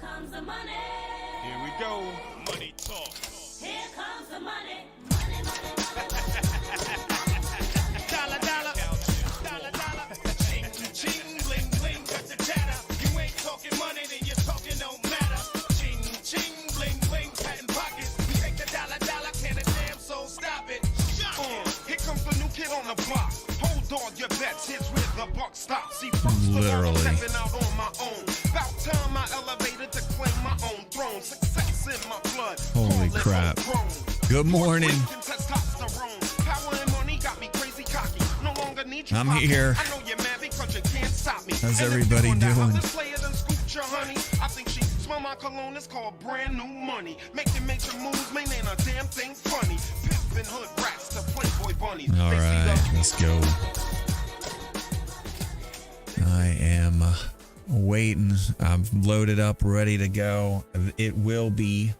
comes the money. Here we go. Money talk. Here comes the money. Money, money, money. Dollar, dollar. Dollar, dollar. Ching, ching, bling, bling, cut the chatter. You ain't talking money, then you're talking no matter. Ching, ching, bling, bling, patent pockets. We take the dollar, dollar, can a damn soul stop it. Here comes the new kid on the block. Hold on your bets, here's where the buck stops. See, first Literally. stepping out on my own. About time I elevated to claim my own throne. Success in my blood. Holy Call it crap. homegrown. Good morning. Testosterone. Power and money got me crazy cocky. No longer need you. I'm poppy. here. I know you're mad because you can't stop me. How's And if everybody you wonder how doing? this player done scooped your honey, I think she smell my cologne. It's called brand new money. Making major moves, man, ain't a damn thing funny. Pimpin' hood rats to Playboy bunnies. All They see right, the- let's go. I am waiting. I've loaded up, ready to go. It will be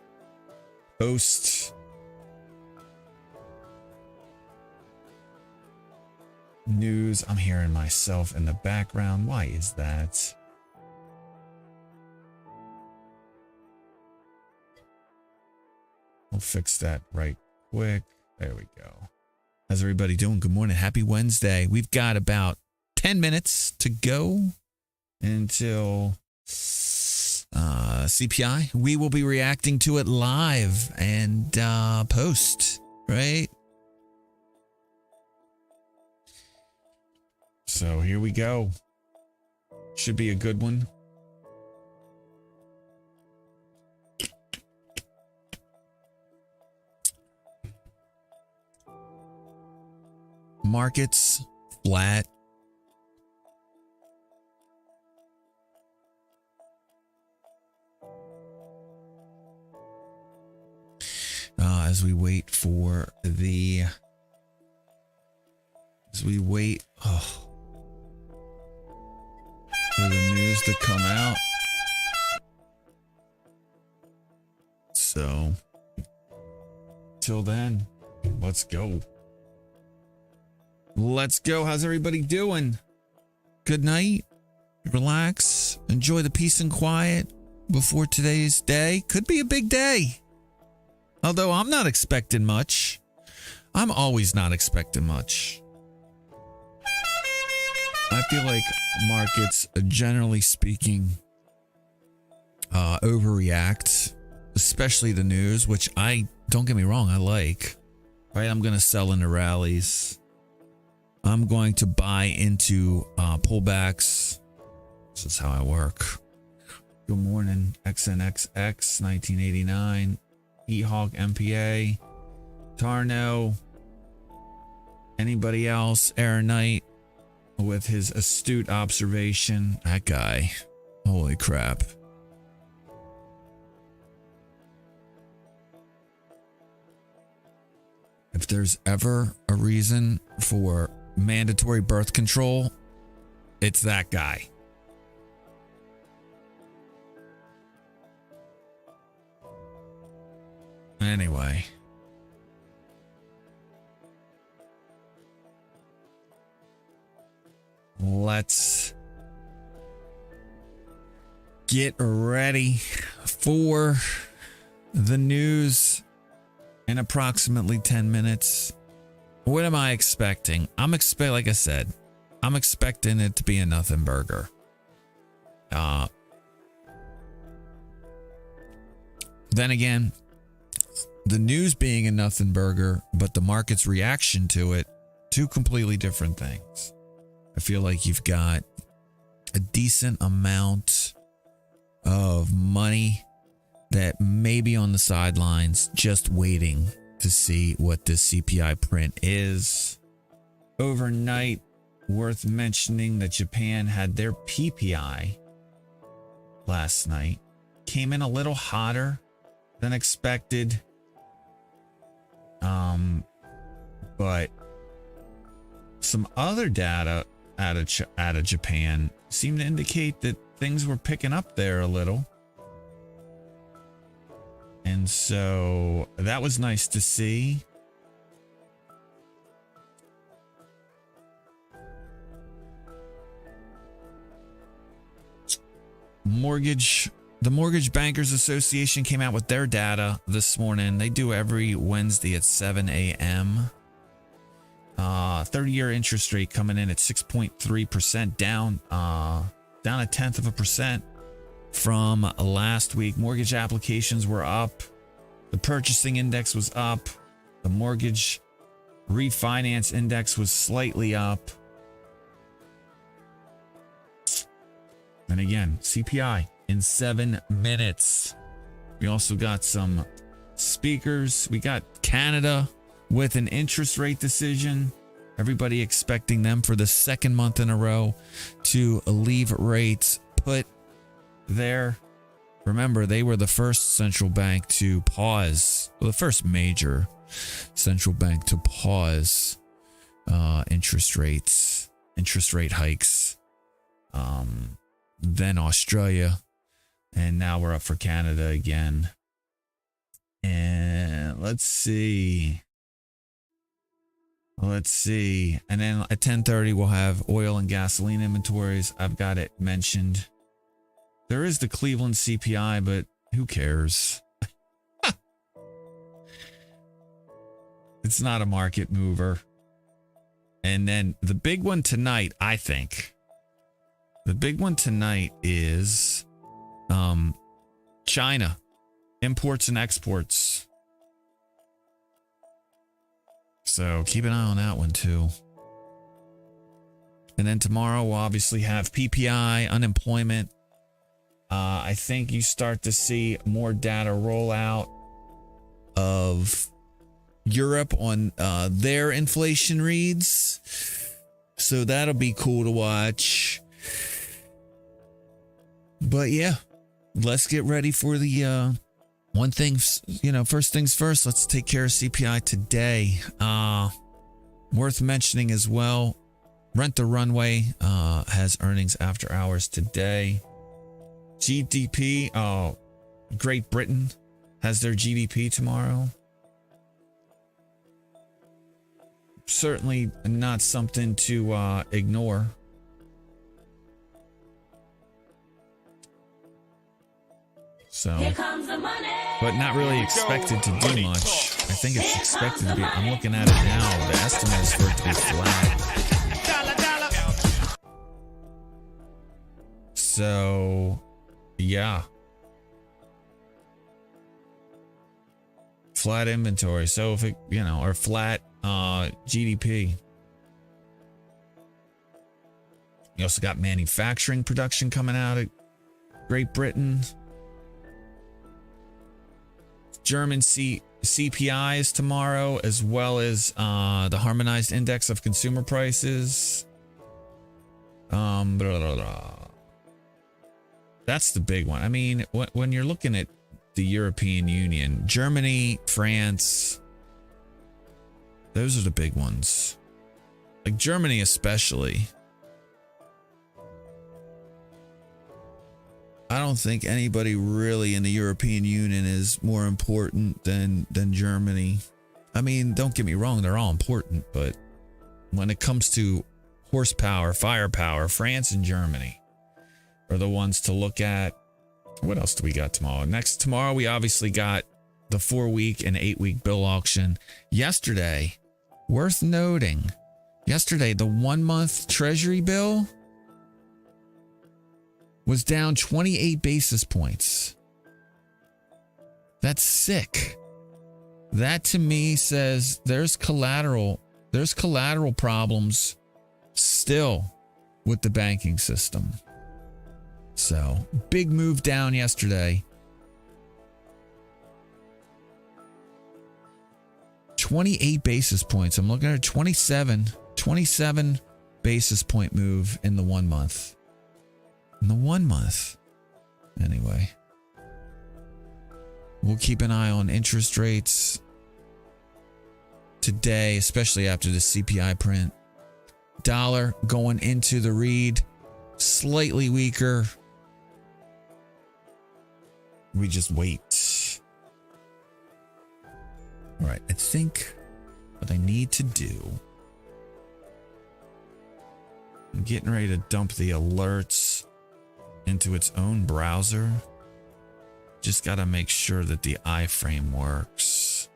post news. I'm hearing myself in the background. Why is that? We'll fix that right quick. There we go. How's everybody doing? Good morning. Happy Wednesday. We've got about 10 minutes to go until CPI. We will be reacting to it live and post, right? So here we go. Should be a good one. Markets flat. As we wait for the for the news to come out. So till then, let's go. Let's go. How's everybody doing? Good night. Relax. Enjoy the peace and quiet before today's day. Could be a big day. Although I'm not expecting much. I'm always not expecting much. I feel like markets, generally speaking, overreact, especially the news, which don't get me wrong, I like. Right? I'm going to sell into rallies. I'm going to buy into pullbacks. This is how I work. Good morning, XNXX 1989, E-Hawk MPA, Tarno, anybody else, Aaron Knight with his astute observation. That guy, holy crap. If there's ever a reason for mandatory birth control, it's that guy. Anyway. Let's get ready for the news in approximately 10 minutes. What am I expecting? Like I said, I'm expecting it to be a nothing burger. Then again, the news being a nothing burger, but the market's reaction to it, two completely different things. I feel like you've got a decent amount of money that may be on the sidelines just waiting to see what this CPI print is. Overnight, worth mentioning that Japan had their PPI last night. Came in a little hotter than expected. But some other data out of Japan seemed to indicate that things were picking up there a little. And so that was nice to see. Mortgage The Mortgage Bankers Association came out with their data this morning. They do every Wednesday at 7 a.m. 30-year interest rate coming in at 6.3%, down a tenth of a percent from last week. Mortgage applications were up. The purchasing index was up. The mortgage refinance index was slightly up. And again, CPI in 7 minutes. We also got some speakers. We got Canada with an interest rate decision. Everybody expecting them for the second month in a row to leave rates put there. Remember, they were the first central bank to pause, well, the first major central bank to pause interest rate hikes. Then Australia, and now we're up for Canada again. And let's see. And then at 10:30 we'll have oil and gasoline inventories. I've got it mentioned. There is the Cleveland CPI, but who cares? It's not a market mover. And then the big one tonight, I think. The big one tonight is China, imports and exports. So keep an eye on that one too. And then tomorrow we'll obviously have PPI, unemployment. I think you start to see more data roll out of Europe on their inflation reads. So that'll be cool to watch. But yeah, let's get ready for the one thing, first things first, let's take care of CPI today. Worth mentioning as well, Rent the Runway has earnings after hours today. GDP, Great Britain has their GDP tomorrow. Certainly not something to ignore. So, Here comes the money. but not really expected to do much. I think it's expected to be, I'm looking at it now, the estimate is for it to be flat. So, yeah. Flat inventory. So if it, or flat GDP. You also got manufacturing production coming out of Great Britain. German CPI is tomorrow, as well as the harmonized index of consumer prices. That's the big one. I mean, when you're looking at the European Union, Germany, France, those are the big ones. Like Germany especially. I don't think anybody really in the European Union is more important than Germany. I mean, don't get me wrong, they're all important, but when it comes to horsepower, firepower, France and Germany are the ones to look at. What else do we got tomorrow? Tomorrow we obviously got the 4-week and 8-week bill auction. Yesterday, worth noting, the 1-month Treasury bill was down 28 basis points. That's sick. That to me says there's collateral problems still with the banking system. So, big move down yesterday. 28 basis points. I'm looking at 27 basis point move in the 1 month. In the 1 month. Anyway. We'll keep an eye on interest rates today, especially after the CPI print. Dollar going into the read, slightly weaker. We just wait. All right, I think what I need to do, I'm getting ready to dump the alerts into its own browser. Just got to make sure that the iframe works.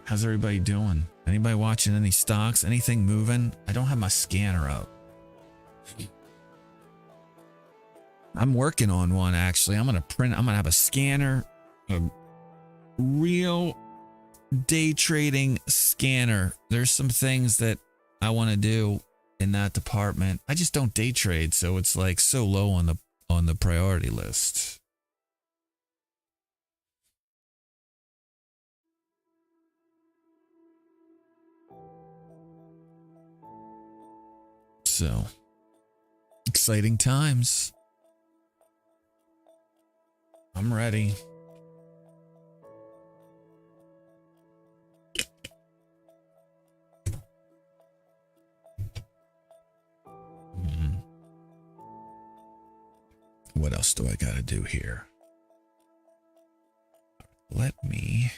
How's everybody doing? Anybody watching any stocks? Anything moving? I don't have my scanner up. I'm working on one actually. I'm going to have a scanner, a real day trading scanner. There's some things that I want to do in that department. I just don't day trade, so it's like so low on the priority list. So, exciting times. I'm ready. What else do I got to do here? Let me...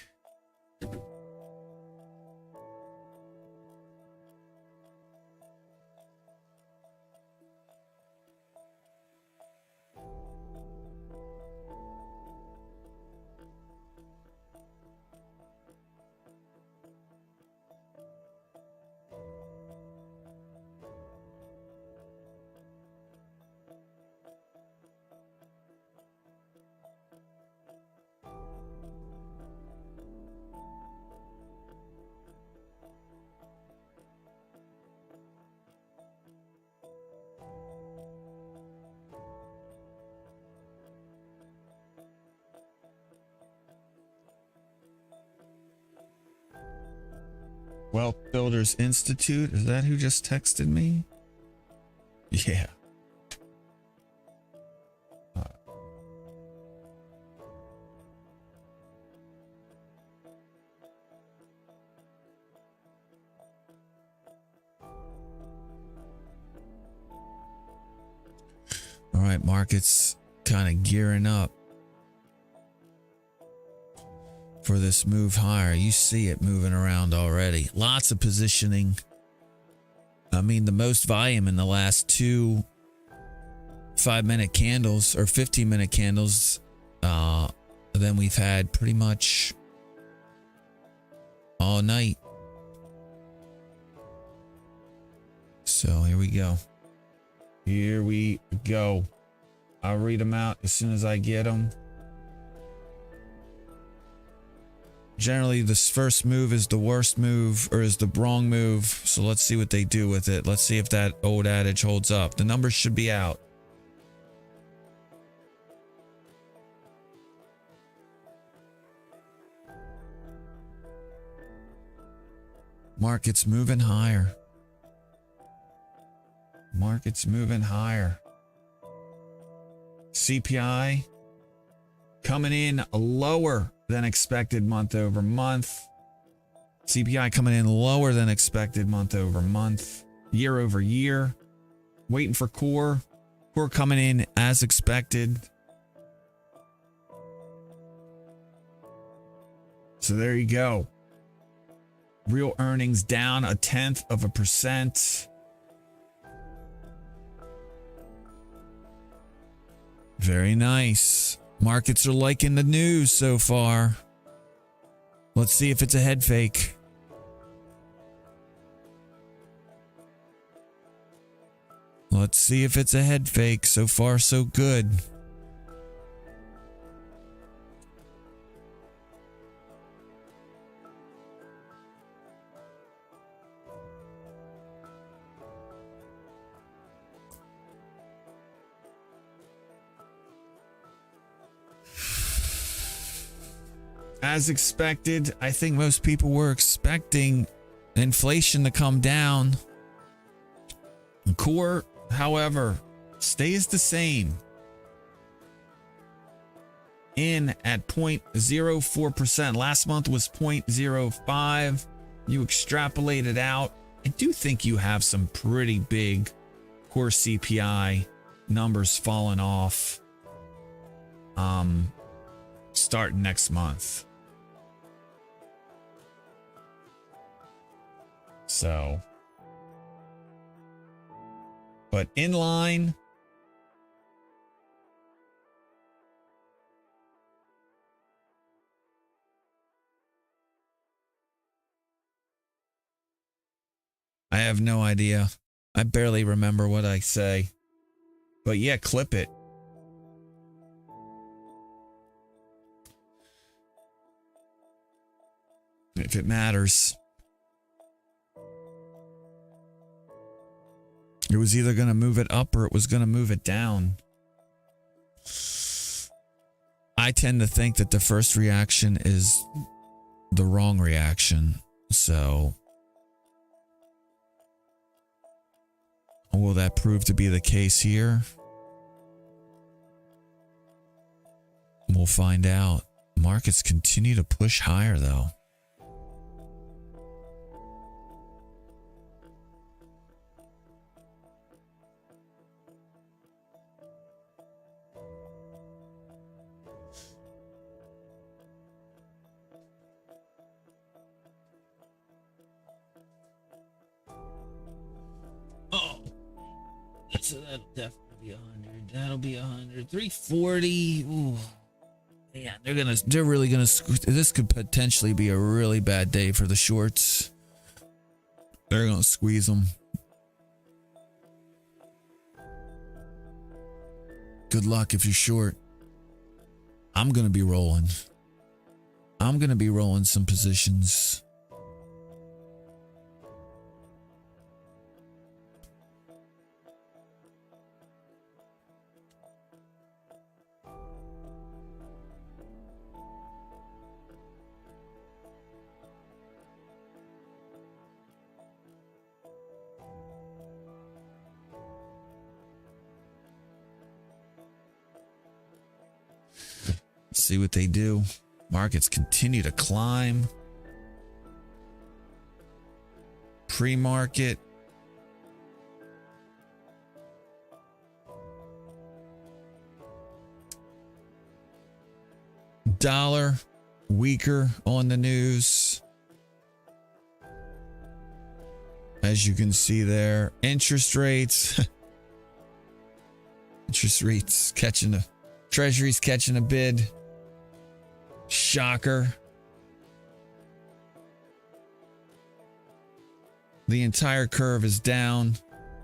Wealth Builders Institute, is that who just texted me? Yeah. All right, market's kind of gearing up for this move higher. You see it moving around already. Lots of positioning. I mean, the most volume in the last two 5-minute candles or 15-minute candles than we've had pretty much all night. So here we go. Here we go. I'll read them out as soon as I get them. Generally, this first move is the worst move or is the wrong move. So let's see what they do with it. Let's see if that old adage holds up. The numbers should be out. Market's moving higher. Market's moving higher. CPI coming in lower than expected month over month. CPI coming in lower than expected month over month, year over year. Waiting for core. Core coming in as expected. So there you go. Real earnings down 0.1%. Very nice. Markets are liking the news so far. Let's see if it's a head fake. Let's see if it's a head fake. So far, so good. As expected, I think most people were expecting inflation to come down. Core, however, stays the same. In at 0.04%. Last month was 0.05. You extrapolate it out. I do think you have some pretty big core CPI numbers falling off starting next month. So, but in line. I have no idea. I barely remember what I say. But yeah, clip it. If it matters. It was either going to move it up or it was going to move it down. I tend to think that the first reaction is the wrong reaction. So, will that prove to be the case here? We'll find out. Markets continue to push higher though. Oh, so that'll definitely be 100. That'll be 100. 340. Ooh. Man, they're really gonna. This could potentially be a really bad day for the shorts. They're gonna squeeze them. Good luck if you're short. I'm gonna be rolling. I'm gonna be rolling some positions. See what they do. Markets continue to climb. Pre-market. Dollar weaker on the news. As you can see there, interest rates. Interest rates catching a treasuries catching a bid. Shocker. The entire curve is down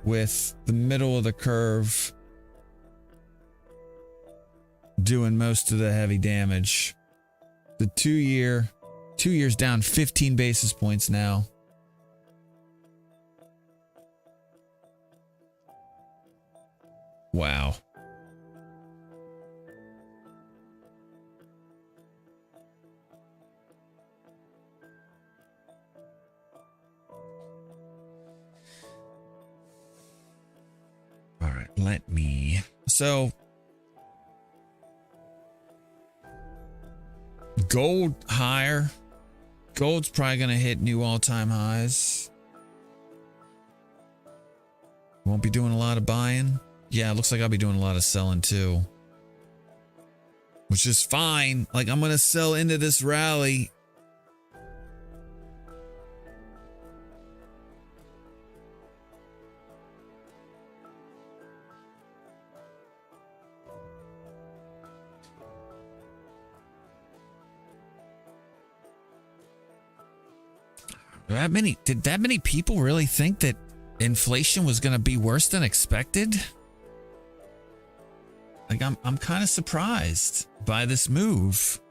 with the middle of the curve doing most of the heavy damage. The 2 years down 15 basis points now. Wow. All right, let me. So, gold higher. Gold's probably going to hit new all-time highs. Won't be doing a lot of buying. Yeah, it looks like I'll be doing a lot of selling too. Which is fine. Like, I'm going to sell into this rally. Did that many people really think that inflation was going to be worse than expected? Like, I'm kind of surprised by this move.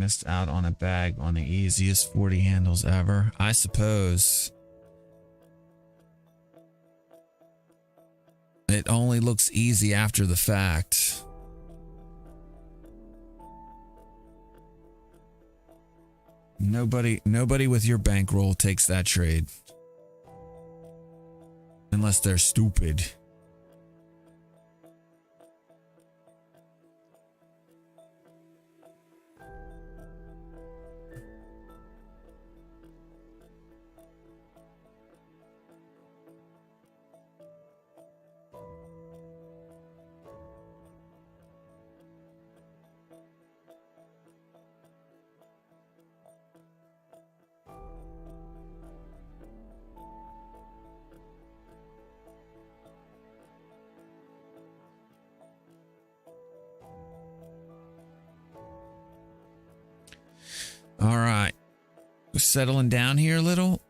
missed out on a bag on the easiest 40 handles ever. I suppose. It only looks easy after the fact. Nobody with your bankroll takes that trade. Unless they're stupid. All right. We're settling down here a little.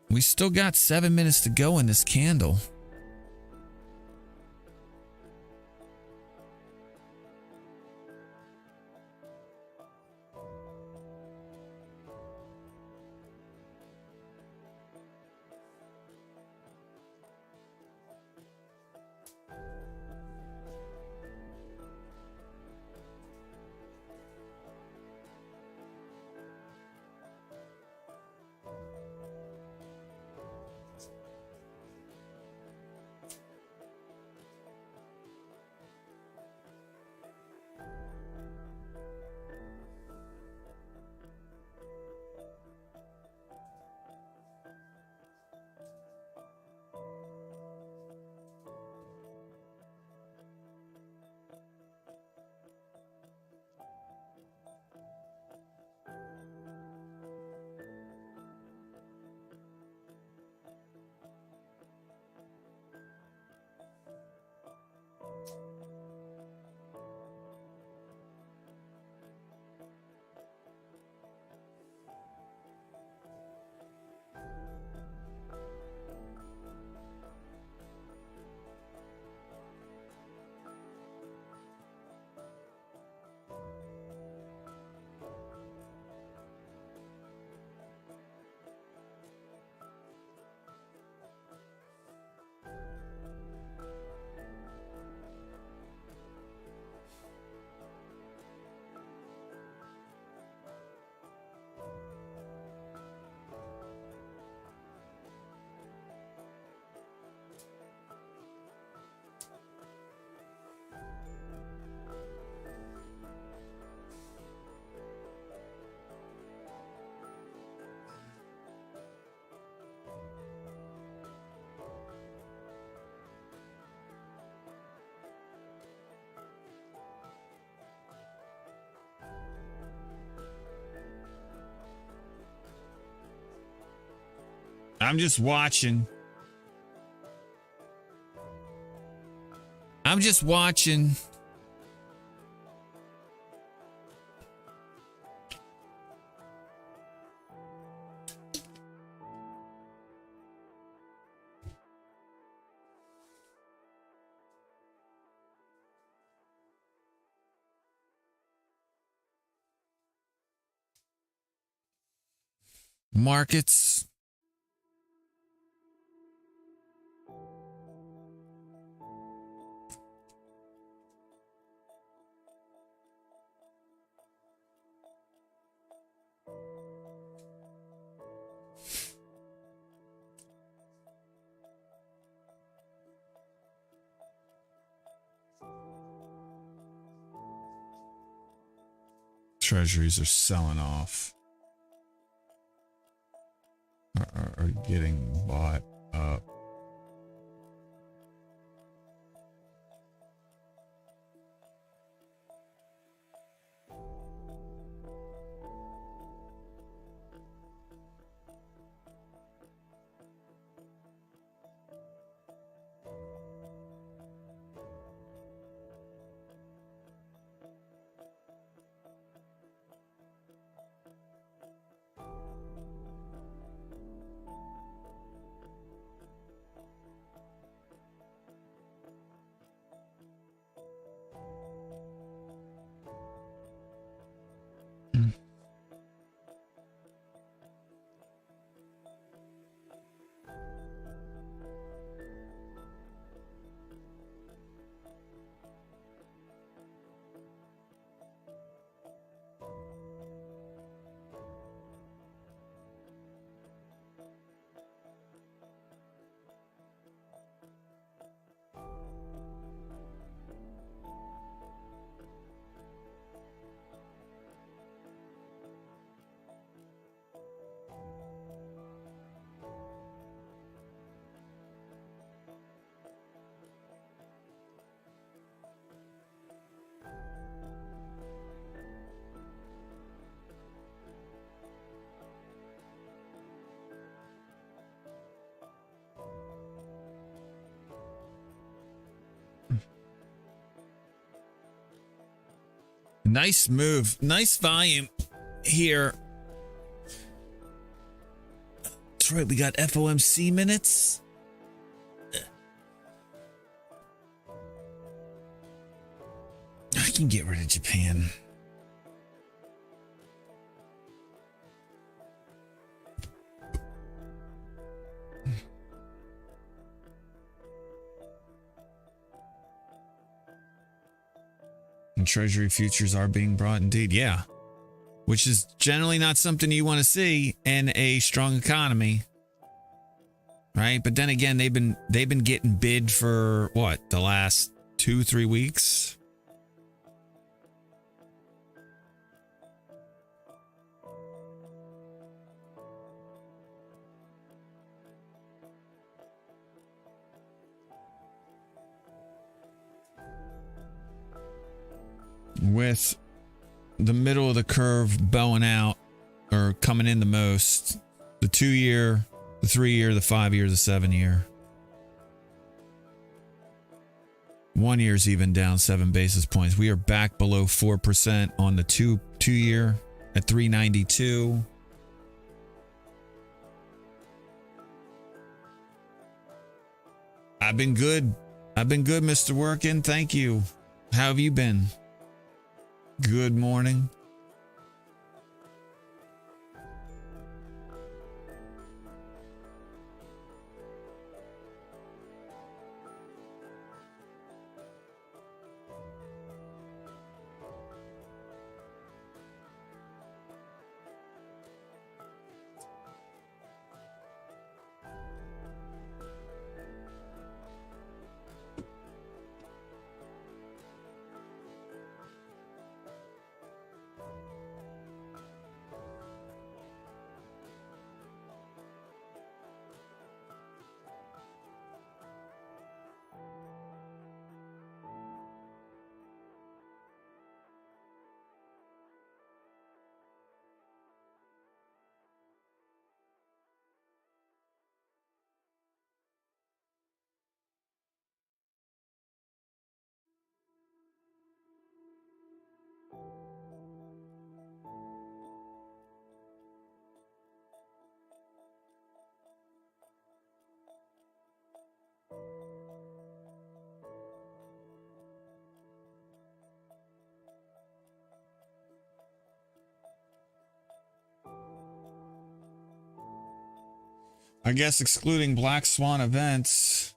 We still got 7 minutes to go in this candle. I'm just watching. I'm just watching. Markets. Treasuries are selling off. Are getting bought up. Nice move. Nice volume here. That's right. We got FOMC minutes. I can get rid of Japan. And Treasury futures are being brought indeed. Yeah. Which is generally not something you want to see in a strong economy. Right? But then again, they've been getting bid for what? The last 2-3 weeks? With the middle of the curve bowing out or coming in the most, the 2-year, the 3-year, the 5-year, the 7-year. 1 year's even down 7 basis points. We are back below 4% on the two-year at 392. I've been good. Mr. Workin. Thank you. How have you been? Good morning. I guess excluding black swan events,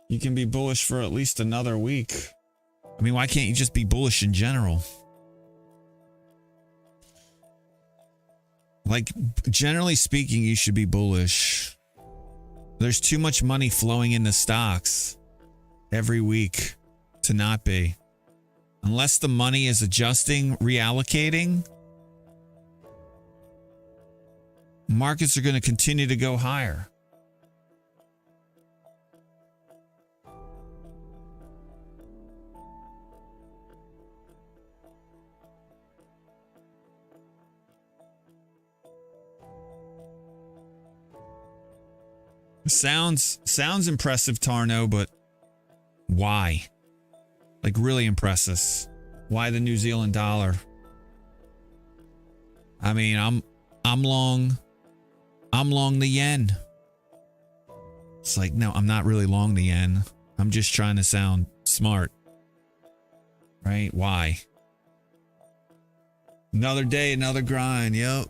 you can be bullish for at least another week. I mean, why can't you just be bullish in general? Like, generally speaking, you should be bullish. There's too much money flowing into stocks every week to not be. Unless the money is adjusting, reallocating, markets are going to continue to go higher. Sounds impressive, Tarno, but why? Like, really impress us. Why the New Zealand dollar? I mean, I'm long the yen. It's like, no, I'm not really long the yen. I'm just trying to sound smart. Right? Why? Another day, another grind. Yep.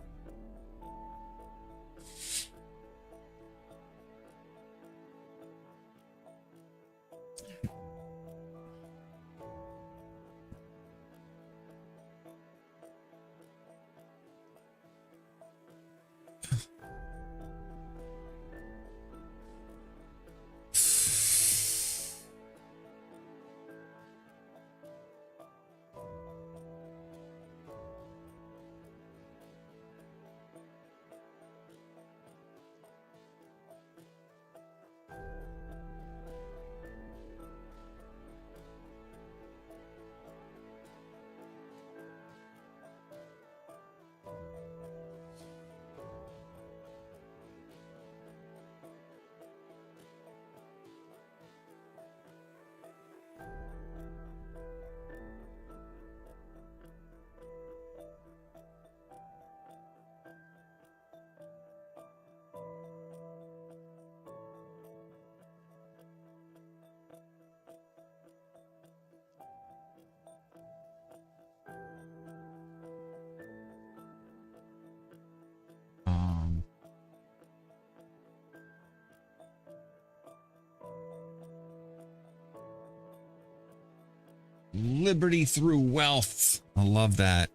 Liberty through wealth. I love that.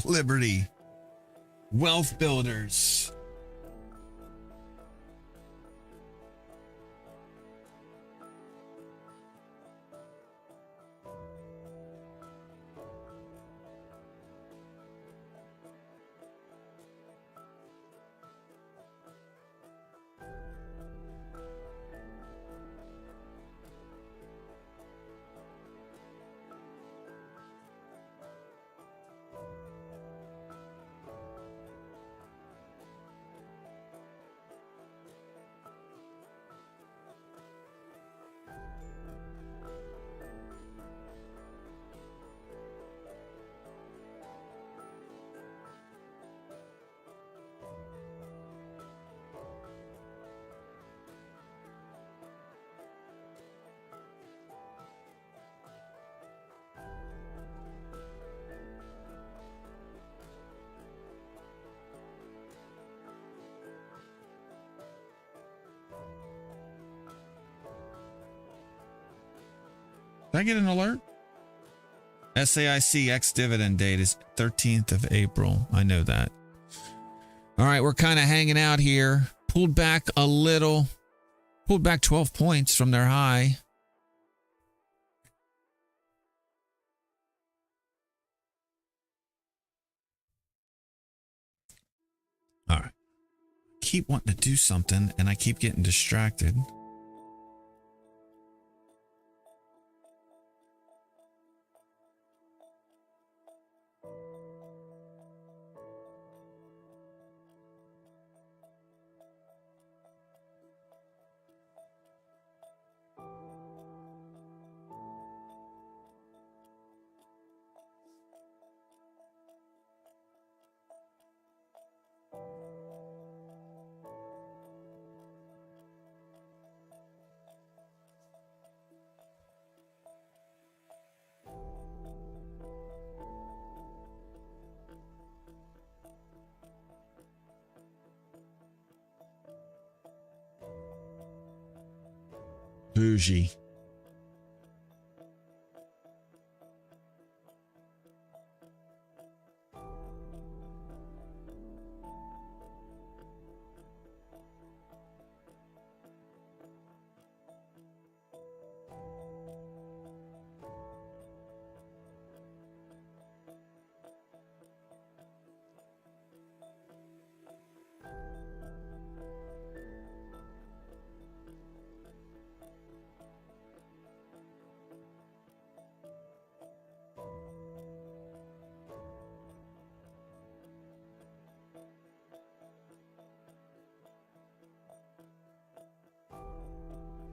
Liberty. Wealth builders. Did I get an alert? SAIC ex-dividend date is 13th of April. I know that. All right, we're kind of hanging out here. Pulled back a little. Pulled back 12 points from their high. All right. Keep wanting to do something, and I keep getting distracted. Bougie.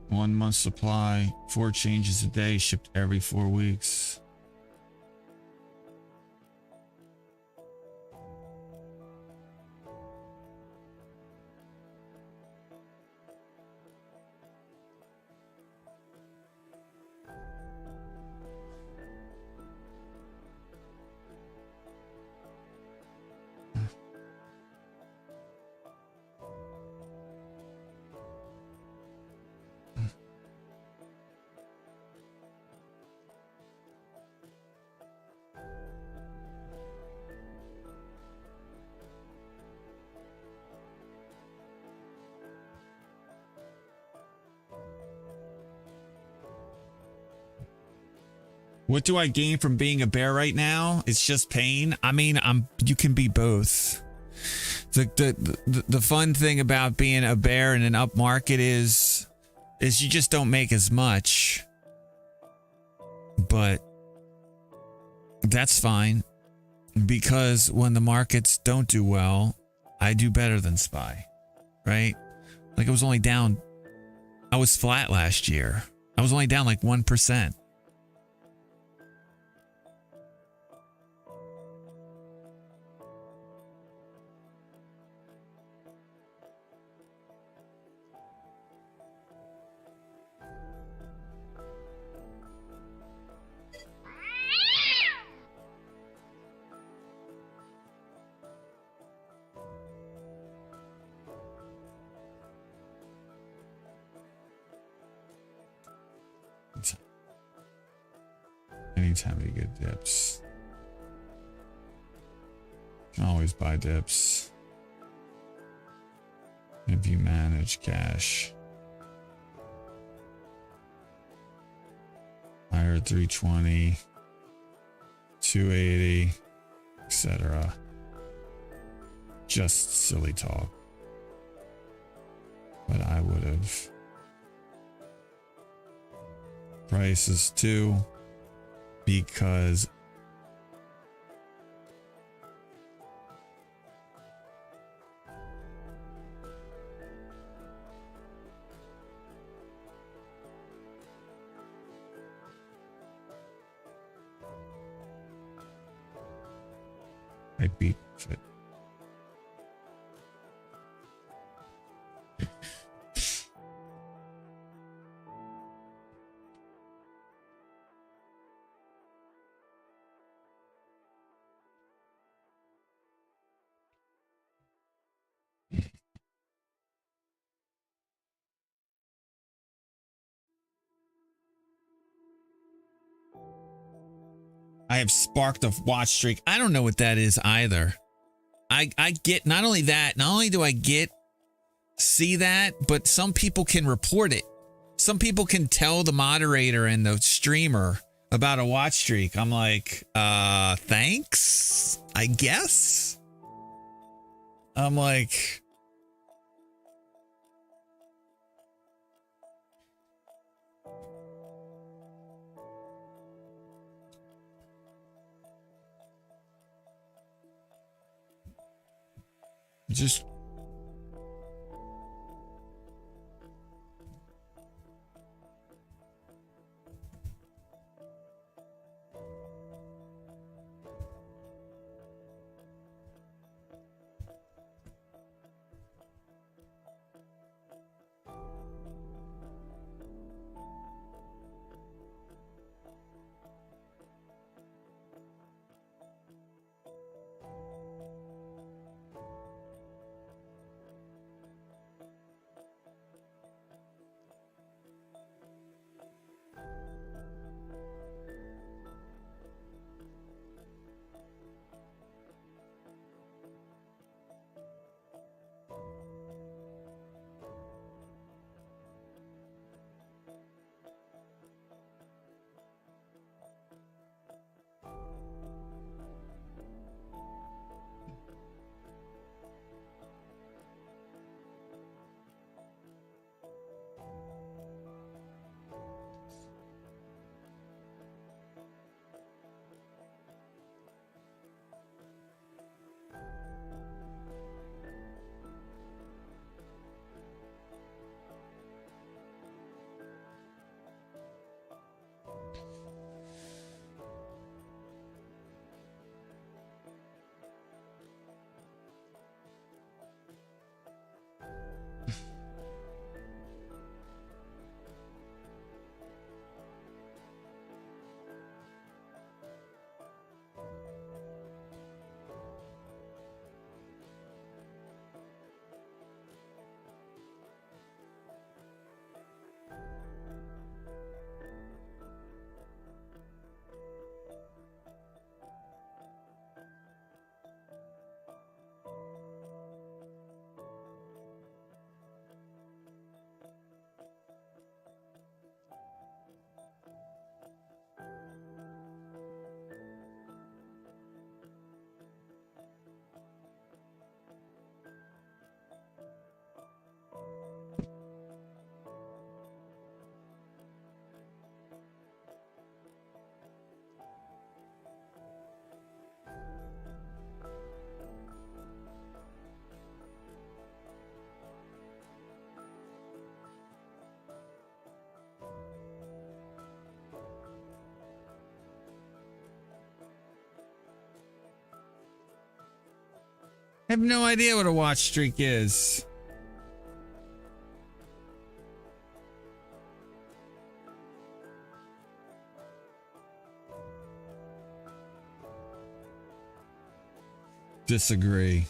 One month supply, 4 changes a day, shipped every 4 weeks. What do I gain from being a bear right now? It's just pain. I mean, you can be both. The fun thing about being a bear in an up market is you just don't make as much. But that's fine, because when the markets don't do well, I do better than SPY, right? Like I was flat last year. I was only down like 1%. Anytime you get dips. Can always buy dips. If you manage cash. Higher 320, 280, etc. Just silly talk. But I would have. Prices too, because I beat it. I have sparked a watch streak. I don't know what that is either. I get not only that, not only do I see that, but some people can report it. Some people can tell the moderator and the streamer about a watch streak. I'm like, thanks, I guess. I'm like, just I have no idea what a watch streak is. Disagree.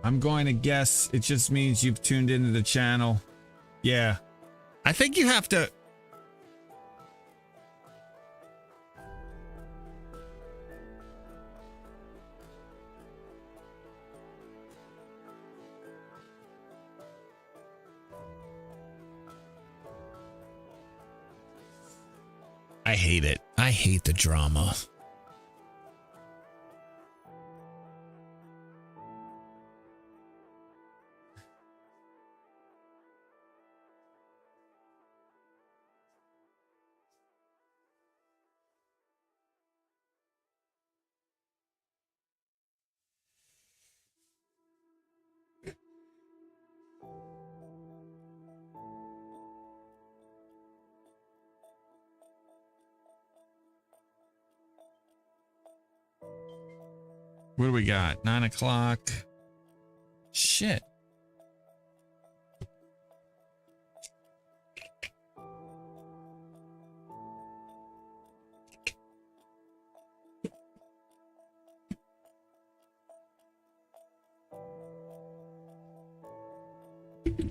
I'm going to guess it just means you've tuned into the channel. Yeah. I think you have to. I hate it. I hate the drama. What do we got? 9 o'clock. Shit.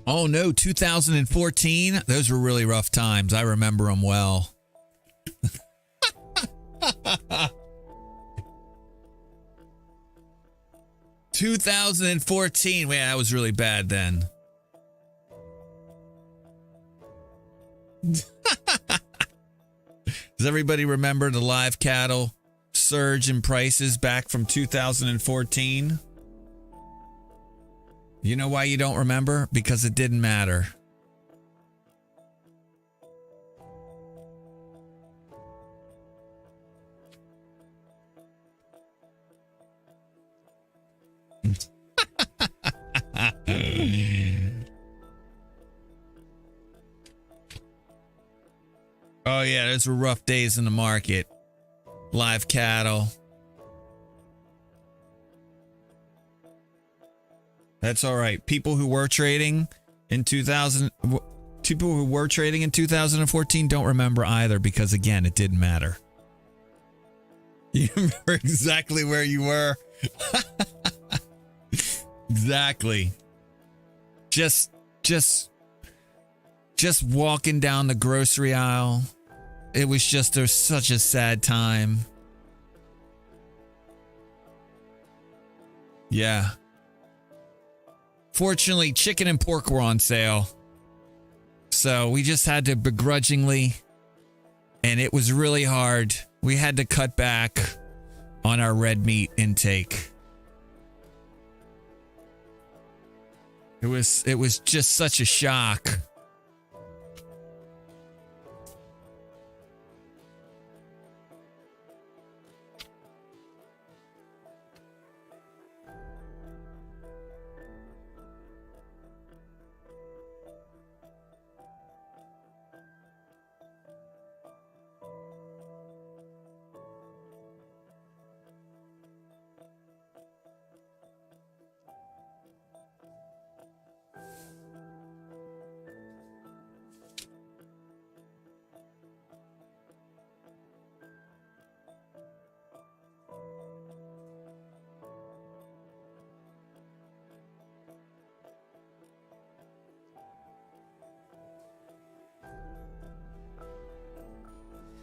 Oh no, 2014. Those were really rough times. I remember them well. 2014. Man, that was really bad then. Does everybody remember the live cattle surge in prices back from 2014? You know why you don't remember? Because it didn't matter. Oh yeah, those were rough days in the market. Live cattle. That's all right. People who were trading in 2014 don't remember either because again, it didn't matter. You remember exactly where you were. Exactly. Just walking down the grocery aisle. It was just such a sad time. Yeah. Fortunately, chicken and pork were on sale. So we just had to begrudgingly, and it was really hard. We had to cut back on our red meat intake. It was just such a shock.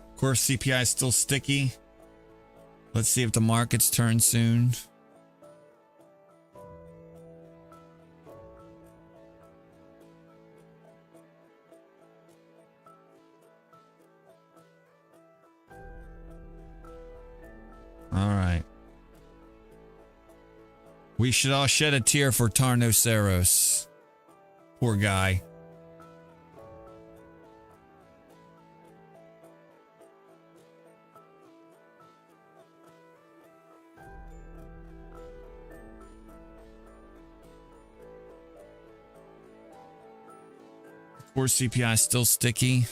Of course, CPI is still sticky. Let's see if the markets turn soon. All right. We should all shed a tear for Tarnoceros. Poor guy. Core CPI still sticky.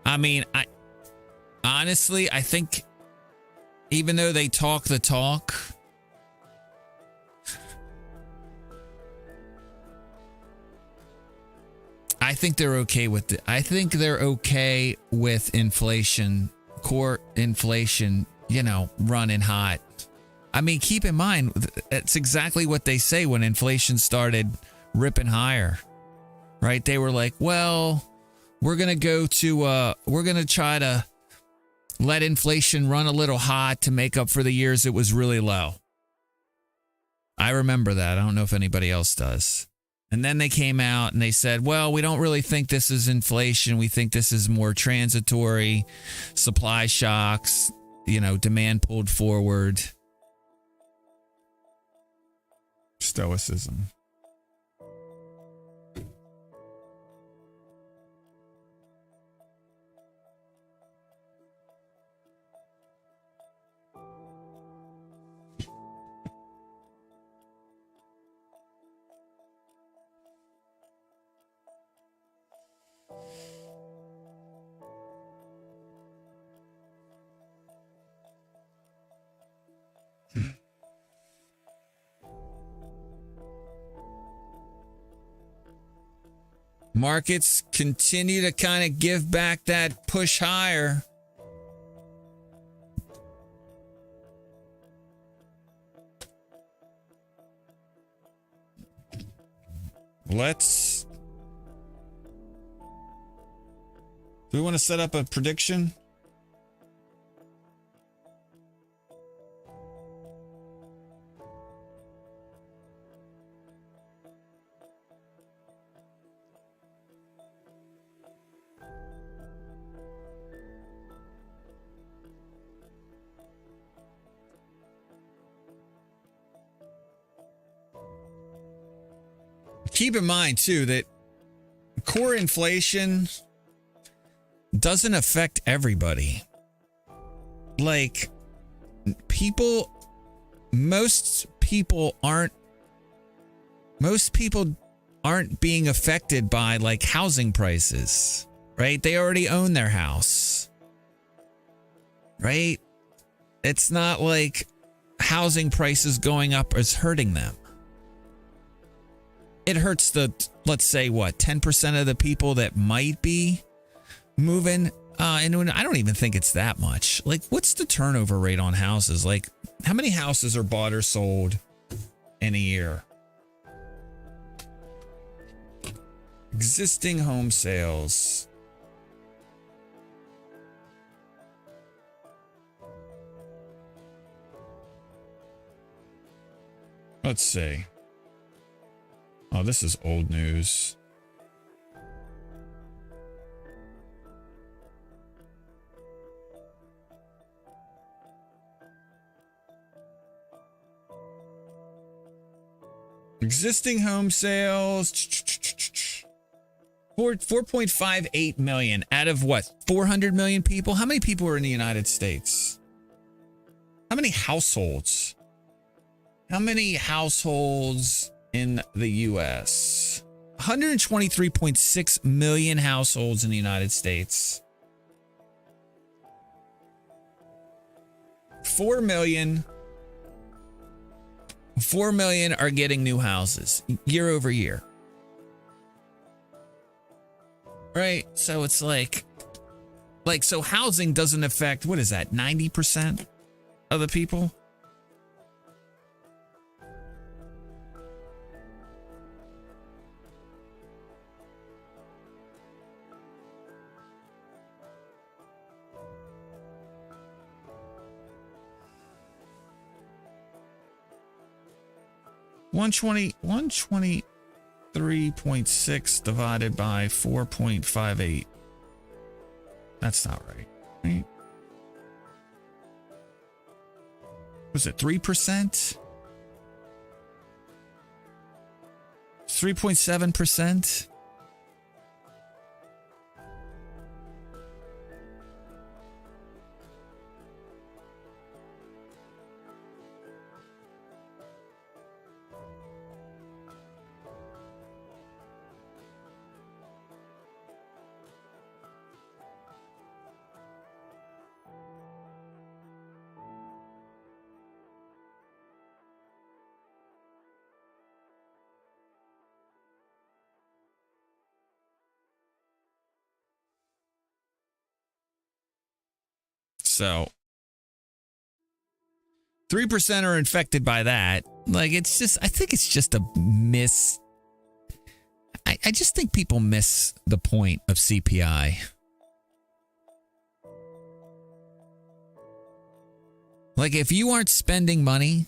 I mean, honestly, I think even though they talk the talk, I think they're okay with it. I think they're okay with inflation, core inflation, you know, running hot. I mean, keep in mind, it's exactly what they say when inflation started ripping higher, right? They were like, well, we're going to try to let inflation run a little hot to make up for the years it was really low. I remember that. I don't know if anybody else does. And then they came out and they said, well, we don't really think this is inflation. We think this is more transitory, supply shocks, demand pulled forward. Stoicism. Markets continue to kind of give back that push higher. Do we want to set up a prediction? Keep in mind, too, that core inflation doesn't affect everybody. Like, most people aren't being affected by, like, housing prices, right? They already own their house, right? It's not like housing prices going up is hurting them. It hurts let's say, 10% of the people that might be moving. And I don't even think it's that much. Like, what's the turnover rate on houses? Like, how many houses are bought or sold in a year? Existing home sales. Let's see. Oh, this is old news. Existing home sales. 4.58 million out of what? 400 million people? How many people are in the United States? How many households? How many households in the U.S.? 123.6 million households in the United States. 4 million are getting new houses year over year. Right? So it's so housing doesn't affect, what is that, 90% of the people? One 123.6 divided by 4.58. That's not right. Right? Was it 3%? 3.7%? So 3% are infected by that. Like, it's just, I think it's just a miss. I just think people miss the point of CPI. Like, if you aren't spending money,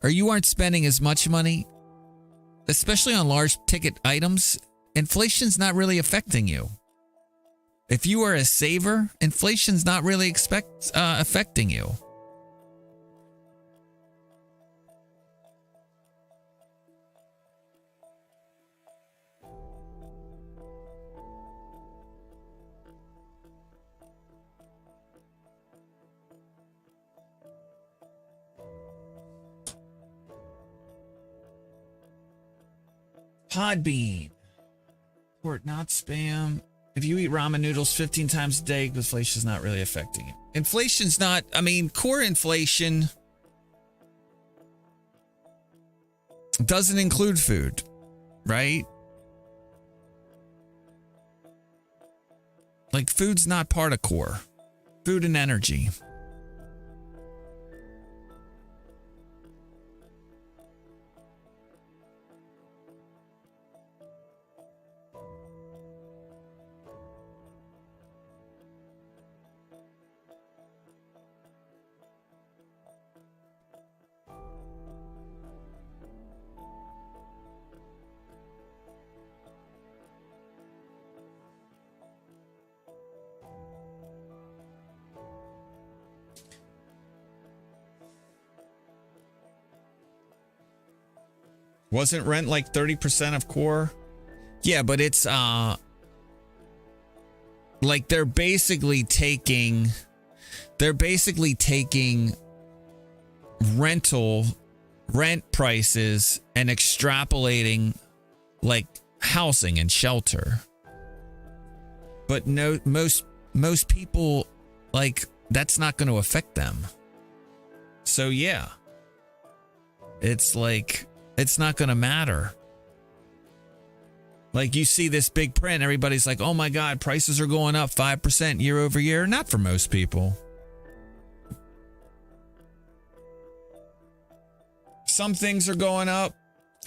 or you aren't spending as much money, especially on large ticket items, inflation's not really affecting you. If you are a saver, inflation's not really affecting you. Podbean. Support not spam. If you eat ramen noodles 15 times a day, inflation's not really affecting you. Inflation's not, I mean, core inflation doesn't include food, right? Like, food's not part of core. Food and energy. Wasn't rent like 30% of core? Yeah, but it's like they're basically taking rent prices and extrapolating like housing and shelter. But no, most people, like, that's not going to affect them. So yeah, it's like, it's not going to matter. Like, you see this big print, everybody's like, oh my God, prices are going up 5% year over year. Not for most people. Some things are going up,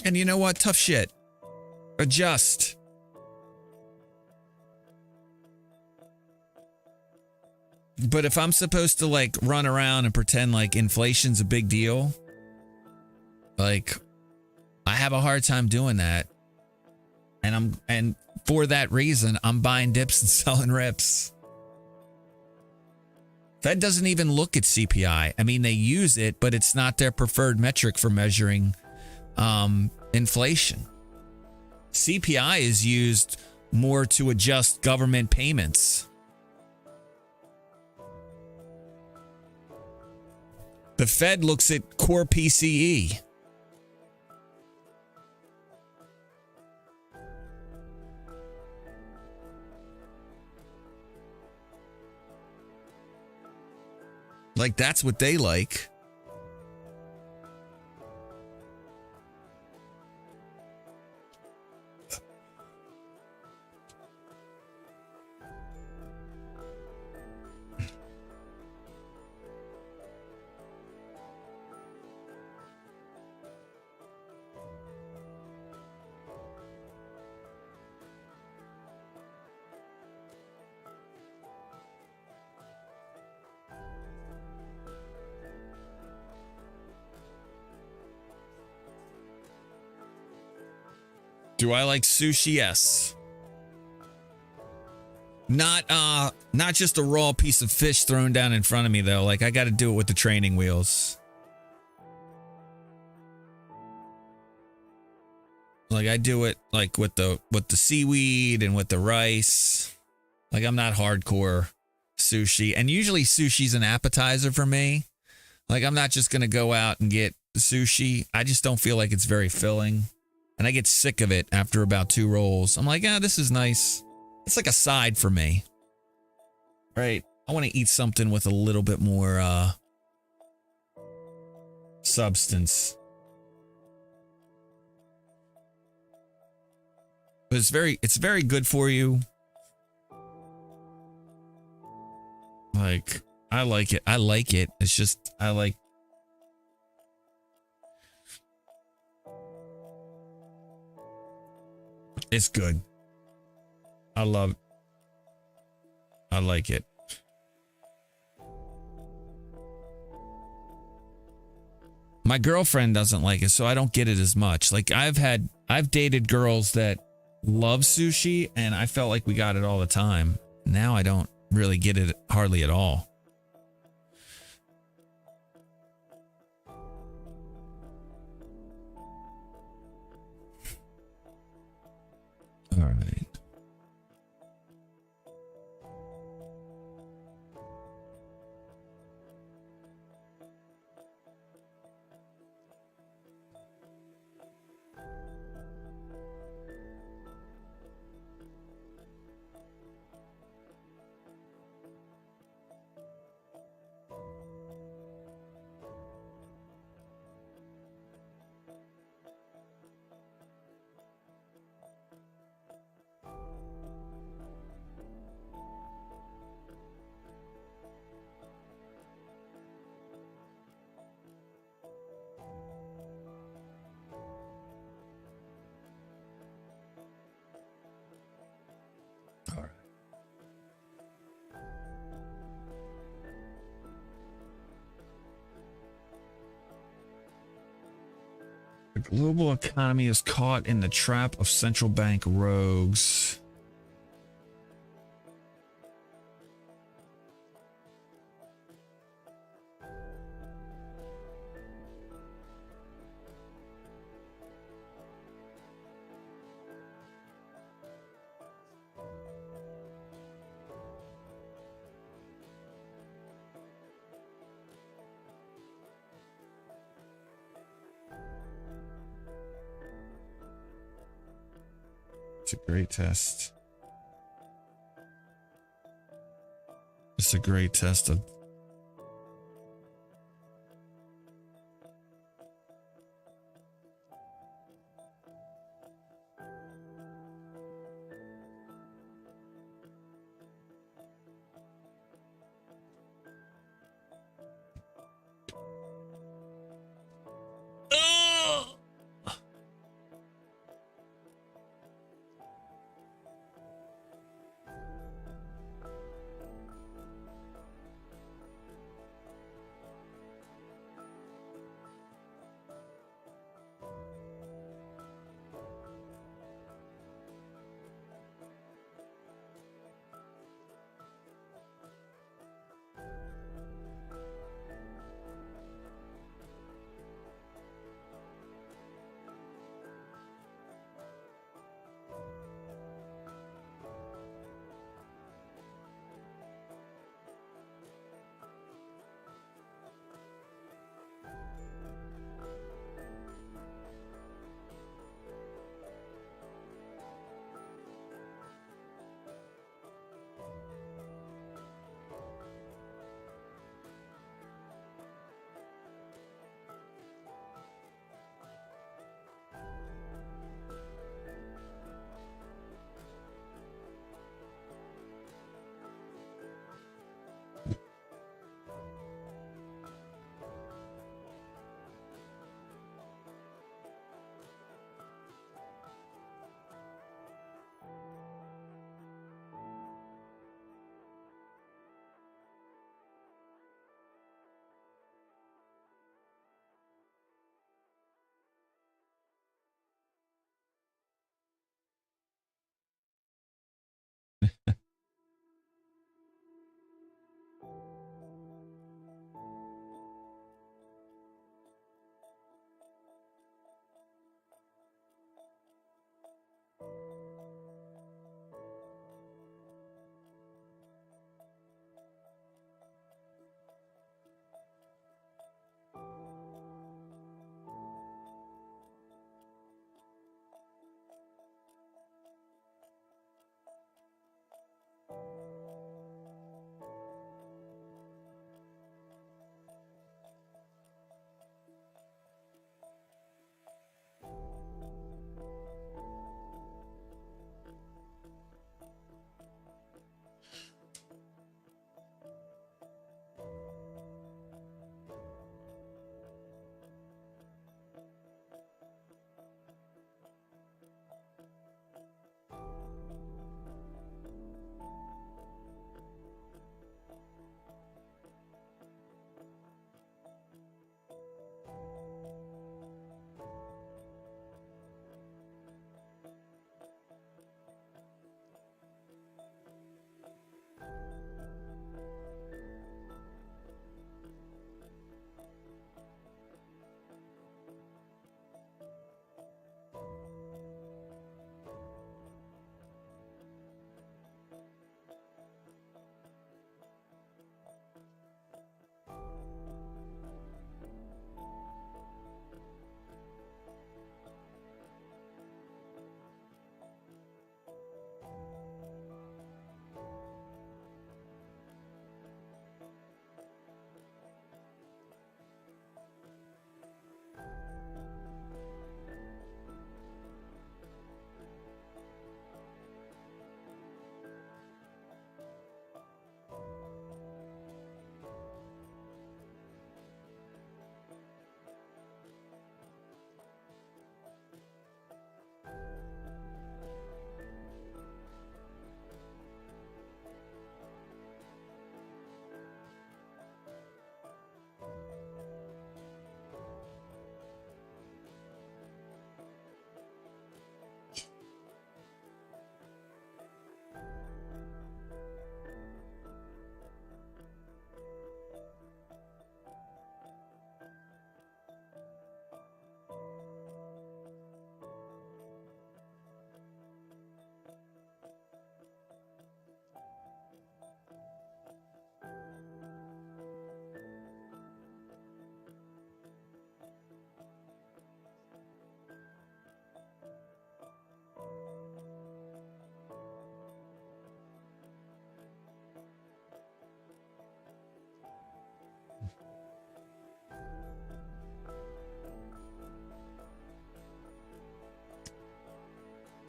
and you know what? Tough shit. Adjust. But if I'm supposed to like run around and pretend like inflation's a big deal, like, I have a hard time doing that. And for that reason, I'm buying dips and selling rips. Fed doesn't even look at CPI. I mean, they use it, but it's not their preferred metric for measuring inflation. CPI is used more to adjust government payments. The Fed looks at core PCE. Like, that's what they like. Do I like sushi? Yes. Not just a raw piece of fish thrown down in front of me though. Like, I got to do it with the training wheels. Like, I do it like with the seaweed and with the rice. Like, I'm not hardcore sushi, and usually sushi's an appetizer for me. Like, I'm not just going to go out and get sushi. I just don't feel like it's very filling. And I get sick of it after about 2 rolls. I'm like, this is nice. It's like a side for me. Right? I want to eat something with a little bit more substance. But it's very good for you. Like, I like it. I like it. It's just I like. It's good. I love. I like it. My girlfriend doesn't like it, so I don't get it as much. Like I've dated girls that love sushi, and I felt like we got it all the time. Now I don't really get it hardly at all. All right. All right. The global economy is caught in the trap of central bank rogues. It's a great test. It's a great test of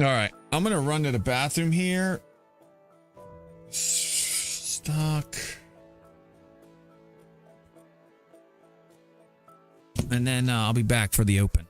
All right. I'm going to run to the bathroom here. Stock. And then I'll be back for the open.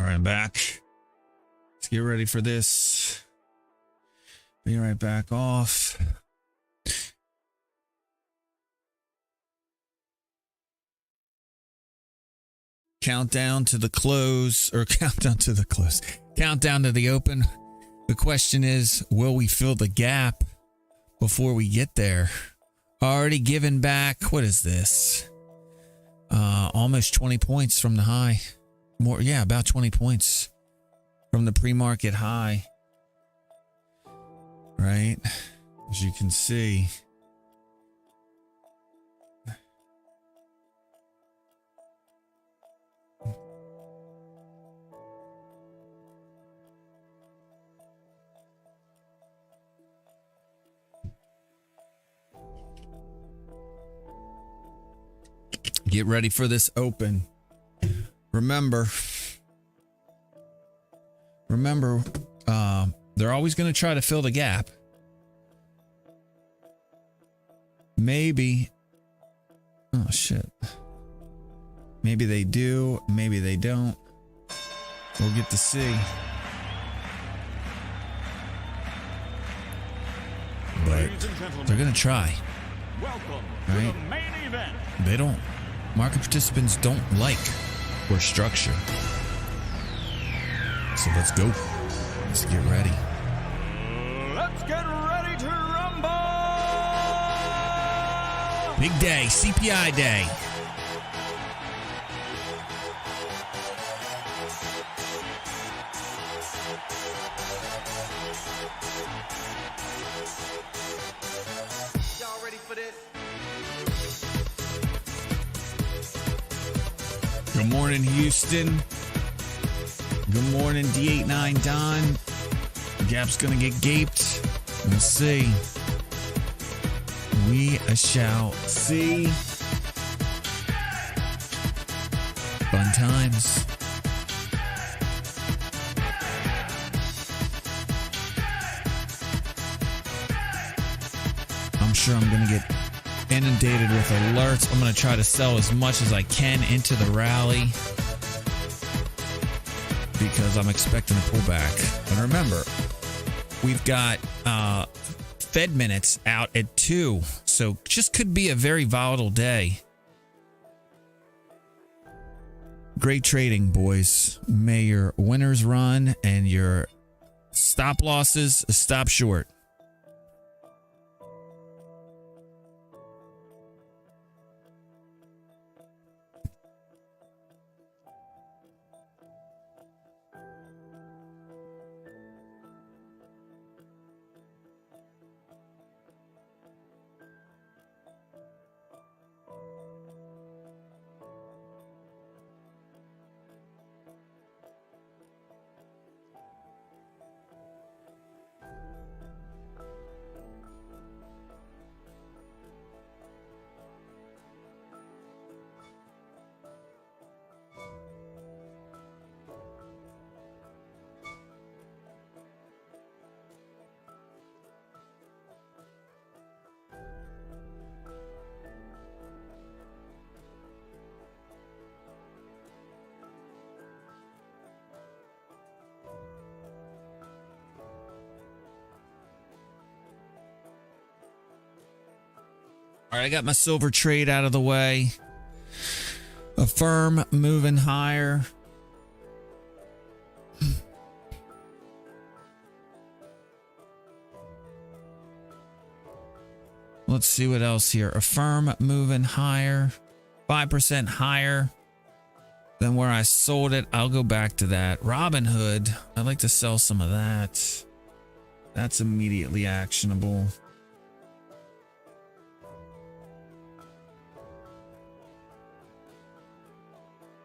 All right, I'm back. Let's get ready for this. Be right back off. Countdown to the close, or countdown to the close. Countdown to the open. The question is, will we fill the gap before we get there? Already given back, what is this? Almost 20 points from the high. More, yeah, about 20 points from the pre-market high. Right? As you can see. Get ready for this open. Remember, they're always going to try to fill the gap. Maybe, oh shit. Maybe they do, maybe they don't. We'll get to see. But they're going to try. Welcome Right? to the main event. They don't. Market participants don't like poor structure. So let's go. Let's get ready. Let's get ready to rumble. Big day, CPI day. Y'all ready for this? Good morning, Houston. Good morning, D89 Don. Gap's gonna get gaped. We'll see. We shall see. Fun times. I'm sure I'm gonna get inundated with alerts. I'm going to try to sell as much as I can into the rally because I'm expecting a pullback. But remember, we've got Fed minutes out at 2, so just could be a very volatile day. Great trading, boys. May your winners run and your stop losses stop short. All right, I got my silver trade out of the way. A firm moving higher. Let's see what else here. A firm moving higher. 5% higher than where I sold it. I'll go back to that. Robinhood. I'd like to sell some of that. That's immediately actionable.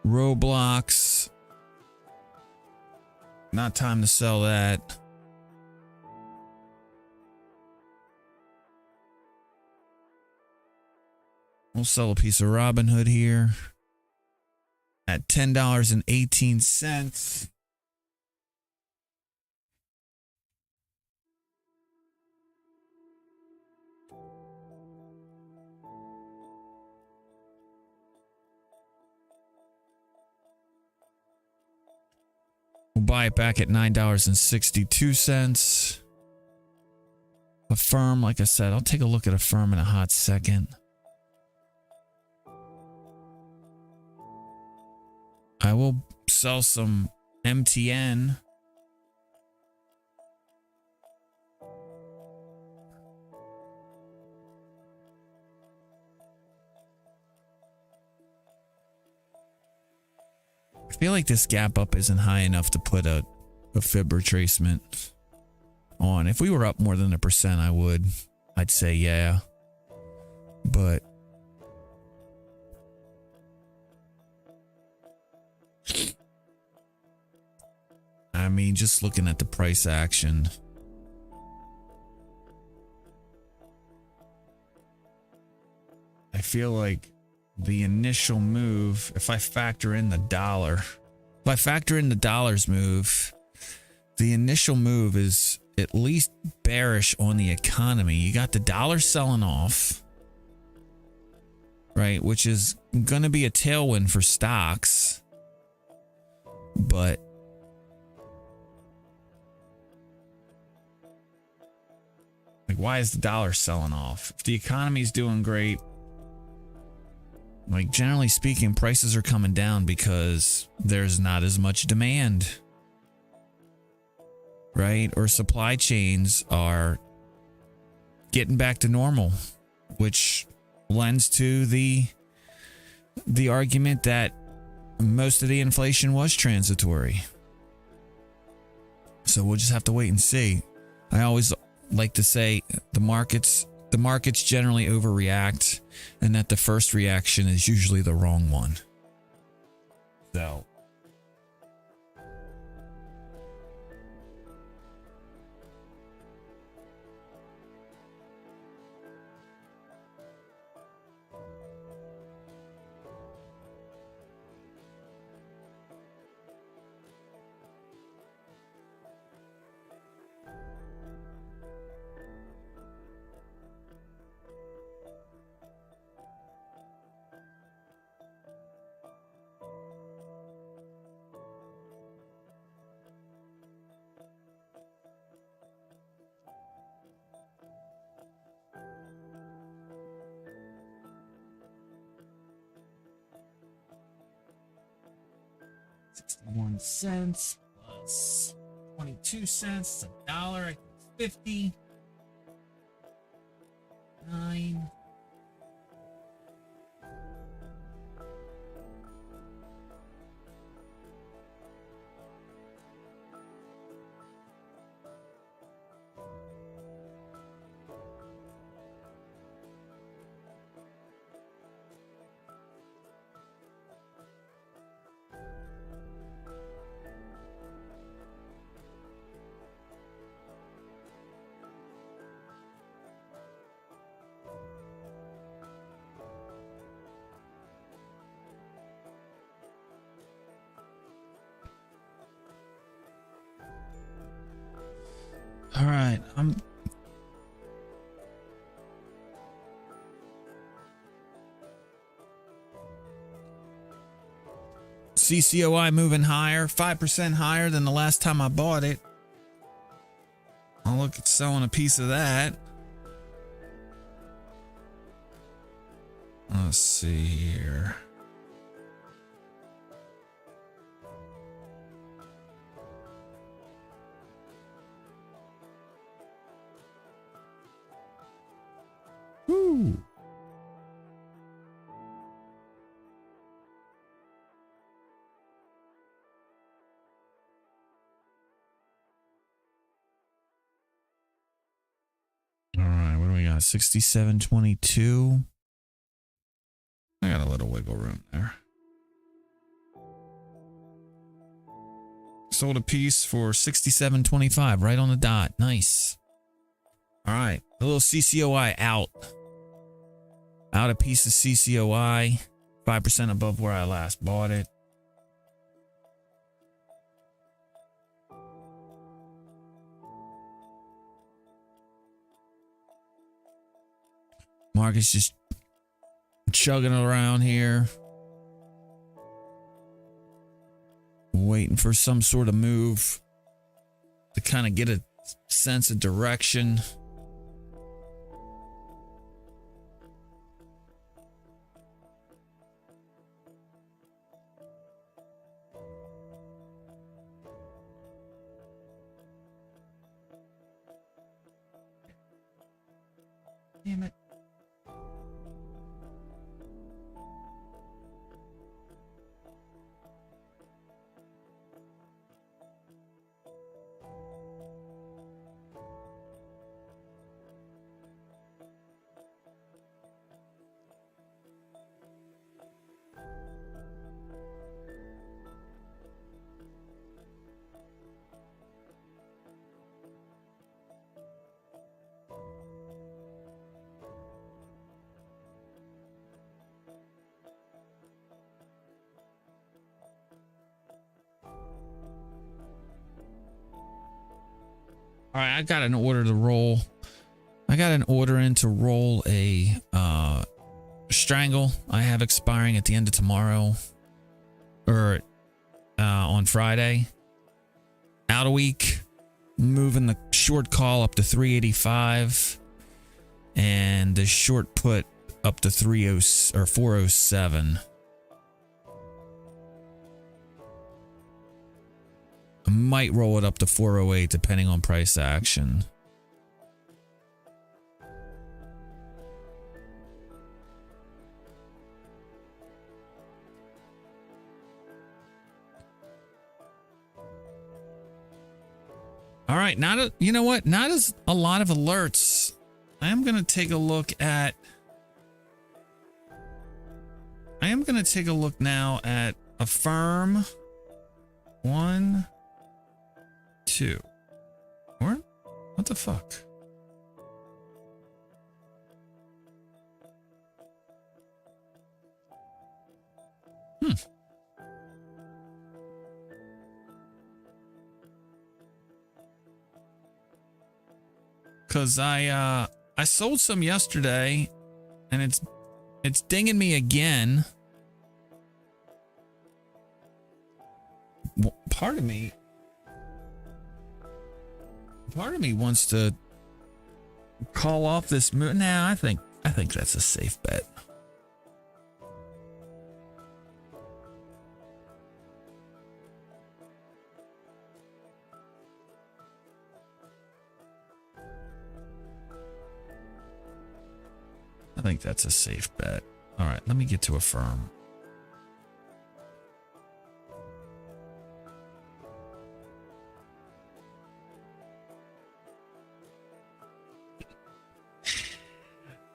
Roblox. Not time to sell that. We'll sell a piece of Robinhood here at $10.18. We'll buy it back at $9.62. Affirm, like I said, I'll take a look at Affirm in a hot second. I will sell some MTN. I feel like this gap up isn't high enough to put a fib retracement on. If we were up more than 1%, I'd say yeah. But I mean, just looking at the price action, I feel like the initial move, if I factor in the dollar's move, the initial move is at least bearish on the economy. You got the dollar selling off, right? Which is going to be a tailwind for stocks. But like, why is the dollar selling off? If the economy's doing great, like, generally speaking, prices are coming down because there's not as much demand, right? Or supply chains are getting back to normal, which lends to the argument that most of the inflation was transitory. So we'll just have to wait and see. I always like to say the markets generally overreact, and that the first reaction is usually the wrong one. So $0.61 plus 22 cents, $1, 50. 9. All right, CCOI moving higher, 5% higher than the last time I bought it. I'll look at selling a piece of that. Let's see here. Woo. All right, what do we got? 67.22. I got a little wiggle room there. Sold a piece for 67.25, right on the dot. Nice. All right, a little CCOI out. Out a piece of CCOI, 5% above where I last bought it. Market's just chugging around here. Waiting for some sort of move to kind of get a sense of direction. Damn it. All right, I got an order to roll. I got an order in to roll a strangle I have expiring at the end of tomorrow, or on Friday. Out a week, moving the short call up to 385 and the short put up to 30 or 407. I might roll it up to 408 depending on price action. All right, you know what? Not as a lot of alerts. I am going to take a look now at a firm. 1, 2. What the fuck? Cause I sold some yesterday and it's dinging me again. Part of me wants to call off this move. Nah, I think that's a safe bet. I think that's a safe bet. All right, let me get to a firm.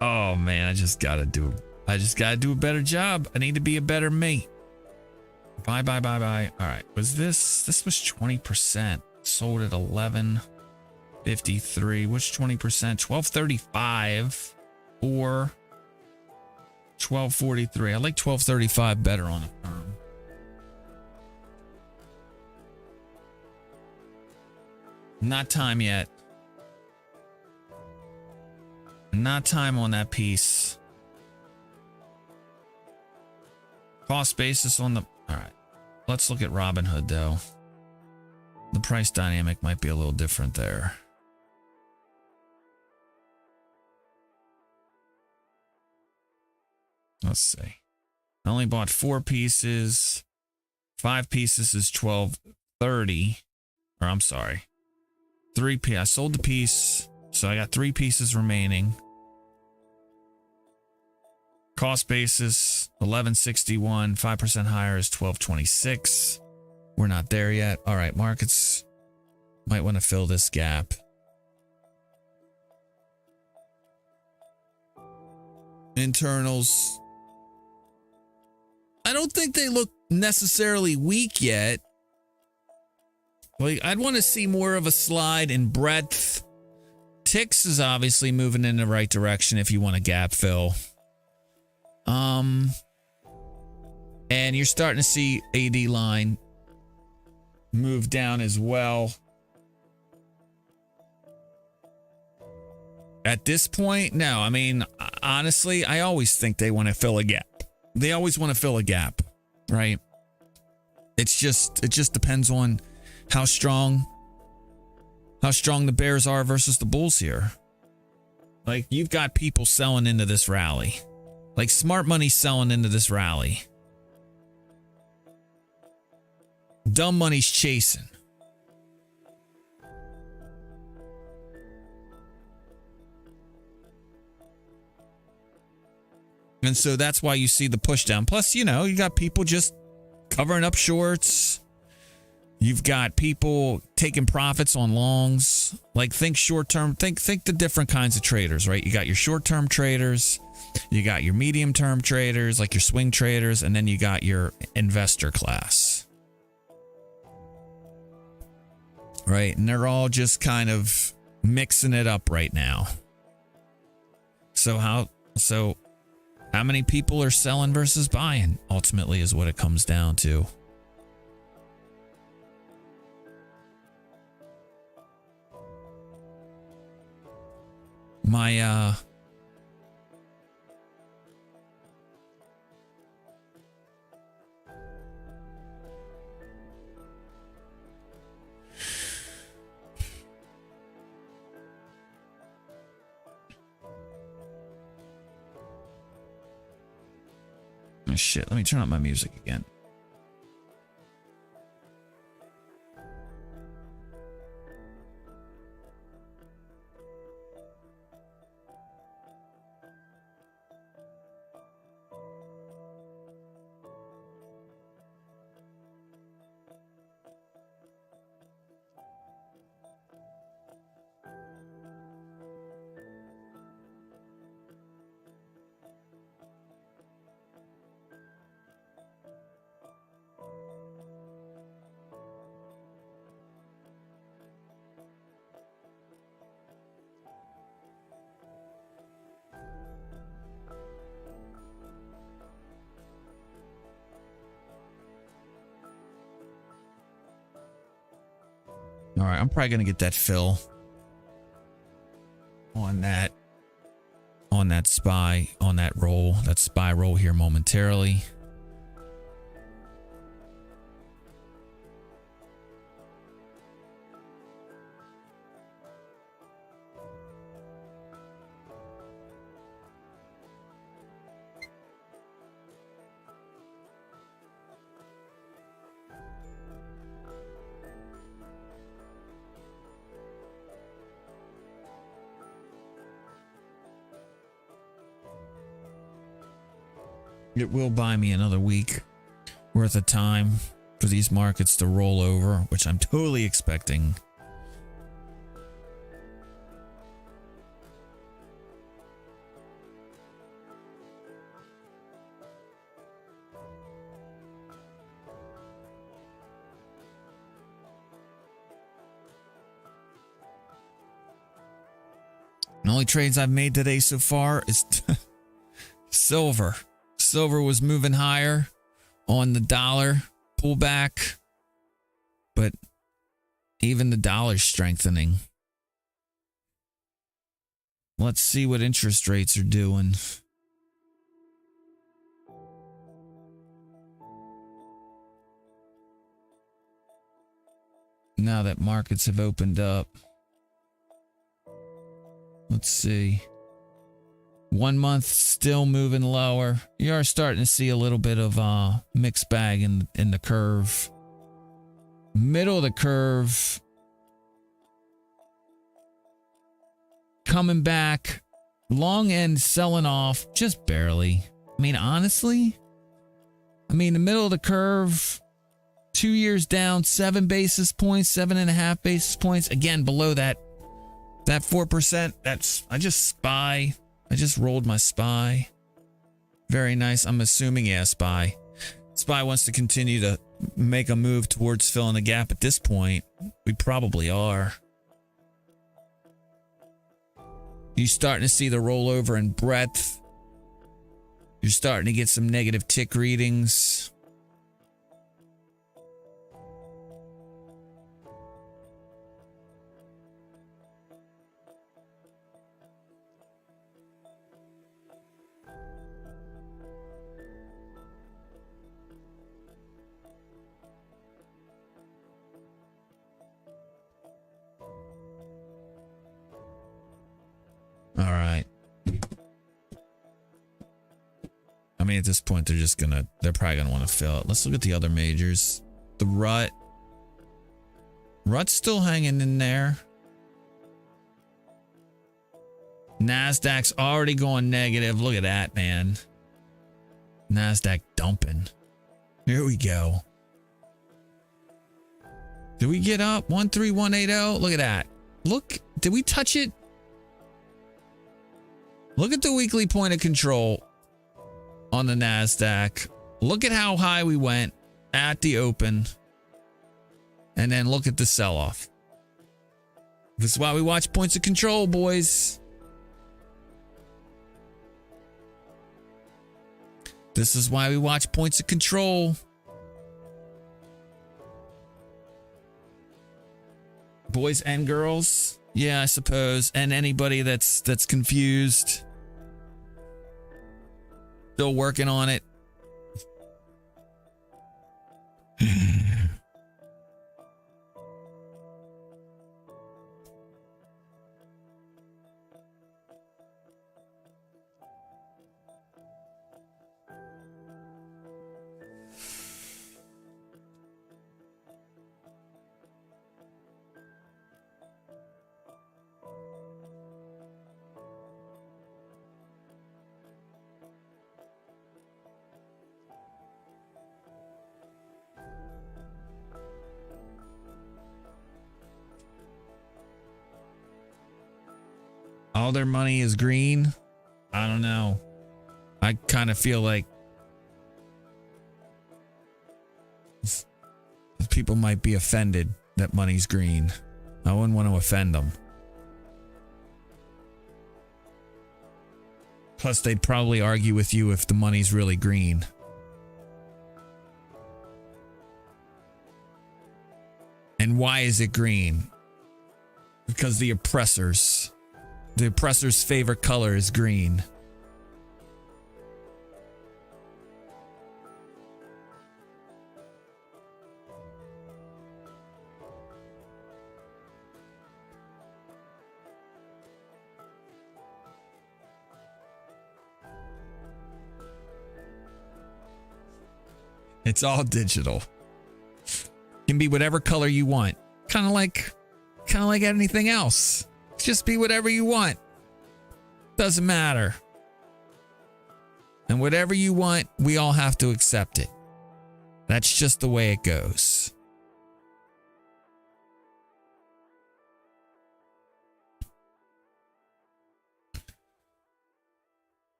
Oh man, I just gotta do a better job. I need to be a better me. Bye. All right, was this was 20%. Sold at 11.53. Which 20%? 12.35 or 12.43. I like 12.35 better on a firm. Not time yet. Not time on that piece. Cost basis on the... All right. Let's look at Robinhood, though. The price dynamic might be a little different there. Let's see. I only bought 4 pieces. 5 pieces is 12.30. Or I'm sorry. 3 pieces. I sold the piece, so I got 3 pieces remaining. Cost basis 11.61. 5% higher is 12.26. We're not there yet. All right, markets might want to fill this gap. Internals. I don't think they look necessarily weak yet. Like, I'd want to see more of a slide in breadth. Ticks is obviously moving in the right direction if you want a gap fill. And you're starting to see AD line move down as well. At this point, no. I mean, honestly, I always think they want to fill a gap. They always want to fill a gap, right? it just depends on how strong the bears are versus the bulls here. Like, you've got people selling into this rally. Like, smart money selling into this rally. Dumb money's chasing. And so that's why you see the push down. Plus, you got people just covering up shorts. You've got people taking profits on longs. Like, think short term. Think the different kinds of traders, right? You got your short term traders. You got your medium term traders, like your swing traders. And then you got your investor class. Right? And they're all just kind of mixing it up right now. So how many people are selling versus buying, ultimately, is what it comes down to. My oh shit, let me turn up my music again. All right, I'm probably going to get that fill on that SPY roll here momentarily. It will buy me another week worth of time for these markets to roll over, which I'm totally expecting. The only trades I've made today so far is silver. Silver was moving higher on the dollar pullback, but even the dollar's strengthening. Let's see what interest rates are doing. Now that markets have opened up. Let's see. 1 month still moving lower. You are starting to see a little bit of mixed bag in the curve. Middle of the curve coming back. Long end selling off just barely. I mean, honestly, the middle of the curve, 2 years down, 7 basis points, 7.5 basis points. Again, below that 4%. I just rolled my SPY. Very nice. I'm assuming, yeah, SPY. SPY wants to continue to make a move towards filling the gap. At this point, we probably are. You're starting to see the rollover in breadth. You're starting to get some negative tick readings. mean, at this point, they're probably gonna want to fill it. Let's look at the other majors. The Rut's still hanging in there. NASDAQ's already going negative. Look at that, man. NASDAQ dumping. Here we go. Did we get up? 13180? Look at that. Look, did we touch it? Look at the weekly point of control on the NASDAQ. Look at how high we went at the open. And then look at the sell-off. This is why we watch points of control, boys. This is why we watch points of control. Boys and girls. Yeah, I suppose. And anybody that's confused. Still working on it. All their money is green. I don't know. I kind of feel like people might be offended that money's green. I wouldn't want to offend them. Plus, they'd probably argue with you if the money's really green. And why is it green? Because the oppressor's favorite color is green. It's all digital. Can be whatever color you want. Kind of like anything else. Just be whatever you want. Doesn't matter. And whatever you want, we all have to accept it. That's just the way it goes.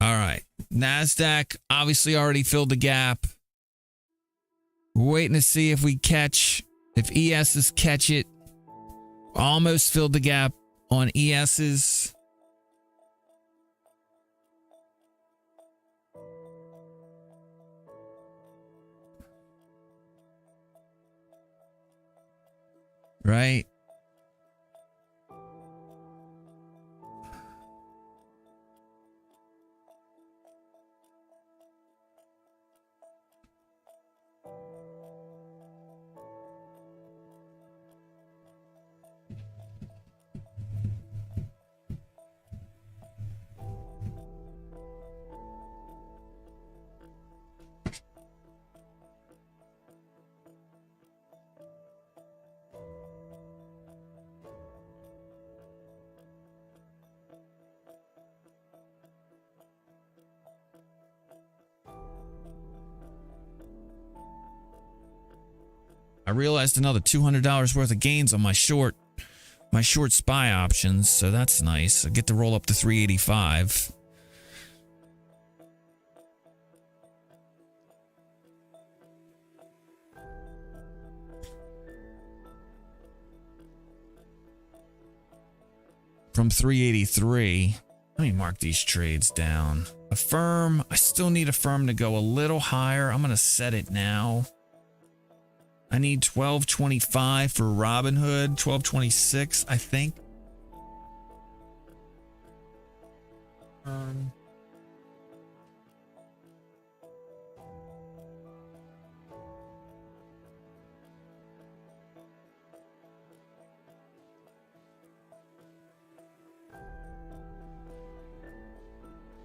All right. NASDAQ obviously already filled the gap. We're waiting to see if ESs catch it. Almost filled the gap on ESs. Right? I realized another $200 worth of gains on my short SPY options, so that's nice. I get to roll up to 385. From 383. Let me mark these trades down. Affirm. I still need Affirm to go a little higher. I'm going to set it now. I need 1225 for Robinhood, 1226, I think.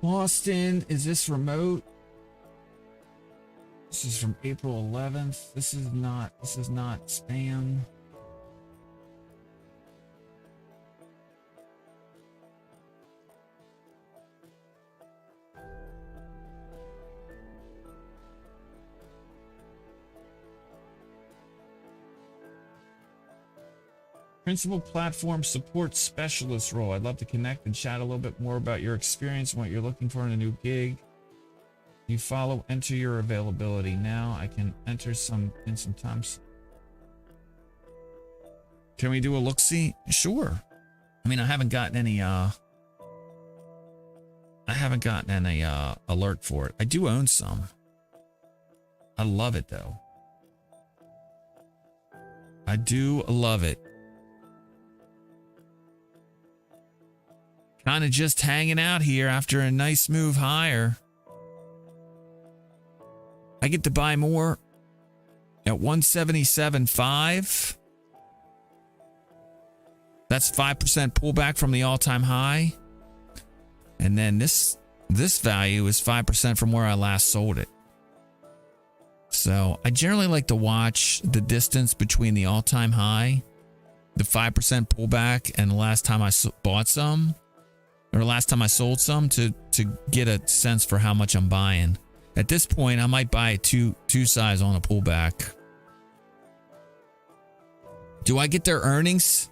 Boston, is this remote? This is from April 11th. This is not spam. Principal Platform Support Specialist role. I'd love to connect and chat a little bit more about your experience and what you're looking for in a new gig. You follow, enter your availability. Now I can enter some times. Can we do a look-see? Sure. I mean, I haven't gotten any alert for it. I do own some. I love it though. I do love it. Kind of just hanging out here after a nice move higher. I get to buy more at 177.5. That's 5% pullback from the all-time high. And then this value is 5% from where I last sold it. So I generally like to watch the distance between the all-time high, the 5% pullback, and the last time I bought some, or last time I sold some, to get a sense for how much I'm buying. At this point, I might buy two size on a pullback. Do I get their earnings?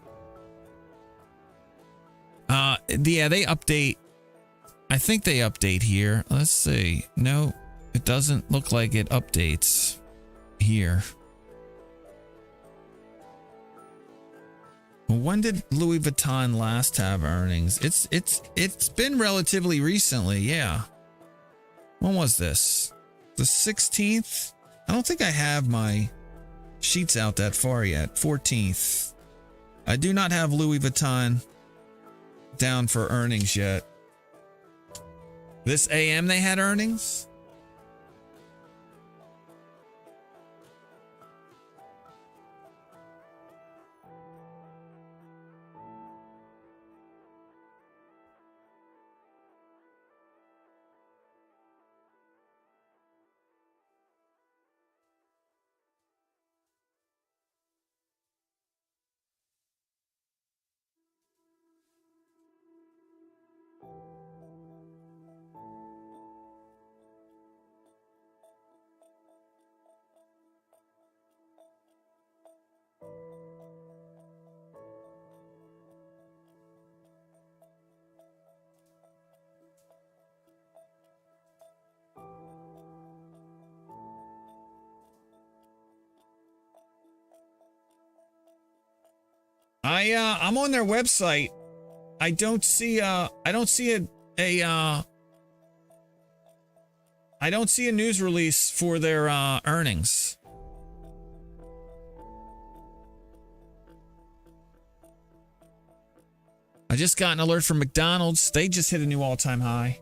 Yeah, they update. I think they update here. Let's see. No, it doesn't look like it updates here. When did Louis Vuitton last have earnings? It's been relatively recently, yeah. When was this? The 16th? I don't think I have my sheets out that far yet. 14th. I do not have Louis Vuitton down for earnings yet. This AM they had earnings? I'm on their website. I don't see a news release for their earnings. I just got an alert from McDonald's. They just hit a new all-time high.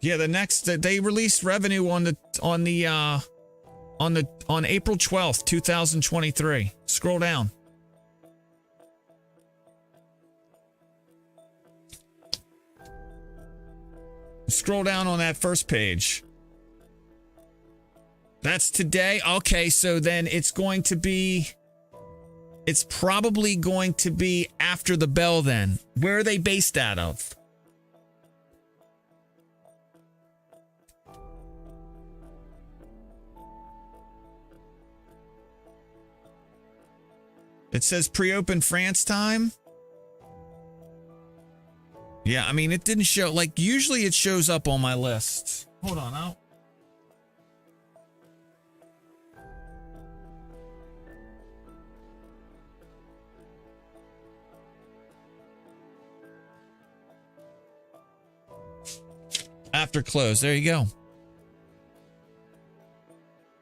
Yeah, they released revenue on April 12th, 2023. Scroll down. Scroll down on that first page. That's today. Okay, so then it's probably going to be after the bell then. Where are they based out of? It says pre-open France time. Yeah, I mean, it didn't show, like, usually it shows up on my list. Hold on, out. After close, there you go.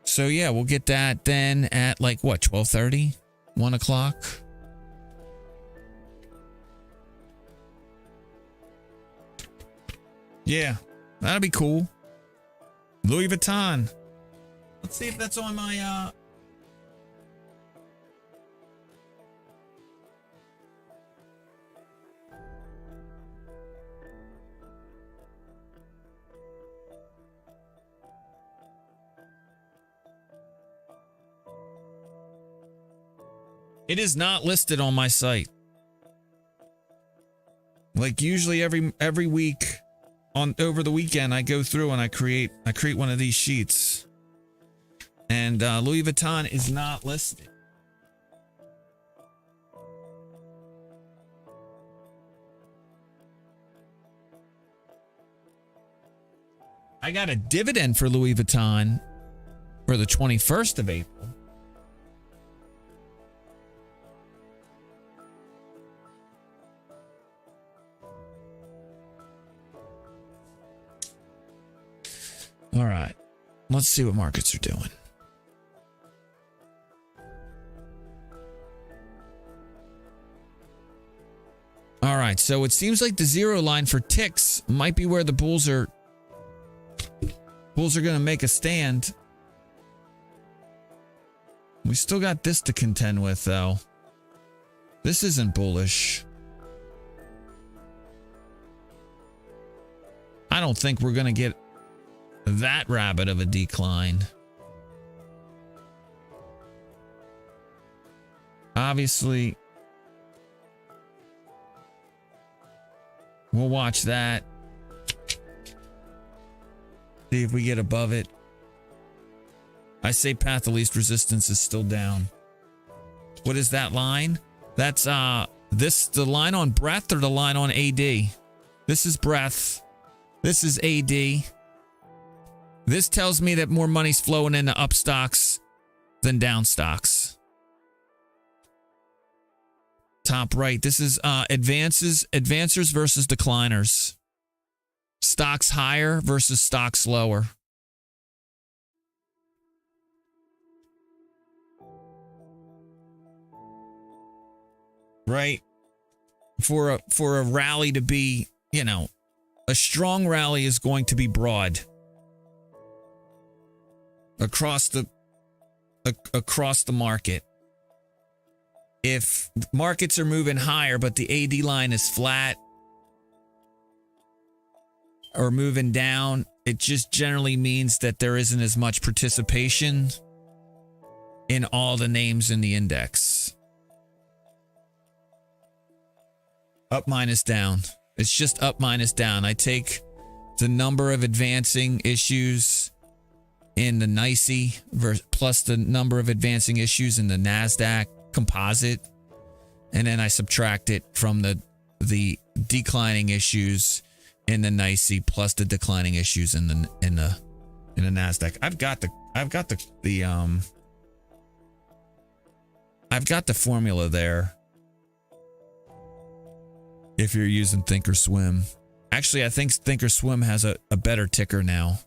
So yeah, we'll get that then at like what, 12:30? 1 o'clock. Yeah, that'll be cool. Louis Vuitton. Let's see if that's on my It is not listed on my site. Like usually every week over the weekend I go through and I create one of these sheets. And Louis Vuitton is not listed. I got a dividend for Louis Vuitton for the 21st of April. All right, let's see what markets are doing. All right, so it seems like the zero line for ticks might be where the bulls are going to make a stand. We still got this to contend with, though. This isn't bullish. I don't think we're going to get that rabbit of a decline. Obviously, we'll watch that. See if we get above it. I say path of least resistance is still down. What is that line? That's the line on breadth or the line on AD? This is breadth. This is AD. This tells me that more money's flowing into up stocks than down stocks. Top right. This is advancers versus decliners. Stocks higher versus stocks lower. Right? For a rally to be, a strong rally is going to be broad. Across the market. If markets are moving higher but the AD line is flat or moving down, it just generally means that there isn't as much participation in all the names in the index. Up minus down. It's just up minus down. I take the number of advancing issues in the NYSE plus the number of advancing issues in the NASDAQ composite, and then I subtract it from the declining issues in the NYSE plus the declining issues in the NASDAQ. I've got the formula there. If you're using Thinkorswim. Actually, I think Thinkorswim has a better ticker now.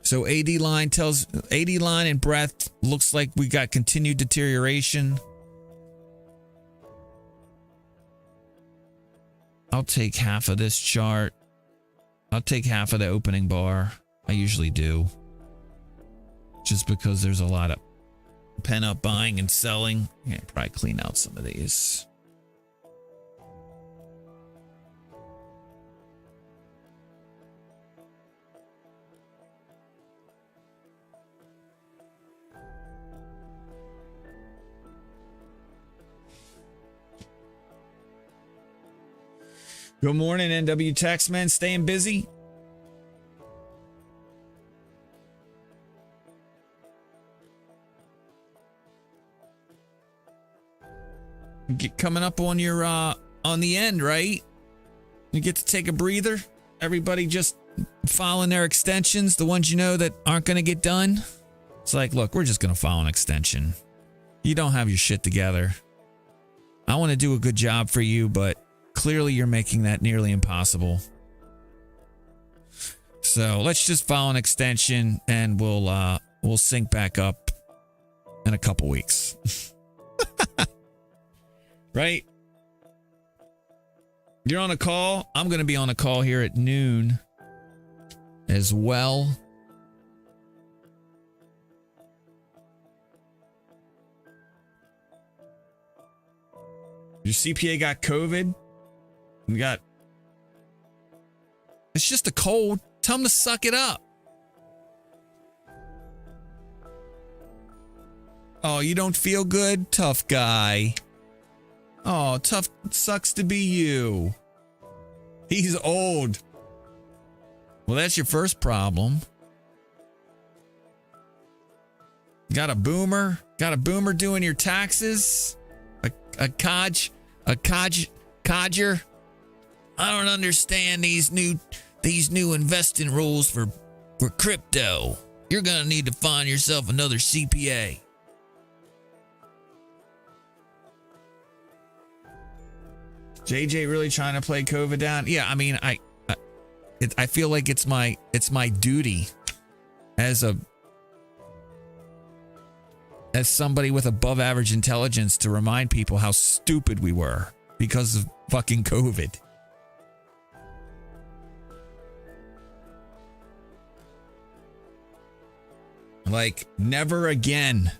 So AD line and breadth looks like we got continued deterioration. I'll take half of this chart. I'll take half of the opening bar. I usually do. Just because there's a lot of pent-up buying and selling. I can probably clean out some of these. Good morning, NW Taxman. Staying busy? Coming up on your on the end, right? You get to take a breather. Everybody just filing their extensions, the ones that aren't going to get done. It's like, look, we're just going to file an extension. You don't have your shit together. I want to do a good job for you, but clearly you're making that nearly impossible. So let's just file an extension and we'll sync back up in a couple weeks. Right? You're on a call. I'm going to be on a call here at noon as well. Your CPA got COVID. It's just a cold. Tell him to suck it up. Oh, you don't feel good? Tough guy. Oh, tough. Sucks to be you. He's old. Well, that's your first problem. Got a boomer? Got a boomer doing your taxes? A codger? I don't understand these new investing rules for crypto. You're gonna need to find yourself another CPA. JJ really trying to play COVID down? Yeah, I mean, I feel like it's my duty as somebody with above average intelligence to remind people how stupid we were because of fucking COVID. Like, never again.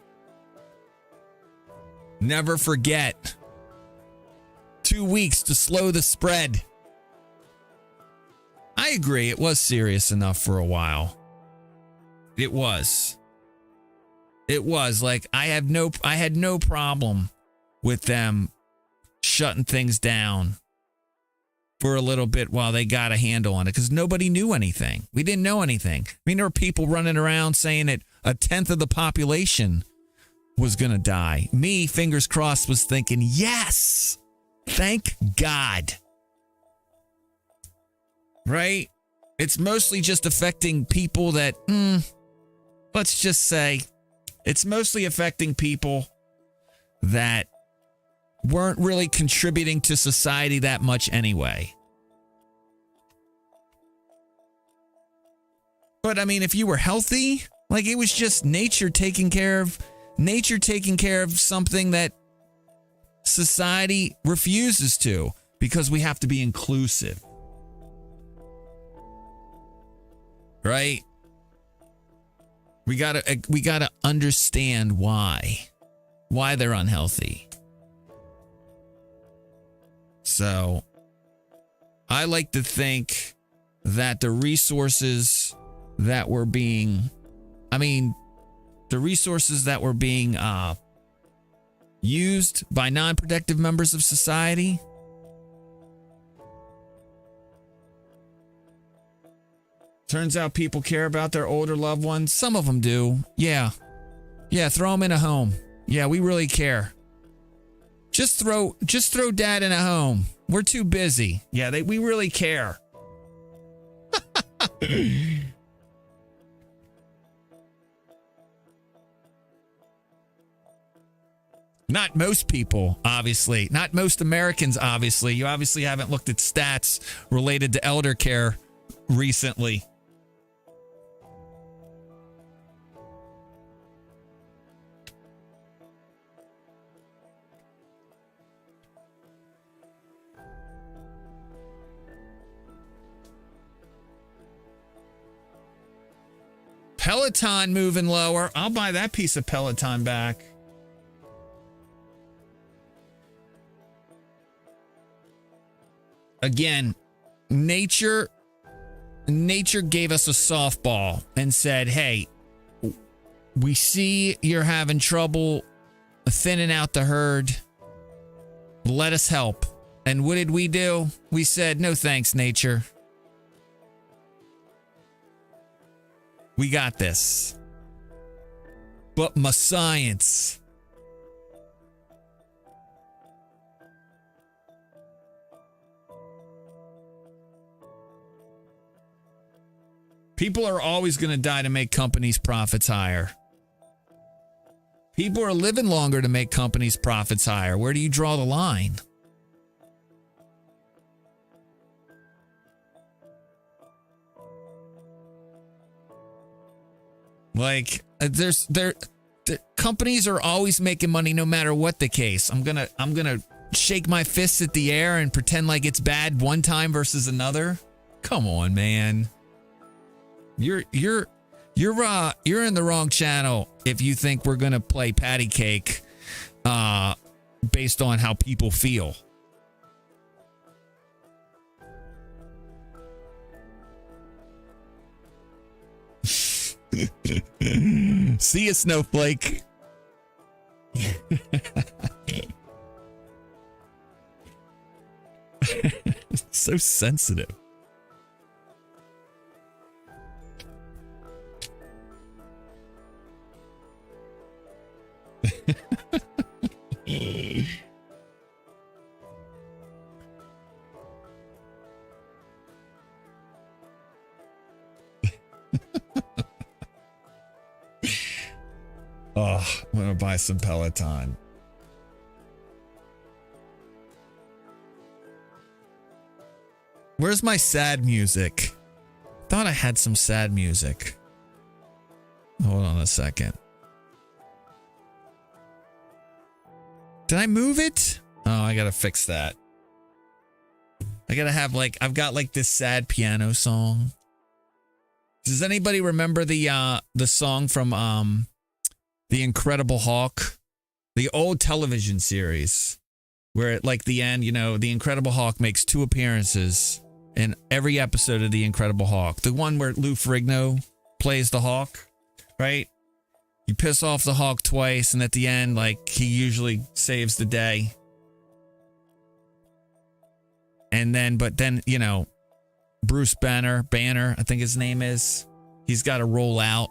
Never forget. 2 weeks to slow the spread. I agree, it was serious enough for a while. It was. Like, I had no problem with them shutting things down for a little bit while they got a handle on it, because nobody knew anything. We didn't know anything. I mean, there were people running around saying that 1/10 of the population was going to die. Me, fingers crossed, was thinking, yes, thank God. Right? It's mostly just affecting people that, let's just say, it's mostly affecting people that weren't really contributing to society that much anyway. But I mean, if you were healthy, like, it was just nature taking care of something that society refuses to, because we have to be inclusive. Right? We gotta understand why they're unhealthy. So I like to think that the resources that were being used by non-protective members of society, turns out people care about their older loved ones. Some of them do. Yeah, throw them in a home. Yeah, we really care. Just throw dad in a home. We're too busy. Yeah, we really care. Not most people, obviously. Not most Americans, obviously. You obviously haven't looked at stats related to elder care recently. Peloton moving lower. I'll buy that piece of Peloton back. Again, nature gave us a softball and said, hey, we see you're having trouble thinning out the herd. Let us help. And what did we do? We said, no thanks, nature. We got this. But my science. People are always going to die to make companies' profits higher. People are living longer to make companies' profits higher. Where do you draw the line? Like, companies are always making money no matter what the case. I'm gonna shake my fists at the air and pretend like it's bad one time versus another? Come on, man. You're in the wrong channel if you think we're gonna play patty cake based on how people feel. See ya, snowflake. So sensitive. Oh, I'm gonna buy some Peloton. Where's my sad music? Thought I had some sad music. Hold on a second. Did I move it? Oh, I gotta fix that. I gotta have I've got this sad piano song. Does anybody remember the song from The Incredible Hulk? The old television series where at the end, the Incredible Hulk makes 2 appearances in every episode of The Incredible Hulk. The one where Lou Ferrigno plays the Hulk, right? You piss off the Hulk twice, and at the end, he usually saves the day. And then, Bruce Banner, I think his name is, he's got to roll out.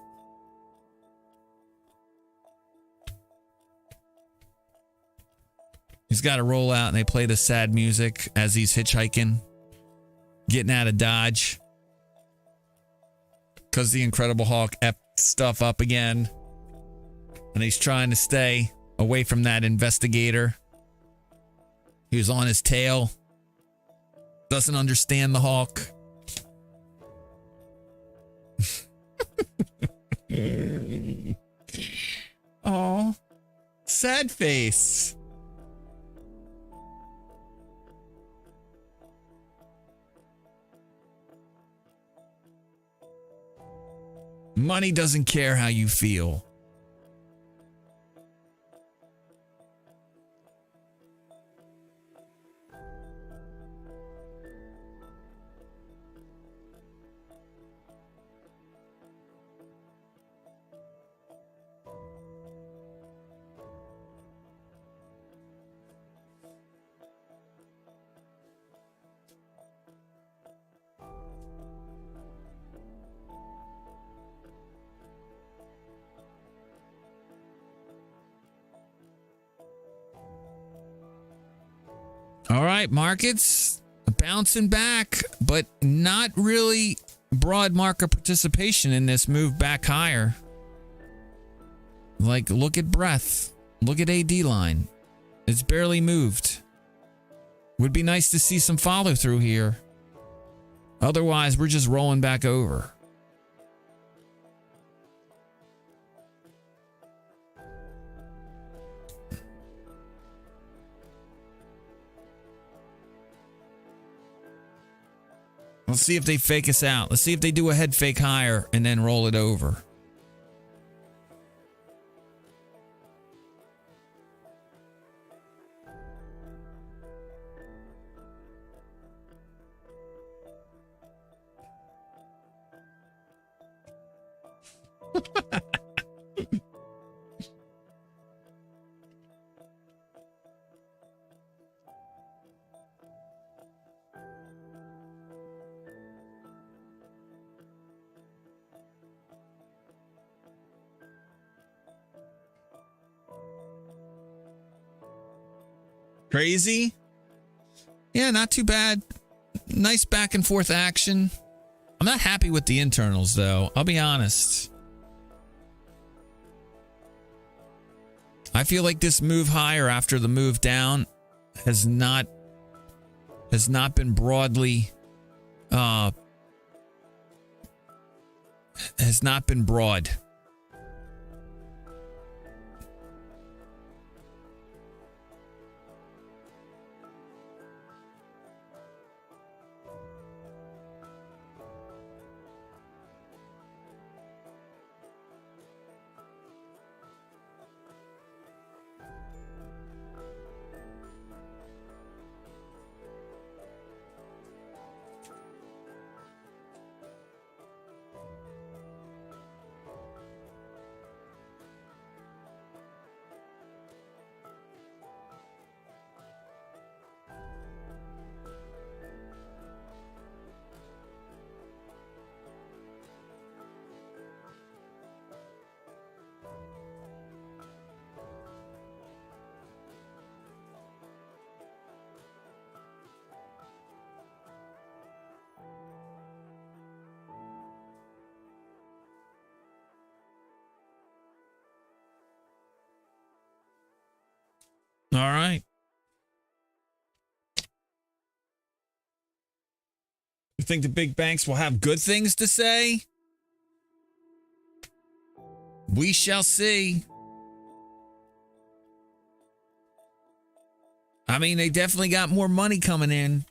He's got to roll out, and they play the sad music as he's hitchhiking, getting out of Dodge. Because the Incredible Hulk effed stuff up again. And he's trying to stay away from that investigator. He was on his tail. Doesn't understand the Hulk. Oh, sad face. Money doesn't care how you feel. All right, markets bouncing back, but not really broad market participation in this move back higher. Look at breadth. Look at AD line. It's barely moved. Would be nice to see some follow through here. Otherwise, we're just rolling back over. Let's see if they fake us out. Let's see if they do a head fake higher and then roll it over. Crazy? Yeah, not too bad. Nice back and forth action. I'm not happy with the internals, though. I'll be honest. I feel like this move higher after the move down has not been broadly has not been broad. All right. You think the big banks will have good things to say? We shall see. I mean, they definitely got more money coming in.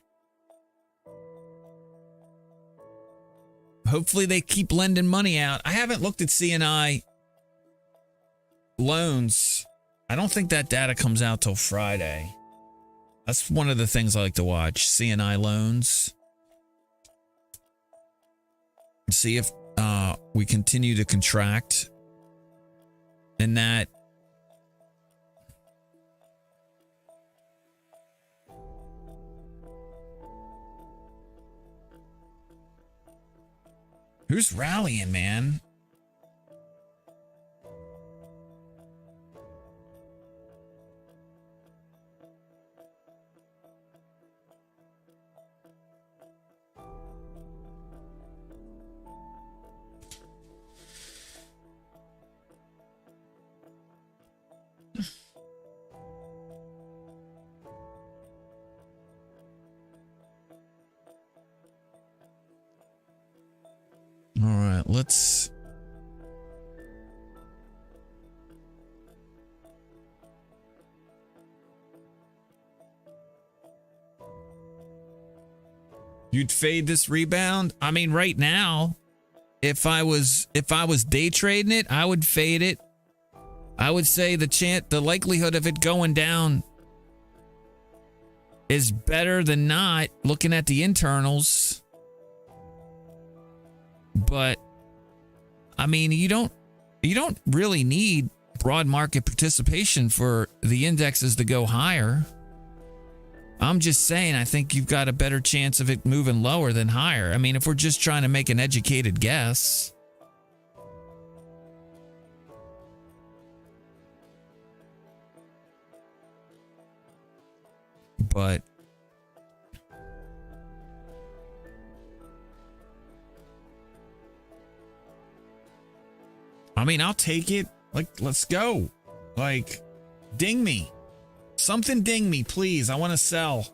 Hopefully they keep lending money out. I haven't looked at CNI loans. I don't think that data comes out till Friday. That's one of the things I like to watch. CNI loans. See if we continue to contract. And that who's rallying, man? All right, let's. You'd fade this rebound? I mean, right now, if I was day trading it, I would fade it. I would say the likelihood of it going down is better than not, looking at the internals. But I mean, you don't really need broad market participation for the indexes to go higher. I'm just saying, I think you've got a better chance of it moving lower than higher. I mean, if we're just trying to make an educated guess. But I mean, I'll take it. Like, let's go. Like, ding me. Something ding me, please. I want to sell.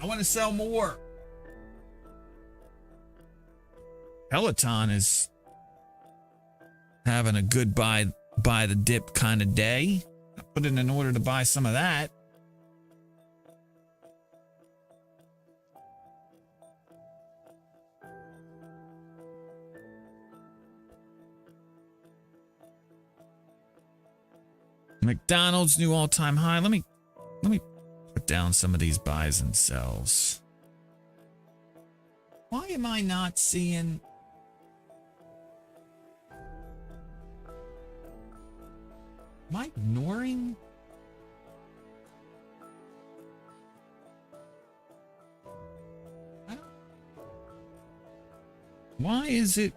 I want to sell more. Peloton is having a good buy the dip kind of day. I put it in order to buy some of that. McDonald's new all-time high. Let me put down some of these buys and sells. Why am I not seeing? Am I ignoring? Why is it?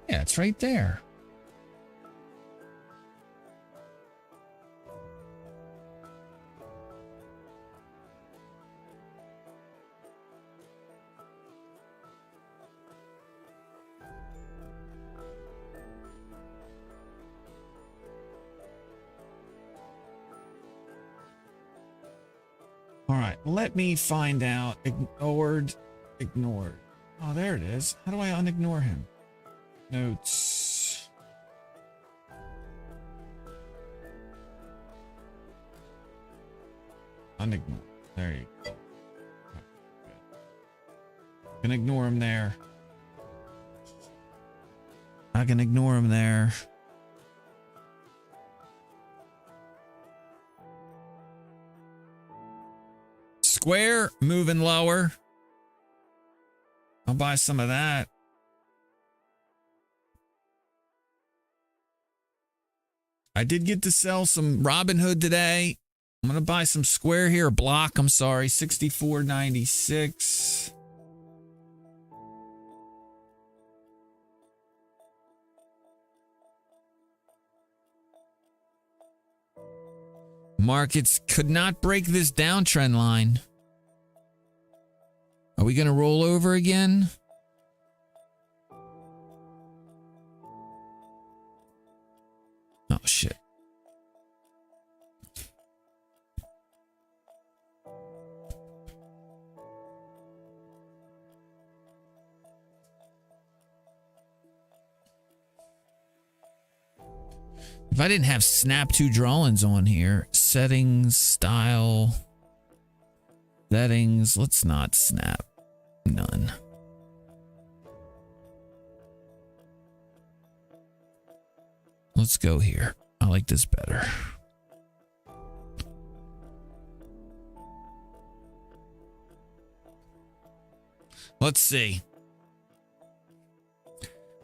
Yeah, it's right there. All right, let me find out. Ignored. Oh, there it is. How do I unignore him? Notes. Unignore. There you go. Can ignore him there. I can ignore him there. Square moving lower. I'll buy some of that. I did get to sell some Robinhood today. I'm going to buy some Square here. Block, I'm sorry. 64.96. Markets could not break this downtrend line. Are we going to roll over again? Oh, shit. If I didn't have snap to drawings on here, settings, style, settings, let's not snap. None. Let's go here. I like this better. Let's see.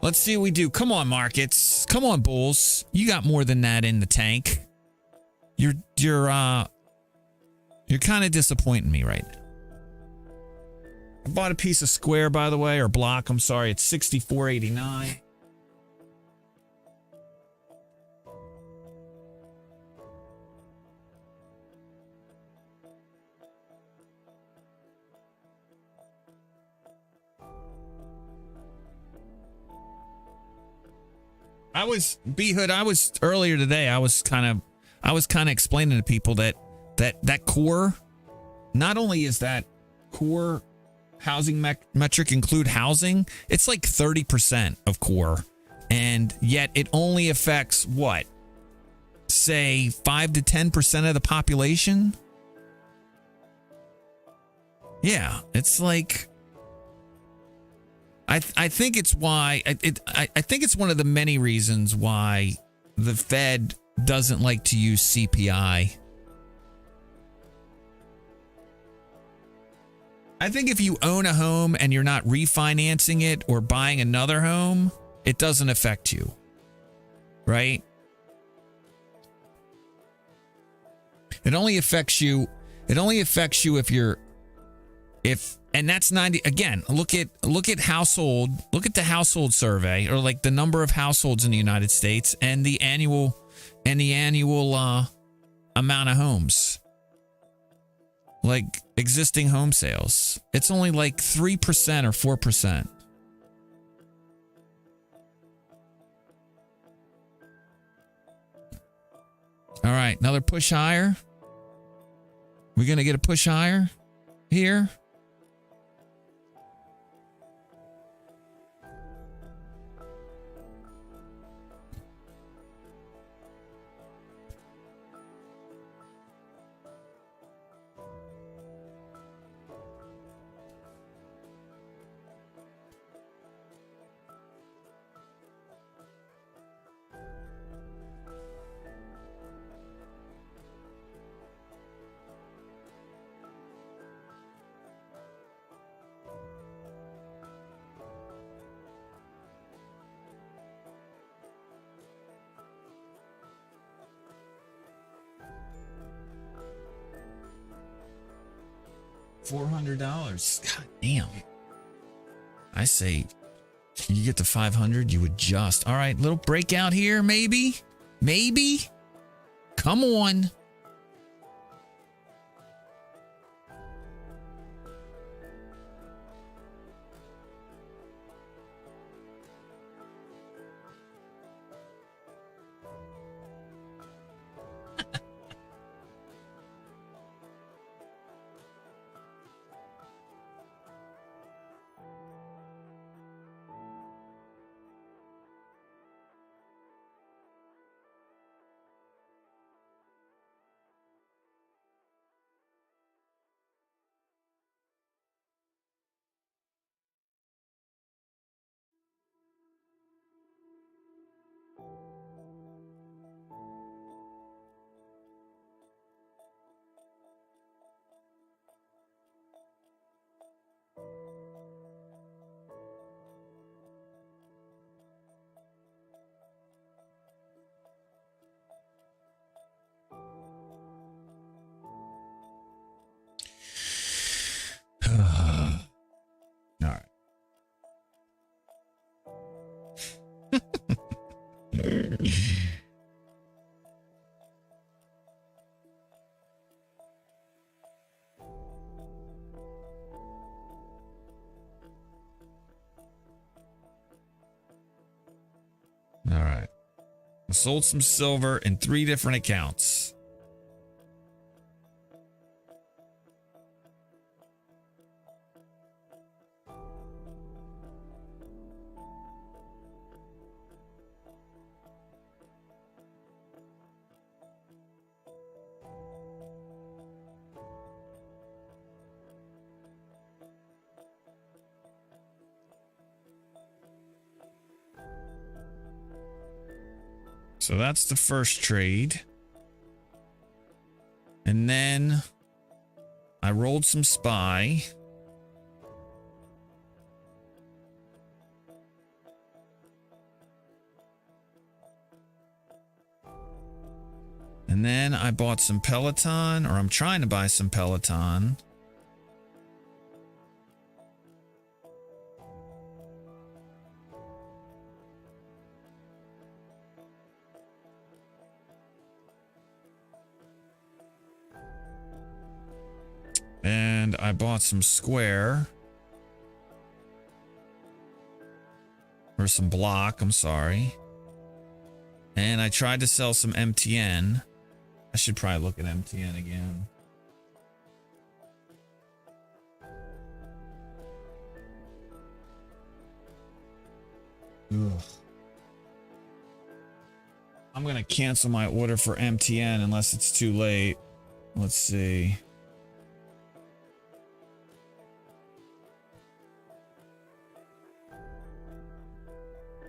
Let's see what we do. Come on, markets. Come on, bulls. You got more than that in the tank. You're kind of disappointing me right now. I bought a piece of square, by the way, or block. I'm sorry. It's 64.89. I was earlier today. I was kind of explaining to people that core, not only is that core housing metric include housing, it's like 30% of core, and yet it only affects what, say 5 to 10% of the population. Yeah, it's like. I think it's why I think it's one of the many reasons why the Fed doesn't like to use CPI. I think if you own a home and you're not refinancing it or buying another home, it doesn't affect you. Right? It only affects you if and that's 90 again. Look at the household survey, or like the number of households in the United States and the annual amount of homes. Like existing home sales. It's only like 3% or 4%. All right, another push higher. We're going to get a push higher here. $400. God damn. I say you get to 500, you adjust. All right, little breakout here, maybe. Maybe. Come on. I sold some silver in 3 different accounts. So that's the first trade. And then I rolled some SPY. And then I bought some Peloton, or I'm trying to buy some Peloton. And I bought some Square. Or some Block, I'm sorry. And I tried to sell some MTN. I should probably look at MTN again. Ugh. I'm going to cancel my order for MTN unless it's too late. Let's see.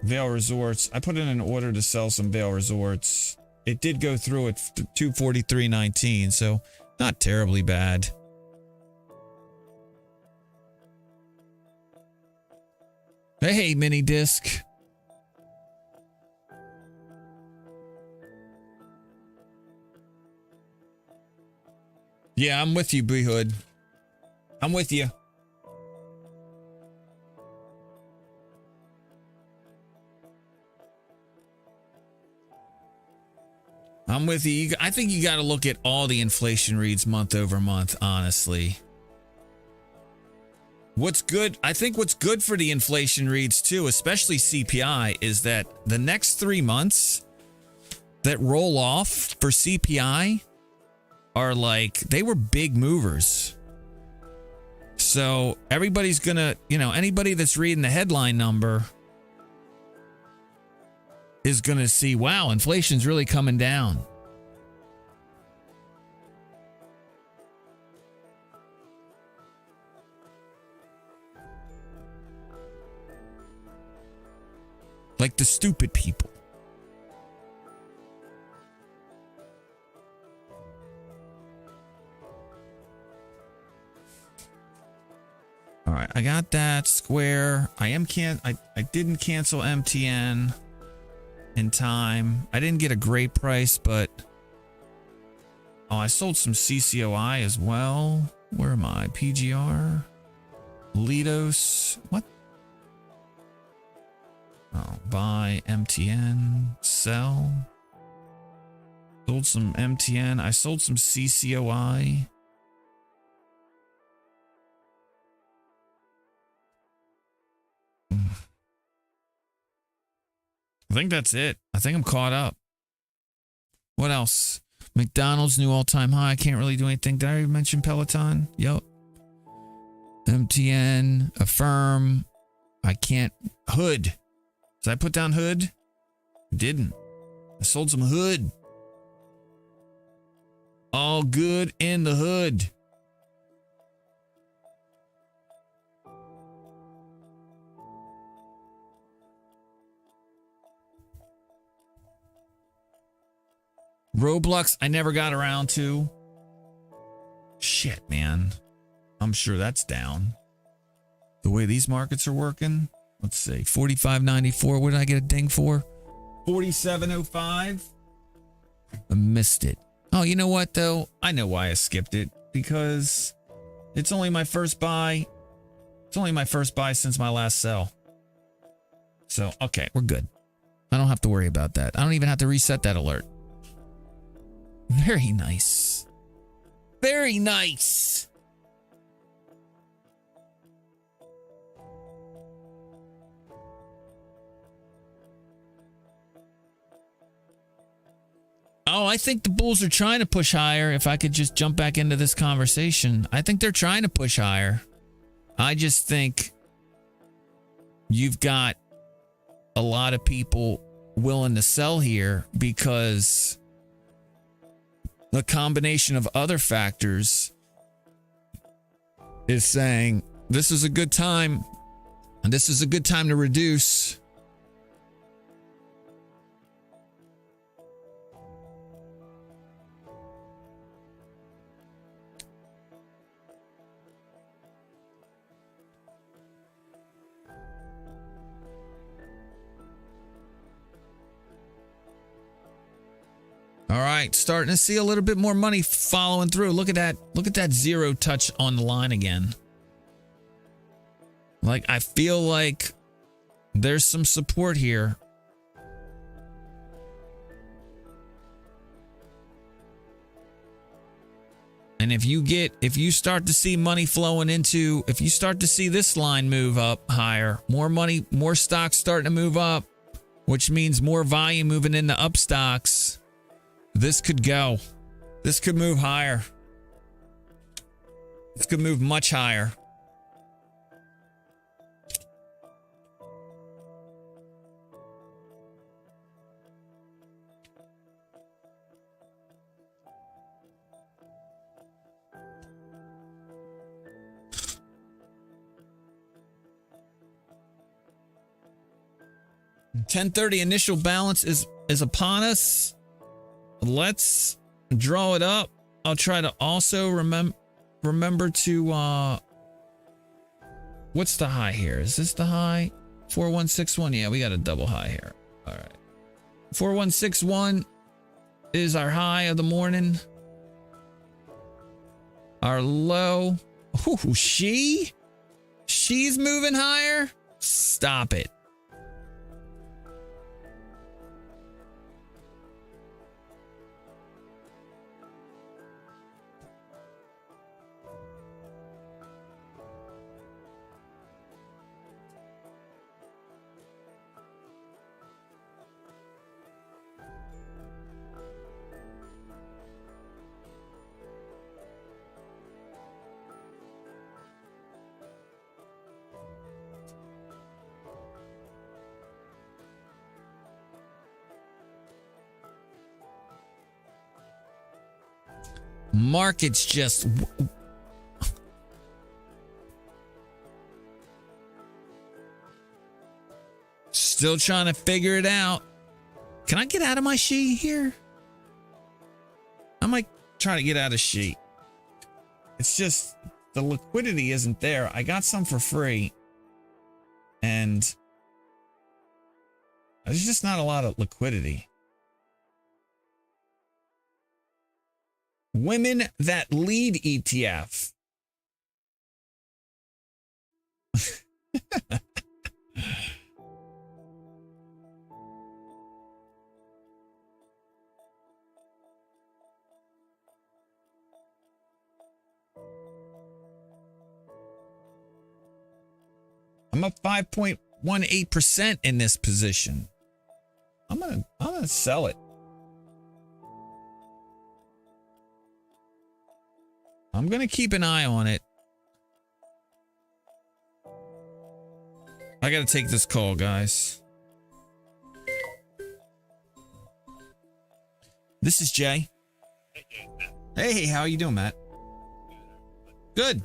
Vail Resorts. I put in an order to sell some Vail Resorts. It did go through at 243.19, so not terribly bad. Hey, mini disc. Yeah, I'm with you, B-Hood. I'm with you. I'm with you. I think you got to look at all the inflation reads month over month, honestly. What's good, I think what's good for the inflation reads too, especially CPI, is that the next 3 months that roll off for CPI are like, they were big movers. So everybody's gonna, anybody that's reading the headline number is going to see, wow, inflation's really coming down. Like the stupid people. All right, I got that Square. I didn't cancel MTN in time. I didn't get a great price, but I sold some CCOI as well. Where am I? PGR, Lidos. What? Oh, buy MTN, sell. Sold some MTN. I sold some CCOI. I think that's it. I think I'm caught up. What else? McDonald's new all-time high. I can't really do anything. Did I already mention Peloton? Yep. MTN, Affirm. I can't. Hood. Did I put down Hood? Didn't. I sold some Hood. All good in the hood. Roblox, I never got around to. Shit, man. I'm sure that's down. The way these markets are working. Let's see. 45.94. What did I get a ding for? 47.05. I missed it. Oh, you know what, though? I know why I skipped it. Because it's only my first buy. It's only my first buy since my last sell. So, okay, we're good. I don't have to worry about that. I don't even have to reset that alert. Very nice. Very nice. Oh, I think the bulls are trying to push higher. If I could just jump back into this conversation, I think they're trying to push higher. I just think you've got a lot of people willing to sell here because the combination of other factors is saying this is a good time. This is a good time to reduce. All right, starting to see a little bit more money following through. Look at that. Look at that zero touch on the line again. Like, I feel like there's some support here. And if you start to see money flowing into, if you start to see this line move up higher, more money, more stocks starting to move up, which means more volume moving into up stocks. This could go. This could move higher. This could move much higher. $10.30 initial balance is upon us. Let's draw it up. I'll try to also remember to what's the high here? Is this the high? 4161. Yeah, we got a double high here. All right. 4161 is our high of the morning. Our low. Ooh, she's moving higher. Stop it. Market's just still trying to figure it out. Can I get out of my sheet here? I might try to get out of sheet. It's just the liquidity isn't there. I got some for free, and there's just not a lot of liquidity. Women that lead ETF. I'm up 5.18% in this position. I'm gonna sell it. I'm going to keep an eye on it. I got to take this call, guys. This is Jay. Hey, how you doing, Matt? Good.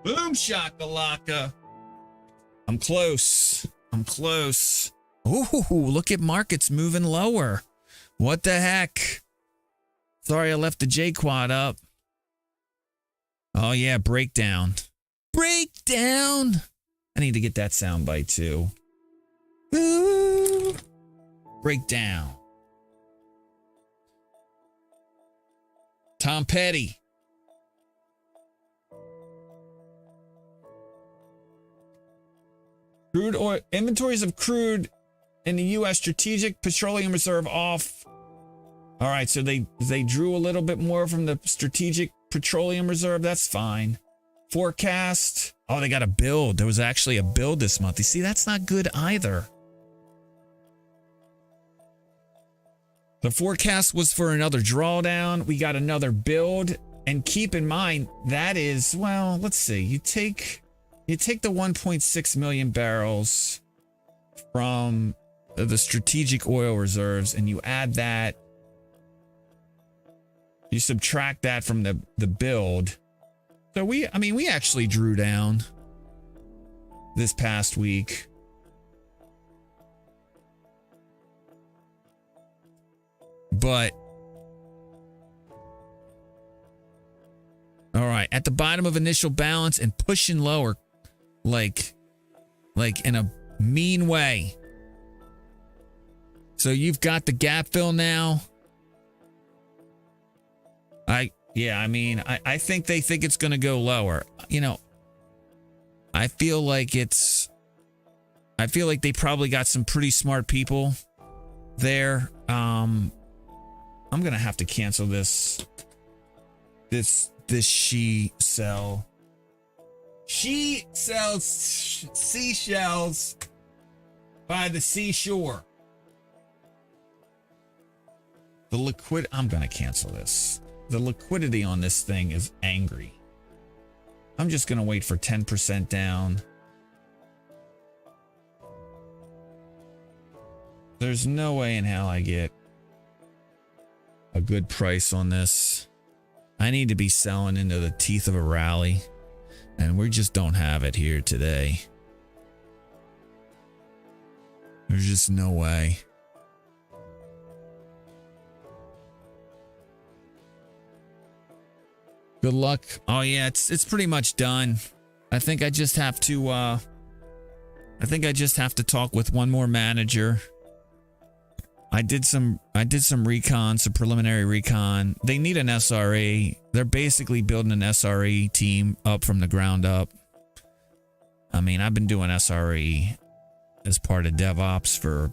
Boom shakalaka. I'm close. I'm close. Ooh, look at markets moving lower. What the heck? Sorry I left the J quad up. Oh yeah, breakdown. Breakdown. I need to get that soundbite too. Ooh. Breakdown. Tom Petty. Crude oil inventories of crude in the U.S. Strategic Petroleum Reserve off. All right, so they drew a little bit more from the Strategic Petroleum Reserve. That's fine. Forecast. Oh, they got a build. There was actually a build this month. You see, that's not good either. The forecast was for another drawdown. We got another build. And keep in mind, that is, well, let's see. You take the 1.6 million barrels from the strategic oil reserves and you add that, you subtract that from the build. So we actually drew down this past week. But all right, at the bottom of initial balance and pushing lower like in a mean way. So you've got the gap fill now. I think they think it's going to go lower. You know, I feel like they probably got some pretty smart people there. I'm going to have to cancel this she sell. She sells seashells by the seashore. I'm going to cancel this. The liquidity on this thing is angry. I'm just going to wait for 10% down. There's no way in hell I get a good price on this. I need to be selling into the teeth of a rally, and we just don't have it here today. There's just no way. Good luck. Oh yeah, it's pretty much done. I think I just have to talk with one more manager. I did some recon, some preliminary recon. They need an SRE. They're basically building an SRE team up from the ground up. I mean, I've been doing SRE as part of DevOps for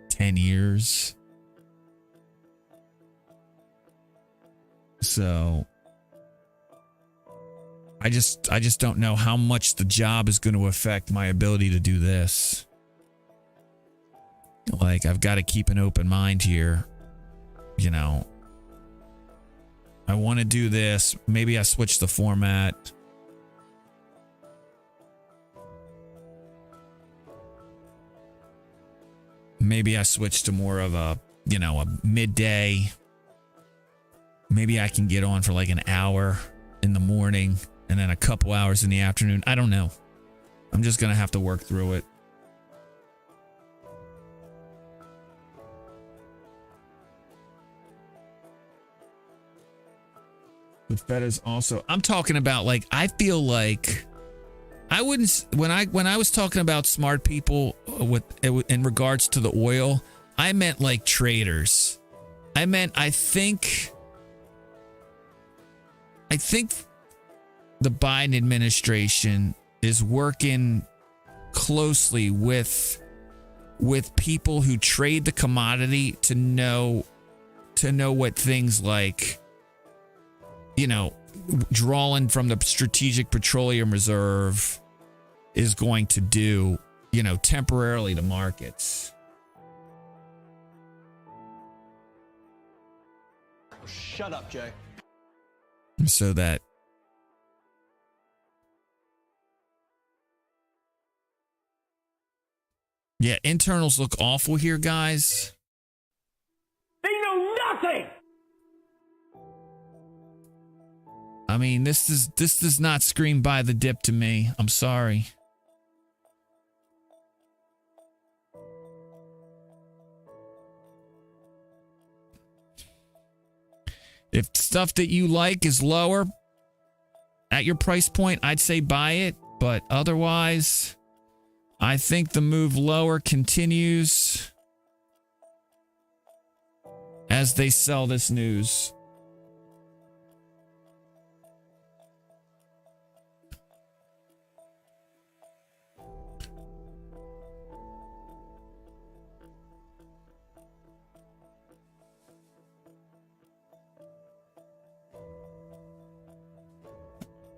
10 years. So I just don't know how much the job is going to affect my ability to do this. Like, I've got to keep an open mind here. You know, I want to do this. Maybe I switch the format. Maybe I switch to more of a midday. Maybe I can get on for like an hour in the morning and then a couple hours in the afternoon. I don't know. I'm just going to have to work through it. The Fed is also, I'm talking about, like, I feel like I wouldn't, when I was talking about smart people in regards to the oil, I meant like traders. I think the Biden administration is working closely with people who trade the commodity to know what things like, drawing from the Strategic Petroleum Reserve is going to do, temporarily to markets. Shut up, Jay. So that yeah, internals look awful here, guys. They know nothing. I mean, this does not scream buy the dip to me. I'm sorry. If stuff that you like is lower at your price point, I'd say buy it. But otherwise, I think the move lower continues as they sell this news.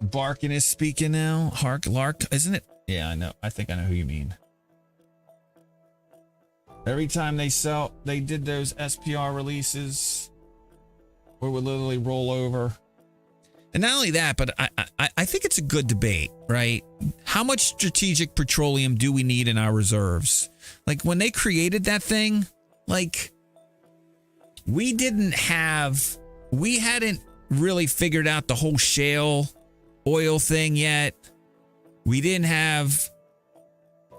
Barkin is speaking now. Lark, isn't it? Yeah, I know. I think I know who you mean. Every time they did those SPR releases, or would literally roll over. And not only that, but I think it's a good debate, right? How much strategic petroleum do we need in our reserves? Like when they created that thing, like we hadn't really figured out the whole shale oil thing yet. We didn't have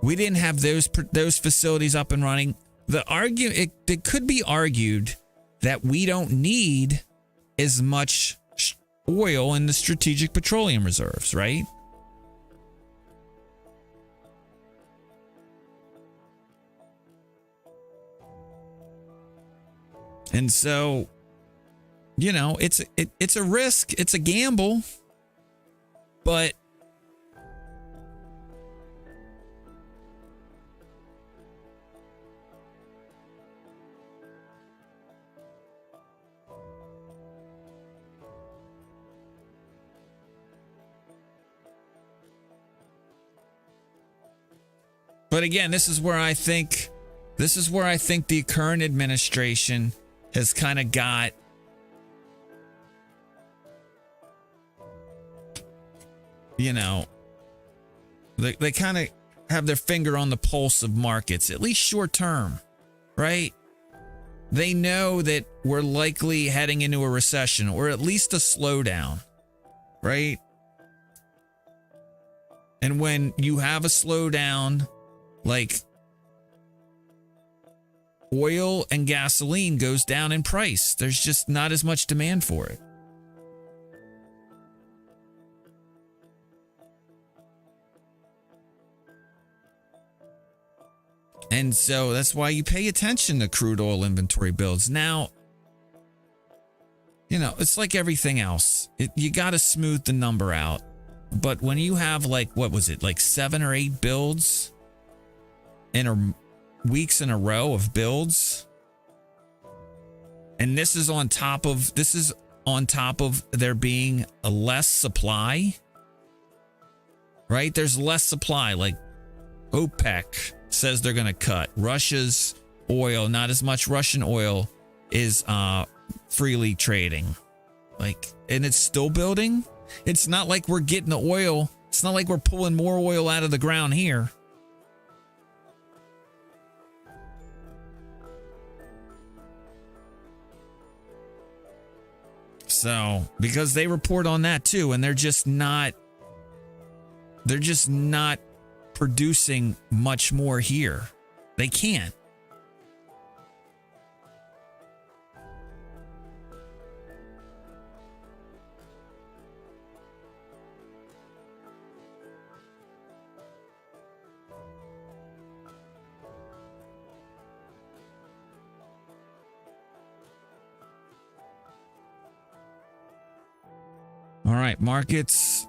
those facilities up and running. It could be argued that we don't need as much oil in the strategic petroleum reserves, right? And so, you know, it's a risk, it's a gamble, but again, this is where I think the current administration has kind of got they kind of have their finger on the pulse of markets, at least short term, right? They know that we're likely heading into a recession or at least a slowdown, right? And when you have a slowdown, like oil and gasoline goes down in price, there's just not as much demand for it. And so that's why you pay attention to crude oil inventory builds. Now, you know, it's like everything else. You got to smooth the number out. But when you have like, what was it, like 7 or 8 builds in weeks in a row of builds, and this is on top of there being a less supply, right? There's less supply. Like OPEC says they're going to cut Russia's oil. Not as much Russian oil is freely trading, like, and it's still building. It's not like we're getting the oil. It's not like we're pulling more oil out of the ground here. So, because they report on that too, and they're just not producing much more here. They can't. All right, markets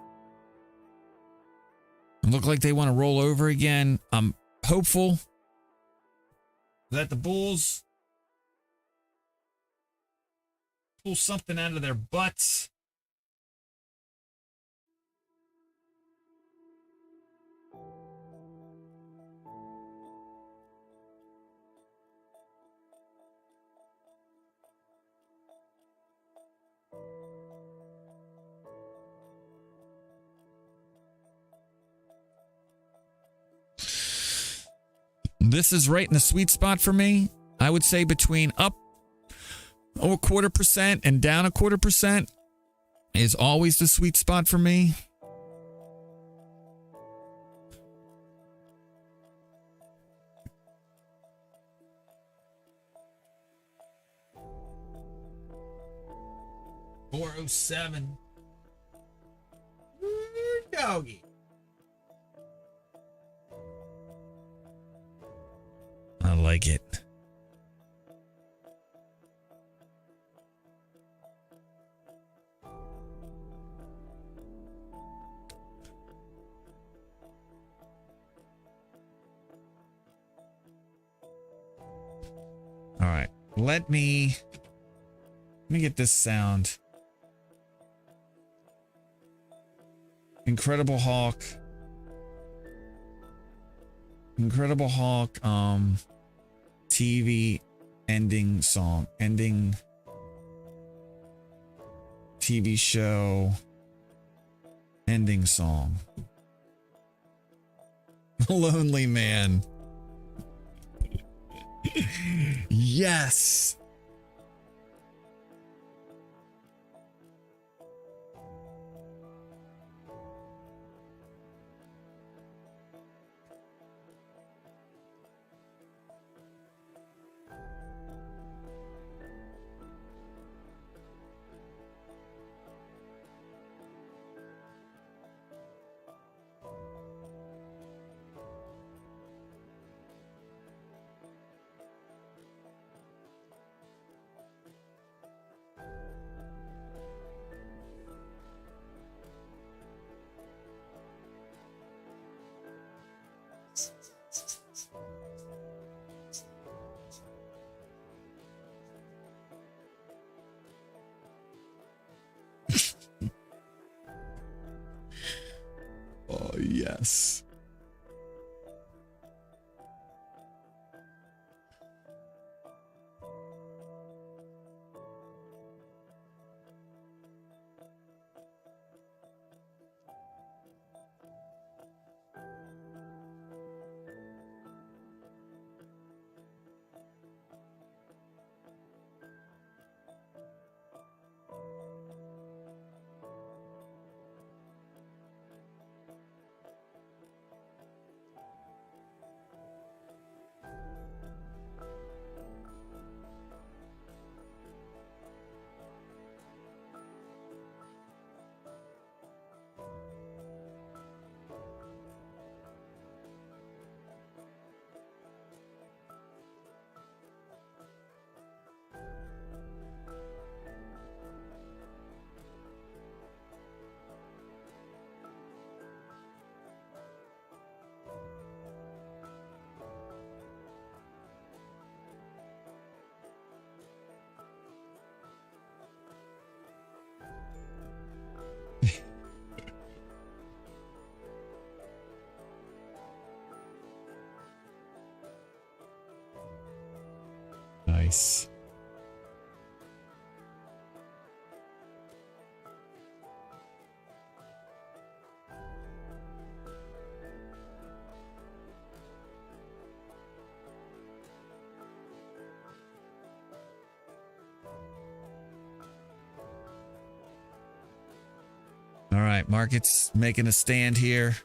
look like they want to roll over again. I'm hopeful that the bulls pull something out of their butts. This is right in the sweet spot for me. I would say between up 0.25% and down 0.25%. is always the sweet spot for me. $407. Doggy. I like it. All right, let me get this sound. Incredible Hulk. Incredible Hulk TV ending song. Ending TV show ending song. Lonely Man. Yes. Oh, yes. Nice. All right, market's making a stand here.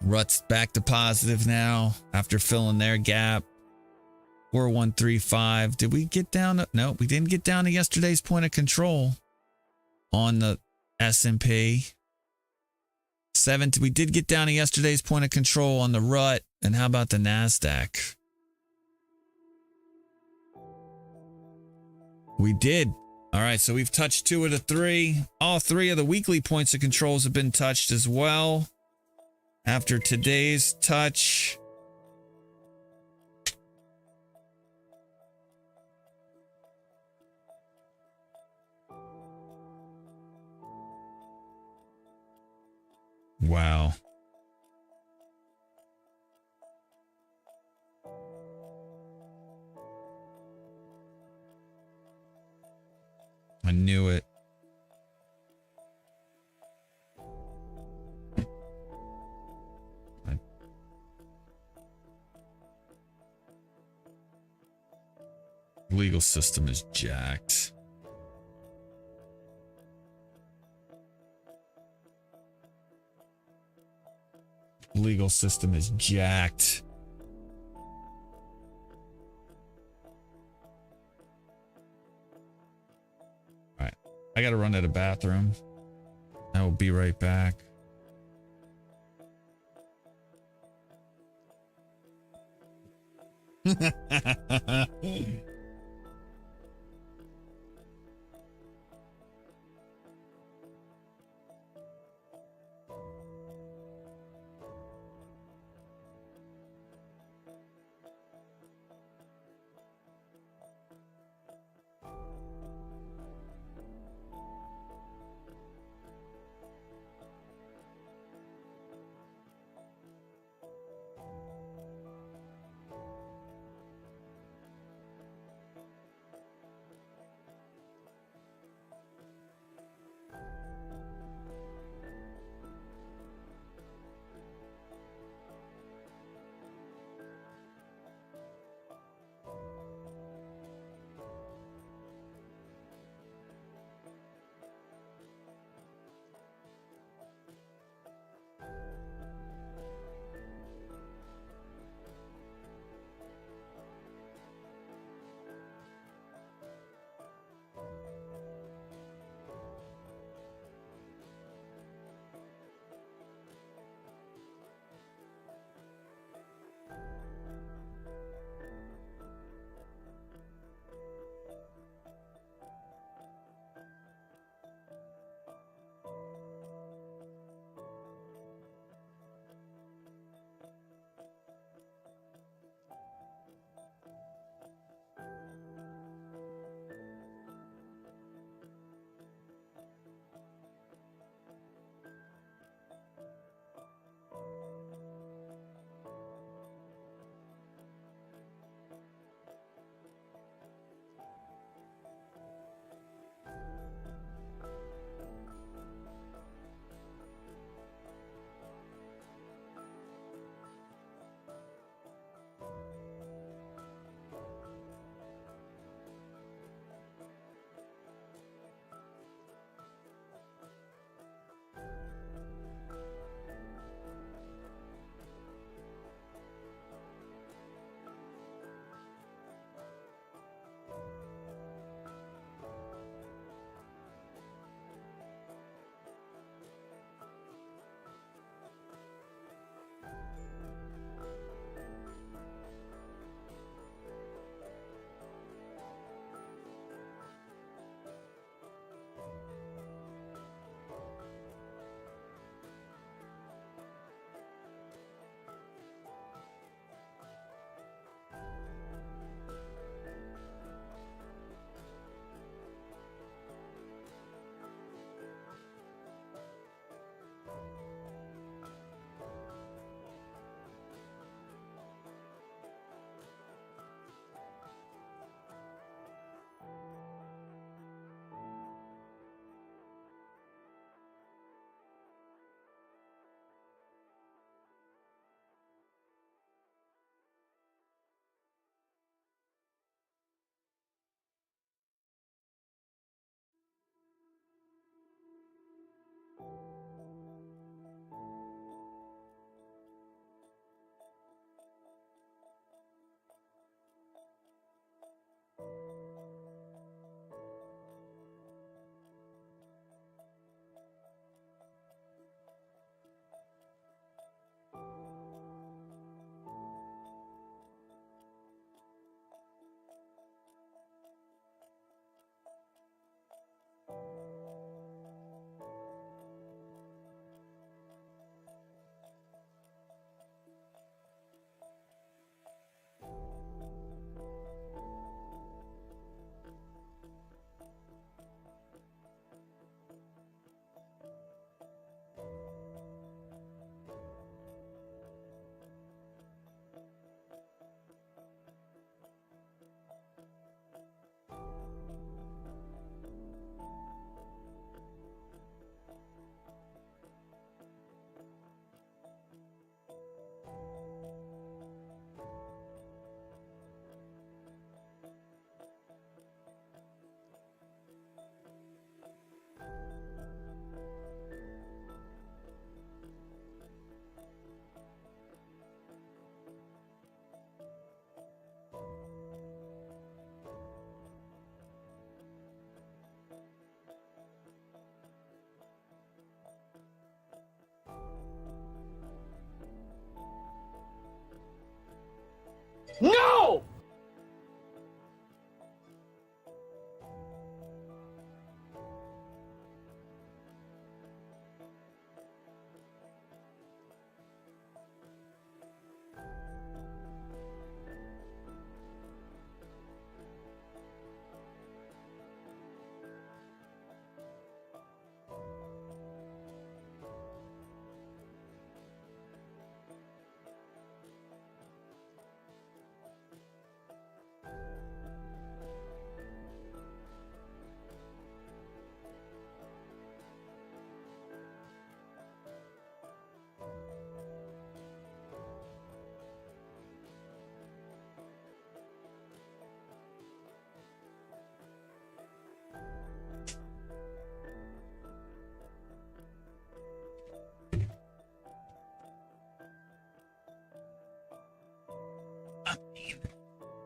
Rut's back to positive now after filling their gap. 4135. Did we get down? No, we didn't get down to yesterday's point of control on the S&P. We did get down to yesterday's point of control on the Rut. And how about the NASDAQ? We did. All right, so we've touched 2 of the 3. All 3 of the weekly points of controls have been touched as well. After today's touch. Wow. I knew it. Legal system is jacked. legal system is jacked. All right. I got to run to the bathroom. I will be right back.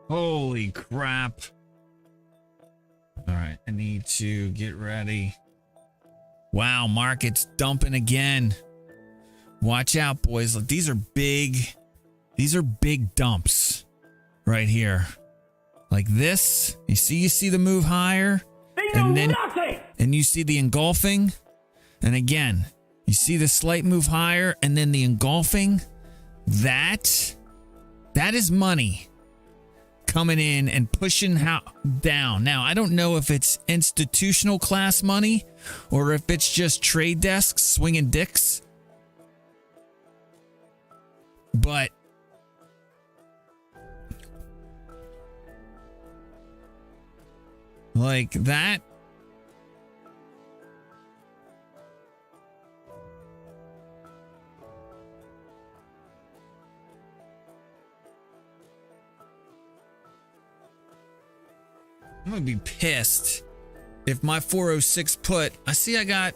Holy crap. All right, I need to get ready. Wow, market's dumping again. Watch out, boys. Look, these are big dumps right here. Like this. You see the move higher? And then and you see the engulfing. And again, you see the slight move higher and then the engulfing. That is money coming in and pushing down. Now, I don't know if it's institutional class money or if it's just trade desks swinging dicks. But like that. I'm going to be pissed if my 406 put, I got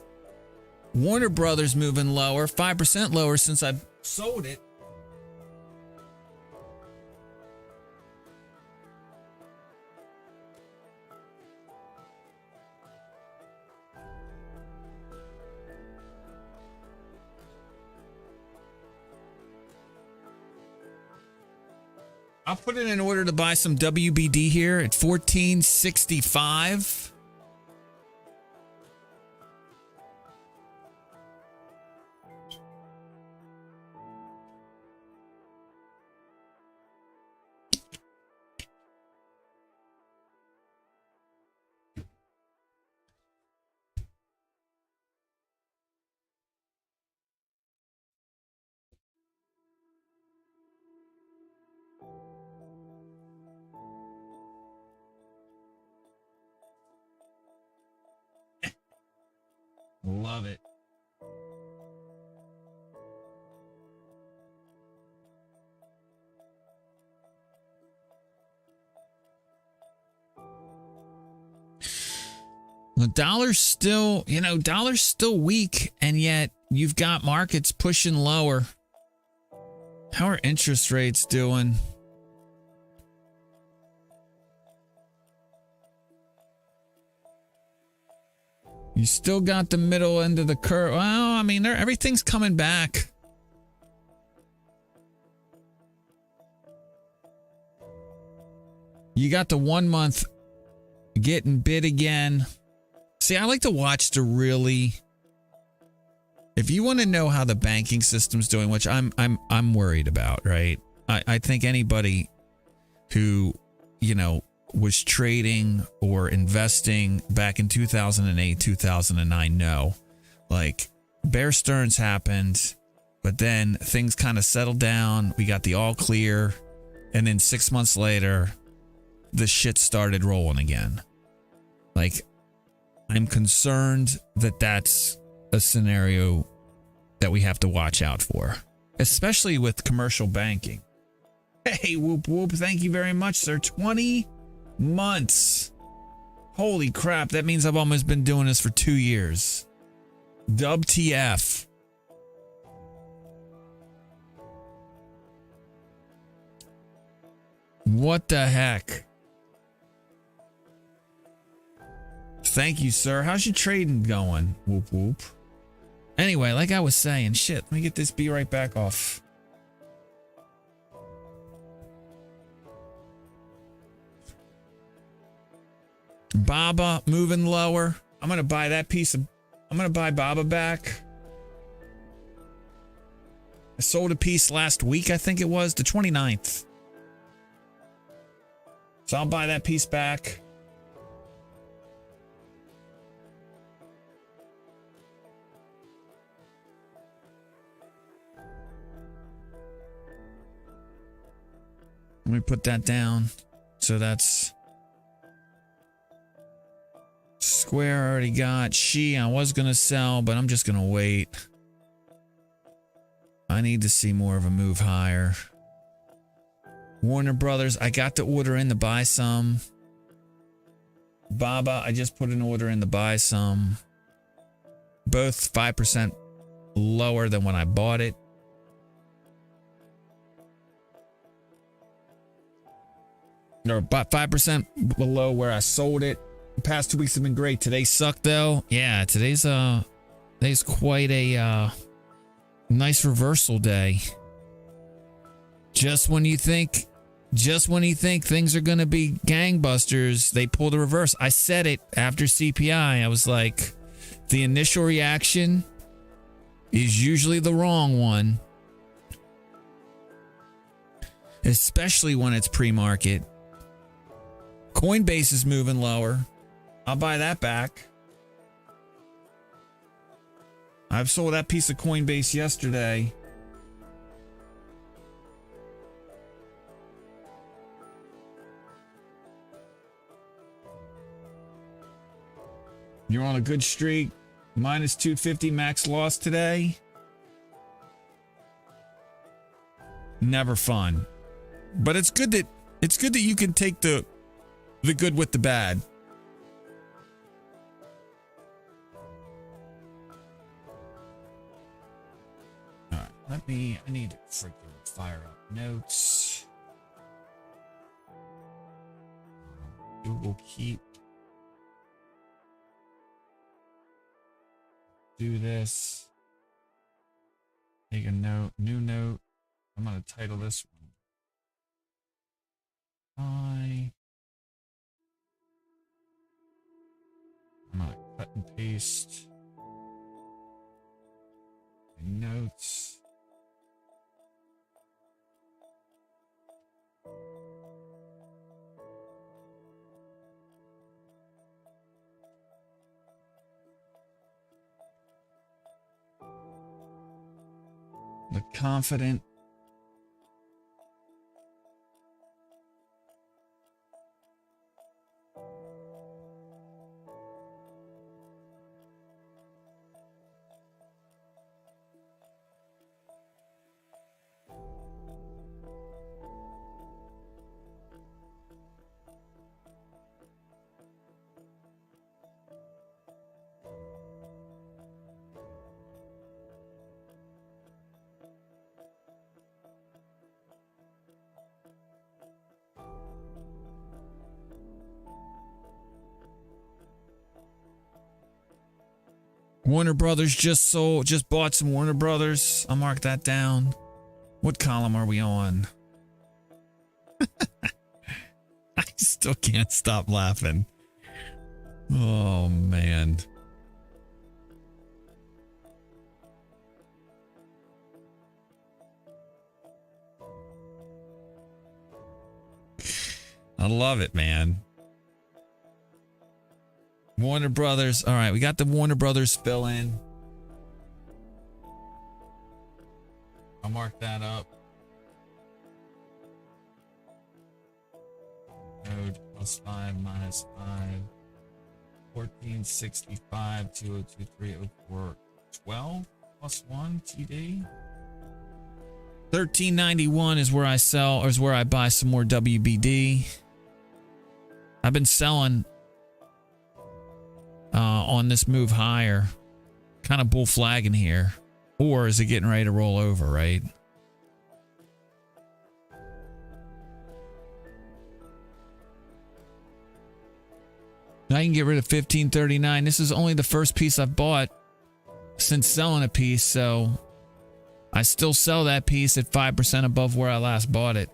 Warner Brothers moving lower, 5% lower since I sold it. I'll put it in order to buy some WBD here at 1465. Love it. The dollar's still, dollar's still weak, and yet you've got markets pushing lower. How are interest rates doing? You still got the middle end of the curve. Well, I mean, everything's coming back. You got the 1 month getting bid again. See, I like to watch to really. If you want to know how the banking system's doing, which I'm worried about, right? I think anybody who, was trading or investing back in 2008, 2009, no. Like, Bear Stearns happened, but then things kind of settled down. We got the all clear. And then 6 months later, the shit started rolling again. Like, I'm concerned that that's a scenario that we have to watch out for, especially with commercial banking. Hey, whoop, whoop. Thank you very much, sir. 20 months. Holy crap. That means I've almost been doing this for 2 years. WTF. What the heck? Thank you, sir. How's your trading going? Whoop, whoop. Anyway, like I was saying, shit, let me get this be right back off. Baba moving lower. I'm going to buy that piece of... I'm going to buy Baba back. I sold a piece last week, I think it was, the 29th. So I'll buy that piece back. Let me put that down. So that's... Square I already got. I was going to sell, but I'm just going to wait. I need to see more of a move higher. Warner Brothers, I got the order in to buy some. Baba, I just put an order in to buy some. Both 5% lower than when I bought it. or about 5% below where I sold it. The past 2 weeks have been great. Today sucked though. Yeah, today's quite a nice reversal day. Just when you think things are going to be gangbusters, they pull the reverse. I said it after CPI. I was like, the initial reaction is usually the wrong one, especially when it's pre-market. Coinbase is moving lower. I'll buy that back. I've sold that piece of Coinbase yesterday. You're on a good streak. Minus 250 max loss today. Never fun. But it's good that you can take the good with the bad. All right, I need to freaking fire up notes. Google Keep. Do this. Take a note, new note. I'm going to title this one. I'm going to cut and paste my notes. The confident. Warner Brothers just bought some Warner Brothers. I'll mark that down. What column are we on? I still can't stop laughing. Oh, man. I love it, man. Warner Brothers. All right, we got the Warner Brothers fill in. I'll mark that up. Node plus 5 minus 5. 1465, 2023, 04, 12 plus 1 TD. 1391 is where I sell, or is where I buy some more WBD. I've been selling on this move higher, kind of bull flagging here. Or is it getting ready to roll over, right? I can get rid of 1539. This is only the first piece I've bought since selling a piece, so I still sell that piece at 5% above where I last bought it.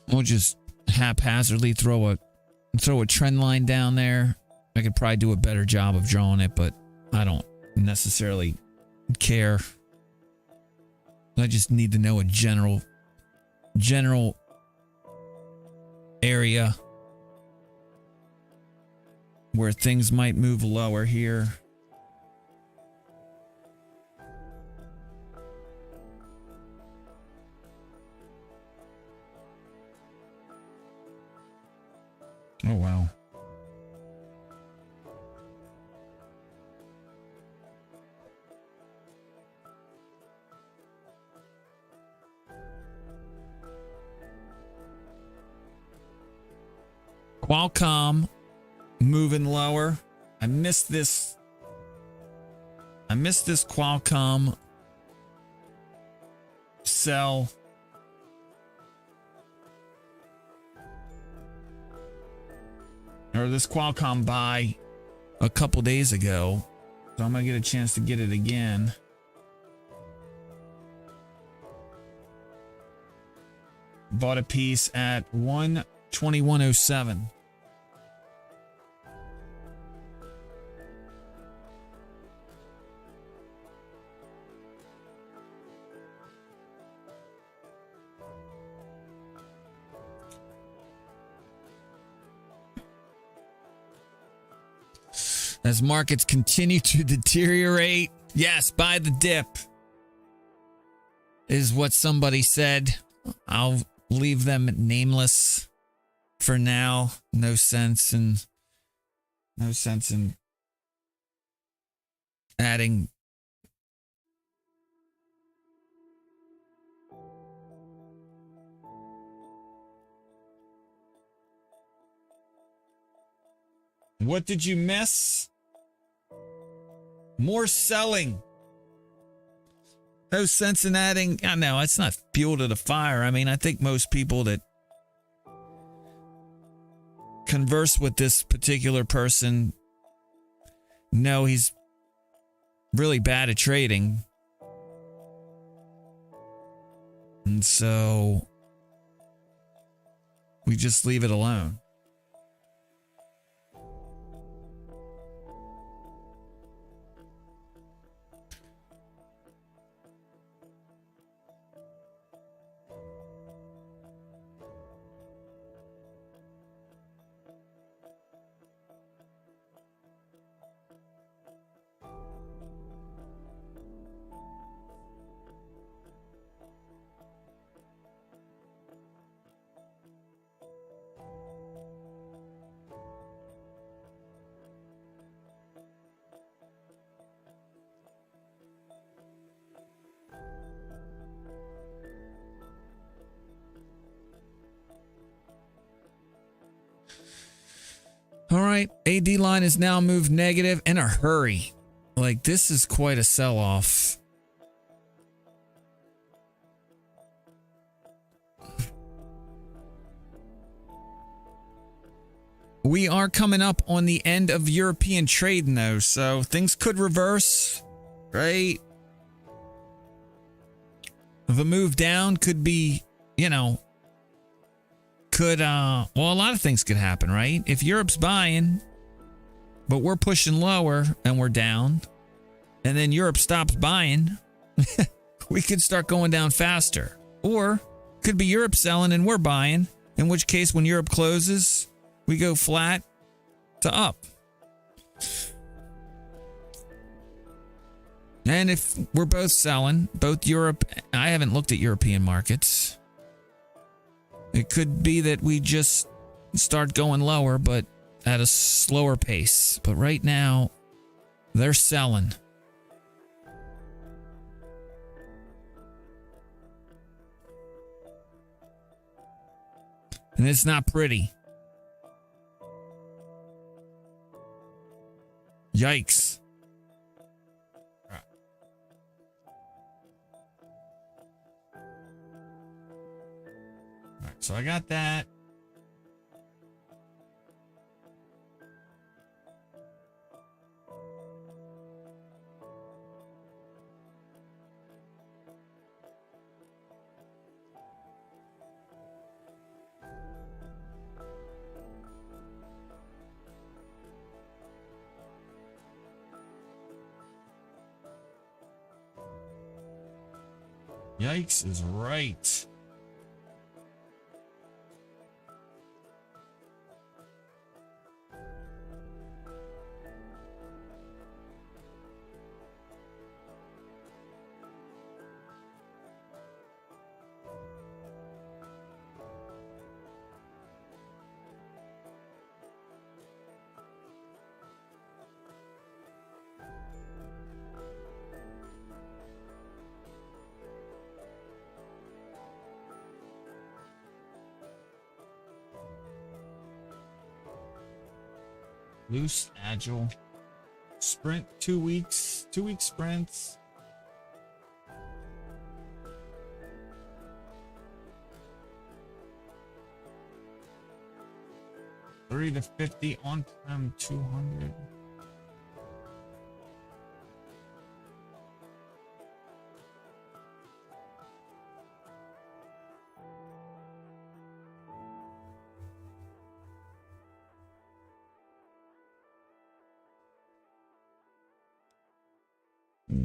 We'll just haphazardly throw a trend line down there. I could probably do a better job of drawing it, but I don't necessarily care. I just need to know a general area where things might move lower here. Oh, wow. Qualcomm moving lower. I missed this Qualcomm sell. Or this Qualcomm buy a couple days ago. So I'm going to get a chance to get it again. Bought a piece at 121.07. As markets continue to deteriorate, yes, buy the dip, is what somebody said. I'll leave them nameless for now. No sense in adding What did you miss? More selling. No sense in adding. I know it's not fuel to the fire. I mean, I think most people that converse with this particular person know he's really bad at trading. And so we just leave it alone. All right, AD line is now moved negative in a hurry. Like, this is quite a sell-off. We are coming up on the end of European trading, though, so things could reverse, right? If a move down could be, you know, well, a lot of things could happen, right? If Europe's buying, but we're pushing lower and we're down, and then Europe stops buying, we could start going down faster. Or could be Europe selling and we're buying, in which case when Europe closes, we go flat to up. And if we're both selling, both Europe, I haven't looked at European markets. It could be that we just start going lower, but at a slower pace. But right now, they're selling. And it's not pretty. Yikes. So I got that. Yikes is right. Loose, agile. Sprint 2 weeks. 2-week sprints. $30 to $50 on time 200.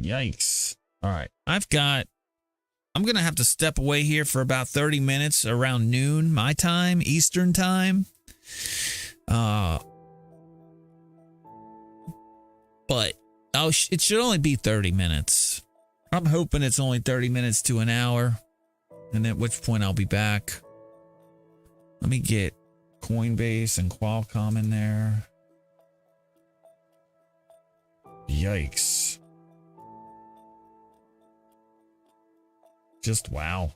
Yikes. All right. I'm going to have to step away here for about 30 minutes around noon, my time, Eastern time. But it should only be 30 minutes. I'm hoping it's only 30 minutes to an hour. And at which point I'll be back. Let me get Coinbase and Qualcomm in there. Yikes. Just wow.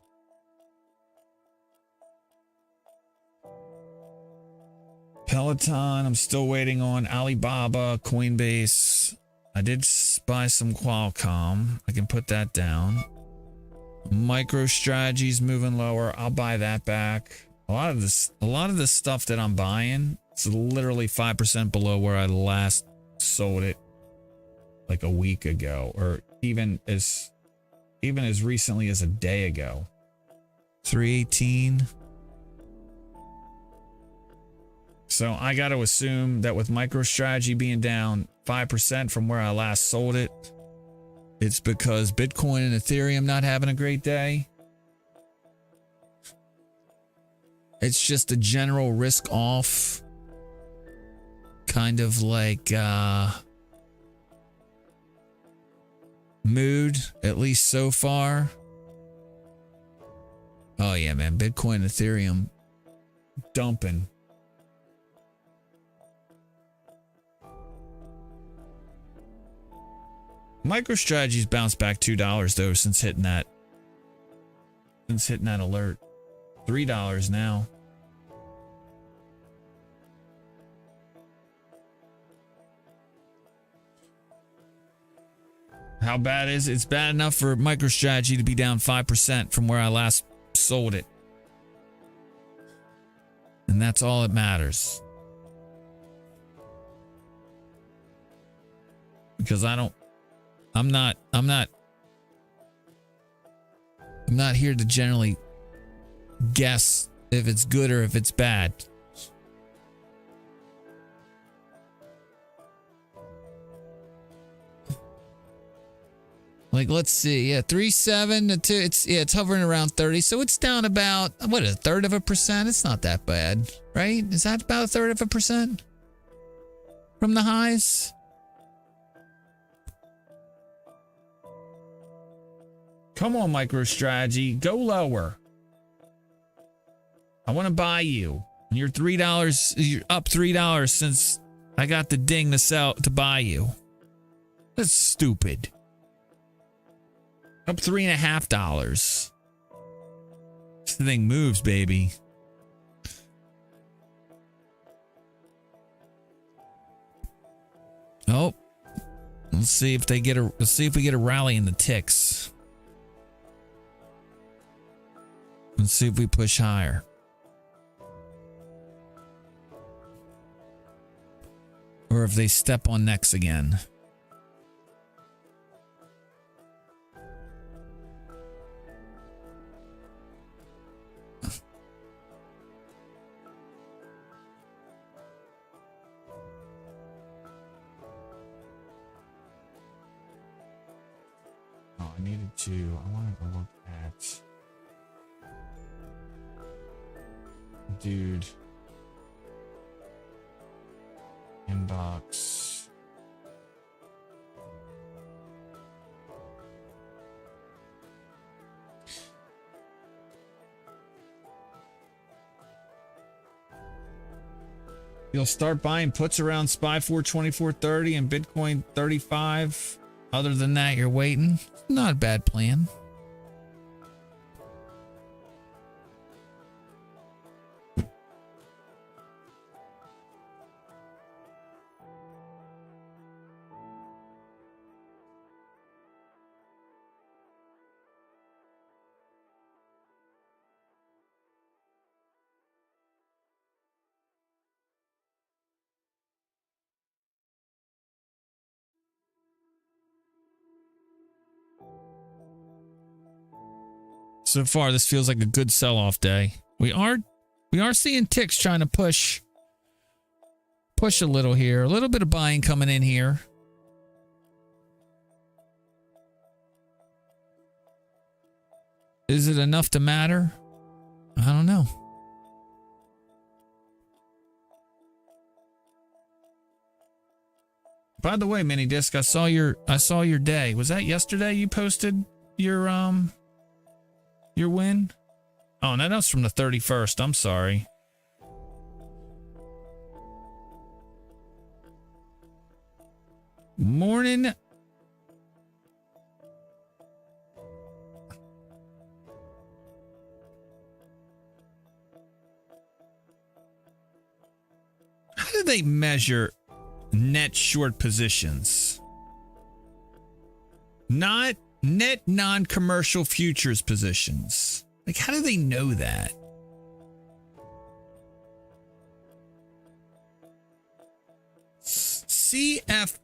Peloton, I'm still waiting on Alibaba, Coinbase. I did buy some Qualcomm. I can put that down. MicroStrategy's moving lower. I'll buy that back. A lot of this stuff that I'm buying is literally 5% below where I last sold it like a week ago, or even as recently as a day ago. 318. So I got to assume that with MicroStrategy being down 5% from where I last sold it, it's because Bitcoin and Ethereum not having a great day. It's just a general risk off kind of like mood, at least so far. Oh yeah, man, Bitcoin and Ethereum dumping. MicroStrategy's bounced back $2 though since hitting that alert. $3 now. How bad is it? It's bad enough for MicroStrategy to be down 5% from where I last sold it. And that's all that matters. Because I'm not here to generally guess if it's good or if it's bad. Like, let's see. Yeah, 3.7 to it's hovering around 30. So it's down about, what, 1/3%? It's not that bad, right? Is that about 1/3% from the highs? Come on, MicroStrategy, go lower. I want to buy you. You're $3. You're up $3 since I got the ding to buy you. That's stupid. Up $3.50. This thing moves, baby. Oh, let's see if we get a rally in the ticks. Let's see if we push higher. Or if they step on necks again. Oh, I wanted to look at dude inbox. You'll start buying puts around SPY 424.30 and Bitcoin 35. Other than that, you're waiting. Not a bad plan. So far, this feels like a good sell-off day. We are seeing ticks trying to push a little here. A little bit of buying coming in here. Is it enough to matter? I don't know. By the way, Mini Disc, I saw your day. Was that yesterday you posted your win? Oh, no, that's from the 31st. I'm sorry. Morning. How do they measure net short positions? Not net non-commercial futures positions. Like, how do they know that? CFTC,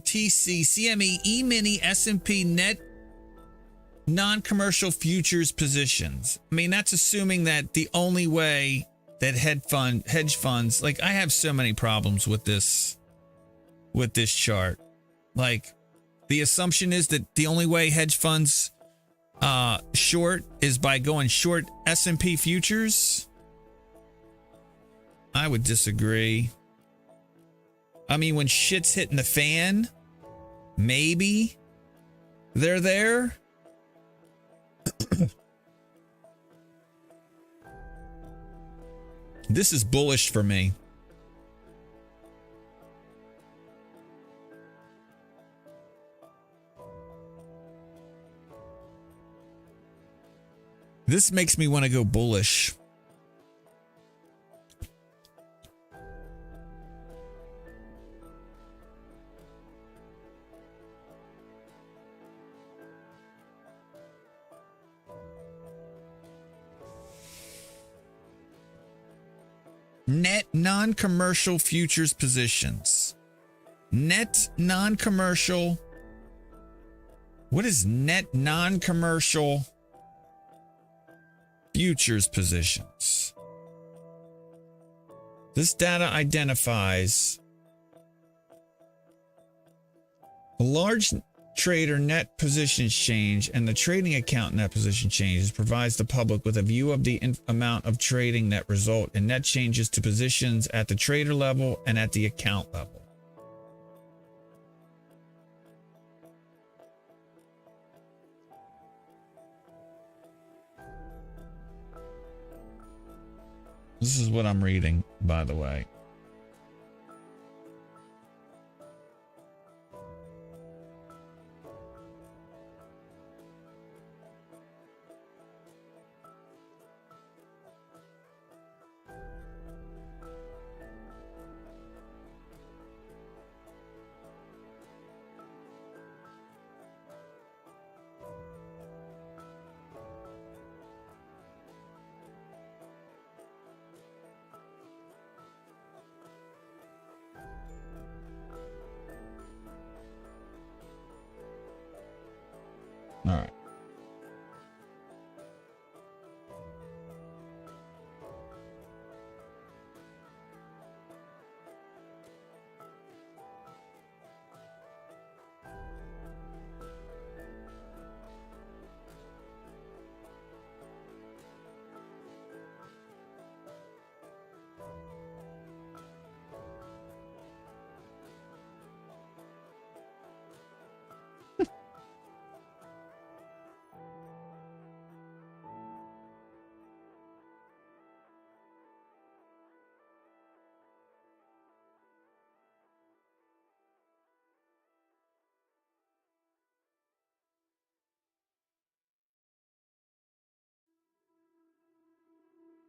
CME, E-mini, S&P net non-commercial futures positions. I mean, that's assuming that the only way that hedge funds, like, I have so many problems with this chart. Like, the assumption is that the only way hedge funds short is by going short S&P futures. I would disagree. I mean, when shit's hitting the fan, maybe they're there. This is bullish for me. This makes me want to go bullish. Net non-commercial futures positions. Net non-commercial. What is net non-commercial futures positions? This data identifies a large trader net position change and the trading account net position changes provides the public with a view of the amount of trading that result in net changes to positions at the trader level and at the account level. This is what I'm reading, by the way. All right.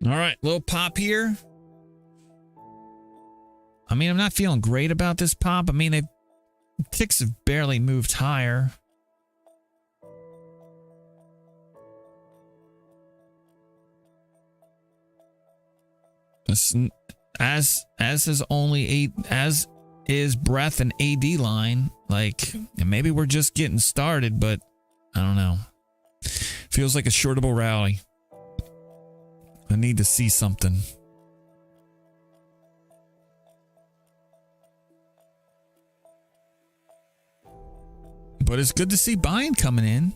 All right, little pop here. I mean, I'm not feeling great about this pop. I mean, the ticks have barely moved higher. As is breadth and AD line. Like, maybe we're just getting started, but I don't know. Feels like a shortable rally. I need to see something. But it's good to see buying coming in.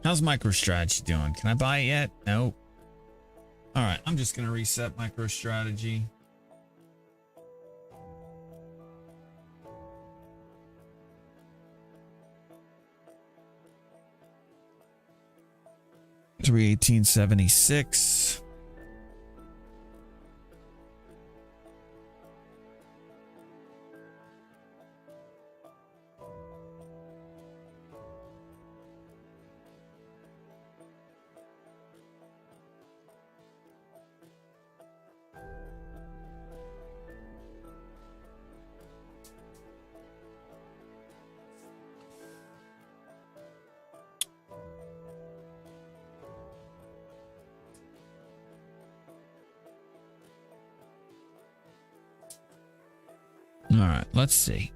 How's MicroStrategy doing? Can I buy it yet? No. All right, I'm just going to reset MicroStrategy. $318.76. All right, let's see.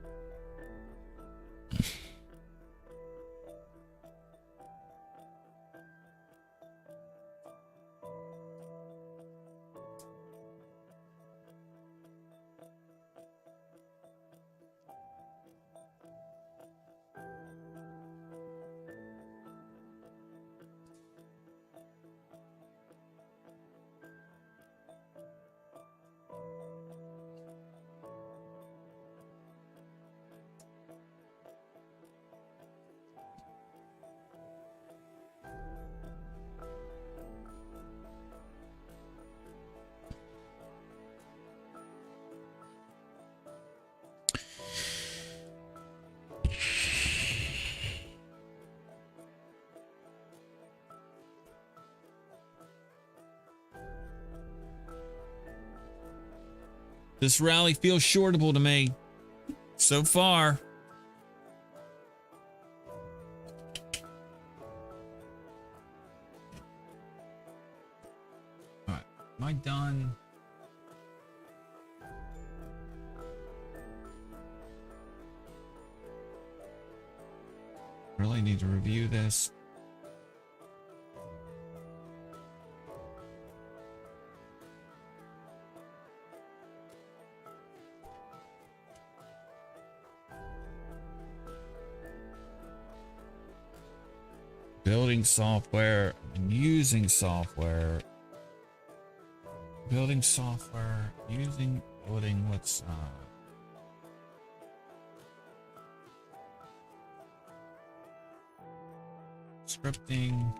This rally feels shortable to me so far. All right, am I done? Really need to review this. Building software and using software. Building software, using building, let's scripting.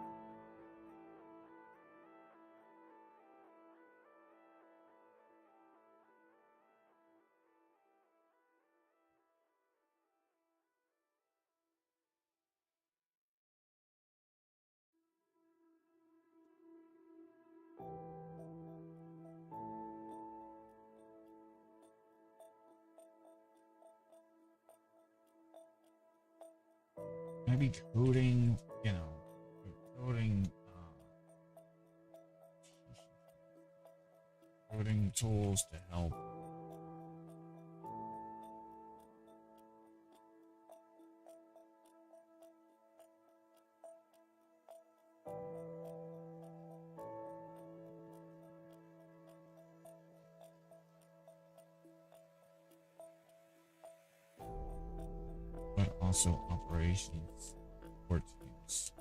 Maybe coding, you know, coding, coding tools to help. But also operations support teams.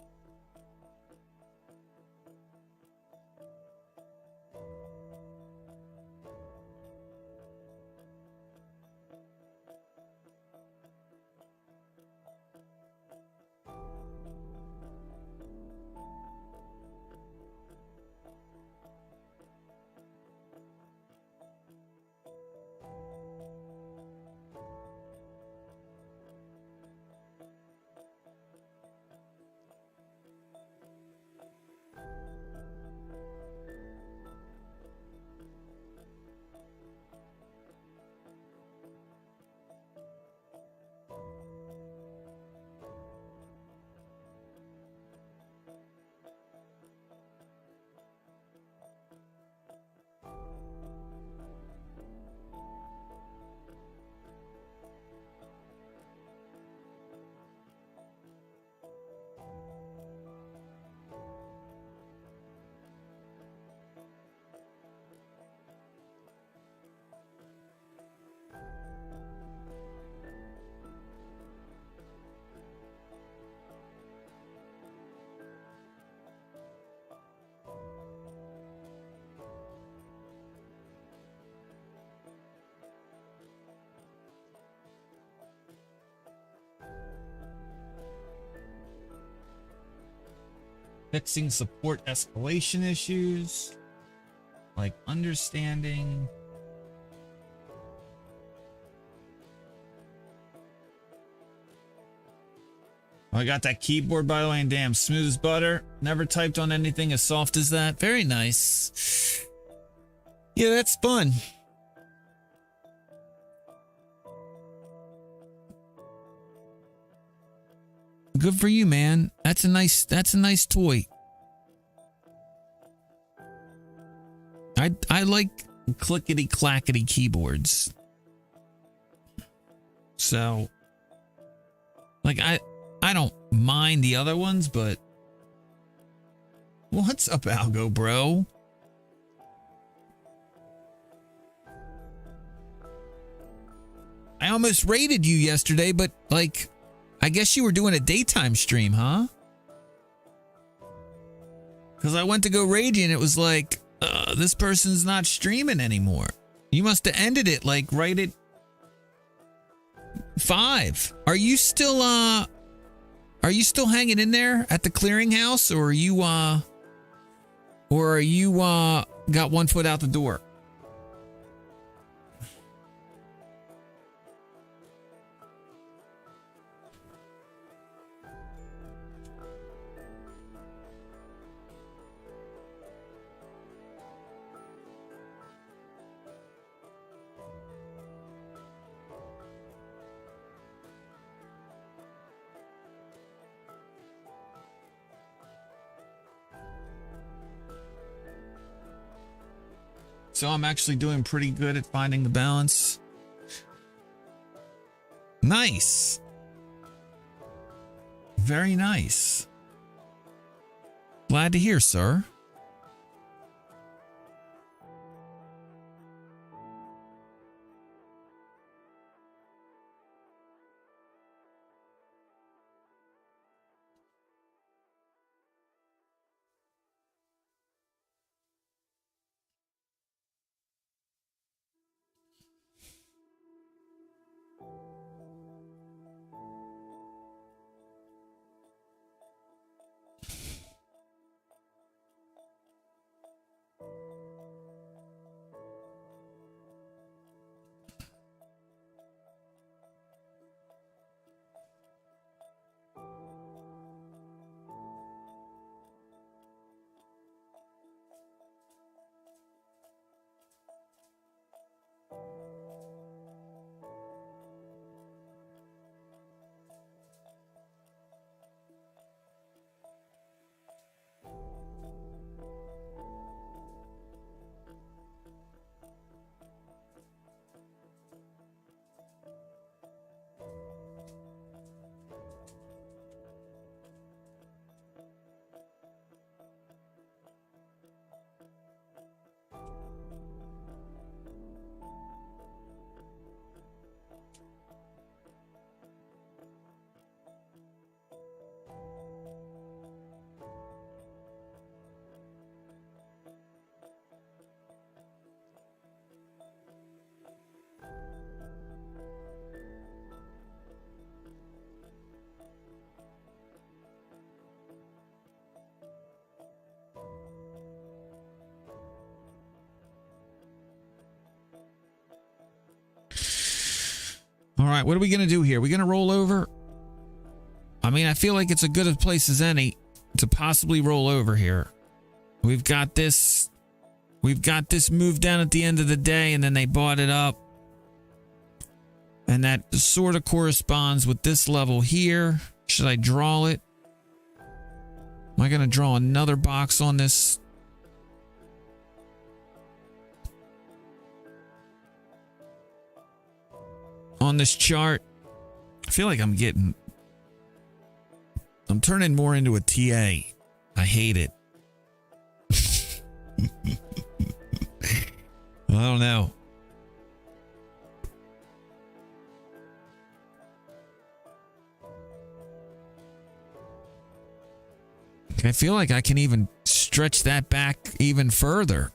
Fixing support escalation issues. Like understanding. Oh, I got that keyboard, by the way, and damn, smooth as butter. Never typed on anything as soft as that. Very nice. Yeah, that's fun. Good for you, man. That's a nice toy. I like clickety clackety keyboards. So like I don't mind the other ones, but what's up, Algo, bro? I almost raided you yesterday, but like I guess you were doing a daytime stream, huh? Because I went to go raid you and it was like, this person's not streaming anymore. You must have ended it like right at 5. Are you still hanging in there at the clearinghouse, or are you got one foot out the door? So I'm actually doing pretty good at finding the balance. Nice. Very nice. Glad to hear, sir. All right, what are we going to do here? We're going to roll over. I mean, I feel like it's a good a place as any to possibly roll over here. We've got this move down at the end of the day, and then they bought it up. And that sort of corresponds with this level here. Should I draw it? Am I going to draw another box on this? On this chart? I feel like I'm turning more into a TA. I hate it. I don't know. I feel like I can even stretch that back even further.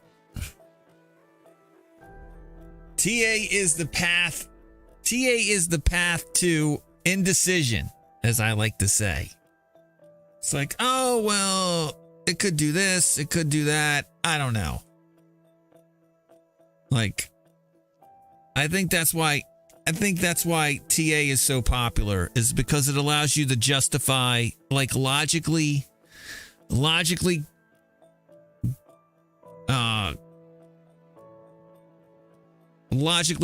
TA is the path. TA is the path to indecision, as I like to say. It's like, oh, well, It could do this. It could do that. I don't know. Like, I think that's why TA is so popular, is because it allows you to justify, like, logically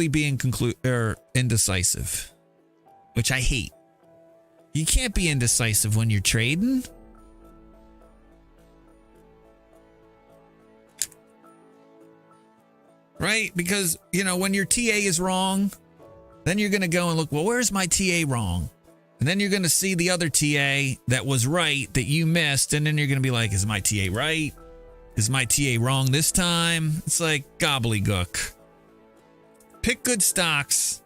being indecisive, which I hate. You can't be indecisive when you're trading. Right? Because, you know, when your TA is wrong, then you're going to go and look, well, where's my TA wrong? And then you're going to see the other TA that was right that you missed. And then you're going to be like, is my TA right? Is my TA wrong this time? It's like gobbledygook. Pick good stocks.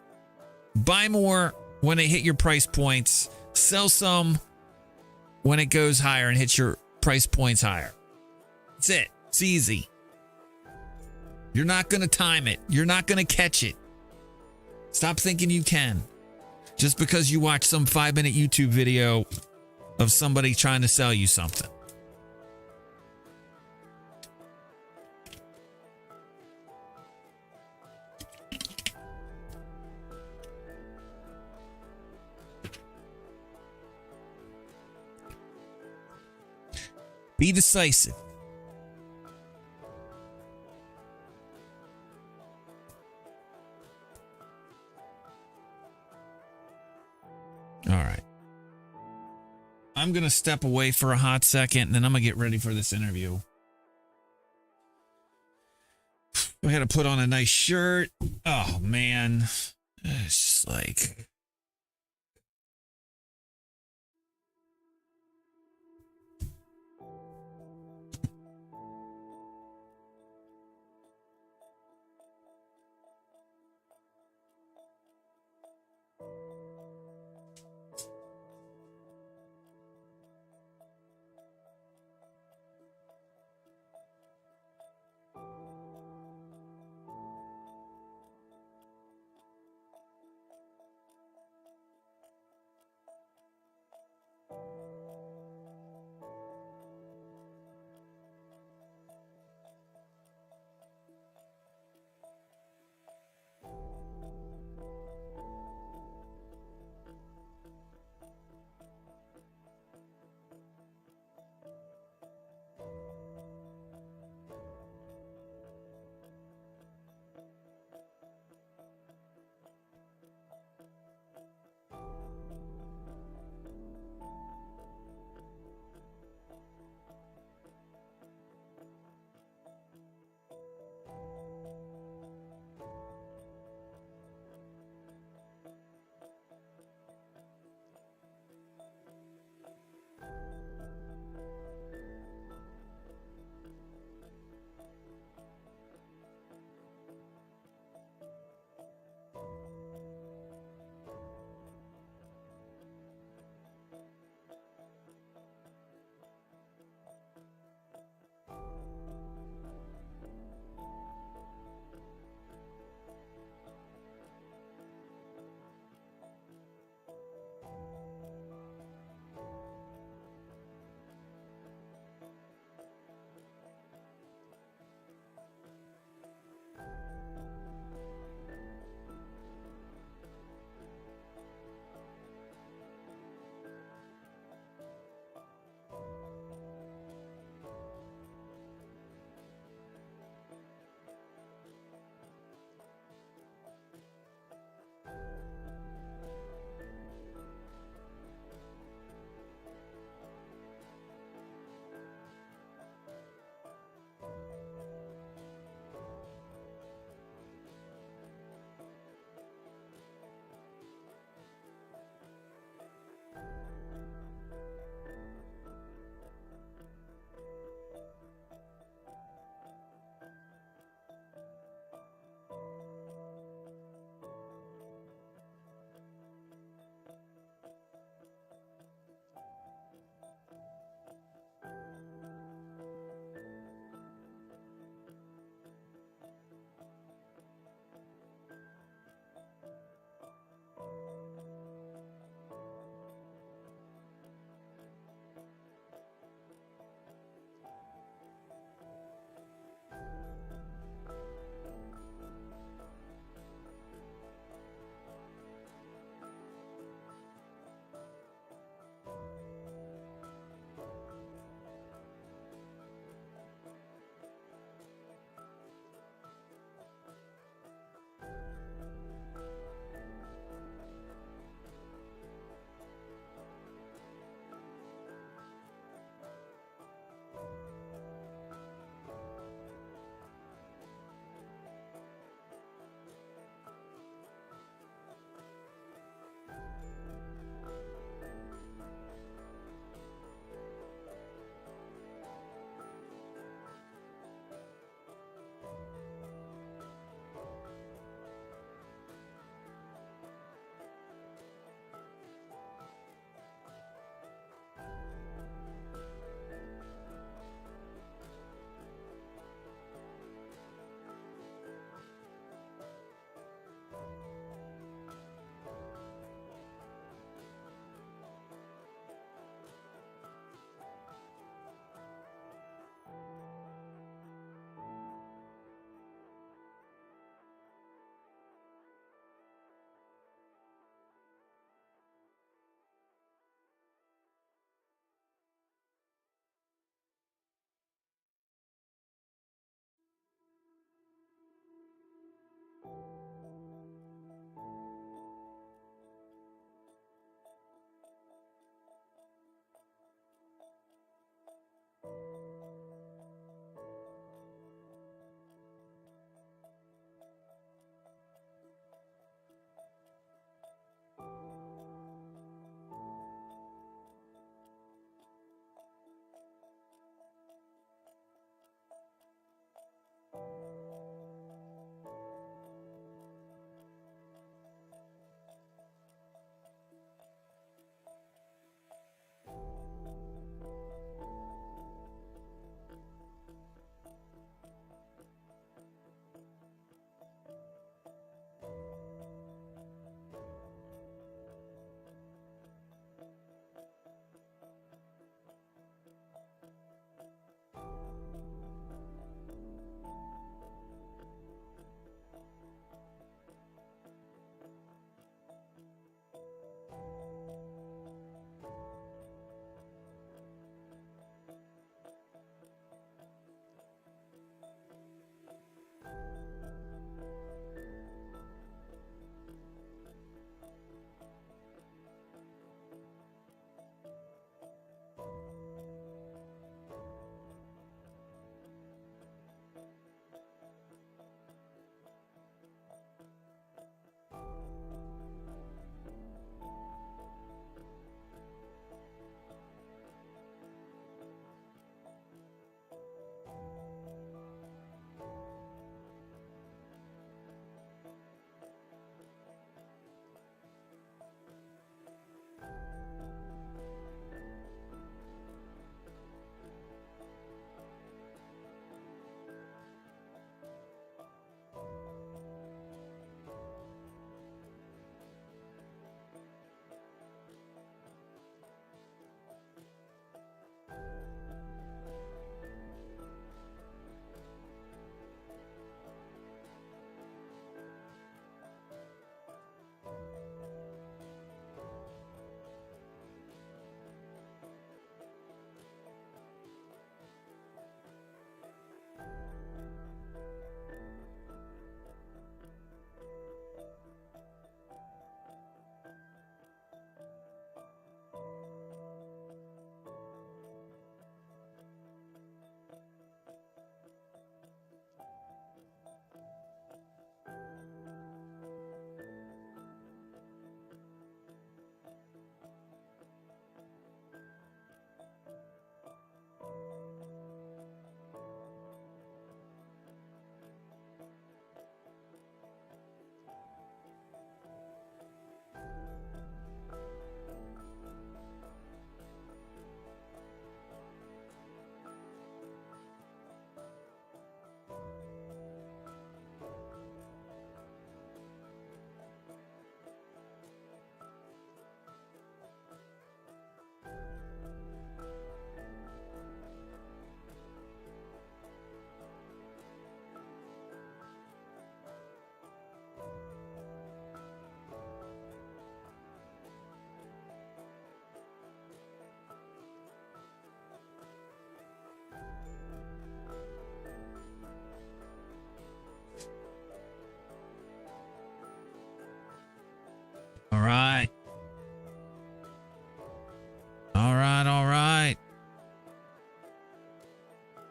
Buy more when they hit your price points. Sell some when it goes higher and hits your price points higher. That's it. It's easy. You're not going to time it. You're not going to catch it. Stop thinking you can. Just because you watch some 5-minute YouTube video of somebody trying to sell you something. Be decisive. All right. I'm going to step away for a hot second, and then I'm going to get ready for this interview. I got to put on a nice shirt. Oh, man. It's just like...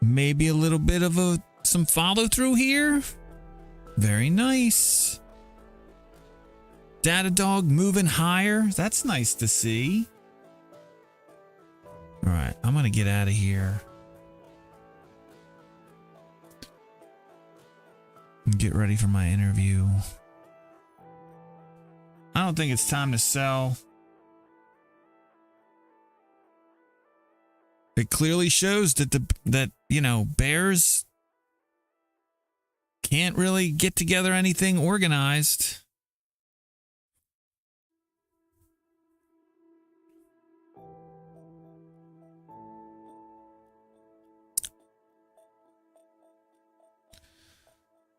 Maybe a little bit of some follow through here. Very nice. Datadog moving higher. That's nice to see. All right, I'm going to get out of here. And get ready for my interview. I don't think it's time to sell. It clearly shows that bears can't really get together anything organized.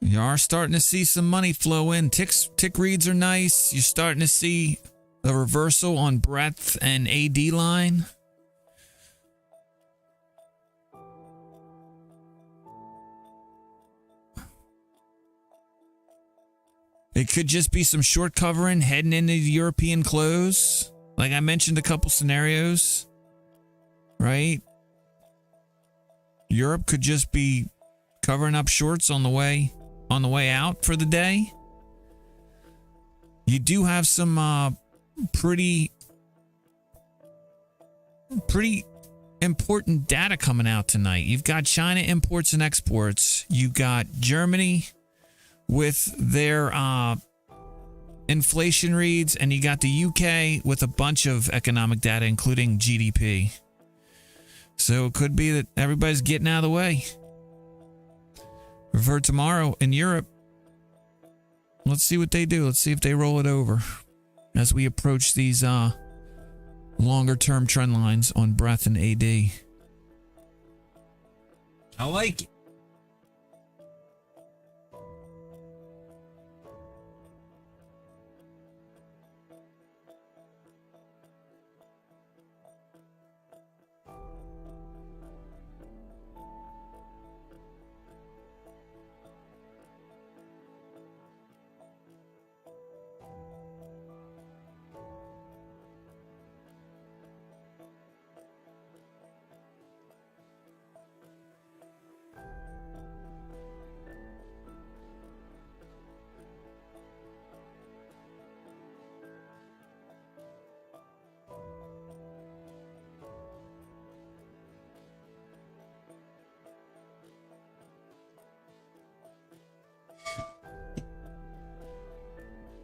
You are starting to see some money flow in. Tick reads are nice. You're starting to see a reversal on breadth and AD line. It could just be some short covering heading into the European close. Like I mentioned a couple scenarios, right? Europe could just be covering up shorts on the way out for the day. You do have some pretty important data coming out tonight. You've got China imports and exports. You've got Germany with their inflation reads, and you got the UK with a bunch of economic data, including GDP. So it could be that everybody's getting out of the way. For tomorrow in Europe, let's see what they do. Let's see if they roll it over as we approach these longer term trend lines on breadth and AD. I like it.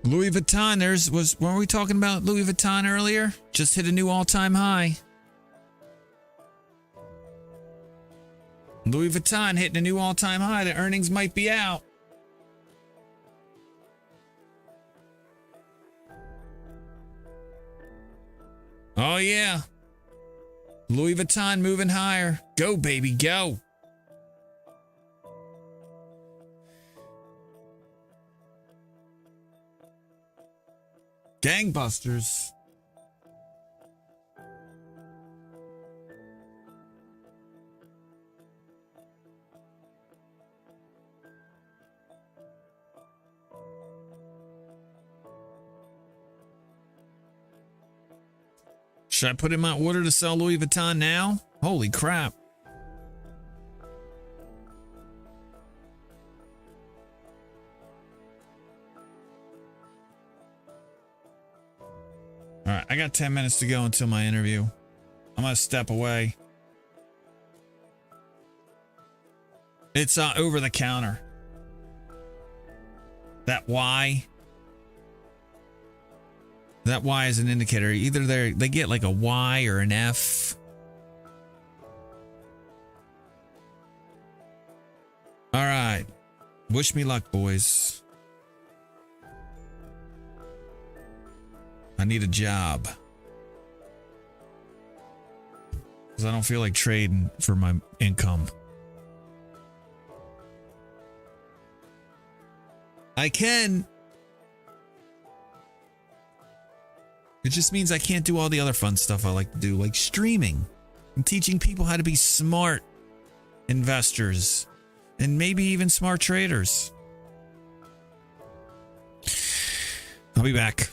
Louis Vuitton, weren't we talking about Louis Vuitton earlier? Just hit a new all-time high. Louis Vuitton hitting a new all-time high. The earnings might be out. Oh yeah. Louis Vuitton moving higher. Go baby, go. Gangbusters. Should I put in my order to sell Louis Vuitton now? Holy crap. All right, I got 10 minutes to go until my interview. I'm going to step away. It's over the counter. That Y. That Y is an indicator. Either they get like a Y or an F. All right. Wish me luck, boys. I need a job. Because I don't feel like trading for my income. I can. It just means I can't do all the other fun stuff I like to do, like streaming and teaching people how to be smart investors and maybe even smart traders. I'll be back.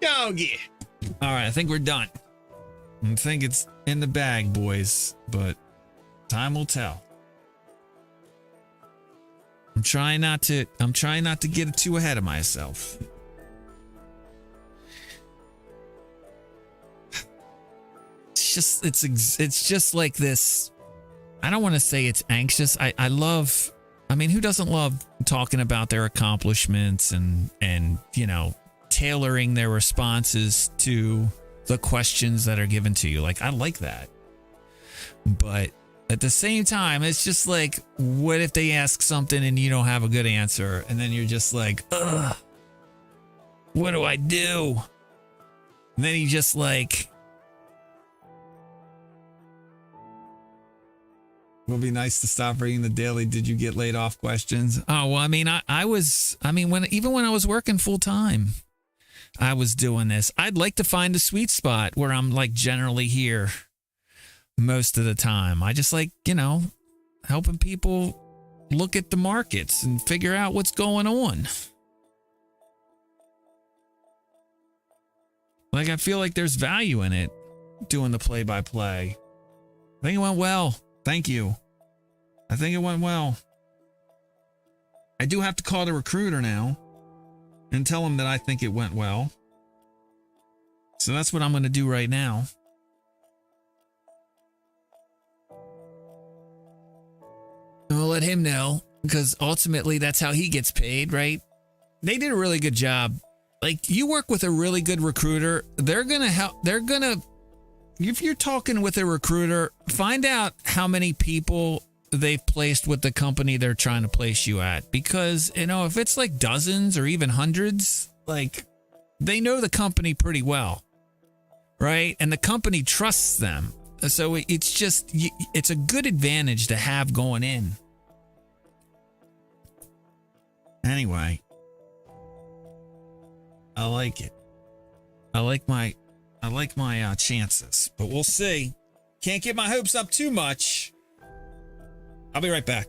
Doggy. All right, I think we're done. I think it's in the bag, boys, but time will tell. I'm trying not to get too ahead of myself. It's just like this. I don't want to say it's anxious. I mean, who doesn't love talking about their accomplishments and you know, tailoring their responses to the questions that are given to you? Like, I like that. But at the same time, it's just like, what if they ask something and you don't have a good answer? And then you're just like, ugh, what do I do? And then you just like, it would be nice to stop reading the daily "did you get laid off" questions. Oh, well, I mean, when I was working full time, I was doing this. I'd like to find a sweet spot where I'm like generally here most of the time. I just like, you know, helping people look at the markets and figure out what's going on. Like, I feel like there's value in it, doing the play-by-play. I think it went well. Thank you. I think it went well. I do have to call the recruiter now and tell him that I think it went well. So that's what I'm going to do right now. I'll let him know, because ultimately that's how he gets paid, right? They did a really good job. Like, you work with a really good recruiter, they're going to help. They're going to, if you're talking with a recruiter, find out how many people they've placed with the company they're trying to place you at. Because, you know, if it's like dozens or even hundreds, like, they know the company pretty well, right? And the company trusts them. So it's just, it's a good advantage to have going in. Anyway, I like it. I like my chances, but we'll see. Can't get my hopes up too much. I'll be right back.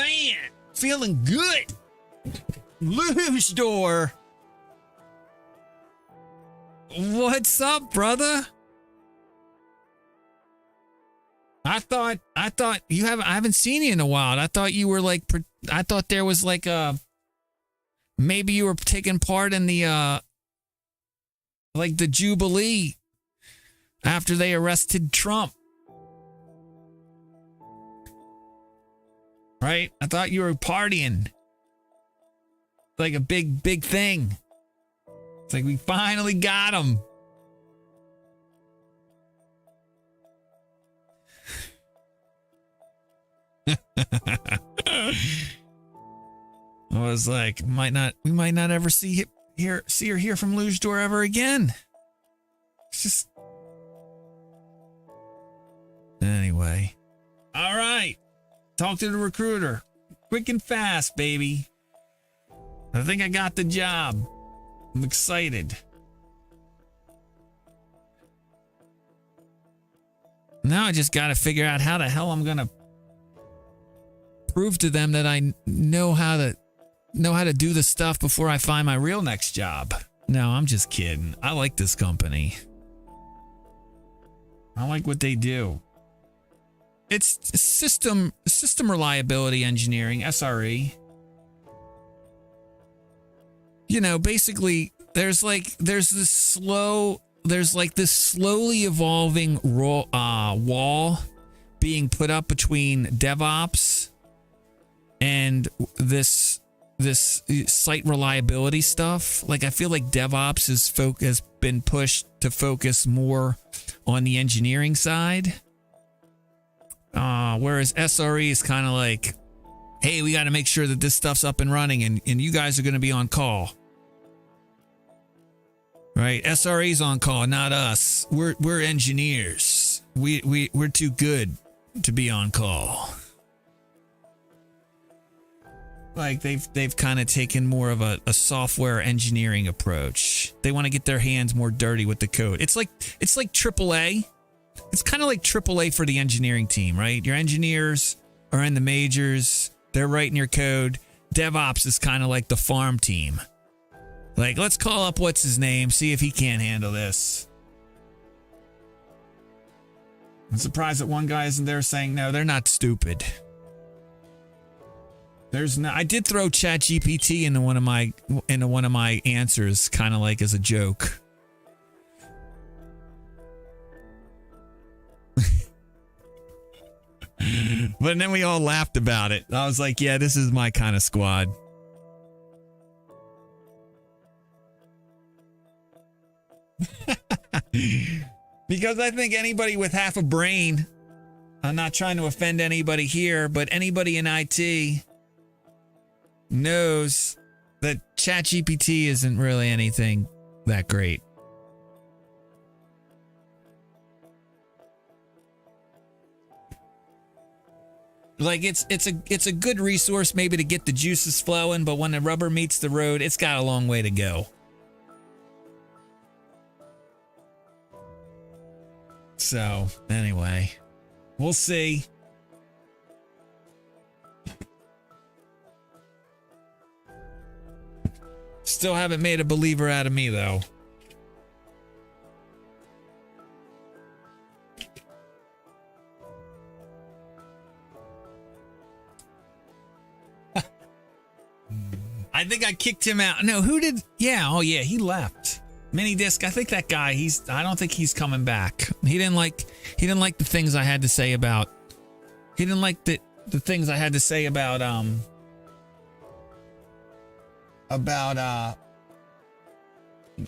man, feeling good. Luge door. What's up, brother? I thought you haven't. I haven't seen you in a while. I thought you were like. I thought there was like a. Maybe you were taking part in the like the Jubilee after they arrested Trump. Right? I thought you were partying. Like a big thing. It's like we finally got him. I was like, we might not ever see or hear from Luge Door ever again. It's just anyway. All right. Talk to the recruiter. Quick and fast, baby. I think I got the job. I'm excited. Now I just got to figure out how the hell I'm going to prove to them that I know how to do the stuff before I find my real next job. No, I'm just kidding. I like this company. I like what they do. It's system reliability engineering, SRE. You know, basically there's this slowly evolving wall being put up between DevOps and this site reliability stuff. Like, I feel like DevOps has been pushed to focus more on the engineering side. Whereas SRE is kind of like, hey, we got to make sure that this stuff's up and running, and you guys are going to be on call. Right? SRE's on call, not us. We're engineers. We're too good to be on call. Like they've kind of taken more of a software engineering approach. They want to get their hands more dirty with the code. It's like AAA. It's kind of like AAA for the engineering team, right? Your engineers are in the majors. They're writing your code. DevOps is kind of like the farm team. Like, let's call up what's his name, see if he can't handle this. I'm surprised that one guy isn't there saying, no, they're not stupid. I did throw ChatGPT into one of my answers, kind of like as a joke. But then we all laughed about it. I was like, yeah, this is my kind of squad. Because I think anybody with half a brain, I'm not trying to offend anybody here, but anybody in IT knows that ChatGPT isn't really anything that great. Like, it's a good resource maybe to get the juices flowing, but when the rubber meets the road, it's got a long way to go. So, anyway, we'll see. Still haven't made a believer out of me, though. I think I kicked him out. No, who did? Yeah, oh yeah, he left. Mini Disc, I think that guy, I don't think he's coming back. He didn't like the things I had to say about, he didn't like the things I had to say about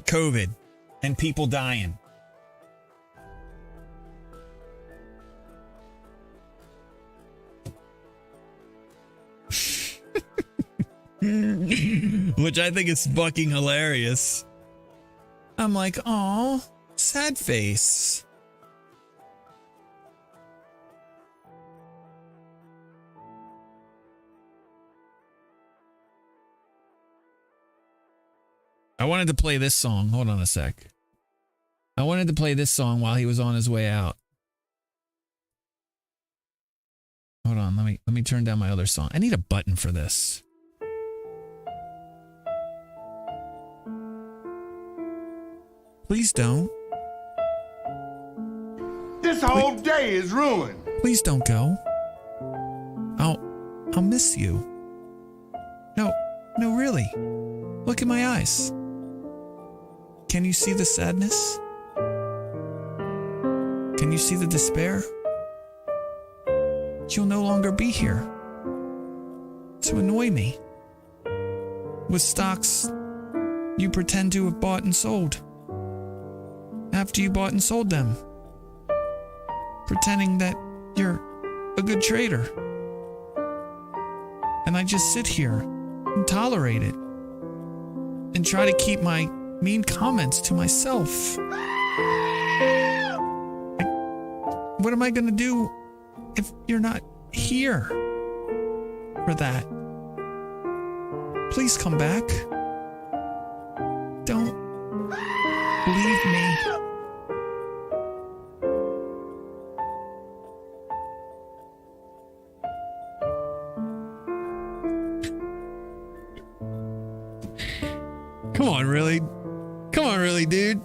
COVID and people dying. Which I think is fucking hilarious. I'm like, oh, sad face. I wanted to play this song. Hold on a sec. I wanted to play this song while he was on his way out. Hold on, let me turn down my other song. I need a button for this. Please don't. This whole day is ruined. Please don't go. I'll miss you. No, really. Look in my eyes. Can you see the sadness? Can you see the despair? You'll no longer be here to annoy me with stocks you pretend to have bought and sold after you bought and sold them, pretending that you're a good trader. And I just sit here and tolerate it and try to keep my mean comments to myself. What am I going to do if you're not here for that? Please come back. Don't leave me. Come on, really? Come on, really, dude?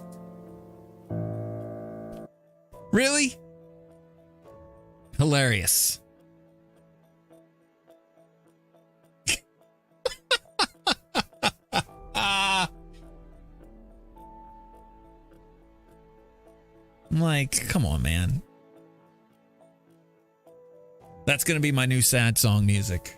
Really? Hilarious. I'm like, come on, man. That's gonna be my new sad song music.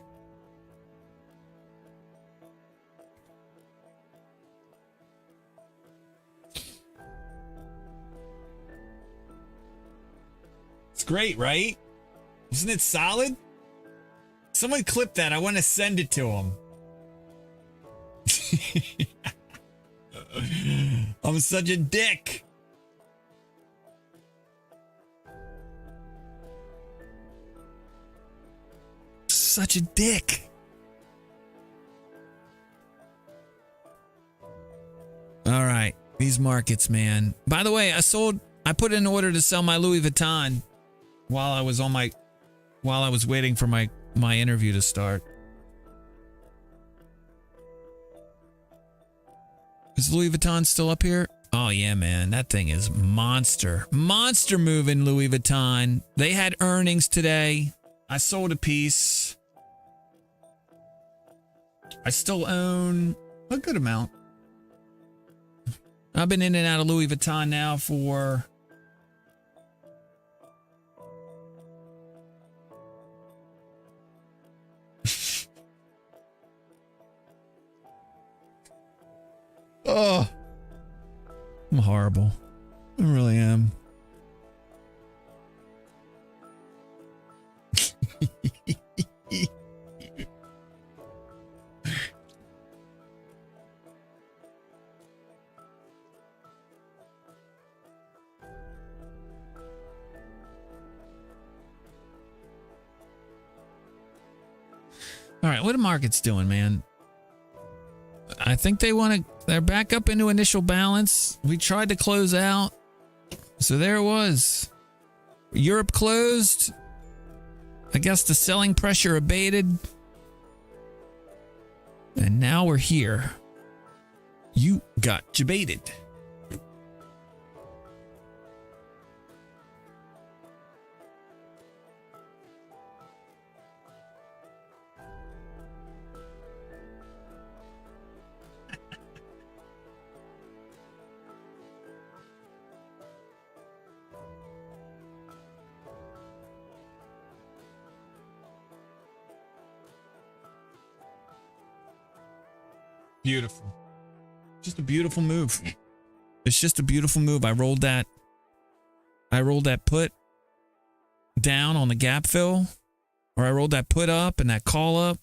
It's great, right? Isn't it solid? Someone clip that. I want to send it to him. I'm such a dick. Such a dick. All right. These markets, man. By the way, I put in an order to sell my Louis Vuitton while I was waiting for my interview to start. Is Louis Vuitton still up here? Oh yeah, man. That thing is monster. Monster move in Louis Vuitton. They had earnings today. I sold a piece. I still own a good amount. I've been in and out of Louis Vuitton now for oh, I'm horrible. I really am. All right, what are markets doing, man? I think they're back up into initial balance. We tried to close out. So there it was. Europe closed. I guess the selling pressure abated. And now we're here. You got debated. Beautiful. Just a beautiful move. It's just a beautiful move. I rolled that put down on the gap fill, or I rolled that put up and that call up.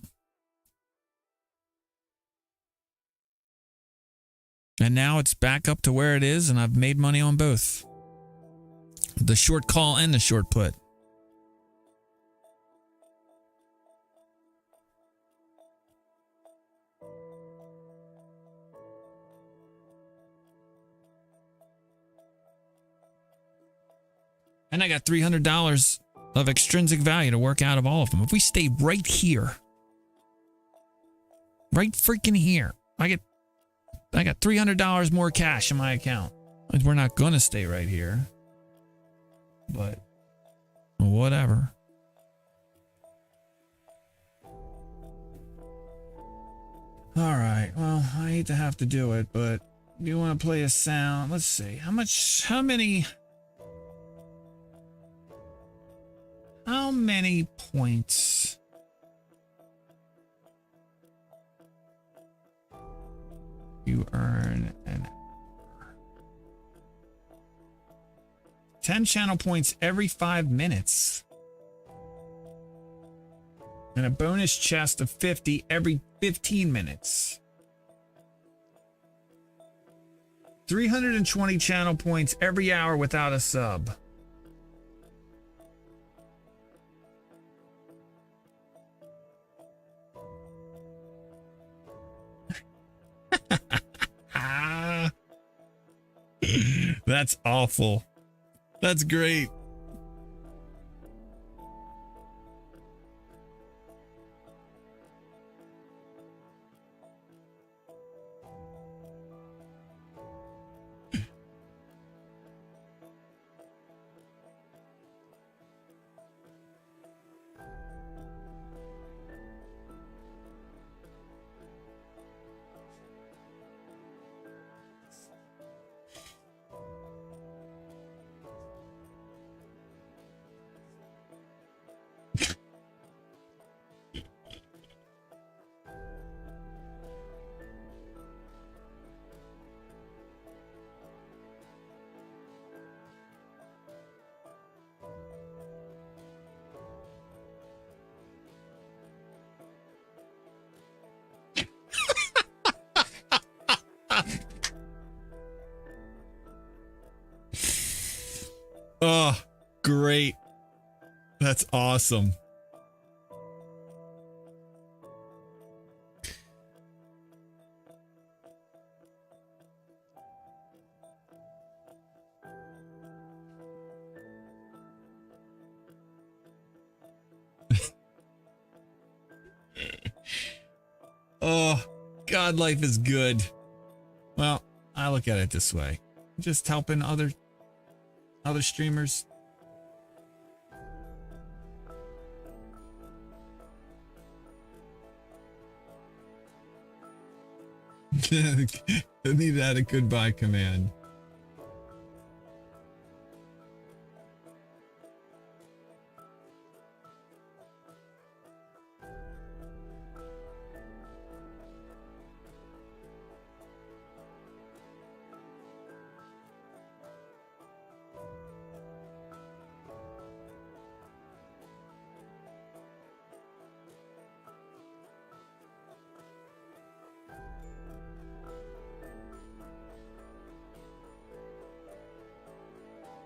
And now it's back up to where it is, and I've made money on both. The short call and the short put. And I got $300 of extrinsic value to work out of all of them. If we stay right here, right freaking here, I got $300 more cash in my account. We're not going to stay right here, but whatever. All right. Well, I hate to have to do it, but do you want to play a sound? Let's see. How many points you earn an hour? 10 channel points every 5 minutes. And a bonus chest of 50 every 15 minutes. 320 channel points every hour without a sub. That's awful. That's great. Oh, great. That's awesome. Oh, God, life is good. Well, I look at it this way. Just helping other streamers. I need to add a goodbye command.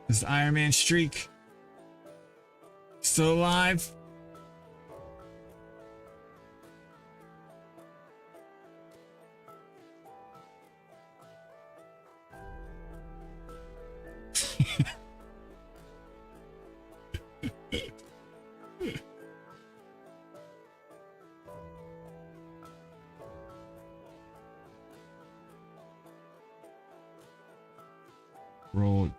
Is Iron Man streak still alive? Roll.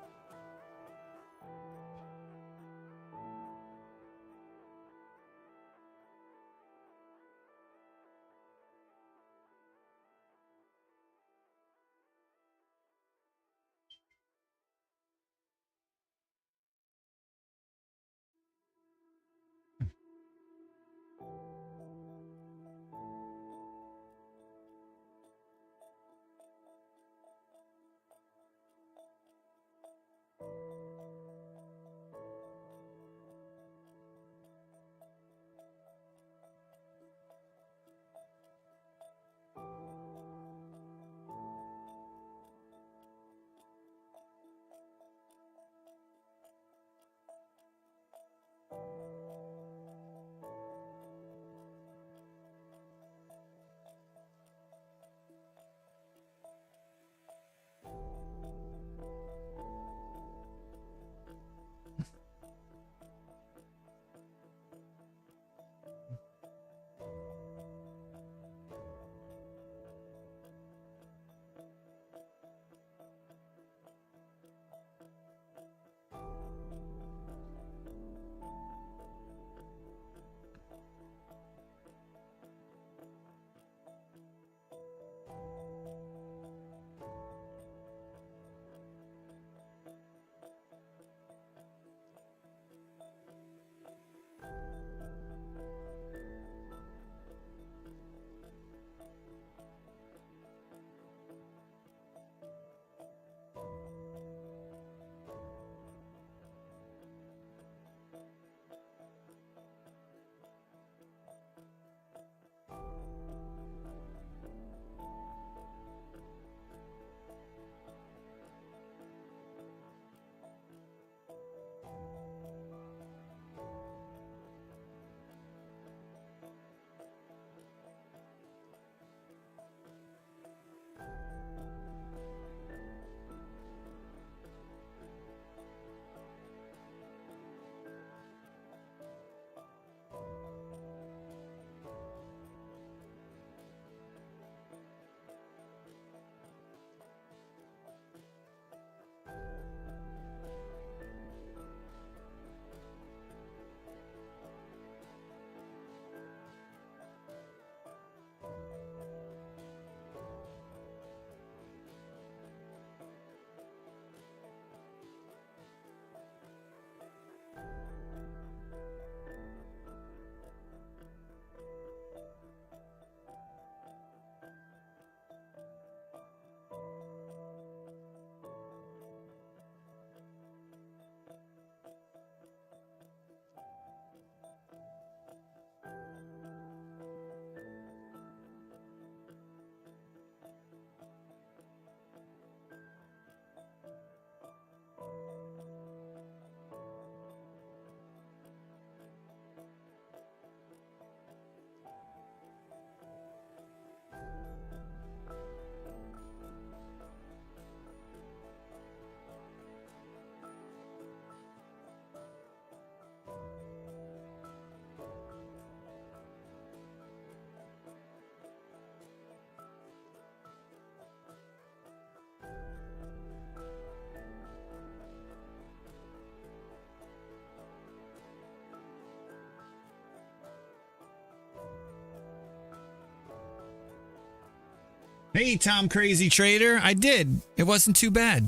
Hey, Tom Crazy Trader. I did. It wasn't too bad.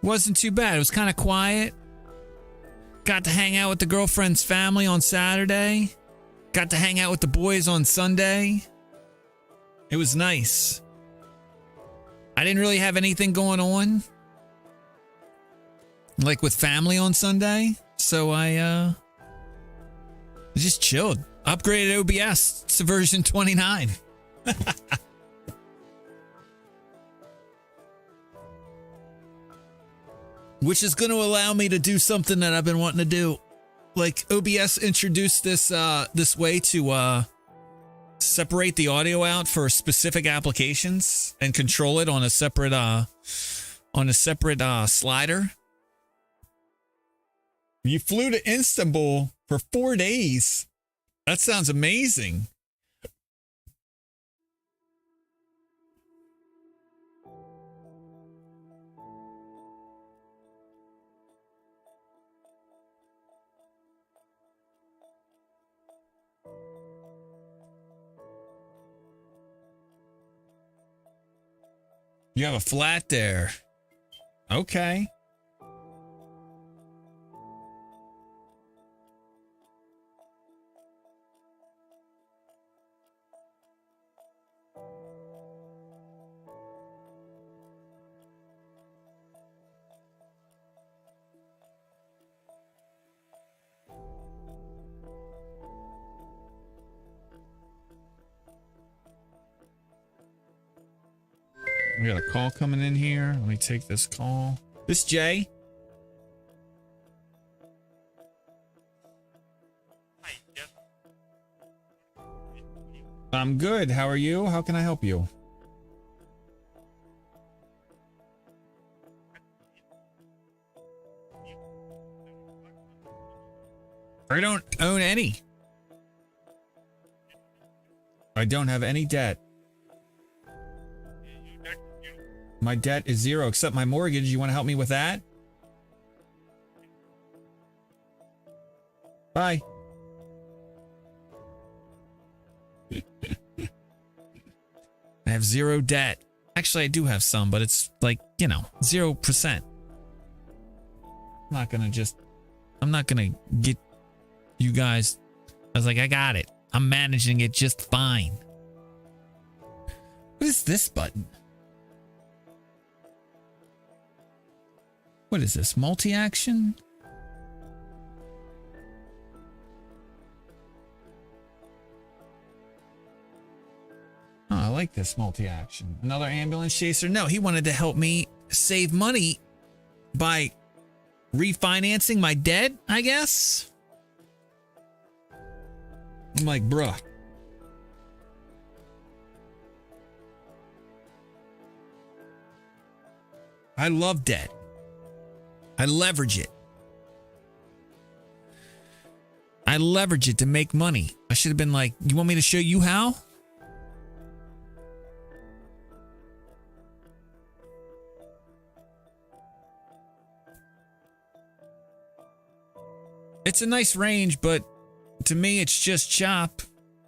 Wasn't too bad. It was kind of quiet. Got to hang out with the girlfriend's family on Saturday. Got to hang out with the boys on Sunday. It was nice. I didn't really have anything going on, like with family on Sunday. So I just chilled. Upgraded OBS to version 29. Which is going to allow me to do something that I've been wanting to do. Like OBS introduced this this way to separate the audio out for specific applications and control it on a separate slider. You flew to Istanbul for 4 days. That sounds amazing. You have a flat there. Okay. We got a call coming in here. Let me take this call. This Jay. Hi, Jeff. I'm good. How are you? How can I help you? I don't own any. I don't have any debt. My debt is zero except my mortgage. You want to help me with that? Bye. I have zero debt. Actually, I do have some, but it's like, 0%. I'm not gonna get you guys. I was like, I got it. I'm managing it just fine. What is this button? What is this? Multi-action? Oh, I like this multi-action. Another ambulance chaser? No, he wanted to help me save money by refinancing my debt, I guess. I'm like, bruh. I love debt. I leverage it. I leverage it to make money. I should have been like, you want me to show you how? It's a nice range, but to me, it's just chop.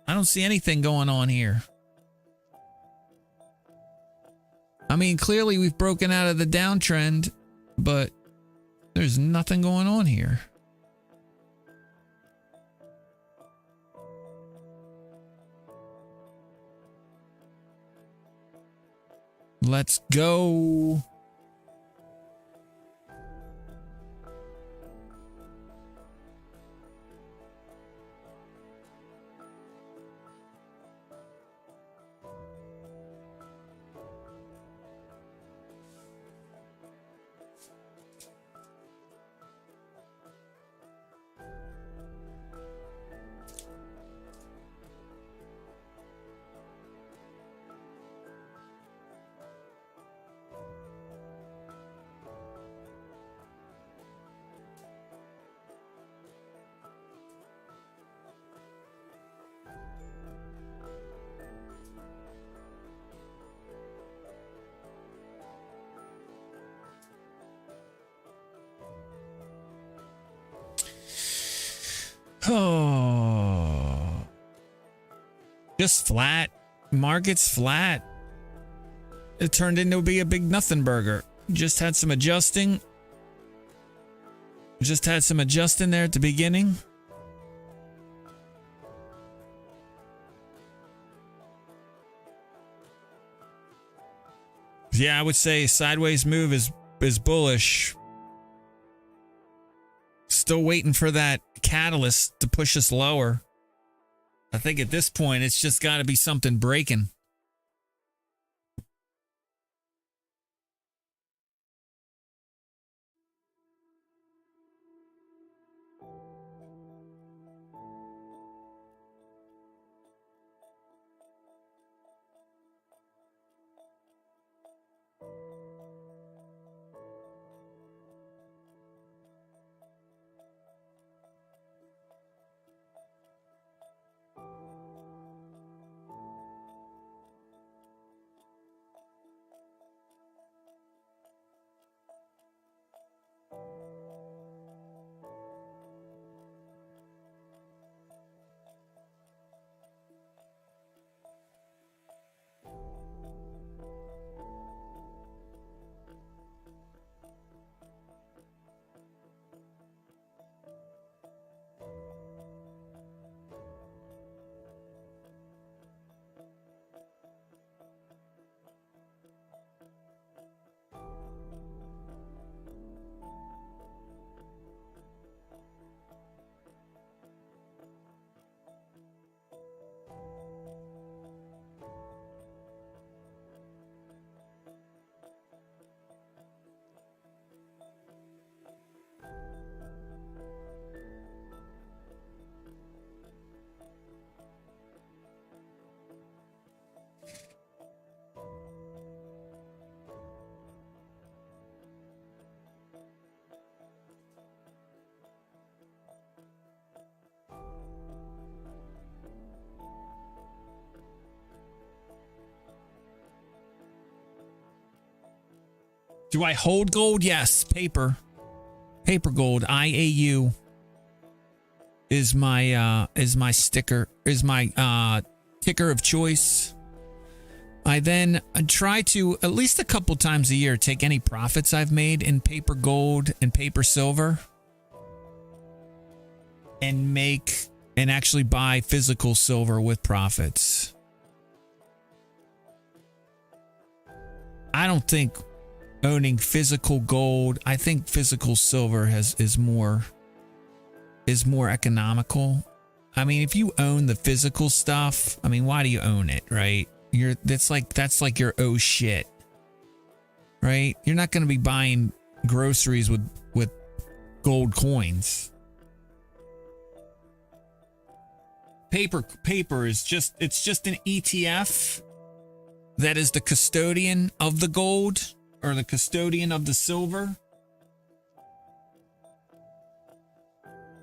I don't see anything going on here. I mean, clearly we've broken out of the downtrend, but there's nothing going on here. Let's go. Oh, just flat. Market's flat. it turned into be a big nothing burger. Just had some adjusting. Just had some adjusting there at the beginning. Yeah, I would say sideways move is bullish. Still waiting for that catalyst to push us lower. I think at this point, it's just got to be something breaking. Do I hold gold? Yes. Paper gold. IAU is my sticker, is my ticker of choice. I then try to at least a couple times a year take any profits I've made in paper gold and paper silver and actually buy physical silver with profits. I don't think owning physical gold, I think physical silver is more economical. I mean, if you own the physical stuff, I mean, why do you own it, right? That's like your oh shit, right? You're not going to be buying groceries with gold coins. Paper is just an ETF that is the custodian of the gold or the custodian of the silver.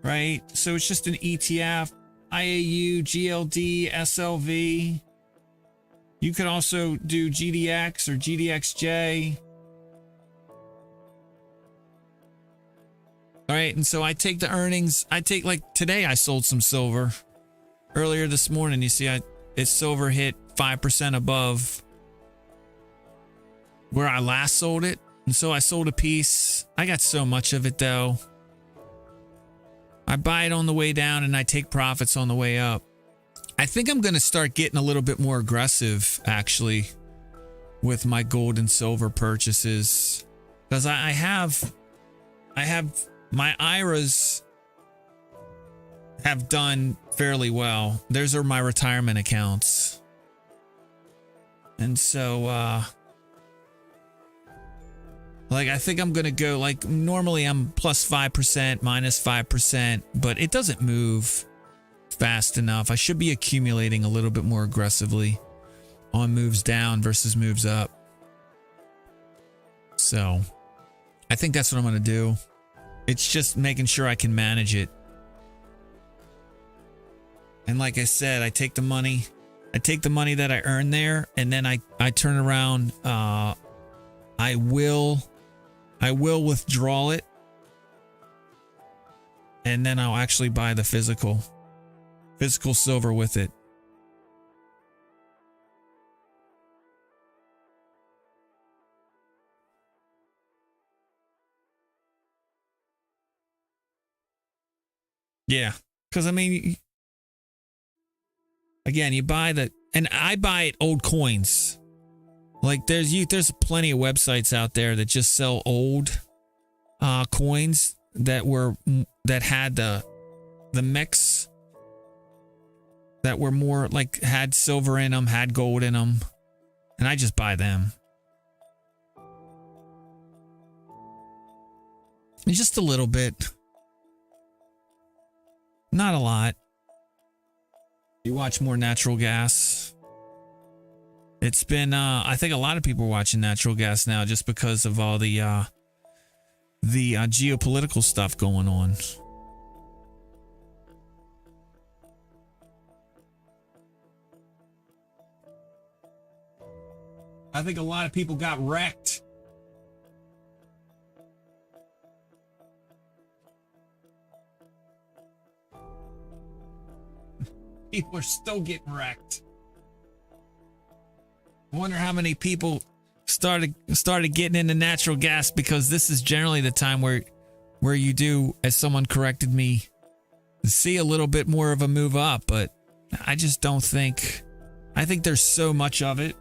Right? So it's just an ETF, IAU, GLD, SLV. You could also do GDX or GDXJ. All right, and so I take the earnings. Like today I sold some silver. Earlier this morning, you see its silver hit 5% above where I last sold it. And so I sold a piece. I got so much of it though. I buy it on the way down and I take profits on the way up. I think I'm going to start getting a little bit more aggressive actually with my gold and silver purchases, because I have my IRAs have done fairly well. Those are my retirement accounts. And so like I think I'm going to go, like normally I'm plus 5%, minus 5%, but it doesn't move fast enough. I should be accumulating a little bit more aggressively on moves down versus moves up. So I think that's what I'm going to do. It's just making sure I can manage it. And like I said, I take the money that I earn there, and then I turn around. I will withdraw it, and then I'll actually buy the physical silver with it. Yeah. Because, I mean, again, you buy and I buy it old coins. Like, there's plenty of websites out there that just sell old coins that had the mix, that were more like had silver in them, had gold in them, and I just buy them. Just a little bit, not a lot. You watch more natural gas. It's been I think a lot of people are watching natural gas now just because of all the geopolitical stuff going on. I think a lot of people got wrecked. People are still getting wrecked. I wonder how many people started getting into natural gas, because this is generally the time where you do, as someone corrected me, see a little bit more of a move up. But I just don't think. I think there's so much of it.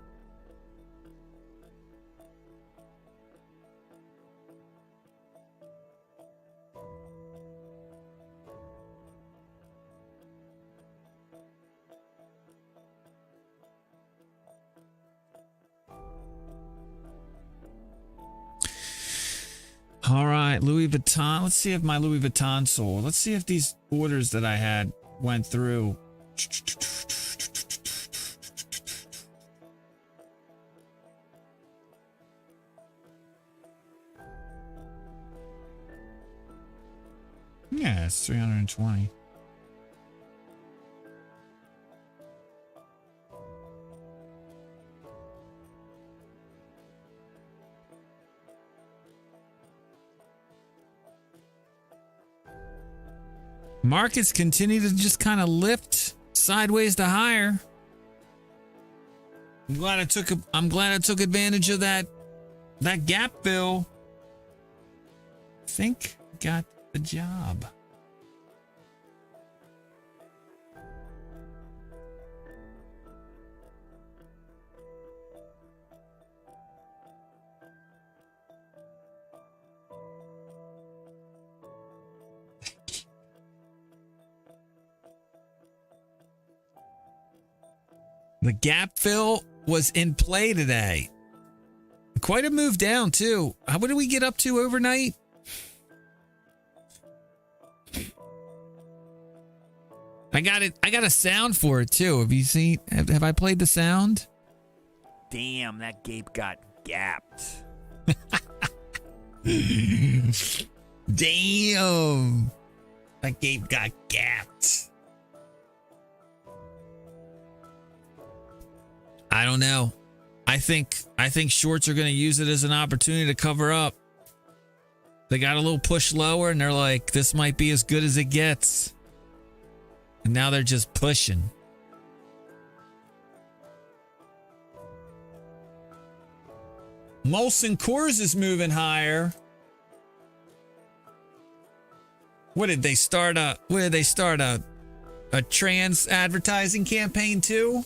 All right, Louis Vuitton. Let's see if my Louis Vuitton sold. Let's see if these orders that I had went through. Yeah, it's 320. Markets continue to just kind of lift sideways to higher. I'm glad I took advantage of that gap fill. I think I got the job. The gap fill was in play today. Quite a move down, too. What did we get up to overnight? I got it. I got a sound for it, too. Have you seen? Have I played the sound? Damn, that gape got gapped. Damn. That gape got gapped. I don't know. I think shorts are going to use it as an opportunity to cover up. They got a little push lower and they're like, this might be as good as it gets. And now they're just pushing. Molson Coors is moving higher. What did they start a trans advertising campaign too?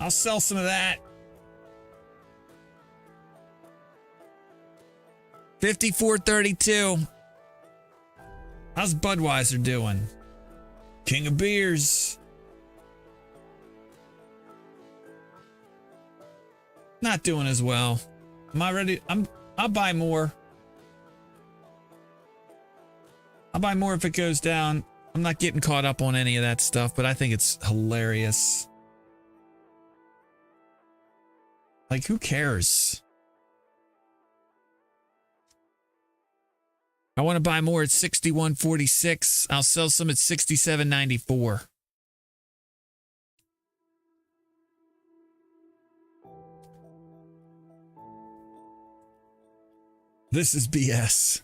I'll sell some of that. 54.32. How's Budweiser doing? King of beers. Not doing as well. Am I ready? I'll buy more. I'll buy more if it goes down. I'm not getting caught up on any of that stuff, but I think it's hilarious. Like, who cares? I want to buy more at 61.46. I'll sell some at 67.94. This is BS.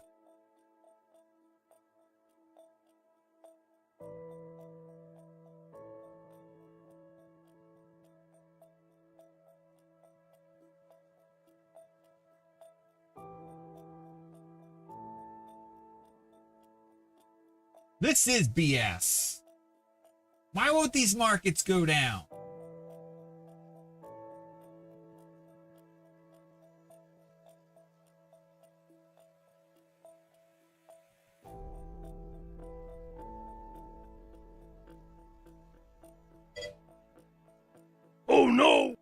This is BS. Why won't these markets go down? Oh no!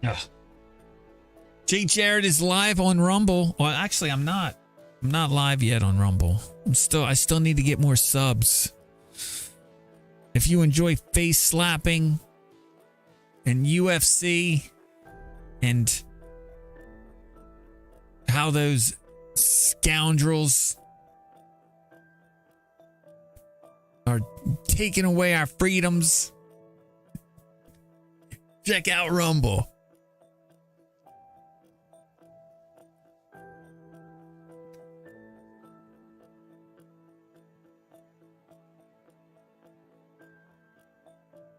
Ugh. Jay Jared is live on Rumble. Well, actually, I'm not. I'm not live yet on Rumble. I still need to get more subs. If you enjoy face slapping and UFC and how those scoundrels are taking away our freedoms, check out Rumble.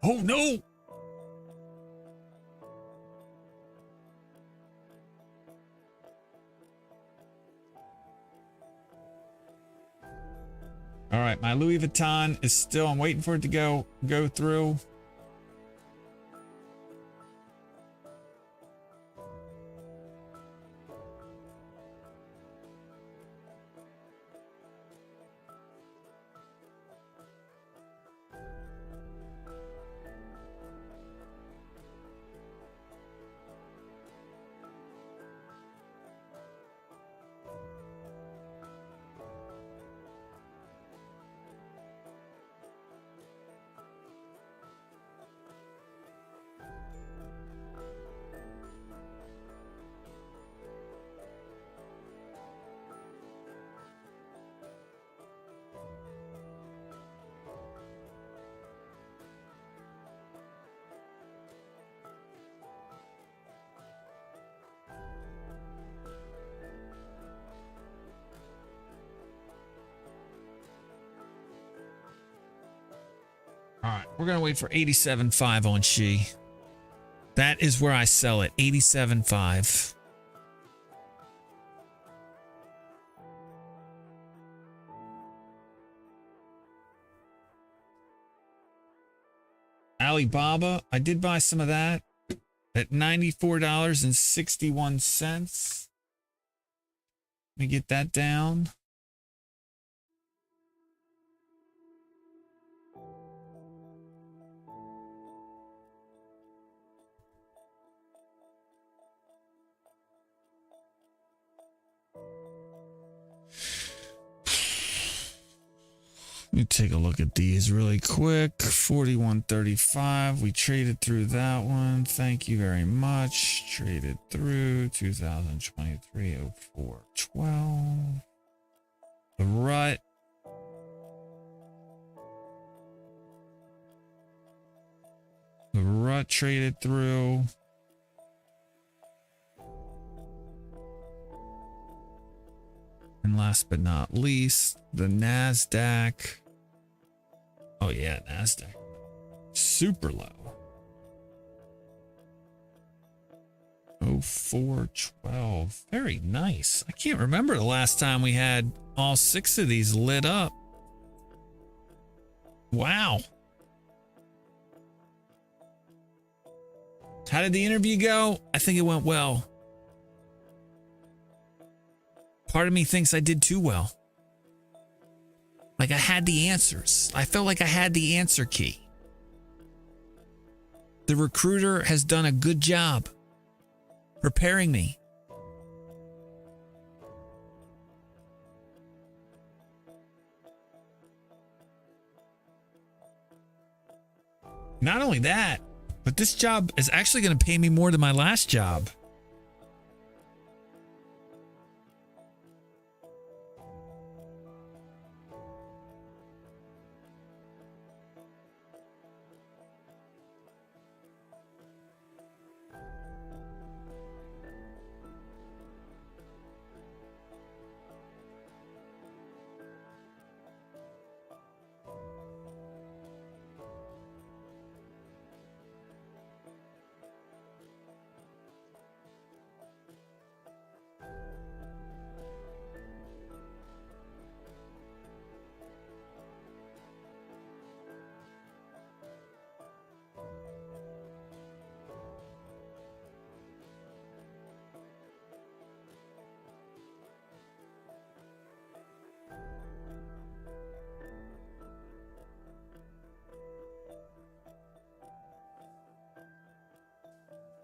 Oh no! All right, my Louis Vuitton is still, I'm waiting for it to go through. All right, we're going to wait for 87.5 on She. That is where I sell it, 87.5. Alibaba, I did buy some of that at $94.61. Let me get that down. Let me take a look at these really quick. 41.35. We traded through that one. Thank you very much. Traded through 2023 0412. The rut. The rut traded through. And last but not least, the NASDAQ. Oh yeah, NASDAQ. super low. 0412. Very nice. I can't remember the last time we had all 6 of these lit up. Wow. How did the interview go? I think it went well. Part of me thinks I did too well. Like I had the answers. I felt like I had the answer key. The recruiter has done a good job preparing me. Not only that, but this job is actually going to pay me more than my last job.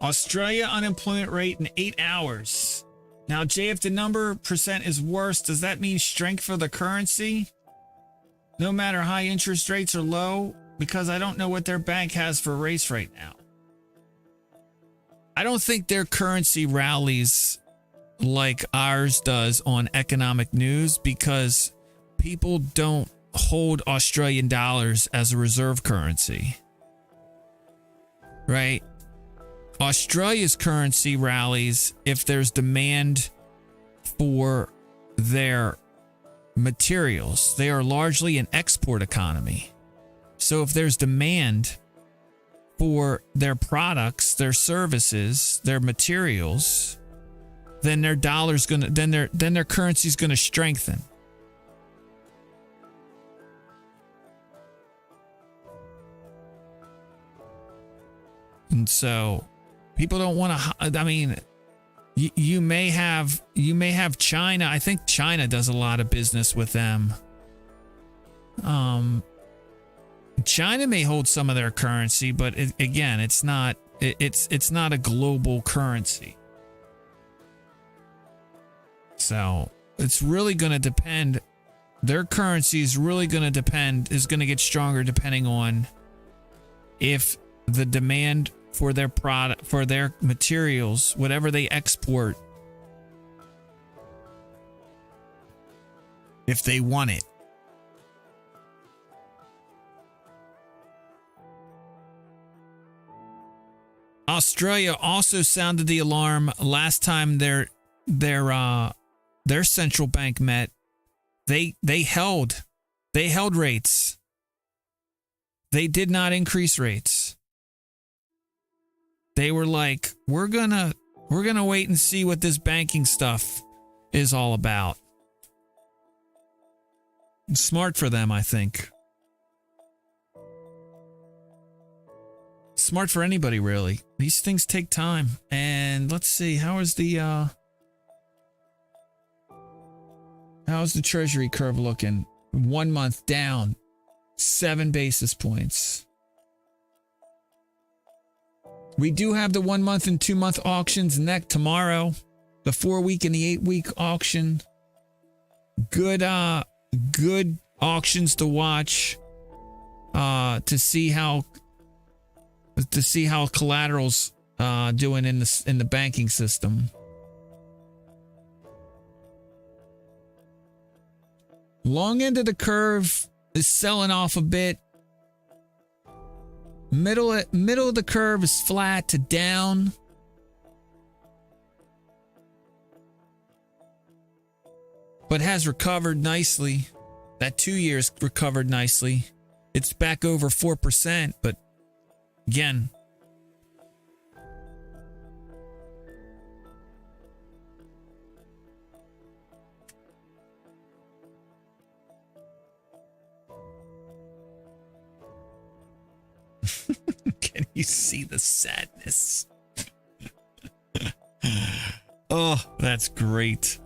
Australia unemployment rate in 8 hours. Now, Jay, if the number percent is worse, does that mean strength for the currency? No matter high interest rates or low? Because I don't know what their bank has for rates right now. I don't think their currency rallies like ours does on economic news because people don't hold Australian dollars as a reserve currency. Right? Australia's currency rallies if there's demand for their materials. They are largely an export economy. So if there's demand for their products, their services, their materials, then their dollar's gonna then their currency's gonna strengthen. And so people don't want to. I mean, you may have China. I think China does a lot of business with them. China may hold some of their currency, but again, it's not a global currency. So it's really going to depend. Their currency is really going to is going to get stronger depending on if the demand for their product, for their materials, whatever they export, if they want it. Australia also sounded the alarm last time their central bank met. They held rates. They did not increase rates. They were like, we're gonna wait and see what this banking stuff is all about. Smart for them, I think. Smart for anybody, really. These things take time. And let's see, how's the treasury curve looking? 1 month down 7 basis points. We do have the 1 month and 2 month auctions next tomorrow. The 4 week and the 8 week auction. Good auctions to watch. To see how collateral's doing in the banking system. Long end of the curve is selling off a bit. Middle of the curve is flat to down. But has recovered nicely. That 2 years recovered nicely. It's back over 4%, but Again, can you see the sadness? Oh, that's great.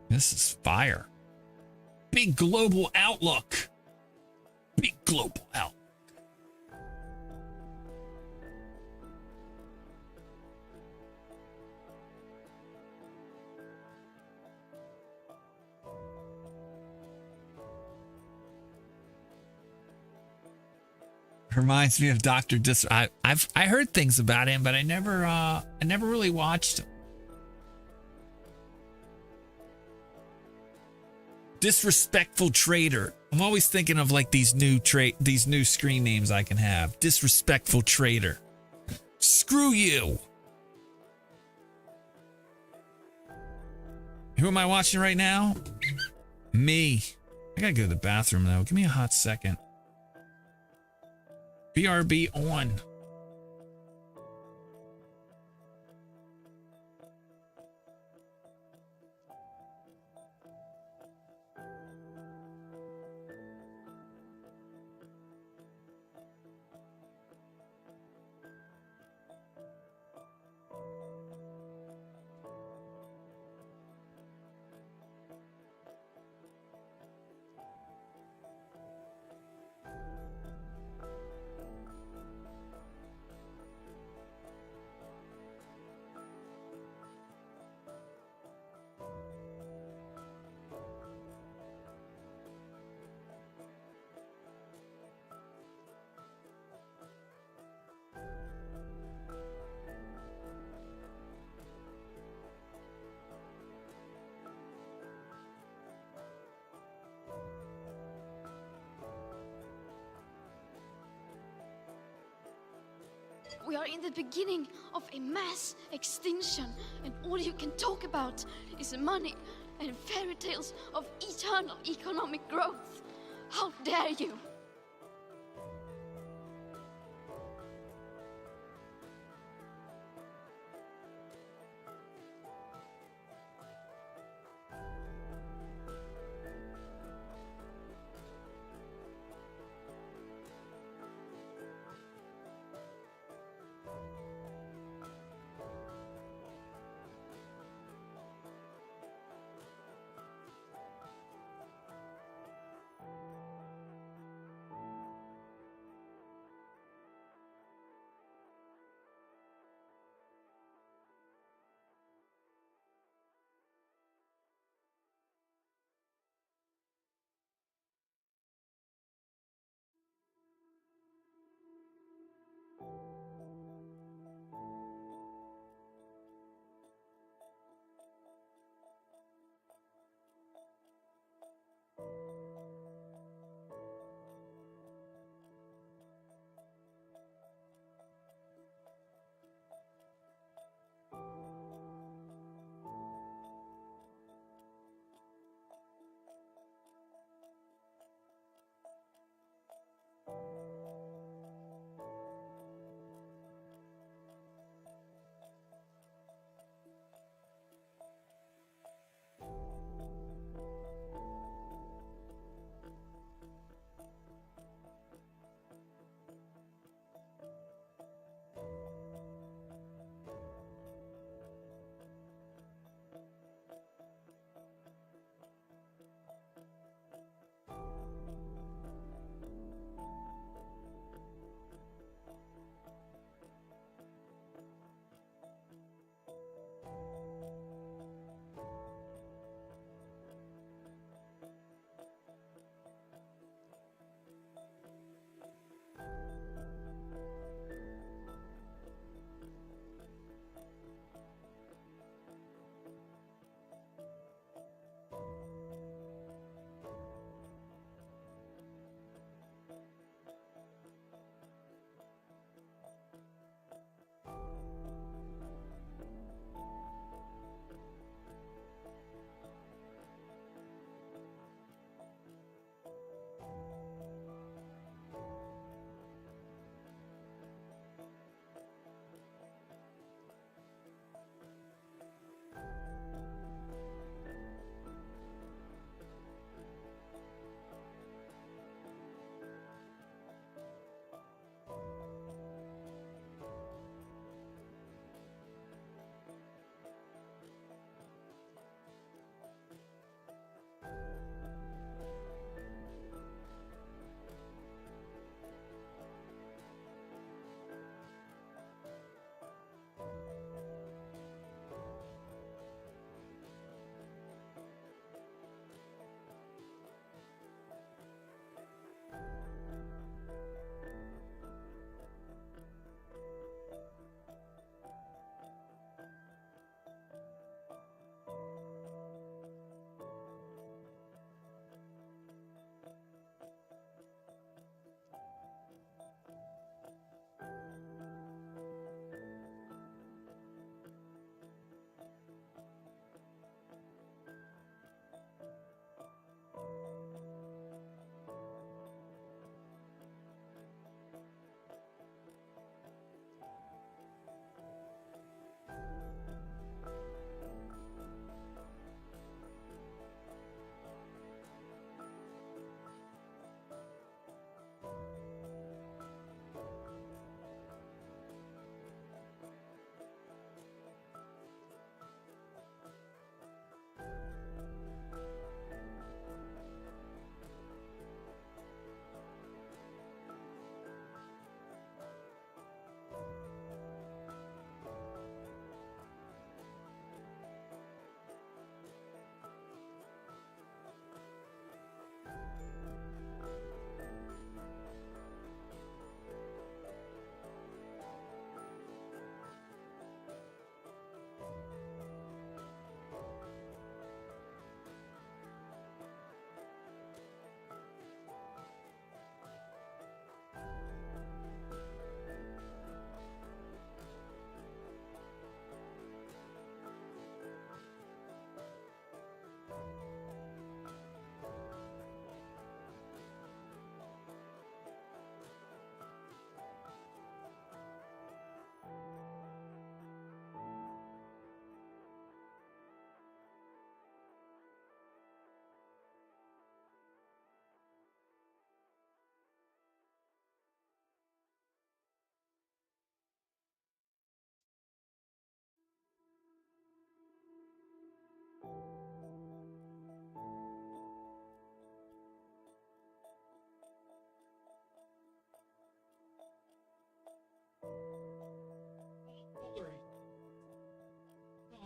This is fire. Big global outlook. Big global outlook. Reminds me of Dr. I heard things about him, but I never really watched him. Disrespectful trader. I'm always thinking of like these new screen names I can have. Disrespectful trader. Screw you. Who am I watching right now? Me. I gotta go to the bathroom though. Give me a hot second. BRB on. We are in the beginning of a mass extinction, and all you can talk about is money and fairy tales of eternal economic growth. How dare you?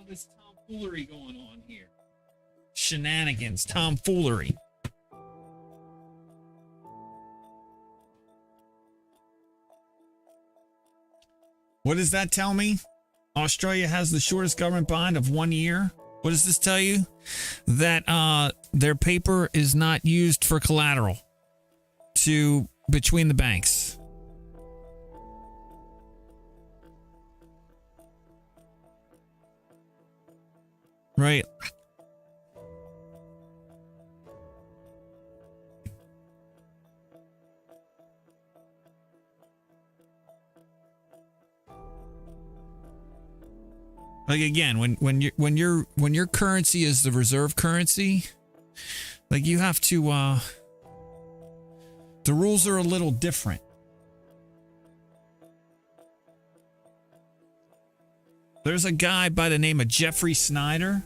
this tomfoolery going on here. Shenanigans, tomfoolery. What does that tell me? Australia has the shortest government bond of 1 year. What does this tell you? That their paper is not used for collateral between the banks. Right. Like again, when your currency is the reserve currency, like you have to the rules are a little different. There's a guy by the name of Jeffrey Snyder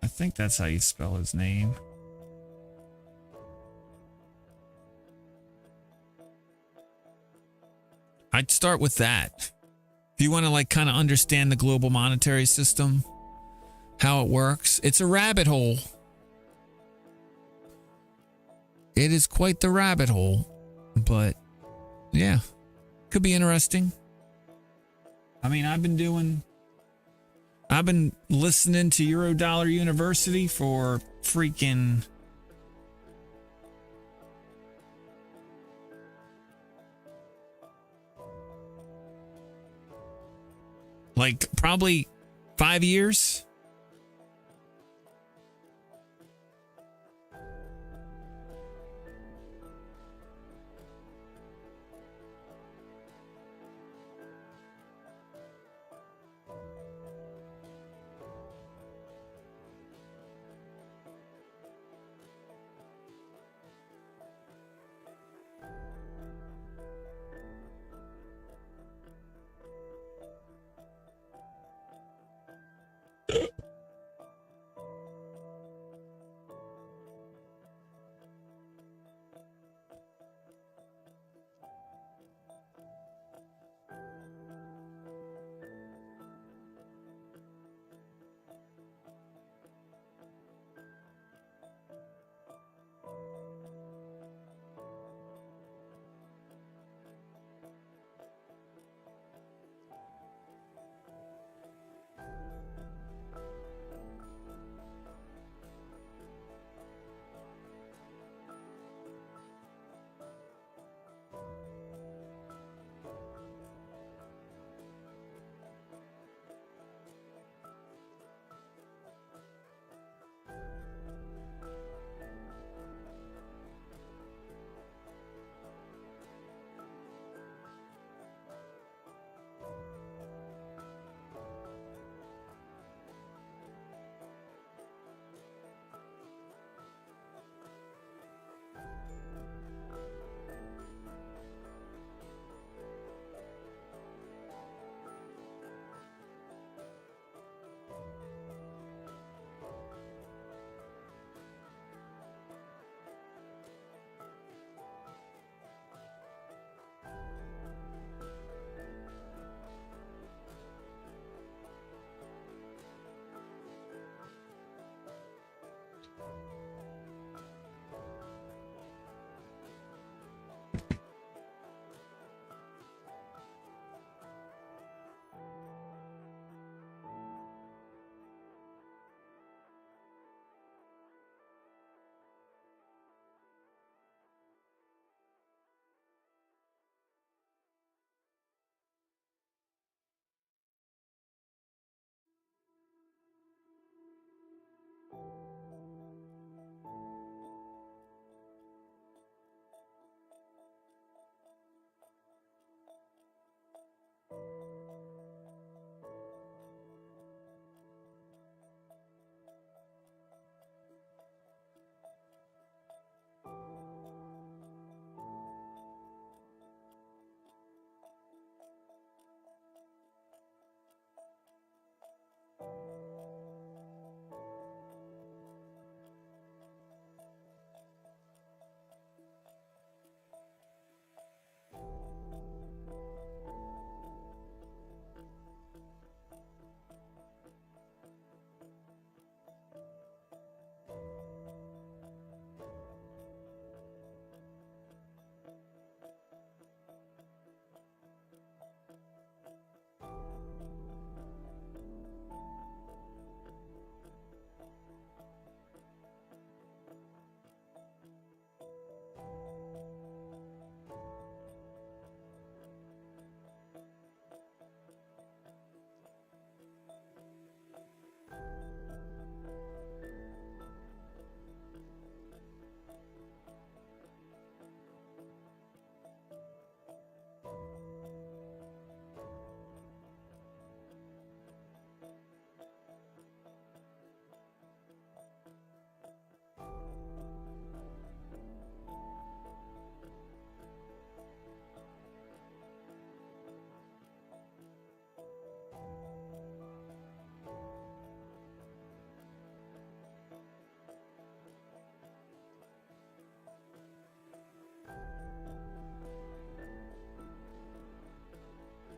I think that's how you spell his name. I'd start with that. If you want to like kind of understand the global monetary system, how it works, it's a rabbit hole. It is quite the rabbit hole, but yeah, could be interesting. I mean, I've been listening to Eurodollar University for freaking like probably 5 years.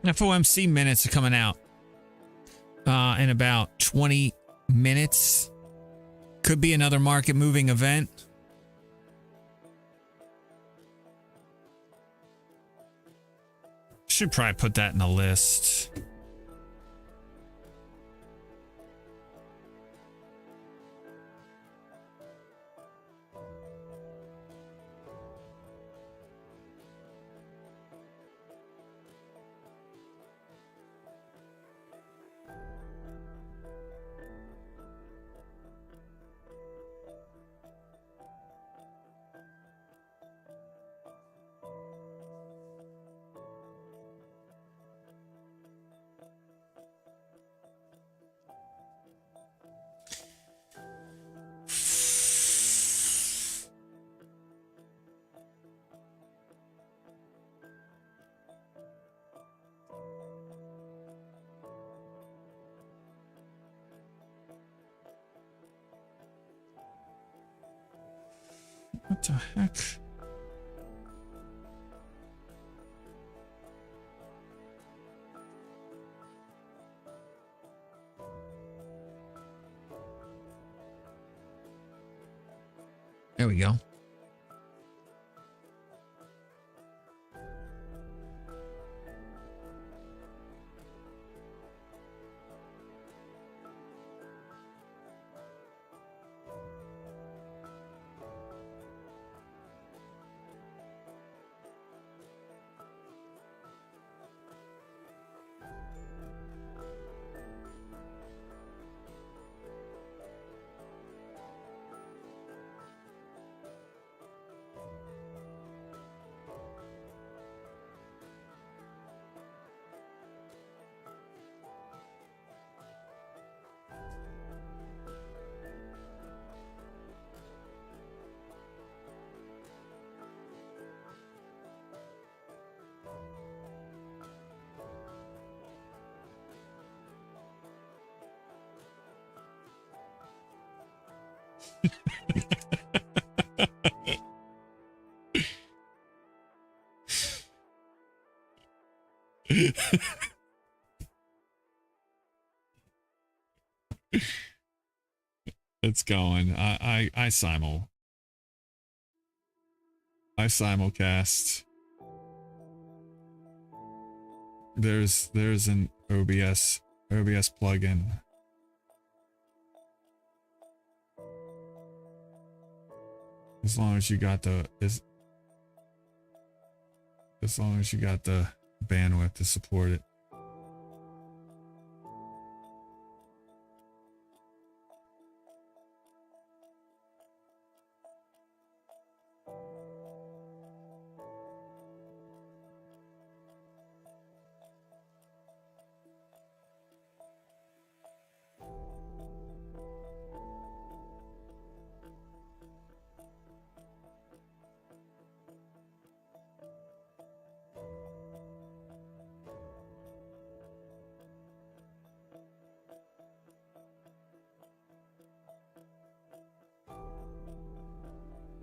FOMC minutes are coming out in about 20 minutes. Could be another market moving event. Should probably put that in the list. What the heck? There we go. It's going. I simulcast. There's an OBS plugin. As long as you got the bandwidth to support it.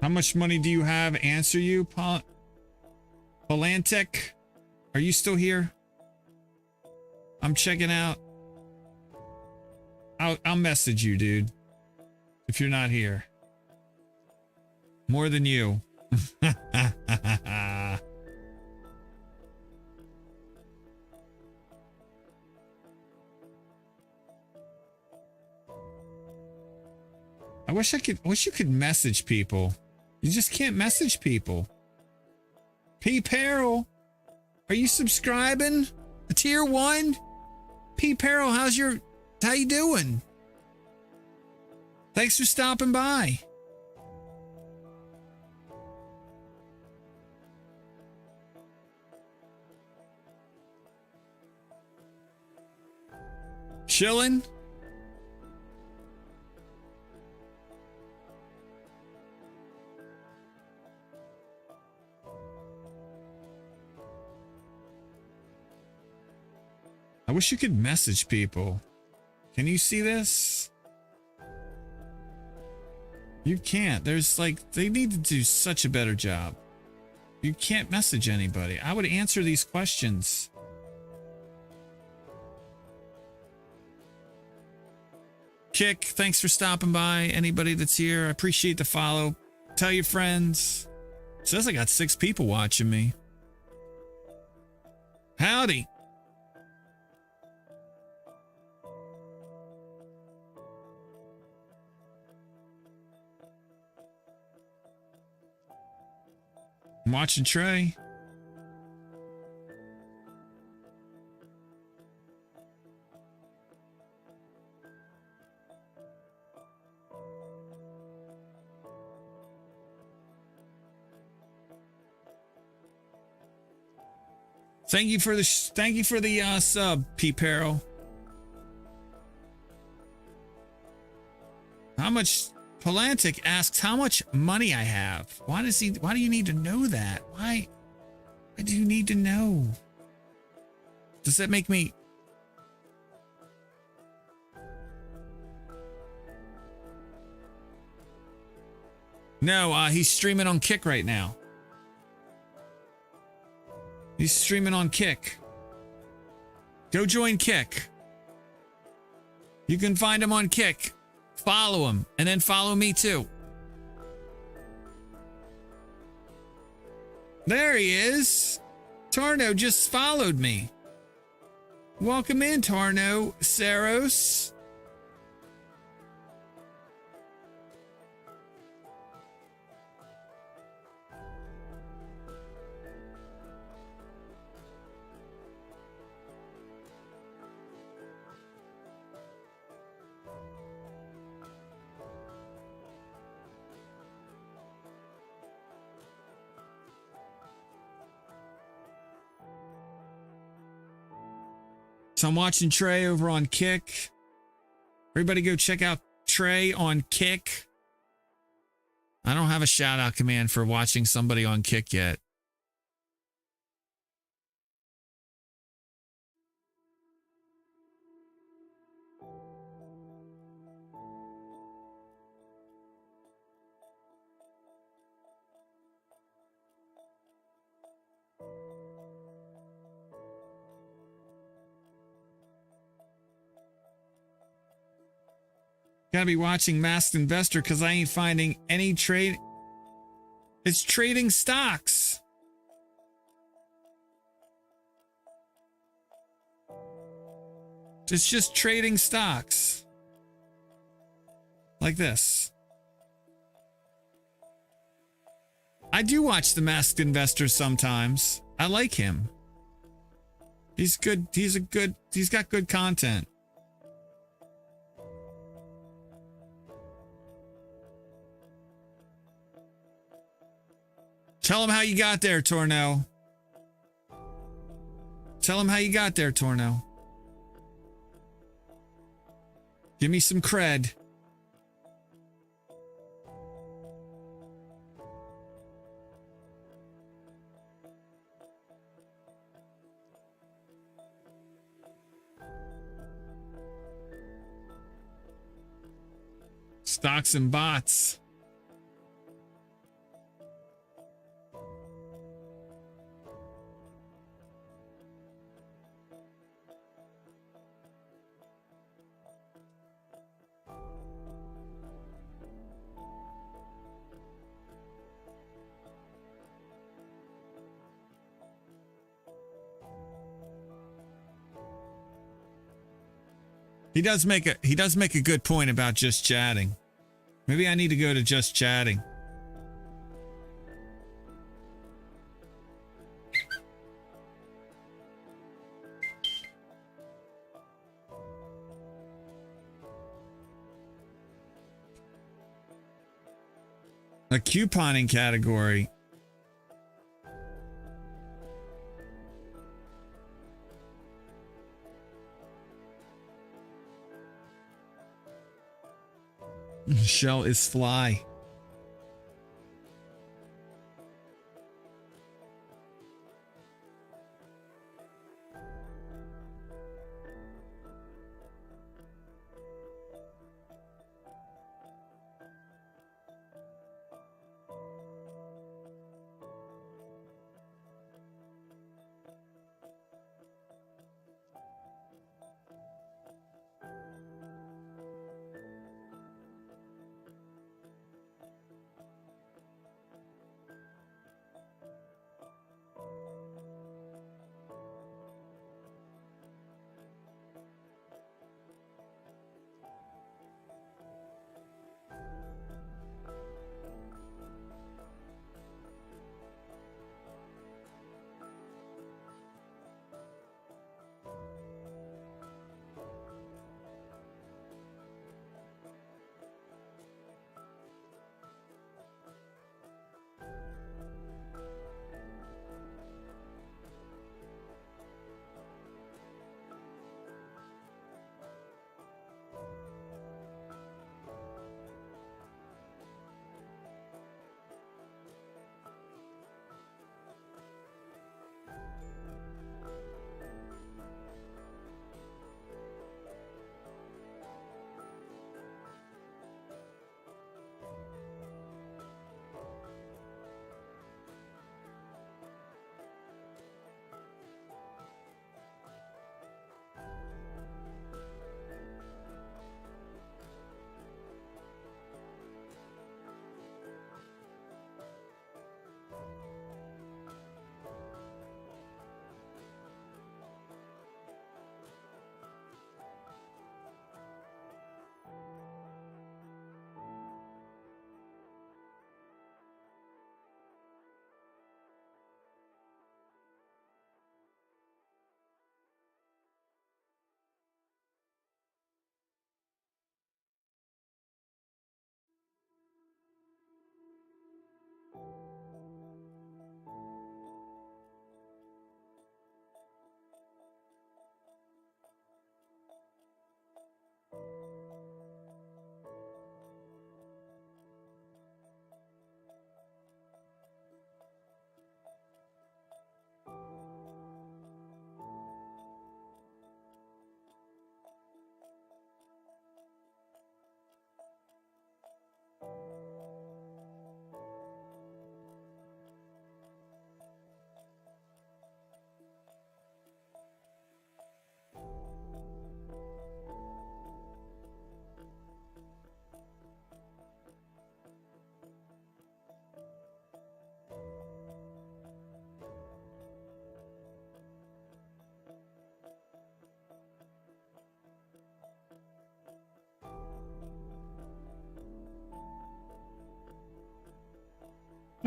How much money do you have? Answer you, Polantek. Are you still here? I'm checking out. I'll message you, dude. If you're not here. More than you. I wish you could message people. You just can't message people. P Peril, are you subscribing? A tier 1? P Peril, how you doing? Thanks for stopping by. Chillin'? I wish you could message people. Can you see this? You can't. There's like, they need to do such a better job. You can't message anybody. I would answer these questions. Kick, thanks for stopping by. Anybody that's here, I appreciate the follow. Tell your friends. It says I got 6 people watching me. Howdy. I'm watching Trey. Thank you for the sub, P Peril. How much Palantic asks how much money I have. Why do you need to know that? Why do you need to know? Does that make me No, he's streaming on Kick right now. He's streaming on Kick. Go join Kick. You can find him on Kick. Follow him, and then follow me too. There he is. Tarno just followed me. Welcome in, Tarno Saros. So I'm watching Trey over on Kick. Everybody go check out Trey on Kick. I don't have a shout out command for watching somebody on Kick yet. Gotta be watching Masked Investor because I ain't finding any trade. It's trading stocks. It's just trading stocks. Like this. I do watch the Masked Investor sometimes. I like him. He's good. He's got good content. Tell him how you got there, Torno. Tell him how you got there, Torno. Give me some cred. Stocks and bots. He does make a good point about just chatting. Maybe I need to go to just chatting. A couponing category. Shell is fly.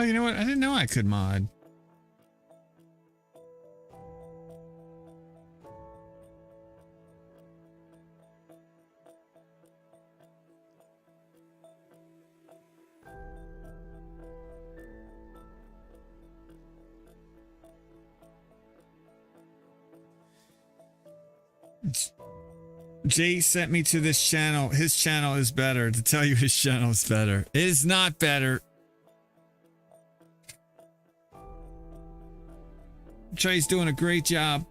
Oh, you know what? I didn't know I could mod. Jay sent me to this channel. His channel is better. To tell you his channel is better. It is not better. Jay's doing a great job.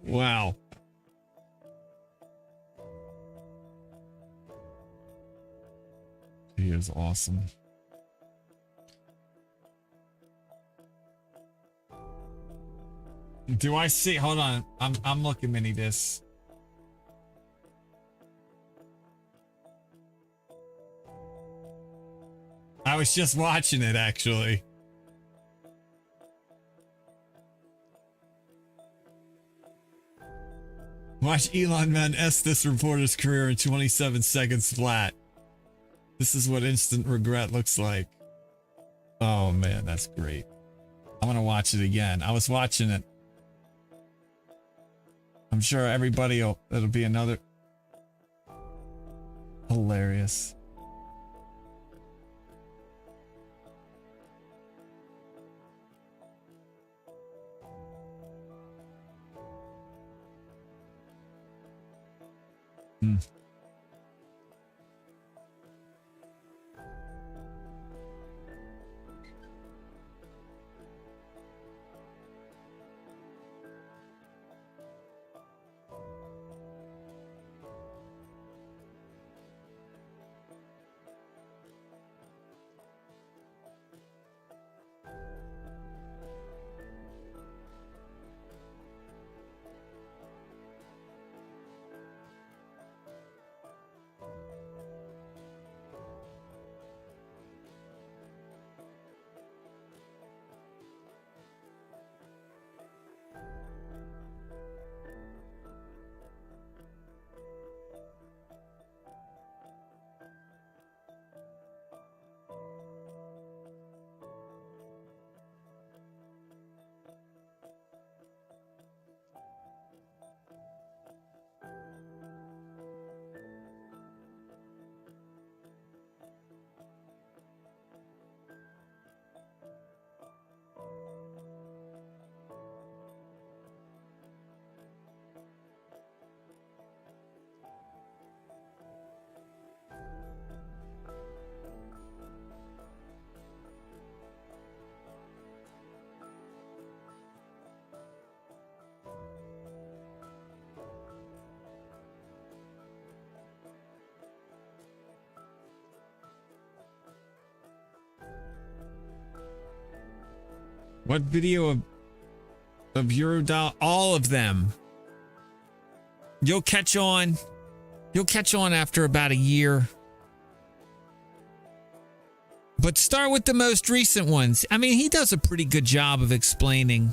Wow. He is awesome. Do I see? Hold on. I'm looking mini this. I was just watching it actually. Watch Elon Man S this reporter's career in 27 seconds flat. This is what instant regret looks like. Oh man, that's great. I'm gonna watch it again. I was watching it. I'm sure it'll be another hilarious. What video of Eurodollar? All of them. You'll catch on. You'll catch on after about a year. But start with the most recent ones. I mean, he does a pretty good job of explaining,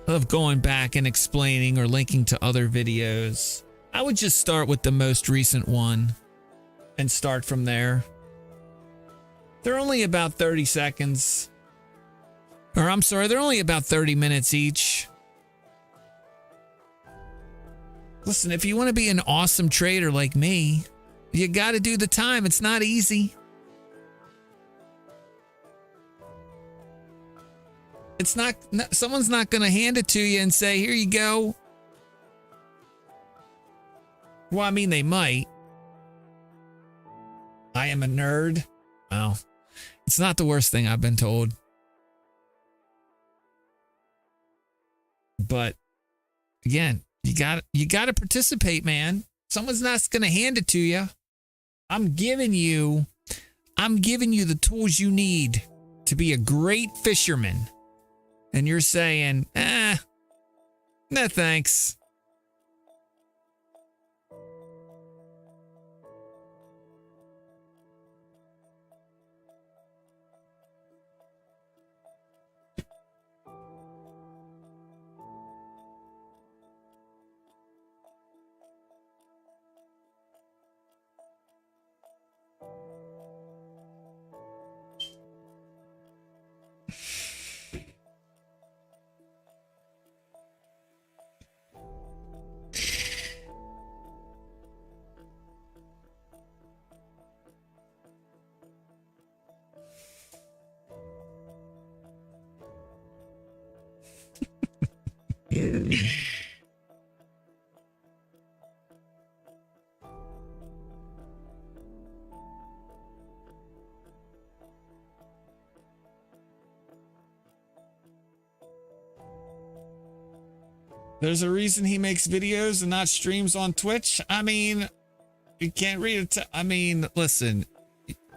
of going back and explaining or linking to other videos. I would just start with the most recent one and start from there. They're only about 30 seconds. Or I'm sorry, they're only about 30 minutes each. Listen, if you want to be an awesome trader like me, you got to do the time. It's not easy. It's not, someone's not going to hand it to you and say, here you go. Well, I mean, they might. I am a nerd. Well, it's not the worst thing I've been told. But again, you got to participate, man. Someone's not going to hand it to you. I'm giving you the tools you need to be a great fisherman. And you're saying, no thanks. There's a reason he makes videos and not streams on Twitch. I mean, you can't read it. I mean, listen,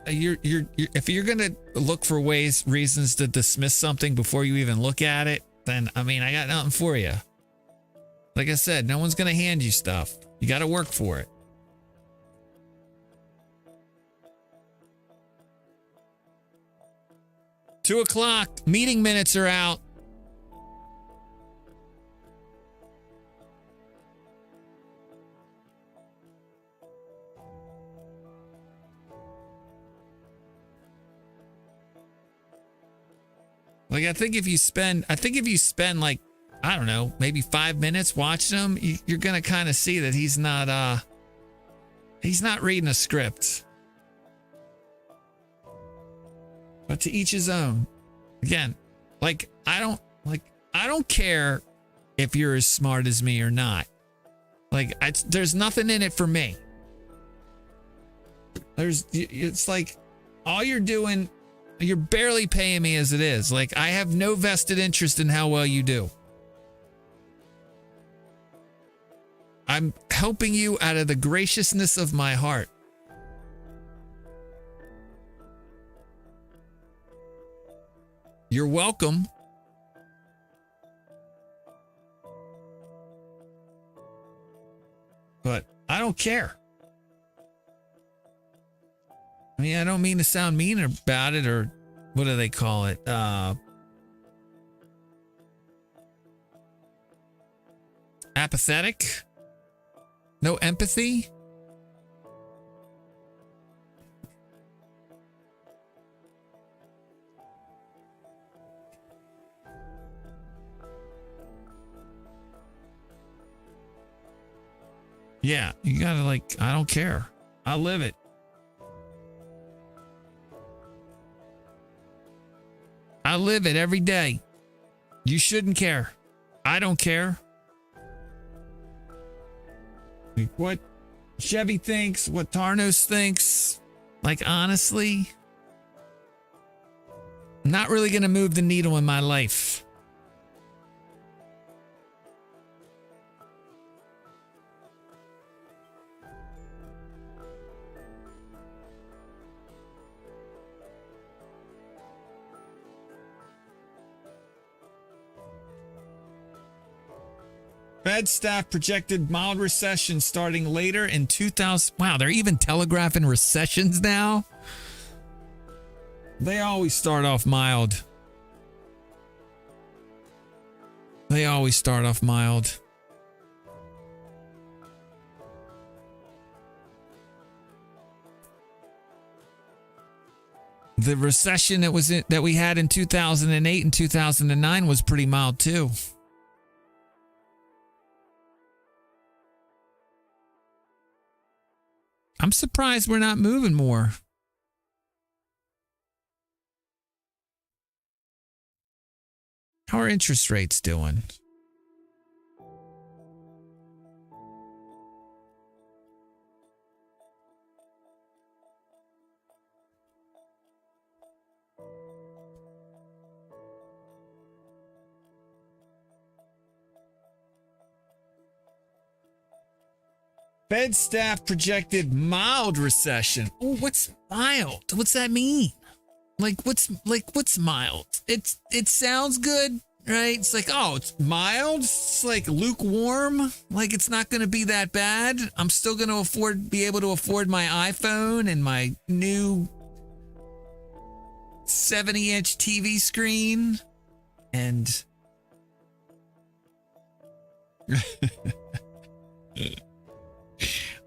if you're going to look for reasons to dismiss something before you even look at it, then, I mean, I got nothing for you. Like I said, no one's going to hand you stuff. You got to work for it. Two o'clock. Meeting minutes are out. Like, I think if you spend like, I don't know, maybe 5 minutes watching him, you're going to kind of see that he's not reading a script. But to each his own. Again, like, I don't care if you're as smart as me or not. Like, there's nothing in it for me. It's like, all you're doing, you're barely paying me as it is. Like, I have no vested interest in how well you do. I'm helping you out of the graciousness of my heart. You're welcome. But I don't care. I mean, I don't mean to sound mean about it, or what do they call it? Apathetic? No empathy? Yeah, you gotta, like, I don't care. I live it. I live it every day. You shouldn't care. I don't care. Like, what Chevy thinks, what Tarnos thinks, like, honestly, not really going to move the needle in my life. Fed staff projected mild recession starting later in 2000. Wow, they're even telegraphing recessions now? They always start off mild. They always start off mild. The recession that we had in 2008 and 2009 was pretty mild too. I'm surprised we're not moving more. How are interest rates doing? Fed staff projected mild recession. Oh, what's mild? What's that mean? What's mild? It sounds good, right? It's like, oh, it's mild. It's like lukewarm. Like, it's not going to be that bad. I'm still going to be able to afford my iPhone and my new 70-inch TV screen. And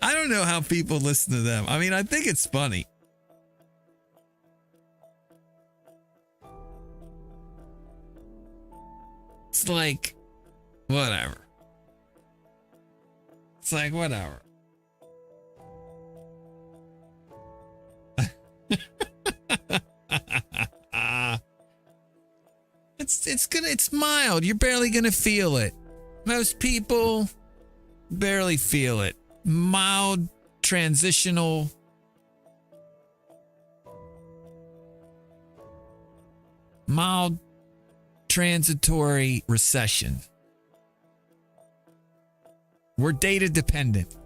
I don't know how people listen to them. I mean, I think it's funny. It's like, whatever. It's like, whatever. It's mild. You're barely gonna feel it. Most people barely feel it. Mild transitional. Mild transitory recession. We're data dependent.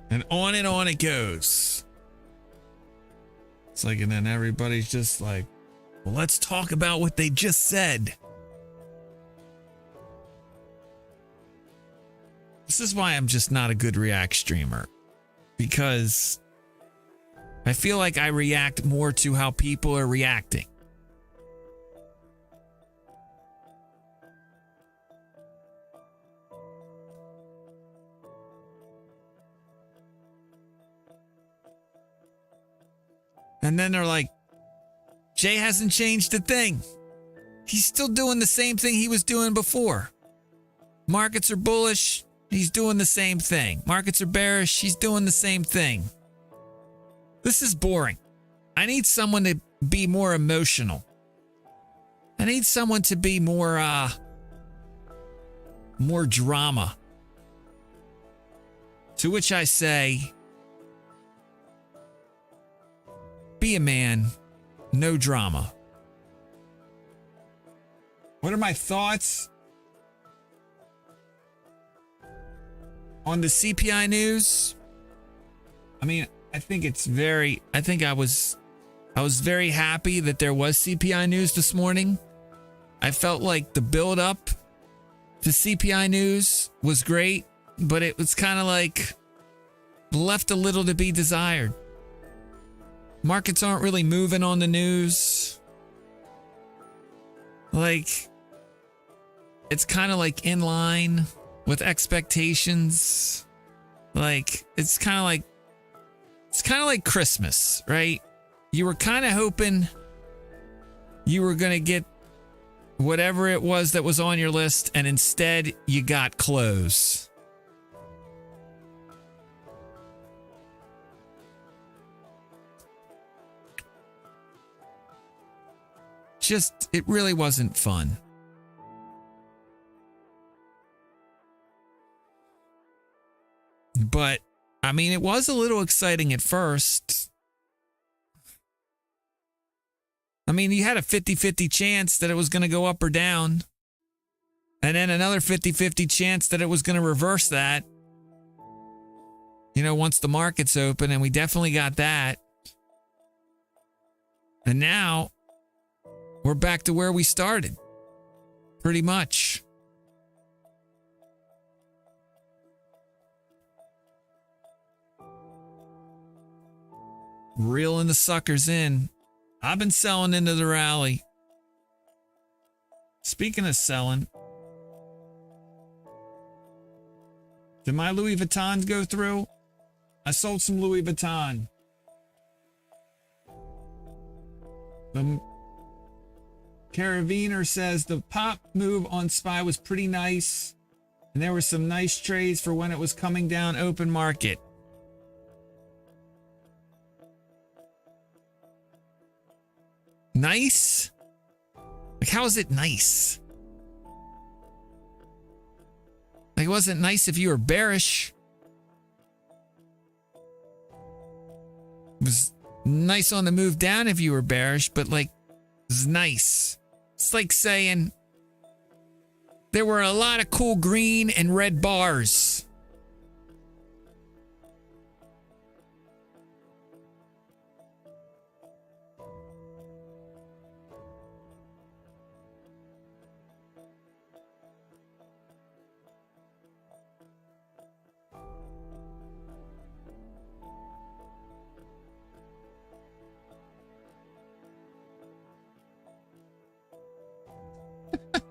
And on it goes. It's like, and then everybody's just like, well, let's talk about what they just said. This is why I'm just not a good React streamer. Because I feel like I react more to how people are reacting. And then they're like, Jay hasn't changed a thing. He's still doing the same thing he was doing before. Markets are bullish. He's doing the same thing. Markets are bearish. He's doing the same thing. This is boring. I need someone to be more emotional. I need someone to be more drama. To which I say, be a man, no drama. What are my thoughts on the CPI news? I mean, I was very happy that there was CPI news this morning. I felt like the build up to CPI news was great, but it was kind of like left a little to be desired. Markets aren't really moving on the news. Like, it's kind of like in line with expectations. Like, it's kind of like Christmas, right? You were kind of hoping you were going to get whatever it was that was on your list, and instead you got clothes. Just, it really wasn't fun. But, I mean, it was a little exciting at first. I mean, you had a 50-50 chance that it was going to go up or down. And then another 50-50 chance that it was going to reverse that. You know, once the market's open, and we definitely got that. And now we're back to where we started. Pretty much. Reeling the suckers in. I've been selling into the rally. Speaking of selling, did my Louis Vuittons go through? I sold some Louis Vuitton. The Carabiner says the pop move on SPY was pretty nice, and there were some nice trades for when it was coming down open market. Nice? Like, how is it nice? Like, it wasn't nice if you were bearish. It was nice on the move down if you were bearish, but like, it's nice. It's like saying there were a lot of cool green and red bars.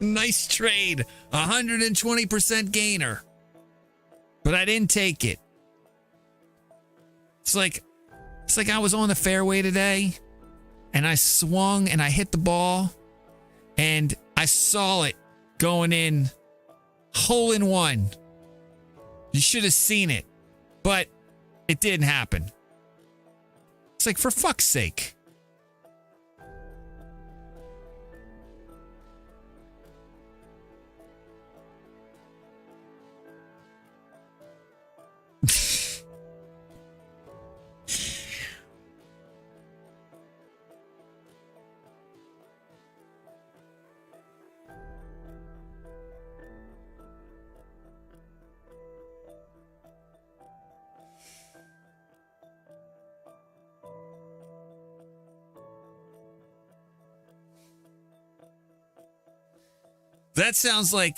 Nice trade. 120% gainer. But I didn't take it. It's like I was on the fairway today and I swung and I hit the ball and I saw it going in hole in one. You should have seen it, but it didn't happen. It's like, for fuck's sake. That sounds like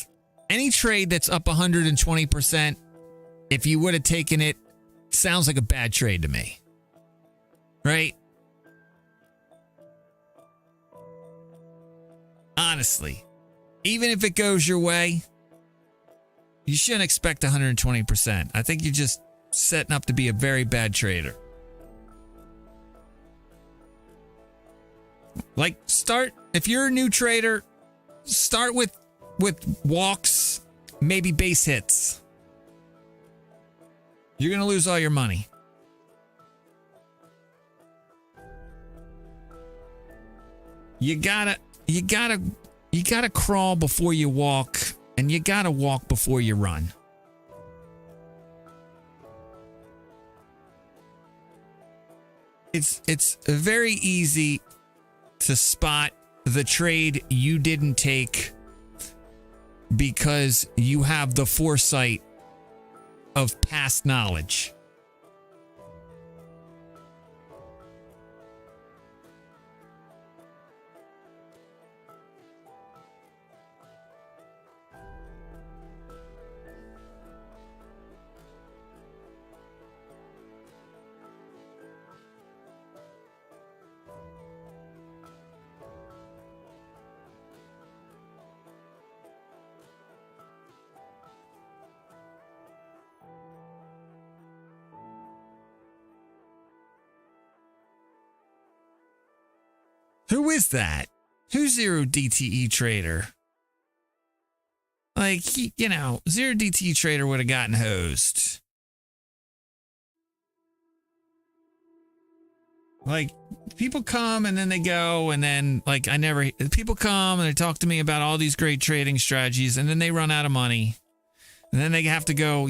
any trade that's up 120%, if you would have taken it, sounds like a bad trade to me. Right? Honestly, even if it goes your way, you shouldn't expect 120%. I think you're just setting up to be a very bad trader. Like, if you're a new trader, start with walks, maybe base hits. You're going to lose all your money. You gotta crawl before you walk, and you gotta walk before you run. It's very easy to spot the trade you didn't take because you have the foresight of past knowledge. Who is that? Who's Zero DTE Trader? Like, Zero DTE Trader would have gotten hosed. Like, people come and then they go, and then, like, people come and they talk to me about all these great trading strategies, and then they run out of money. And then they have to go,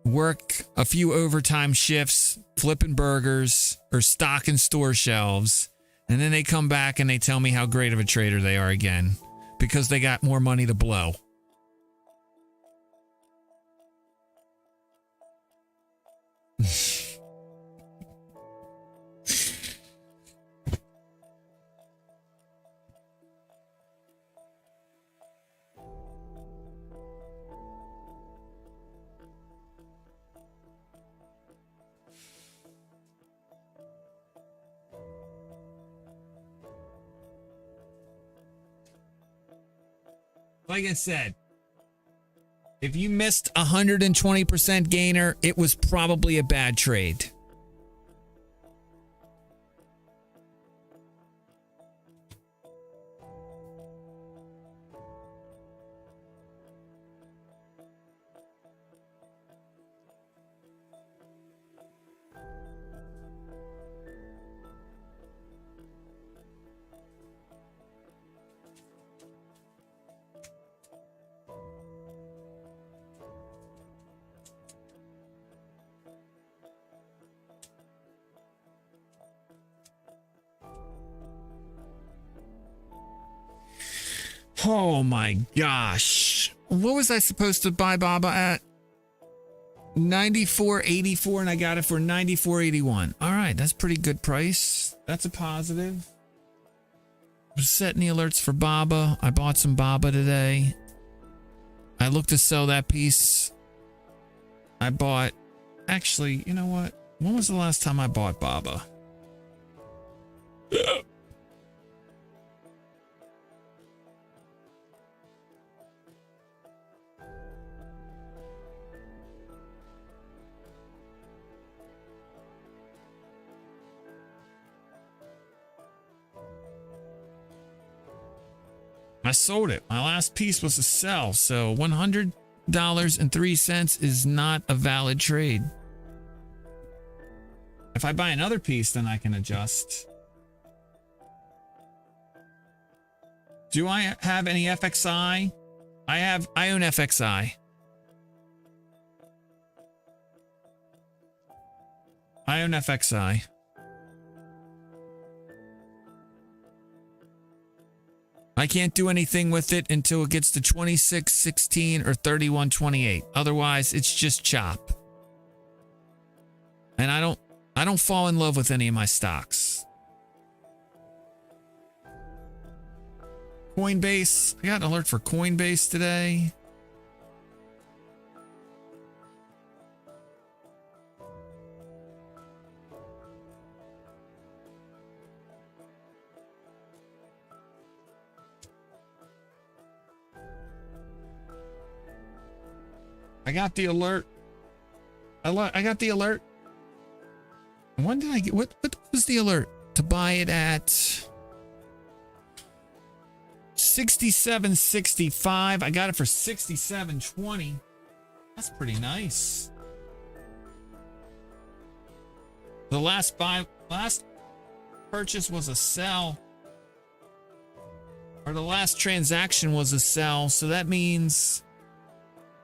work a few overtime shifts, flipping burgers or stocking store shelves. And then they come back and they tell me how great of a trader they are again because they got more money to blow. Like I said, if you missed 120% gainer, it was probably a bad trade. Oh my gosh. What was I supposed to buy Baba at? 94.84 and I got it for 94.81. All right, that's pretty good price. That's a positive. I'm setting the alerts for Baba. I bought some Baba today. I looked to sell that piece. I bought, actually, you know what? When was the last time I bought Baba? I sold it. My last piece was a sell, so $100.03 is not a valid trade. If I buy another piece, then I can adjust. Do I have any FXI? I own FXI. I own FXI. I can't do anything with it until it gets to 26.16 or 31.28. Otherwise, it's just chop. And I don't fall in love with any of my stocks. Coinbase. I got an alert for Coinbase today. I got the alert. I got the alert. When did I get what was the alert? To buy it at 67.65. I got it for 67.20. That's pretty nice. The last purchase was a sell. Or the last transaction was a sell, so that means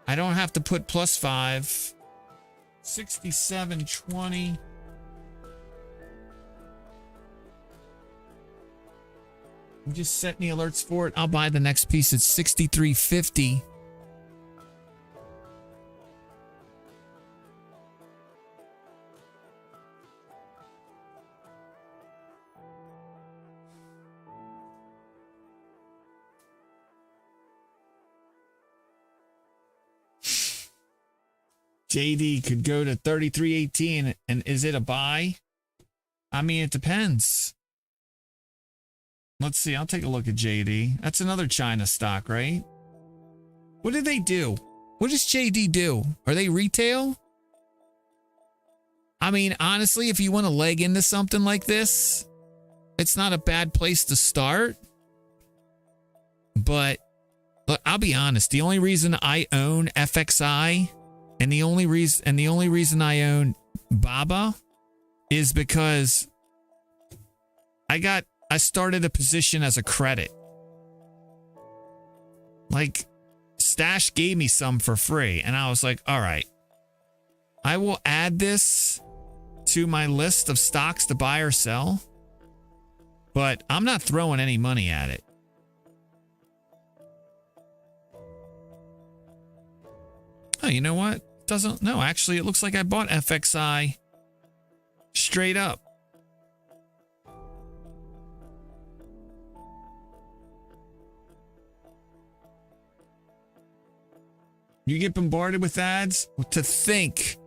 I don't have to put +5. 67.20. I'm just setting the alerts for it. I'll buy the next piece at 63.50. JD could go to 33.18, and is it a buy? I mean, it depends. Let's see. I'll take a look at JD. That's another China stock, right? What do they do? What does JD do? Are they retail? I mean, honestly, if you want to leg into something like this, it's not a bad place to start. But look, I'll be honest. The only reason I own FXI and the only reason I own Baba is because I started a position as a credit. Like, Stash gave me some for free, and I was like, all right, I will add this to my list of stocks to buy or sell, but I'm not throwing any money at it. Oh, you know what? No, actually, it looks like I bought FXI straight up. You get bombarded with ads? To think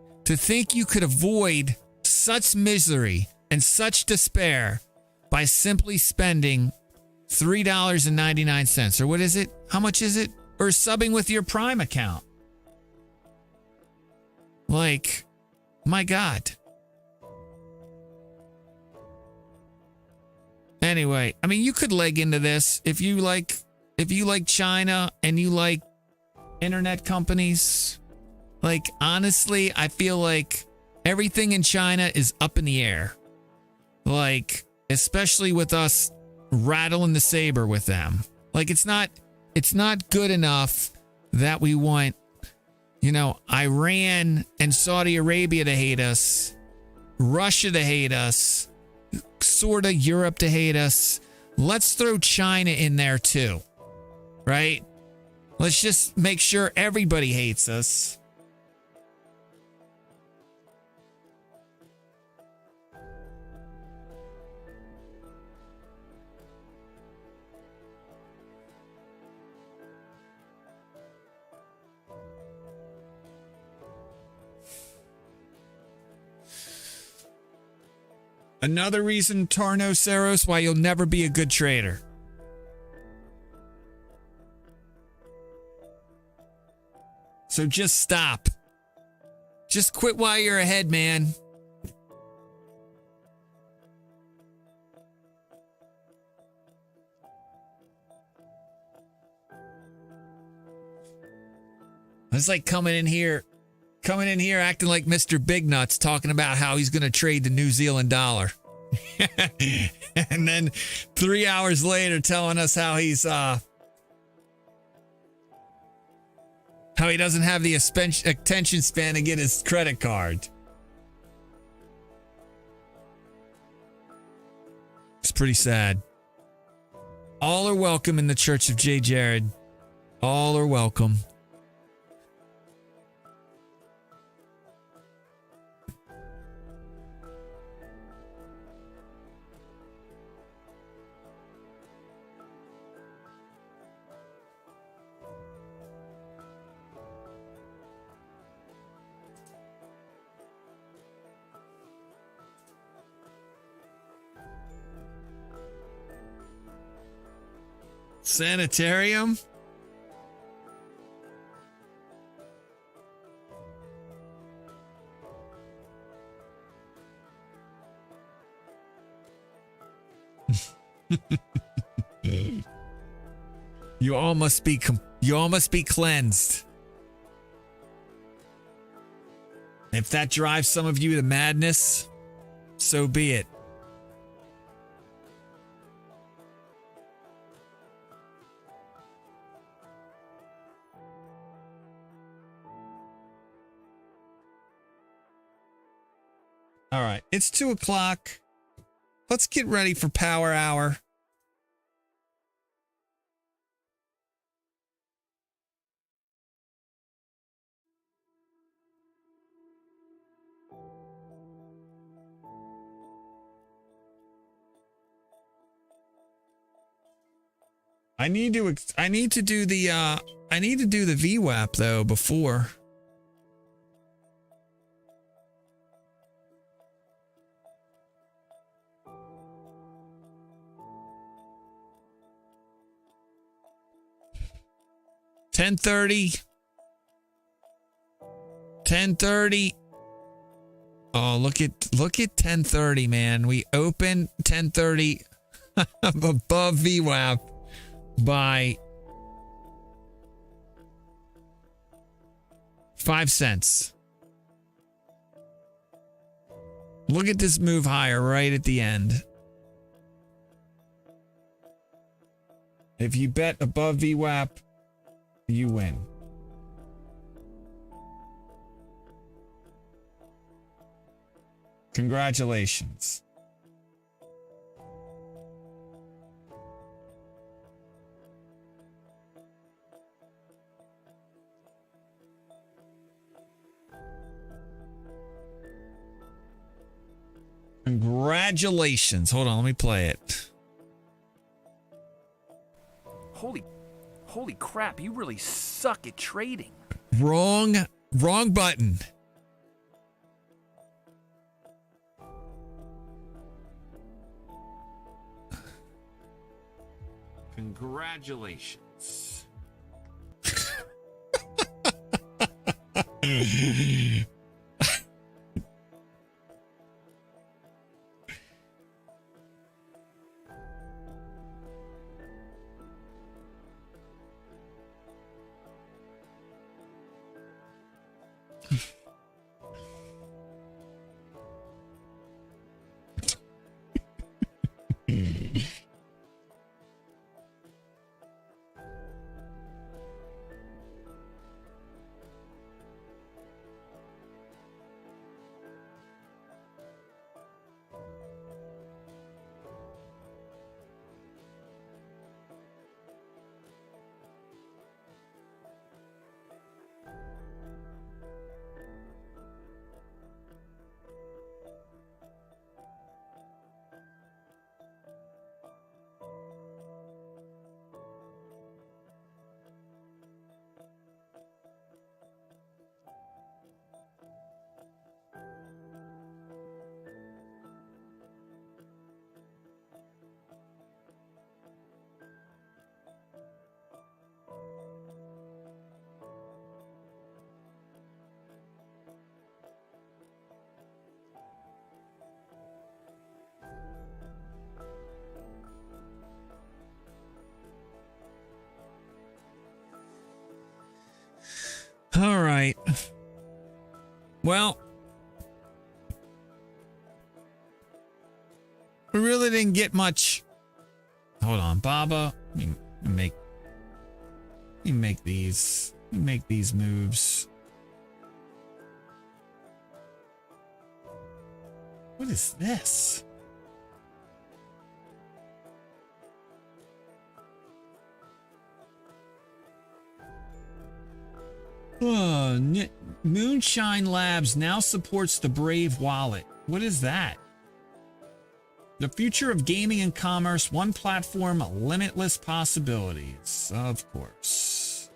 you could avoid such misery and such despair by simply spending $3.99. Or what is it? How much is it? Or subbing with your Prime account. Like, my God. Anyway, I mean, you could leg into this if you like China and you like internet companies. Like, honestly, I feel like everything in China is up in the air. Like, especially with us rattling the saber with them. Like, it's not good enough that we want, Iran and Saudi Arabia to hate us, Russia to hate us, sort of Europe to hate us. Let's throw China in there too, right? Let's just make sure everybody hates us. Another reason, Tarno Saros, why you'll never be a good trader. So just stop. Just quit while you're ahead, man. It's like coming in here acting like Mr. Big Nuts, talking about how he's going to trade the New Zealand dollar. And then 3 hours later telling us how he's how he doesn't have the attention span to get his credit card. It's pretty sad. All are welcome in the Church of J. Jared. All are welcome. Sanitarium? You all must be cleansed. If that drives some of you to madness, so be it. All right, it's 2 o'clock. Let's get ready for Power Hour. I need to do the VWAP though before. $10:30. Oh, look at 10:30, man. We open 10:30 above VWAP by 5 cents. Look at this move higher right at the end. If you bet above VWAP, you win. Congratulations. Congratulations. Hold on, let me play it. Holy crap, you really suck at trading. Wrong button. Congratulations. All right. Well, we really didn't get much. Hold on, Baba. Let me make these moves. What is this? Moonshine Labs now supports the Brave wallet. What is that? The future of gaming and commerce, one platform, limitless possibilities. Of course.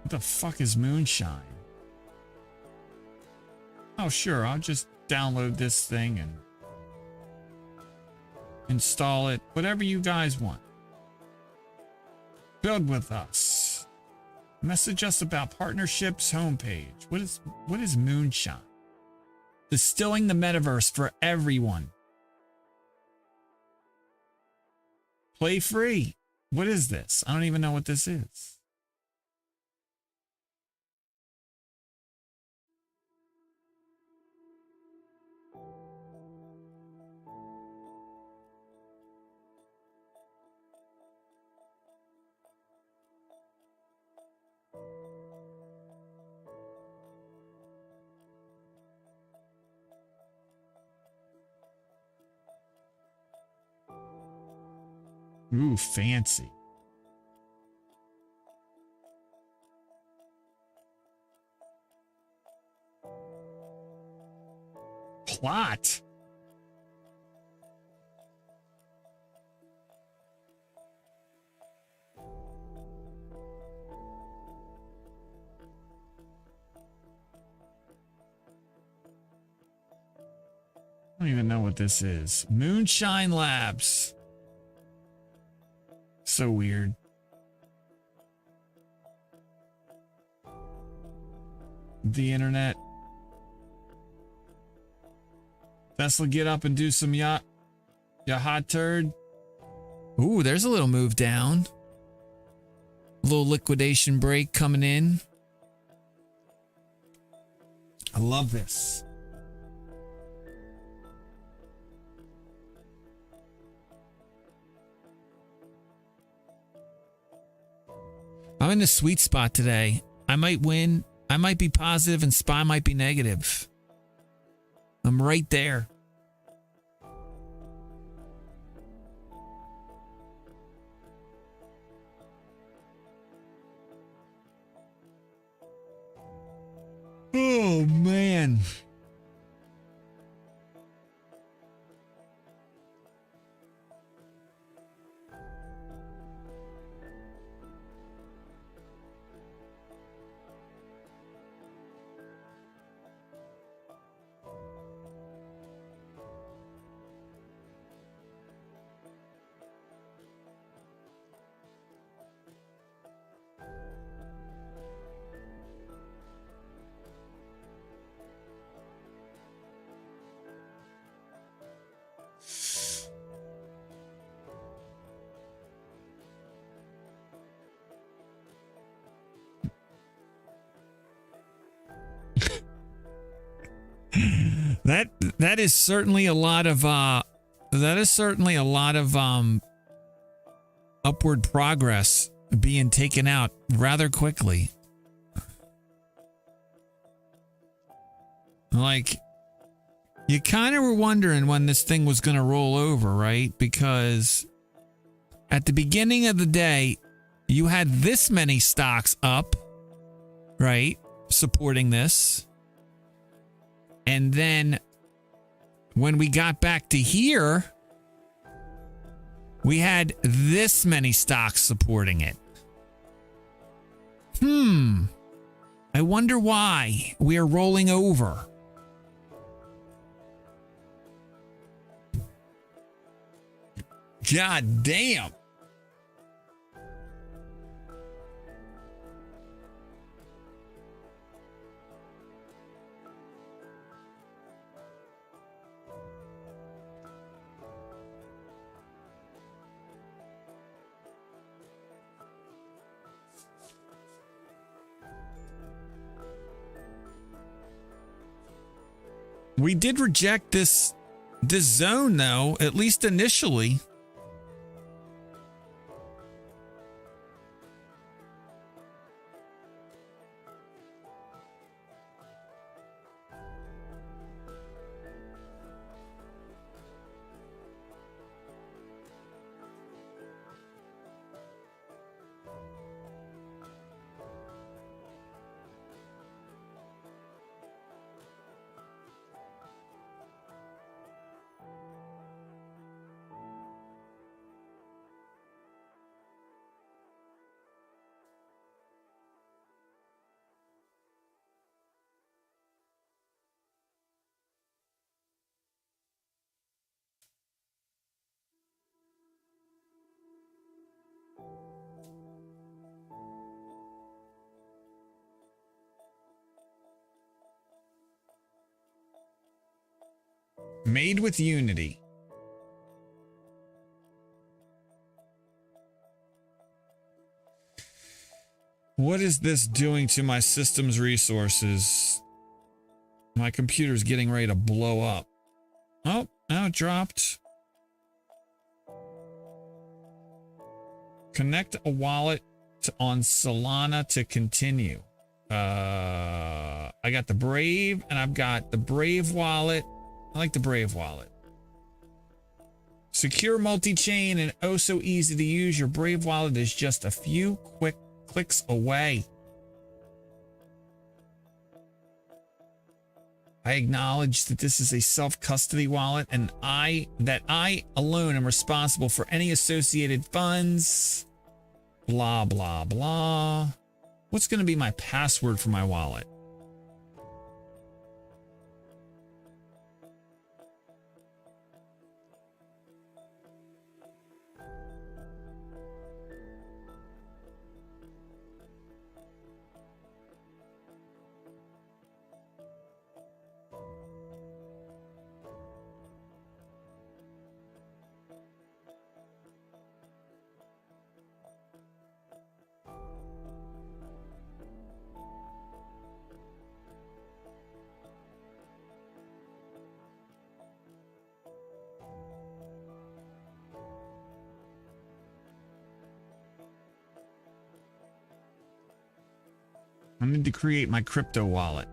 What the fuck is Moonshine? Oh, sure. I'll just download this thing and install it, whatever you guys want. Build with us. Message us about partnerships homepage. What is moonshine? Distilling the metaverse for everyone. Play free. What is this? I don't even know what this is. Ooh, fancy. Plot. I don't even know what this is. Moonshine Labs. So weird. The internet. Tesla, get up and do some ya hot turd. Ooh, there's a little move down. A little liquidation break coming in. I love this. I'm in the sweet spot today. I might win. I might be positive and SPY might be negative. I'm right there. Oh, man. That is certainly a lot of upward progress being taken out rather quickly. Like, you kind of were wondering when this thing was going to roll over, right? Because at the beginning of the day, you had this many stocks up, right? Supporting this. And then when we got back to here, we had this many stocks supporting it. I wonder why we are rolling over. God damn. We did reject this zone, though, at least initially. Made with Unity. What is this doing to my system's resources? My computer's getting ready to blow up. Oh, now it dropped. Connect a wallet on Solana to continue. I got the Brave and I've got the Brave wallet. I like the Brave wallet. Secure multi-chain and oh so easy to use. Your Brave wallet is just a few quick clicks away. I acknowledge that this is a self-custody wallet and I alone am responsible for any associated funds. Blah, blah, blah. What's going to be my password for my wallet? I need to create my crypto wallet.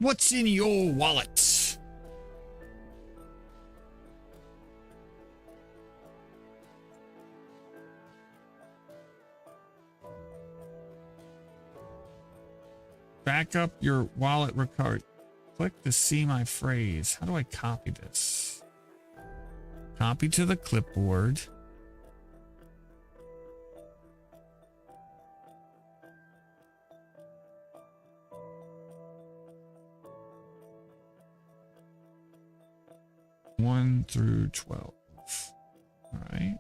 What's in your wallet? Back up your wallet record. Click to see my phrase. How do I copy this? Copy to the clipboard. One through 12. All right.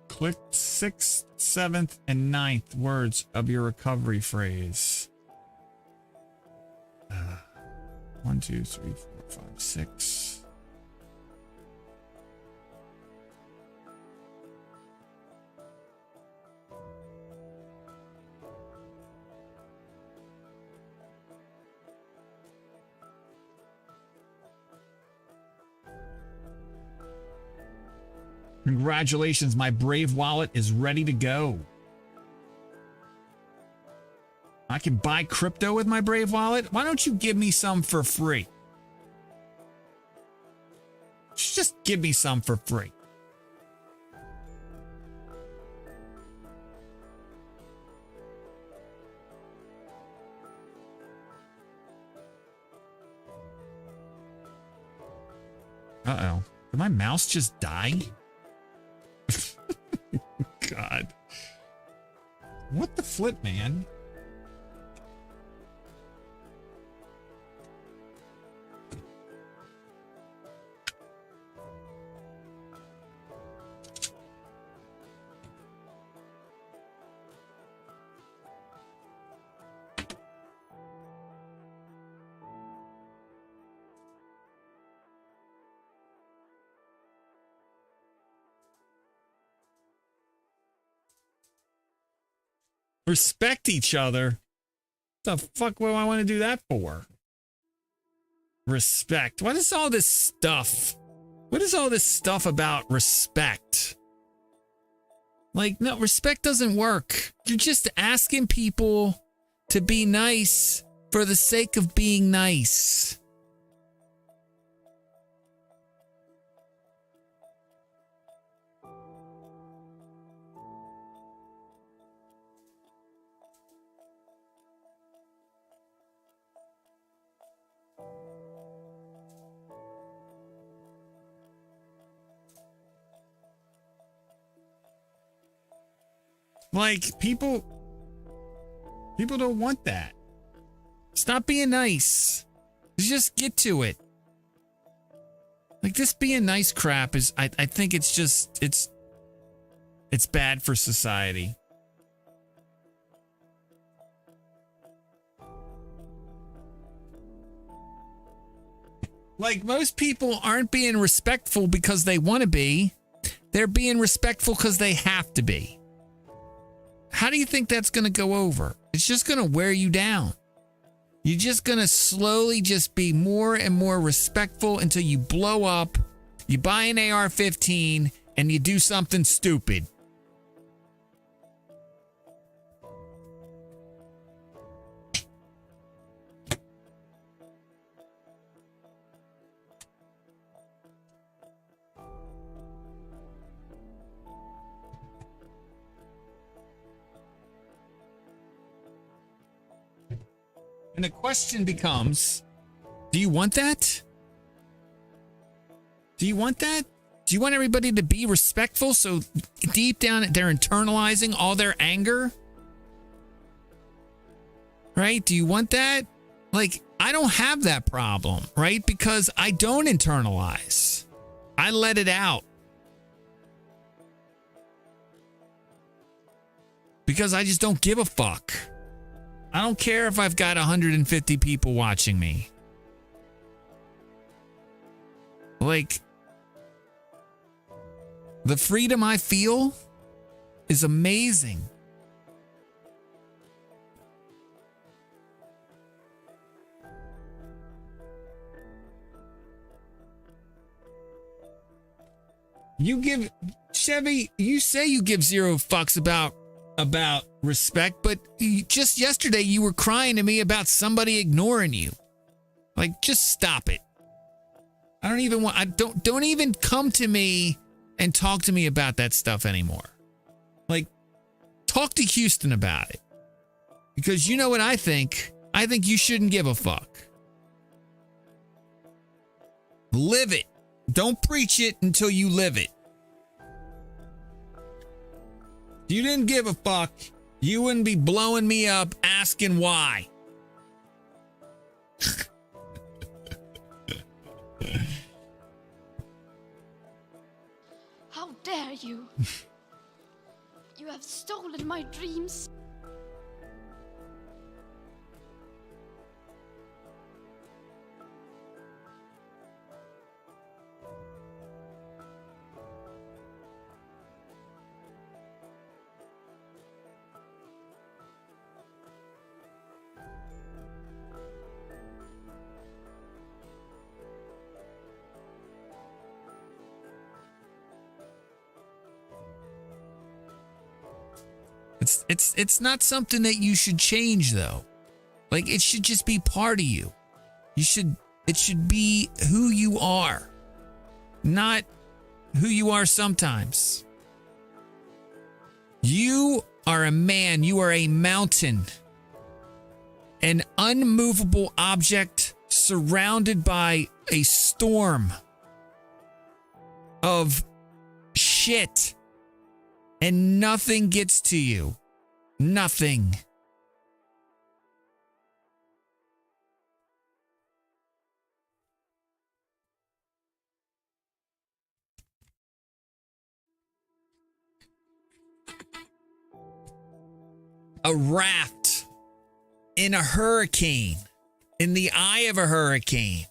Click 6th, 7th, and 9th words of your recovery phrase. 1, 2, 3, 4, 5, 6. Congratulations, my Brave wallet is ready to go. I can buy crypto with my Brave wallet. Why don't you give me some for free? Just give me some for free. Uh-oh. Did my mouse just die? God. What the flip, man? Respect each other. What the fuck would I want to do that for? Respect. What is all this stuff? What is all this stuff about respect? Like, no, respect doesn't work. You're just asking people to be nice for the sake of being nice. Like, people don't want that. Stop being nice. Just get to it. Like, this being nice crap is, I think it's just, it's bad for society. Like, most people aren't being respectful because they want to be. They're being respectful because they have to be. How do you think that's going to go over? It's just going to wear you down. You're just going to slowly just be more and more respectful until you blow up, you buy an AR-15, and you do something stupid. And the question becomes, do you want that? Do you want that? Do you want everybody to be respectful so deep down they're internalizing all their anger? Right? Do you want that? Like, I don't have that problem, right? Because I don't internalize. I let it out. Because I just don't give a fuck. I don't care if I've got 150 people watching me. Like, the freedom I feel is amazing. You give, Chevy, you say you give zero fucks about respect, but just yesterday you were crying to me about somebody ignoring you. Like, just stop it. I don't even want, don't even come to me and talk to me about that stuff anymore. Like, talk to Houston about it. Because you know what I think? I think you shouldn't give a fuck. Live it. Don't preach it until you live it. If you didn't give a fuck, you wouldn't be blowing me up asking why. How dare you? You have stolen my dreams. It's not something that you should change, though. Like, it should just be part of you. It should be who you are, not who you are sometimes. You are a man. You are a mountain, an unmovable object surrounded by a storm of shit, and nothing gets to you. Nothing. A raft in a hurricane, in the eye of a hurricane.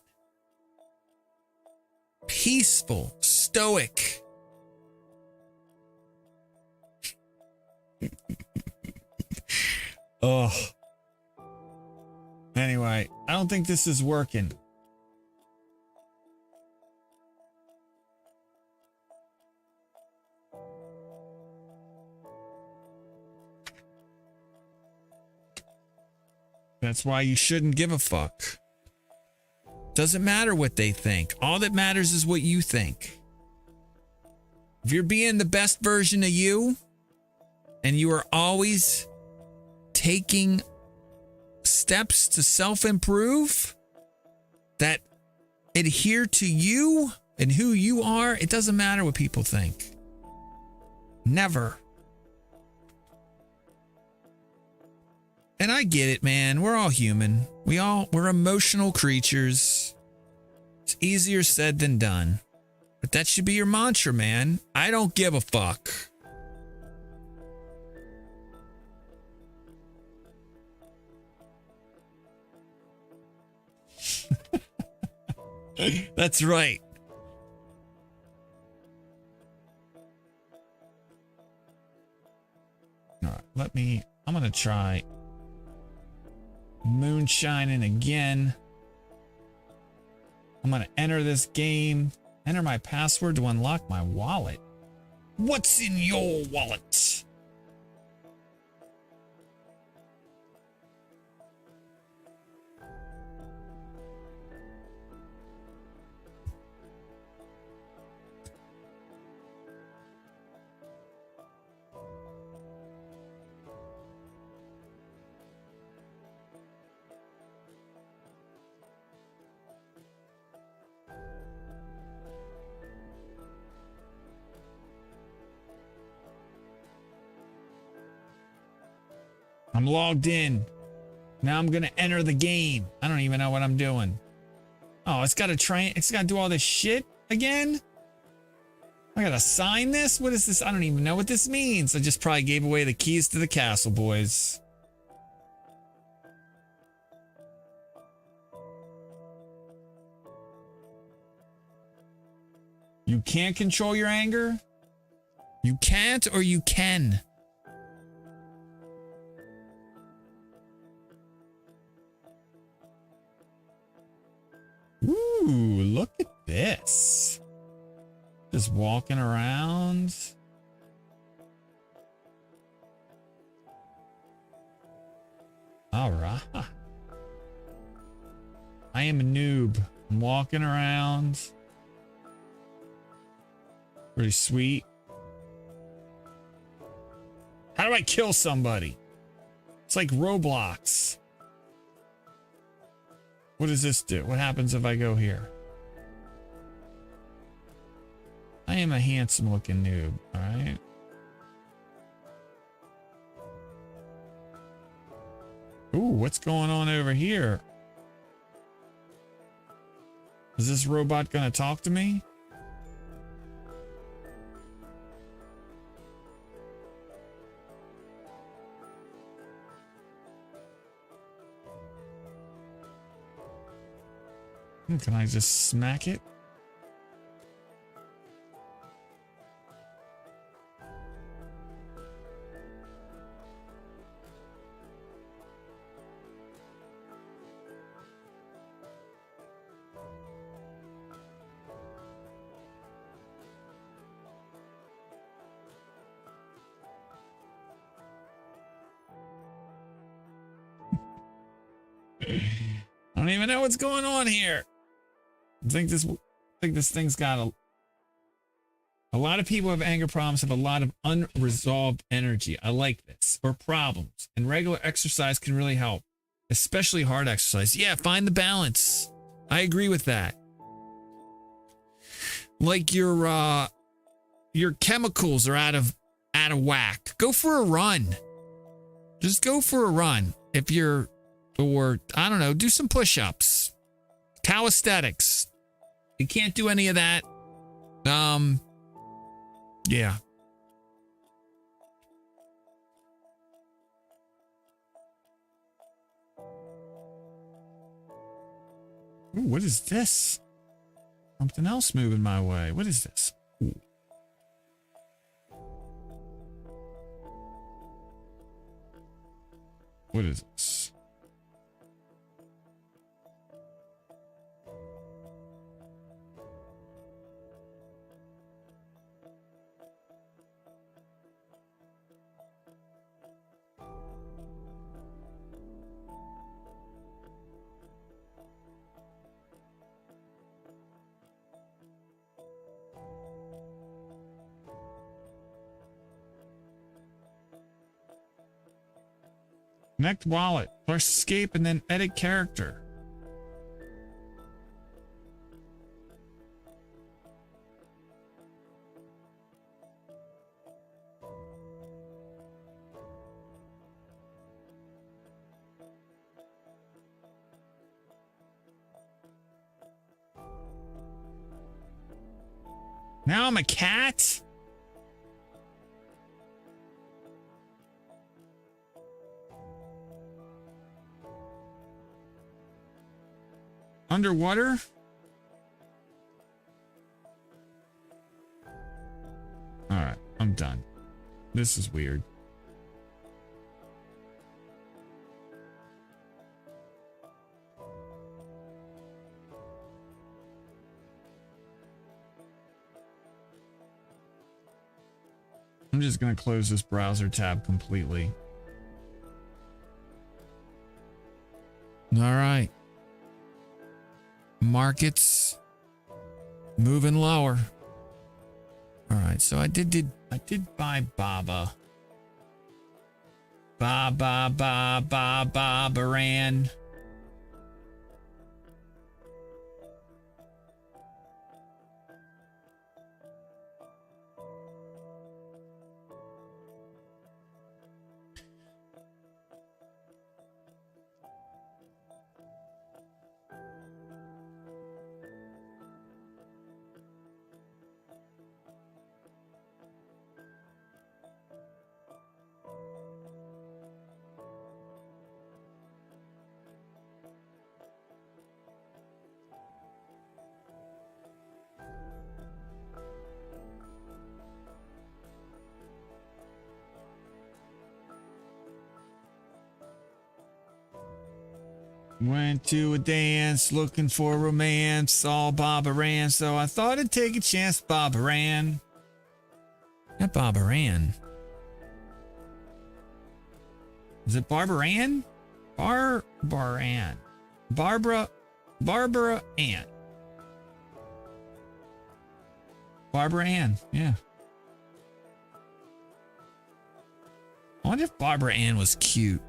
Peaceful, stoic. Oh. Anyway, I don't think this is working. That's why you shouldn't give a fuck. Doesn't matter what they think. All that matters is what you think. If you're being the best version of you, and you are always taking steps to self-improve that adhere to you and who you are, it doesn't matter what people think. Never. And I get it, man. We're all human. We're emotional creatures. It's easier said than done. But that should be your mantra, man. I don't give a fuck. That's right. All right, I'm going to try moonshining again. I'm going to enter this game, enter my password to unlock my wallet. What's in your wallet? I'm logged in. Now I'm going to enter the game. I don't even know what I'm doing. Oh, it's got to do all this shit again? I got to sign this? What is this? I don't even know what this means. I just probably gave away the keys to the castle, boys. You can't control your anger? You can't or you can? Ooh, look at this. Just walking around. All right. I am a noob. I'm walking around. Pretty sweet. How do I kill somebody? It's like Roblox. What does this do? What happens if I go here? I am a handsome looking noob, all right? Ooh, what's going on over here? Is this robot gonna talk to me? Can I just smack it? I don't even know what's going on here. I think this thing's got a lot of people have anger problems, have a lot of unresolved energy. I like this, or problems, and regular exercise can really help, especially hard exercise. Yeah, find the balance. I agree with that. Like your chemicals are out of whack. Go for a run. Just go for a run. Or I don't know, do some push-ups. Calisthenics. You can't do any of that. Yeah. Ooh, what is this? Something else moving my way. What is this? Ooh. What is this? Connect wallet, press escape, and then edit character. Now I'm a cat? Underwater? Alright, I'm done. This is weird. I'm just going to close this browser tab completely. All right. Markets moving lower. All right, so I did buy Baba. Baran. Went to a dance looking for romance, saw Baba Ran, so I thought I'd take a chance. Baba Ran. Not Baba Ran. Is it Barbara Ann? Barbara Ann. Barbara Ann. Barbara Ann, yeah. I wonder if Barbara Ann was cute.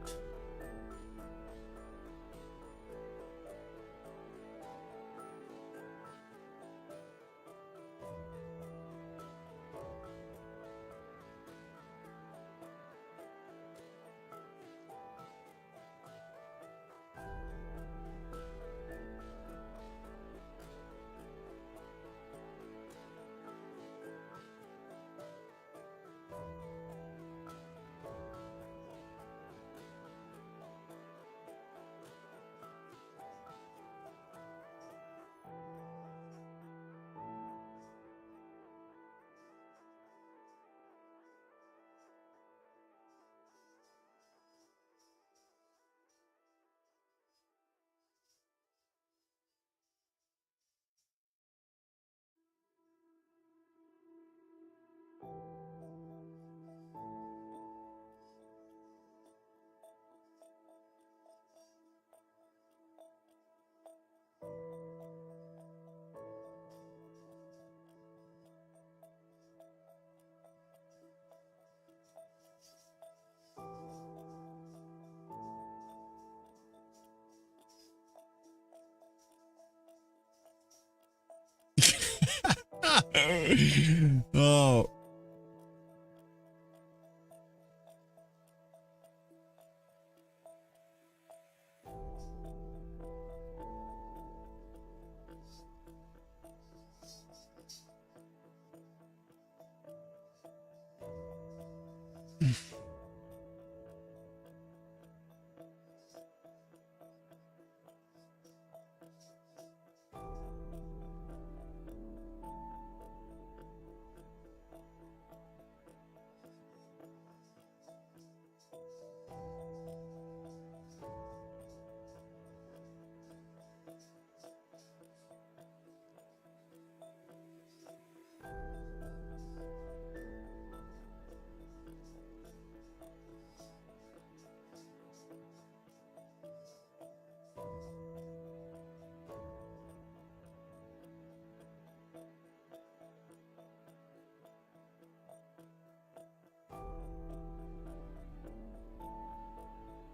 Oh.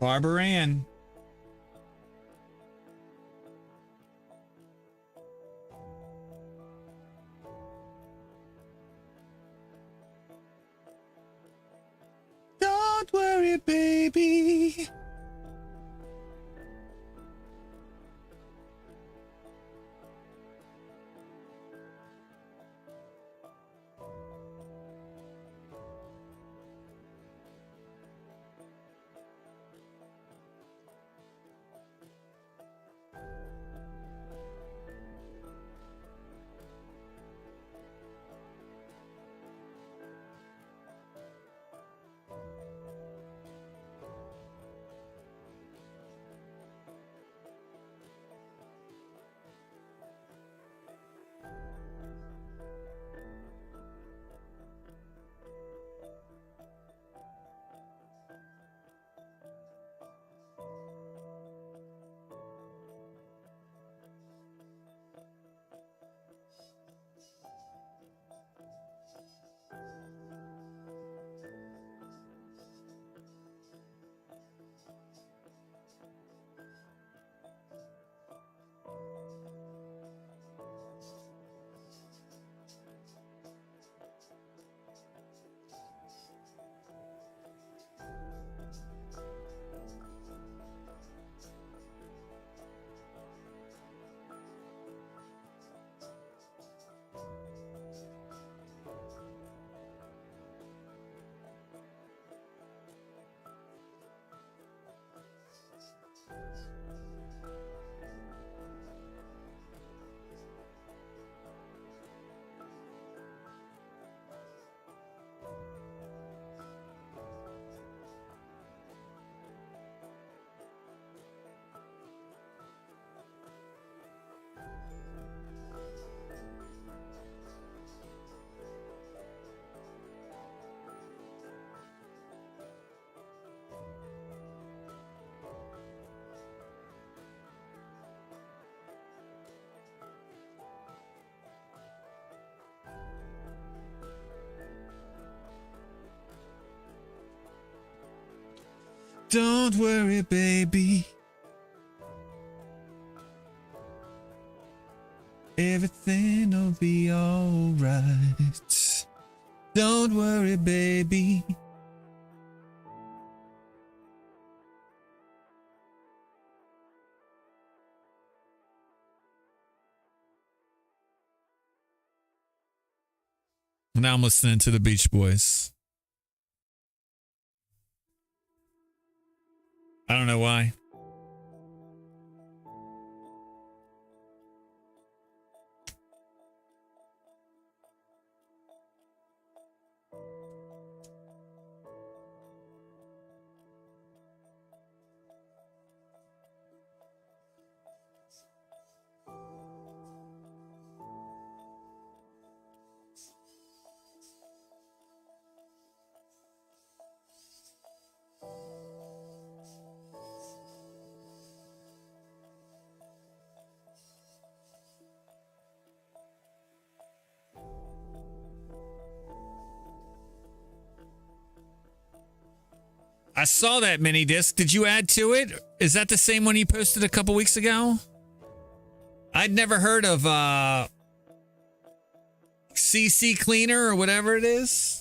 Barbara Ann. Don't worry, baby. Don't worry, baby. Everything'll be alright. Don't worry, baby. Now I'm listening to the Beach Boys. I don't know why. I saw that mini disc. Did you add to it? Is that the same one you posted a couple weeks ago? I'd never heard of CC Cleaner or whatever it is.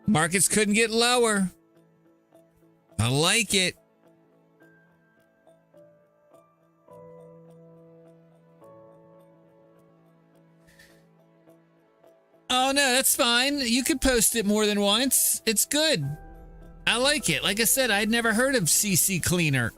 Markets couldn't get lower. I like it. Oh, no, that's fine. You could post it more than once. It's good. I like it. Like I said, I'd never heard of CC Cleaner.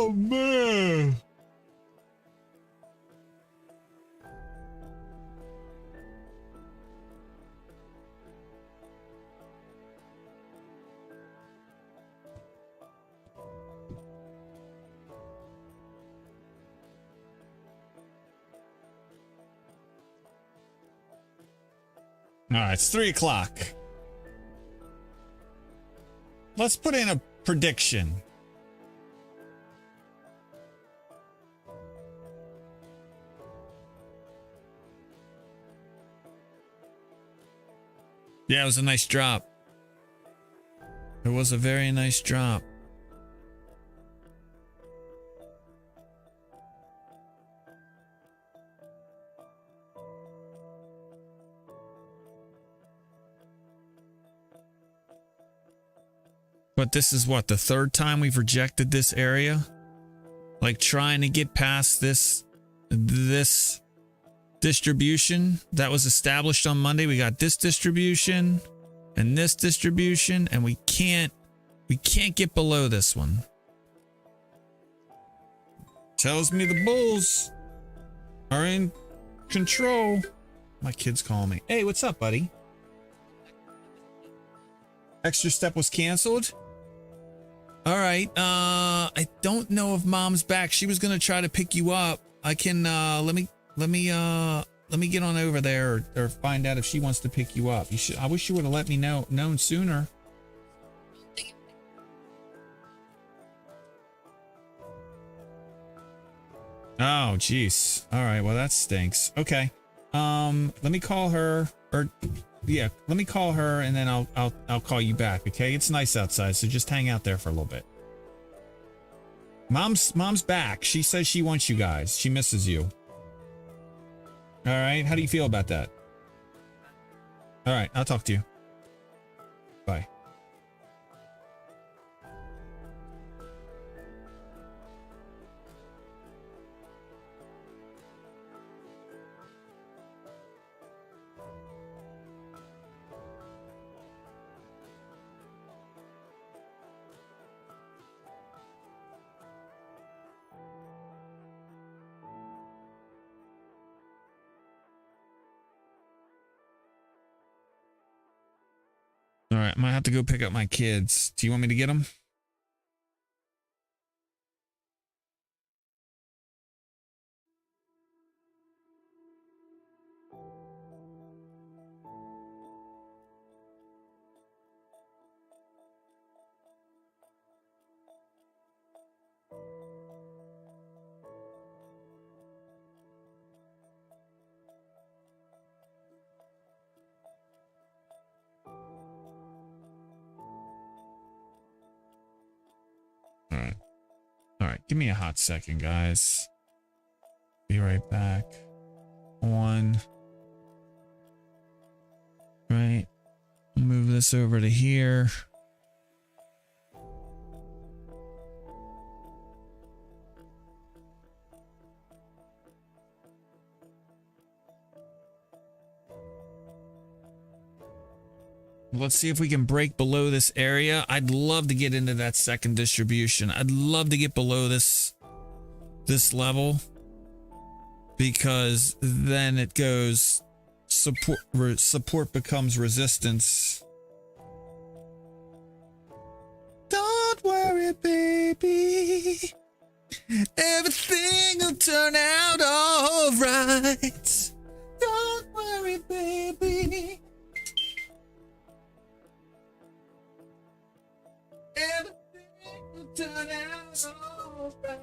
Oh, man. All right, it's 3 o'clock. Let's put in a prediction. Yeah, it was a nice drop. It was a very nice drop. But this is what, the third time we've rejected this area? Like trying to get past this distribution that was established on Monday. We got this distribution and this distribution, and we can't get below this one. Tells me the bulls are in control. My kids call me. Hey, what's up, buddy? Extra step was canceled. All right. I don't know if mom's back. She was gonna try to pick you up. I can let me get on over there or find out if she wants to pick you up. I wish you would have let me known sooner. Oh, jeez. All right. Well, that stinks. Okay. Let me call her, or yeah, let me call her and then I'll call you back. Okay. It's nice outside, so just hang out there for a little bit. Mom's back. She says she wants you guys. She misses you. All right. How do you feel about that? All right. I'll talk to you. Bye. All right, I might have to go pick up my kids. Do you want me to get them? All right, give me a hot second, guys. Be right back. Right. Move this over to here. Let's see if we can break below this area. I'd love to get into that second distribution. I'd love to get below this level, because then it goes support becomes resistance. Don't worry, baby. Everything will turn out all right. Don't worry, baby. Everything will turn out all right.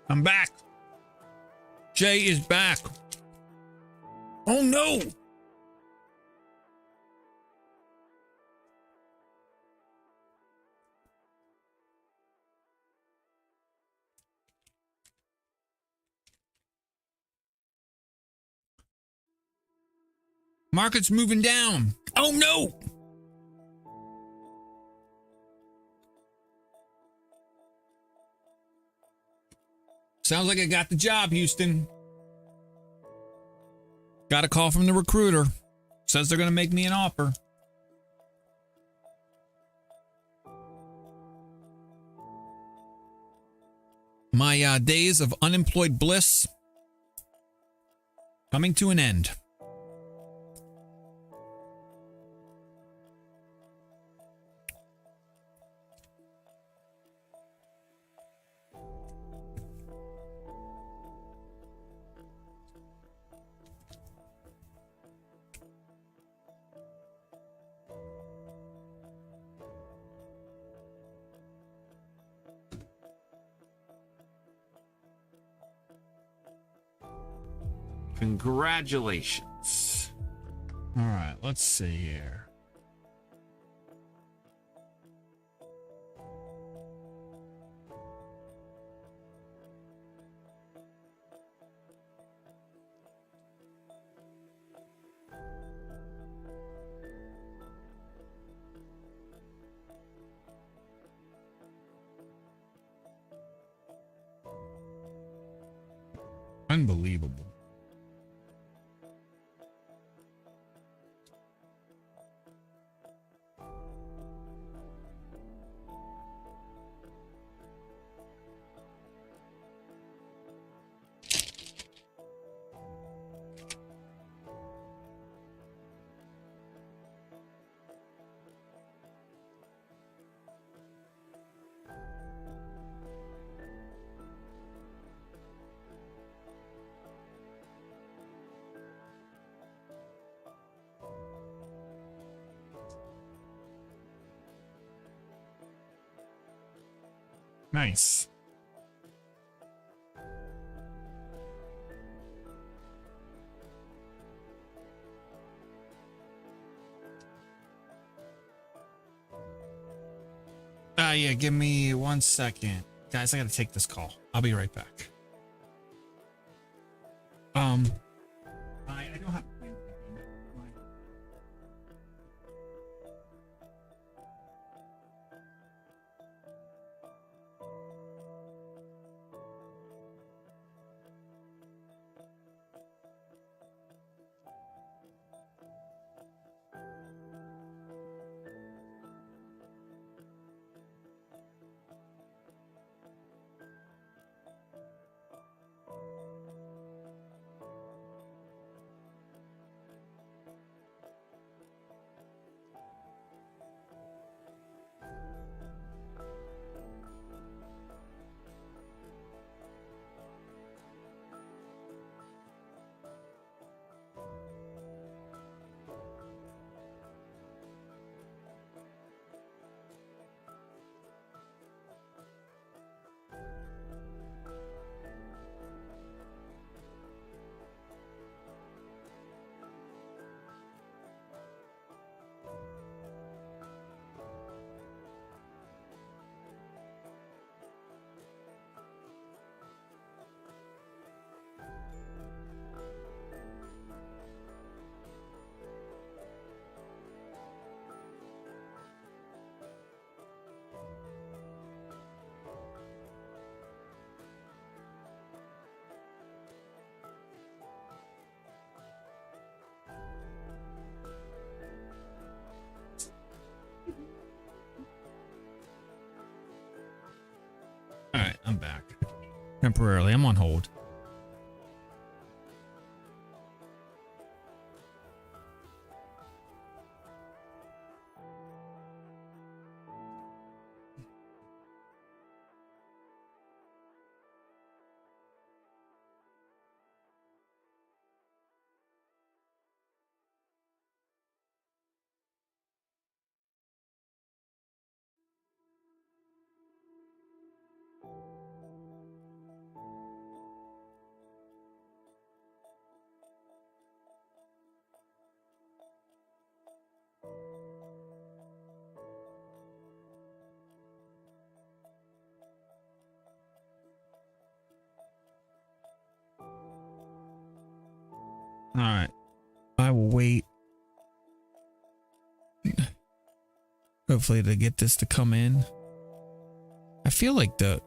I'm back. Jay is back. Oh no. Market's moving down. Oh no. Sounds like I got the job, Houston. Got a call from the recruiter. Says they're going to make me an offer. My days of unemployed bliss coming to an end. Congratulations. All right, let's see here. Unbelievable. Nice. Yeah, give me 1 second. Guys, I gotta take this call. I'll be right back. I don't have. All right, I'm back. Temporarily, I'm on hold. right. I will wait. Hopefully to get this to come in. I feel like the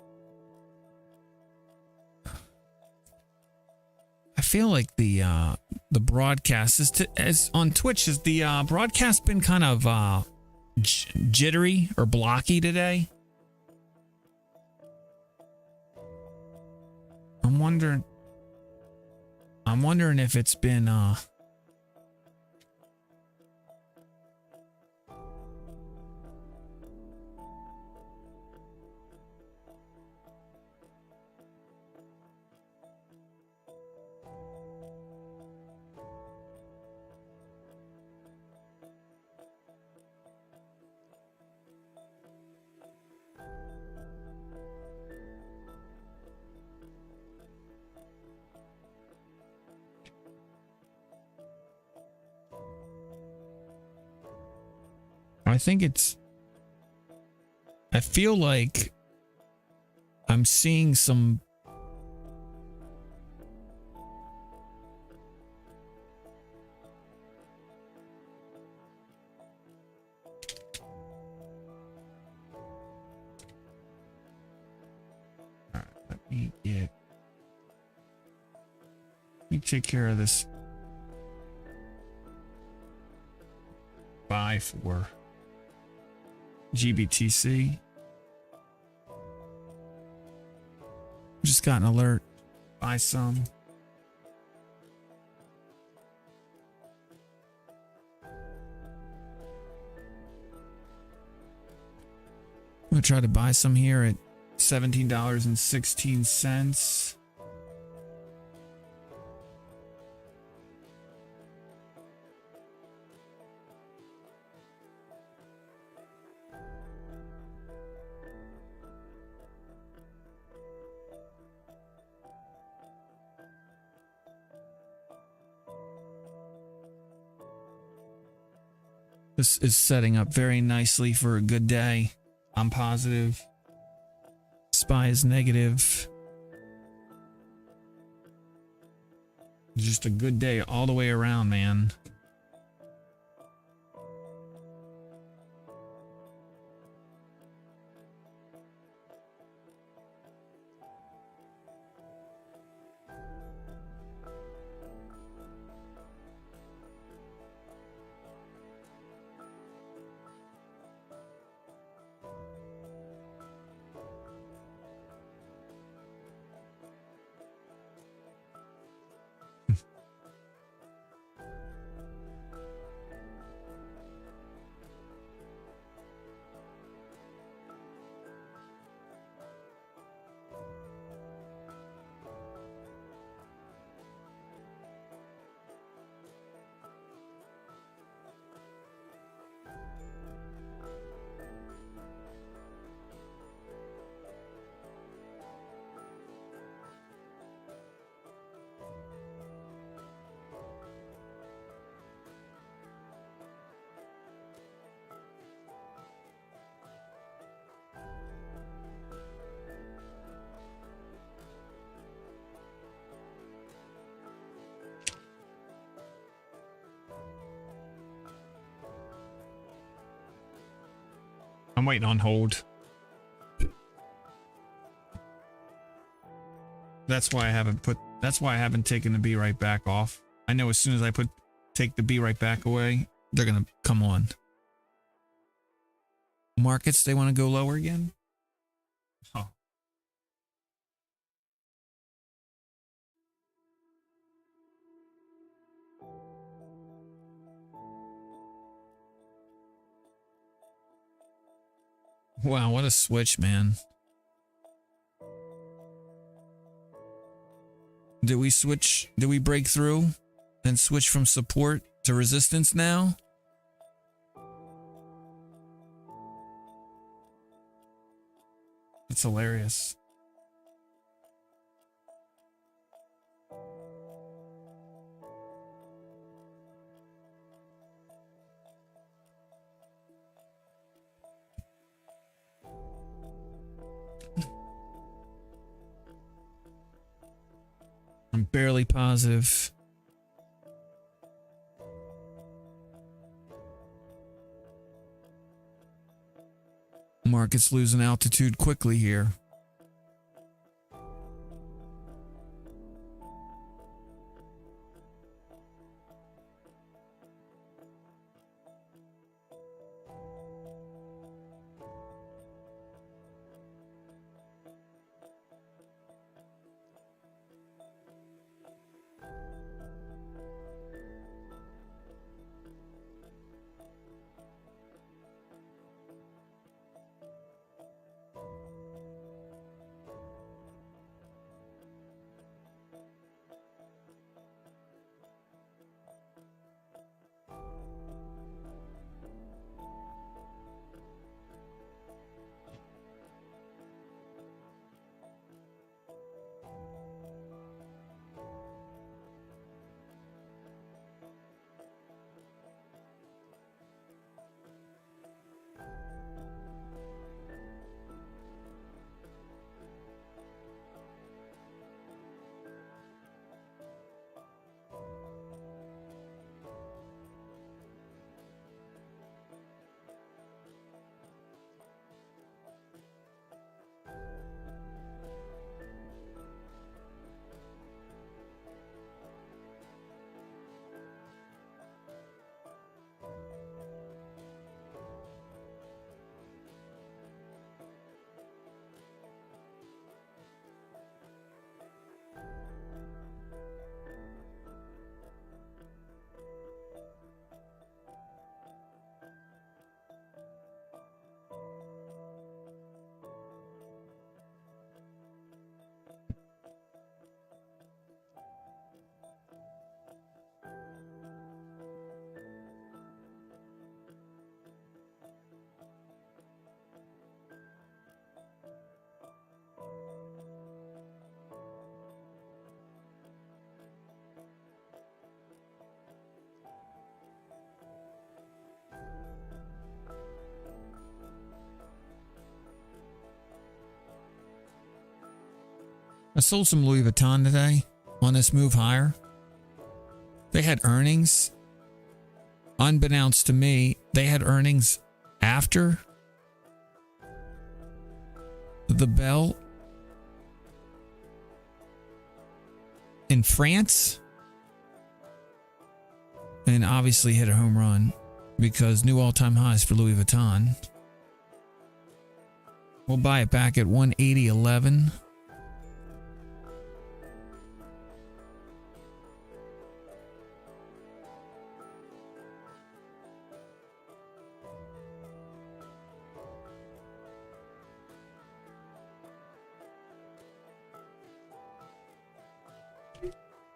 broadcast is on Twitch. Has the broadcast been kind of jittery or blocky today? I'm wondering if it's been I feel like I'm seeing some let me take care of this buy for GBTC. Just got an alert. Buy some. I'm gonna try to buy some here at $17.16. This is setting up very nicely for a good day. I'm positive. SPY is negative. Just a good day all the way around, man. I'm waiting on hold. That's why I haven't taken the be right back off. I know as soon as I take the be right back away, they're gonna come on. Markets, they want to go lower again? Oh. Wow, what a switch, man. Did we switch? Did we break through and switch from support to resistance now? That's hilarious. I'm barely positive. Market's losing altitude quickly here. I sold some Louis Vuitton today on this move higher. They had earnings. Unbeknownst to me, they had earnings after the bell in France. And obviously hit a home run because new all-time highs for Louis Vuitton. We'll buy it back at 180.11.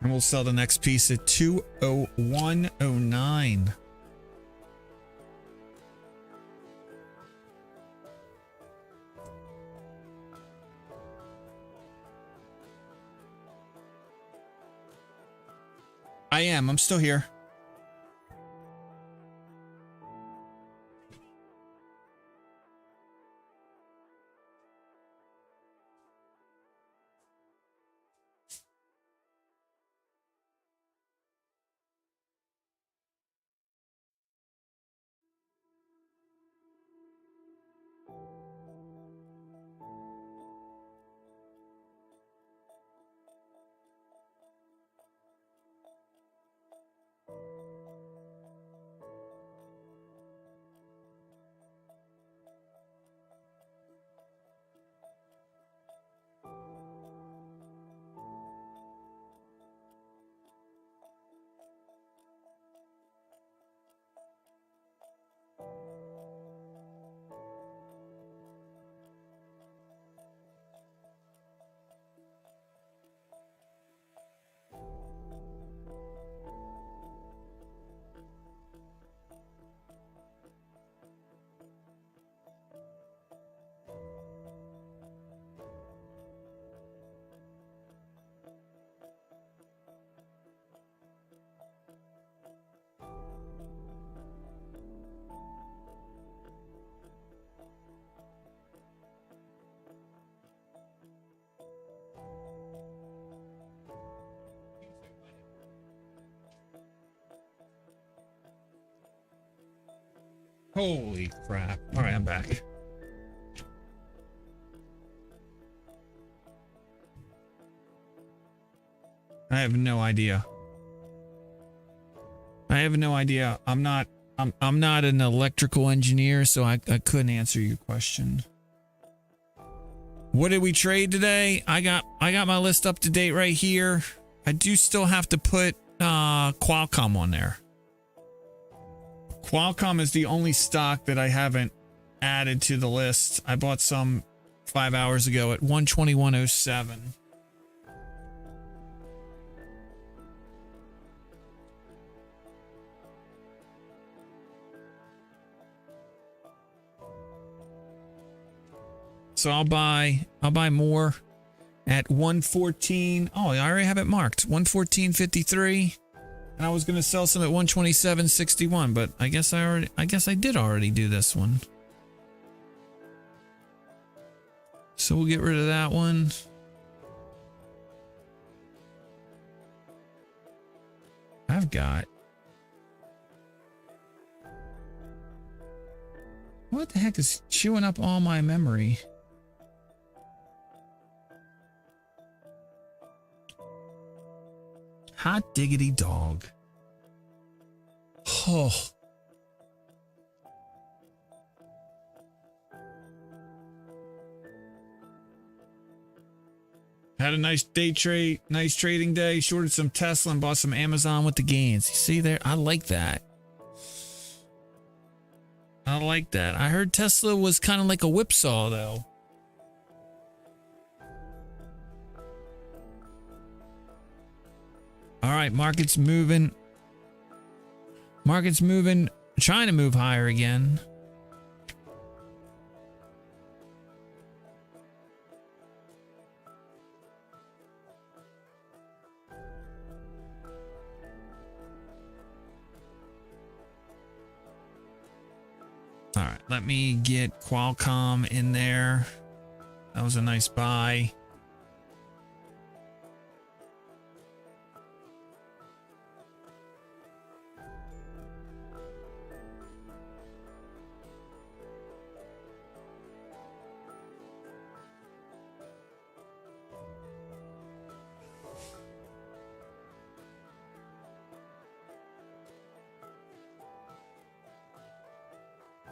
And we'll sell the next piece at 201.09. I am. I'm still here. Holy crap. All right, I'm back. I have no idea. I have no idea. I'm not an electrical engineer, so I couldn't answer your question. What did we trade today? I got my list up to date right here. I do still have to put Qualcomm on there. Qualcomm is the only stock that I haven't added to the list. I bought some 5 hours ago at 121.07. So I'll buy more at 114. Oh, I already have it marked. 114.53. And I was going to sell some at 127.61, but I guess I did already do this one. So we'll get rid of that one. I've got. What the heck is chewing up all my memory? Hot diggity dog. Oh. Had a nice day trade, nice trading day. Shorted some Tesla and bought some Amazon with the gains. You see there? I like that. I like that. I heard Tesla was kind of like a whipsaw though. All right, market's moving. Market's moving, trying to move higher again. All right, let me get Qualcomm in there. That was a nice buy.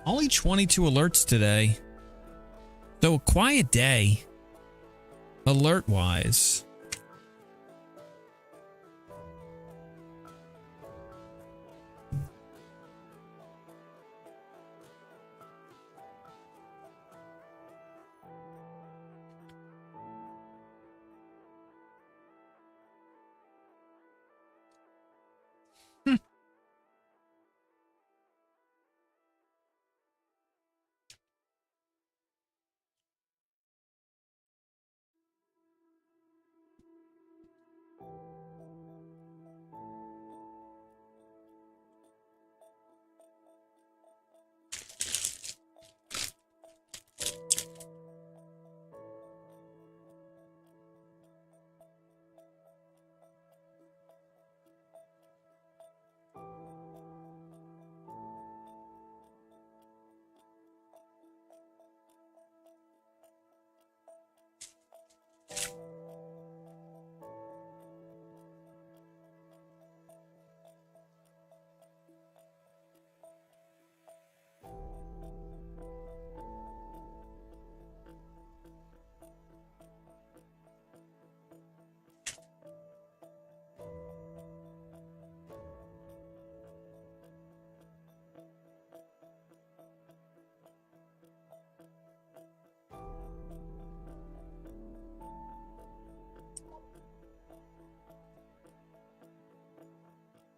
Only 22 alerts today. So a quiet day, alert-wise.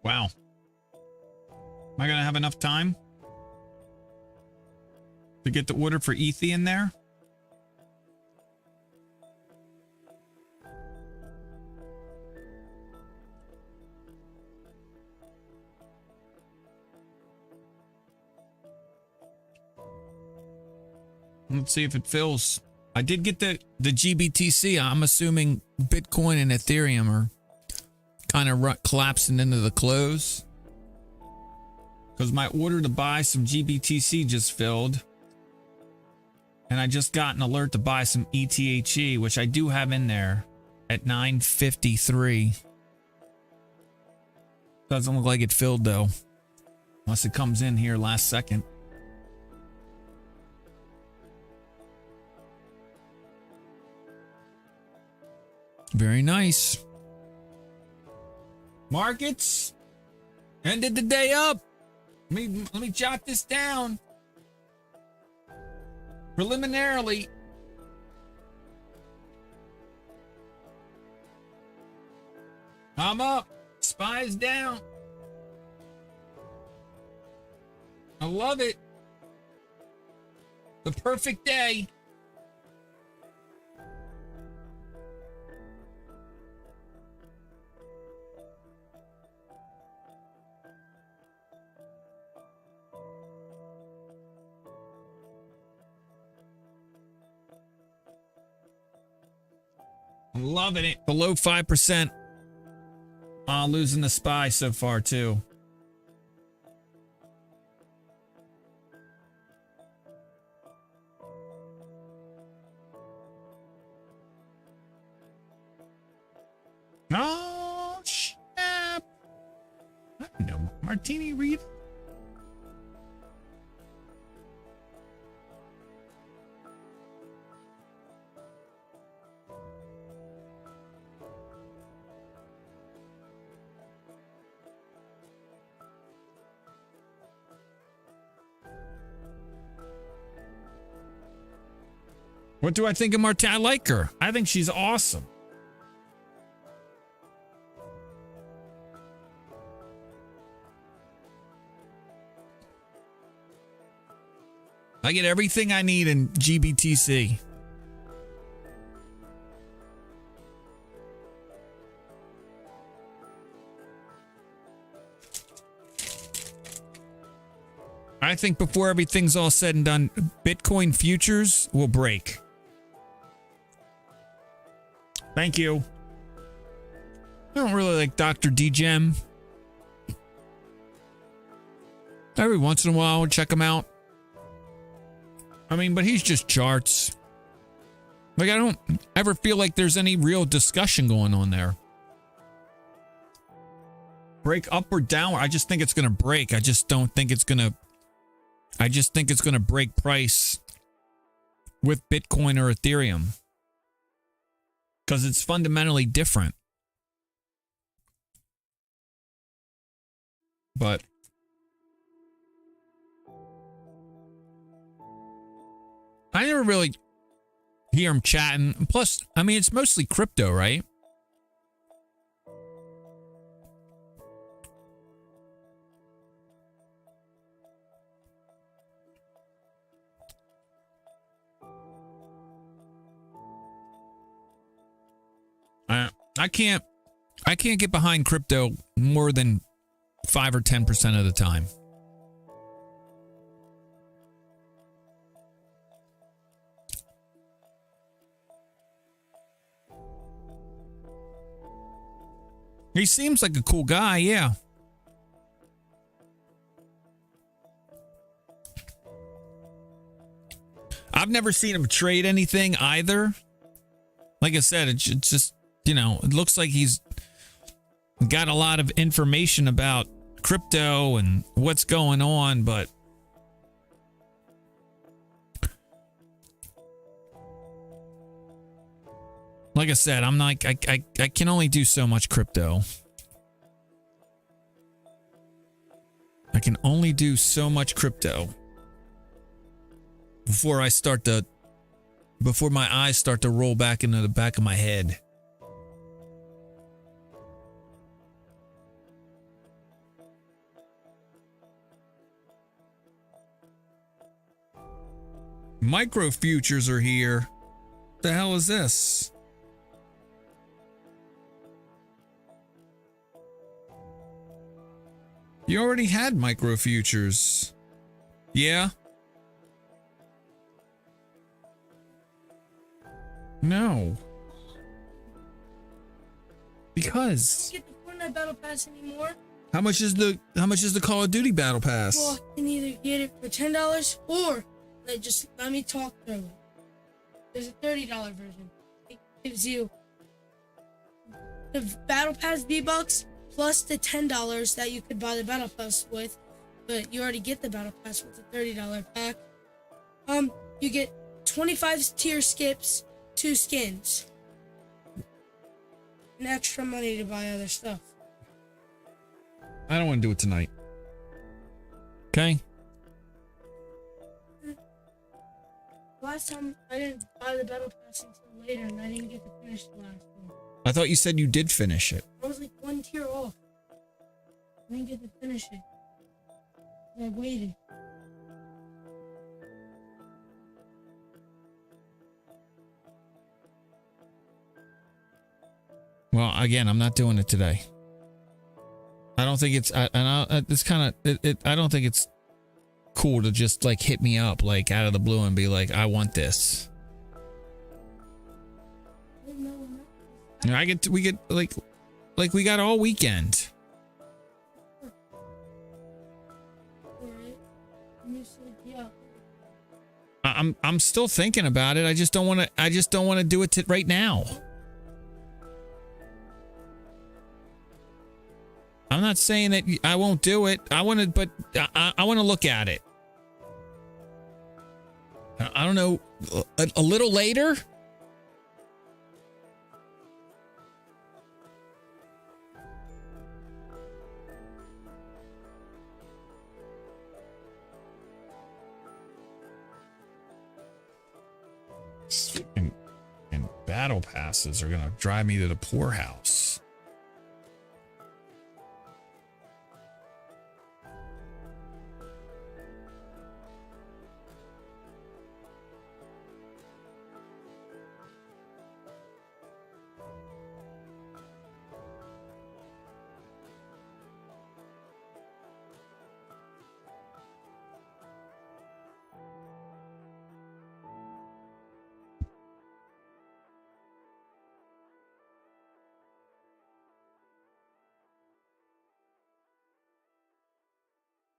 Wow. Am I going to have enough time to get the order for ETH in there? Let's see if it fills. I did get the GBTC. I'm assuming Bitcoin and Ethereum are kind of collapsing into the close. Because my order to buy some GBTC just filled. And I just got an alert to buy some ETHE, which I do have in there at 953. Doesn't look like it filled though. Unless it comes in here last second. Very nice. Markets ended the day up. Let me jot this down. Preliminarily, I'm up. SPY's down. I love it. The perfect day. I'm loving it. Below 5%. Losing the SPY so far too. Oh, snap. I don't know. Martini Reed. What do I think of Martini? I like her. I think she's awesome. I get everything I need in GBTC. I think before everything's all said and done, Bitcoin futures will break. Thank you. I don't really like Dr. D-Gem. Every once in a while, I'll check him out. I mean, but he's just charts. Like, I don't ever feel like there's any real discussion going on there. Break up or down? I just think it's going to break. I just don't think it's going to... I just think it's going to break price with Bitcoin or Ethereum. Because it's fundamentally different. But... I never really hear him chatting. Plus, I mean, it's mostly crypto, right? I can't get behind crypto more than 5 or 10% of the time. He seems like a cool guy, yeah. I've never seen him trade anything either. Like I said, it's just, you know, it looks like he's got a lot of information about crypto and what's going on, but like I said, I'm like, I can only do so much crypto. I can only do so much crypto before my eyes start to roll back into the back of my head. Micro futures are here. What the hell is this? You already had micro futures. Yeah? No. Because. Get the Fortnite Battle Pass anymore. How much is the Call of Duty Battle Pass? Well, you can either get it for $10 or just let me talk through it. There's a $30 version. It gives you the Battle Pass V-Bucks plus the $10 that you could buy the battle pass with, but you already get the battle pass with the $30 pack. You get 25 tier skips, 2 skins, and extra money to buy other stuff. I don't want to do it tonight. Okay. Last time I didn't buy the battle pass until later, and I didn't get to finish the last one. I thought you said you did finish it. I was like 1 tier off. I didn't get to finish it. I waited. Well, again, I'm not doing it today. I don't think it's, it's kind of, I don't think it's cool to just like hit me up like out of the blue and be like, I want this. You know, we get like we got all weekend. I'm still thinking about it. I just don't want to do it right now. I'm not saying that I won't do it. I want to look at it. I don't know, a little later. And battle passes are gonna drive me to the poorhouse.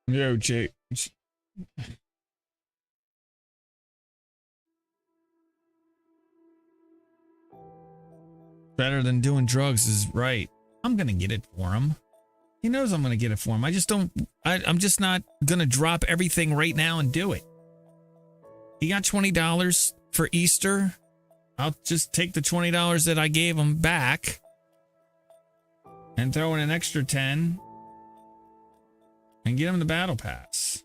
Yo, Jay. Better than doing drugs is right. I'm gonna get it for him. He knows I'm gonna get it for him. I just don't. I'm just not gonna drop everything right now and do it. He got $20 for Easter. I'll just take the $20 that I gave him back and throw in an extra 10. And get him the battle pass.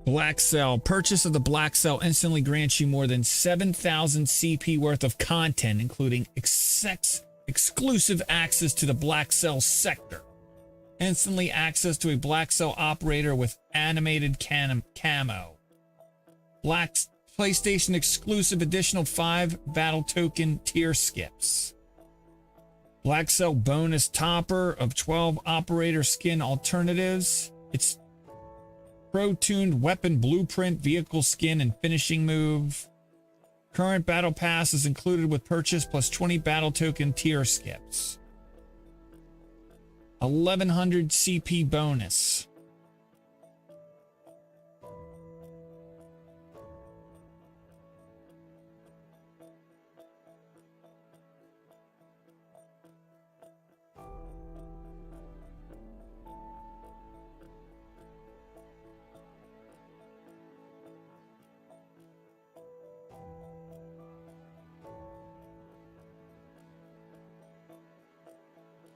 Black Cell. Purchase of the Black Cell instantly grants you more than 7,000 CP worth of content, including exclusive access to the Black Cell sector. Instantly access to a Black Cell operator with animated camo. Black PlayStation exclusive additional 5 battle token tier skips. Black Cell bonus topper of 12 operator skin alternatives. It's pro-tuned weapon blueprint, vehicle skin, and finishing move. Current battle pass is included with purchase plus 20 battle token tier skips. 1100 CP bonus.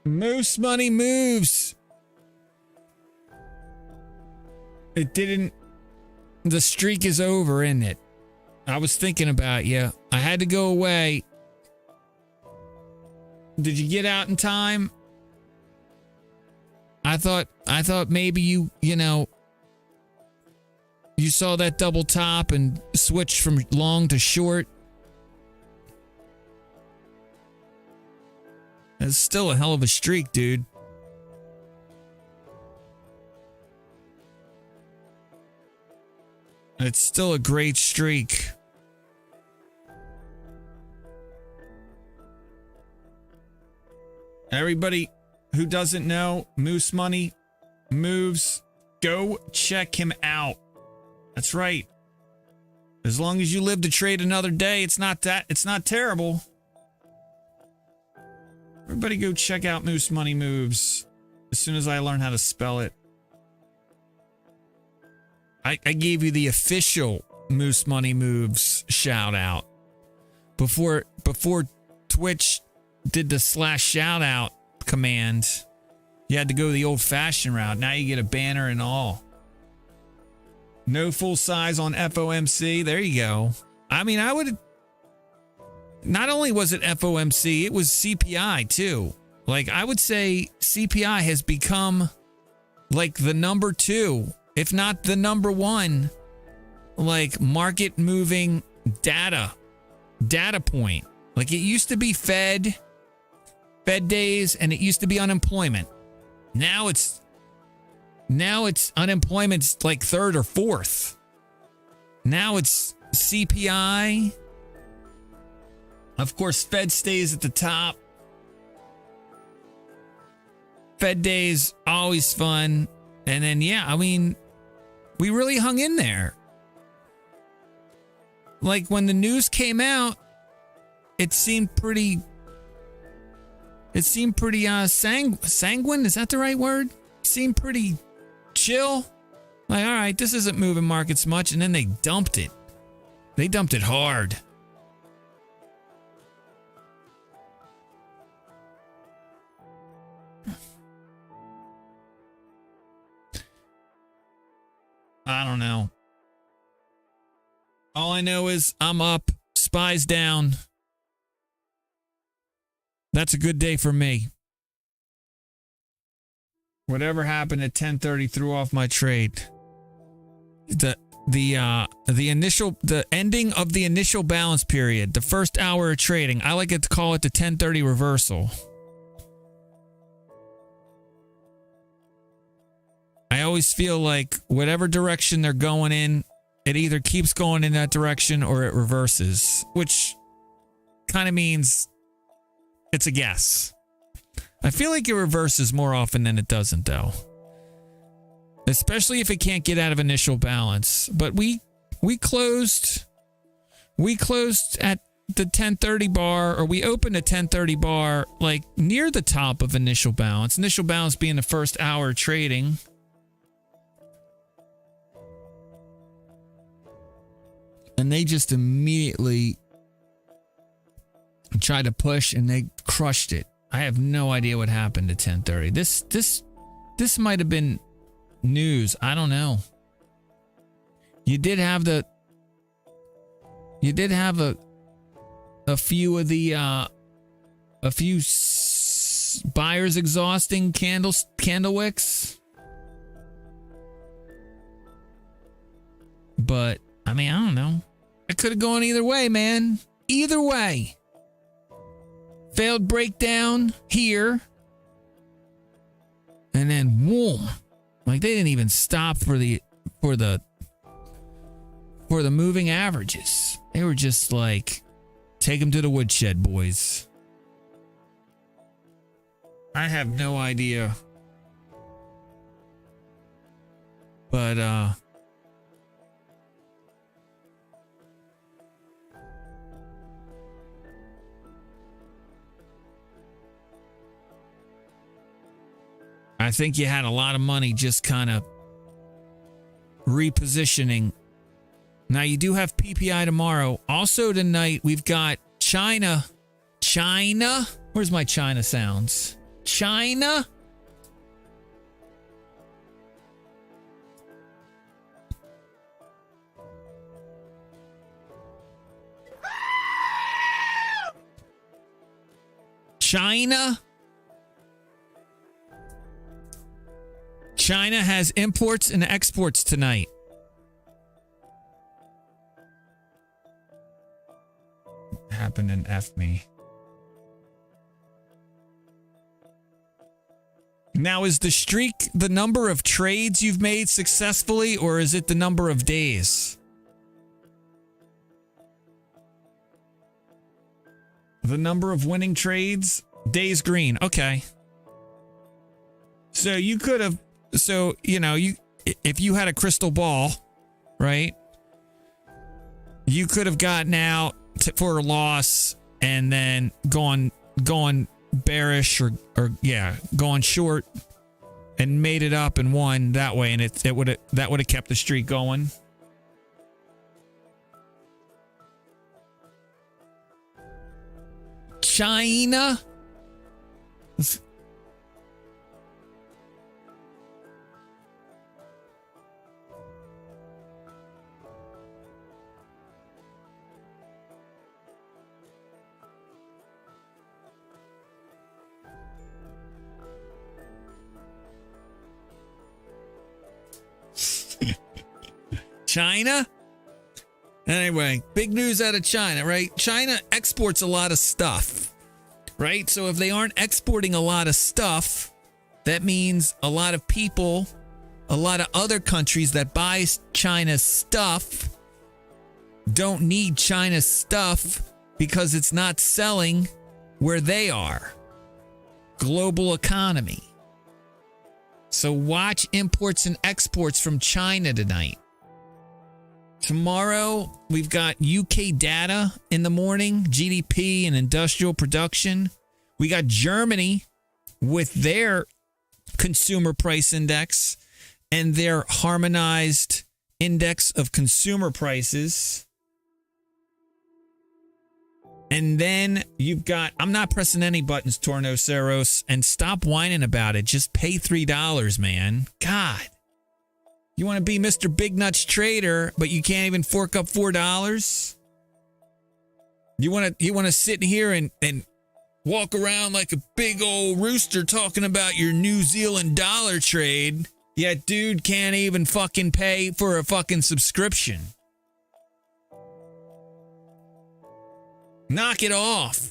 Moose money moves. It didn't. The streak is over, isn't it? I was thinking about you. I had to go away. Did you get out in time? I thought maybe you saw that double top and switched from long to short. It's still a hell of a streak, dude. It's still a great streak. Everybody who doesn't know, Moose Money moves. Go check him out. That's right. As long as you live to trade another day, it's not terrible. Everybody go check out Moose Money Moves as soon as I learn how to spell it. I gave you the official Moose Money Moves shout out before Twitch did the /shout out command. You had to go the old fashioned route. Now you get a banner and all. No full size on FOMC. There you go. I mean, I would. Not only was it FOMC, it was CPI too. Like, I would say CPI has become like the number 2, if not the number 1, like market moving data point. Like, it used to be Fed days, and it used to be unemployment. Now it's unemployment's like 3rd or 4th. Now it's CPI. Of course, Fed stays at the top. Fed days, always fun. And then, yeah, I mean, we really hung in there. Like, when the news came out, it seemed pretty sanguine. Is that the right word? Seemed pretty chill. Like, all right, this isn't moving markets much. And then they dumped it. They dumped it hard. I don't know. All I know is I'm up, SPY's down. That's a good day for me. Whatever happened at 10:30 threw off my trade. The ending of the initial balance period, the first hour of trading. I like it to call it the 10:30 reversal. I always feel like whatever direction they're going in, it either keeps going in that direction or it reverses, which kind of means it's a guess. I feel like it reverses more often than it doesn't, though. Especially if it can't get out of initial balance. But we closed at the 10:30 bar, or we opened a 10:30 bar like near the top of initial balance. Initial balance being the first hour of trading. And they just immediately tried to push, and they crushed it. I have no idea what happened at 10:30. This might have been news. I don't know. You did have a few of the buyers exhausting candle wicks. But I mean, I don't know. It could have gone either way, man. Either way. Failed breakdown here. And then boom. Like, they didn't even stop for the moving averages. They were just like, take them to the woodshed, boys. I have no idea. But I think you had a lot of money just kind of repositioning. Now, you do have PPI tomorrow. Also tonight, we've got China. China? Where's my China sounds? China? China? China has imports and exports tonight. Happened and F me. Now, is the streak the number of trades you've made successfully, or is it the number of days? The number of winning trades? Days green. Okay. So you could have So, you know, if you had a crystal ball, right? You could have gotten out for a loss and then gone bearish or going short and made it up and won that way, and that would have kept the streak going. China. China? Anyway, big news out of China, right? China exports a lot of stuff, right? So if they aren't exporting a lot of stuff, that means a lot of people, a lot of other countries that buy China's stuff don't need China's stuff because it's not selling where they are. Global economy. So watch imports and exports from China tonight. Tomorrow, we've got UK data in the morning, GDP and industrial production. We got Germany with their consumer price index and their harmonized index of consumer prices. And then you've got, I'm not pressing any buttons, Tornoceros, and stop whining about it. Just pay $3, man. God. You want to be Mr. Big Nuts Trader, but you can't even fork up $4? You want to sit here and walk around like a big old rooster talking about your New Zealand dollar trade, yet dude can't even fucking pay for a fucking subscription. Knock it off.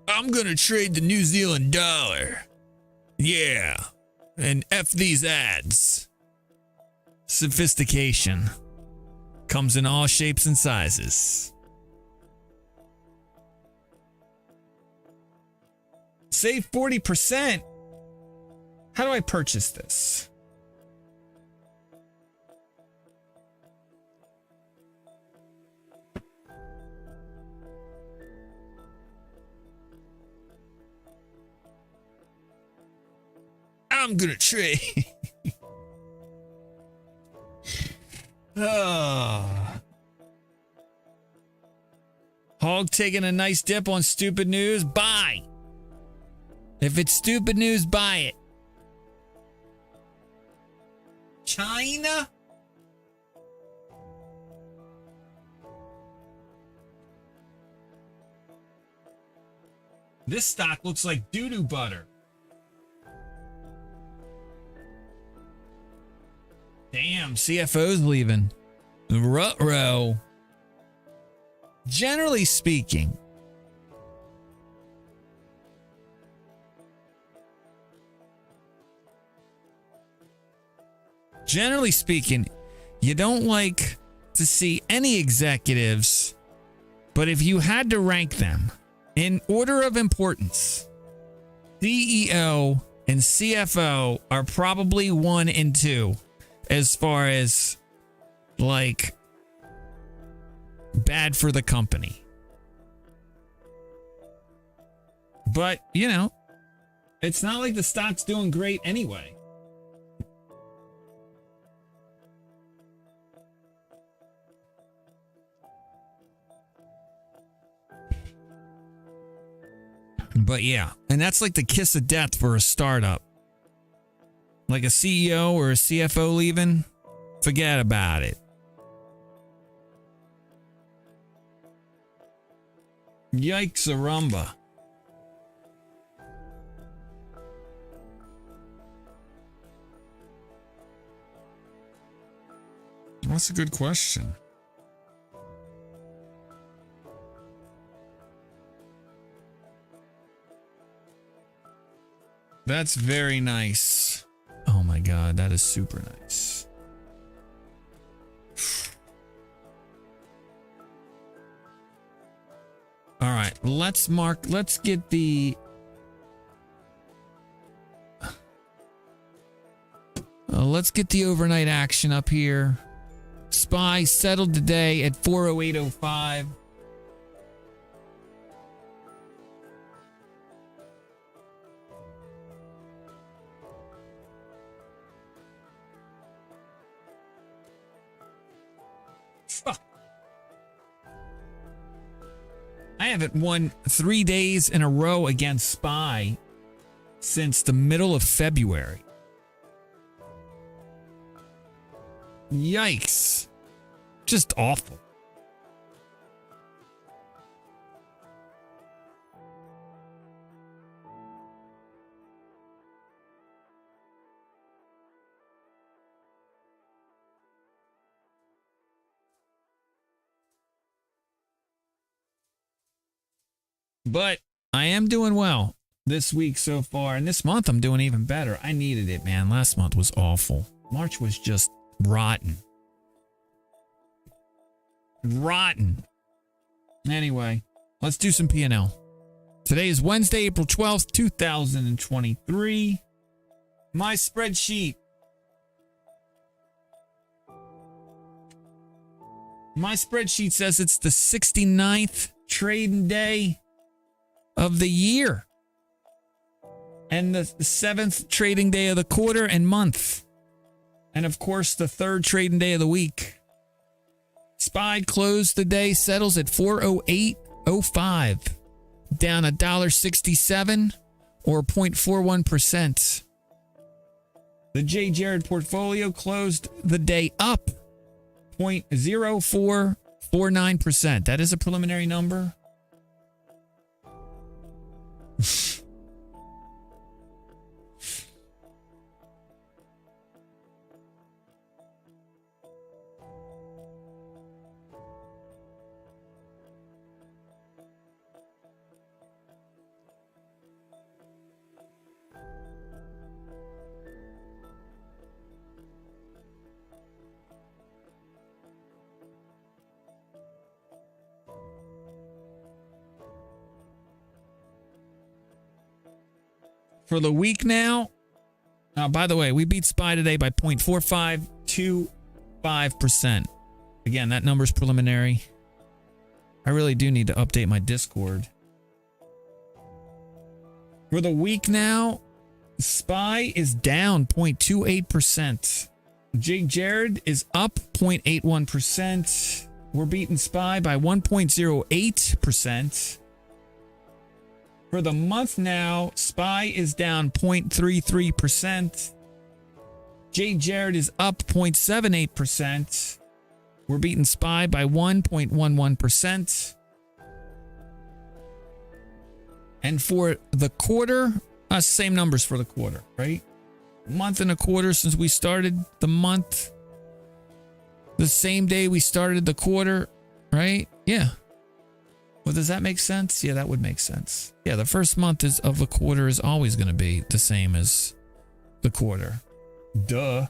I'm gonna trade the New Zealand dollar. Yeah. And F these ads. Sophistication comes in all shapes and sizes. Save 40%. How do I purchase this? I'm gonna trade. Hog taking a nice dip on stupid news. Buy. If it's stupid news, buy it. China? This stock looks like doo-doo butter. Damn, CFO's leaving. Ruh-roh. Generally speaking, you don't like to see any executives, but if you had to rank them in order of importance, CEO and CFO are probably 1 and 2 as far as like bad for the company. But, you know, it's not like the stock's doing great anyway. But yeah, and that's like the kiss of death for a startup. Like a CEO or a CFO leaving, forget about it. Yikes-a-rumba. That's a good question. That's very nice. Oh my God, that is super nice. All right, let's get the overnight action up here. SPY settled today at 408.05. I haven't won 3 days in a row against SPY since the middle of February. Yikes. Just awful. But I am doing well this week so far. And this month I'm doing even better. I needed it, man. Last month was awful. March was just rotten. Rotten. Anyway, let's do some P&L. Today is Wednesday, April 12th, 2023. My spreadsheet. My spreadsheet says it's the 69th trading day of the year. And the 7th trading day of the quarter and month. And of course, the 3rd trading day of the week. SPY closed the day, settles at 408.05, down $1.67 or 0.41%. The JayJared portfolio closed the day up 0.0449%. That is a preliminary number. For the week now, by the way, we beat SPY today by 0.4525%. Again, that number's preliminary. I really do need to update my Discord. For the week now, SPY is down 0.28%. JayJared is up 0.81%. We're beating SPY by 1.08%. For the month now, SPY is down 0.33%. JayJared is up 0.78%. We're beating SPY by 1.11%. And for the quarter, same numbers for the quarter, right? Month and a quarter since we started the month. The same day we started the quarter, right? Yeah. Well, does that make sense? Yeah, that would make sense. Yeah, the first month of the quarter is always going to be the same as the quarter. Duh.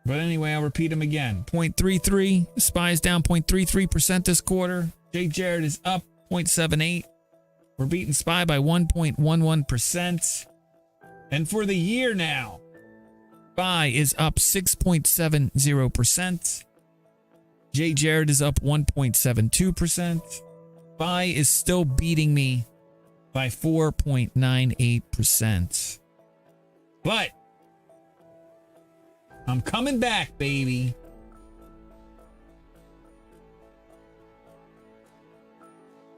But anyway, I'll repeat them again. 0.33. SPY is down 0.33% this quarter. JayJared is up 0.78. We're beating SPY by 1.11%. And for the year now, SPY is up 6.70%. JayJared is up 1.72%. SPY is still beating me by 4.98%. But I'm coming back, baby.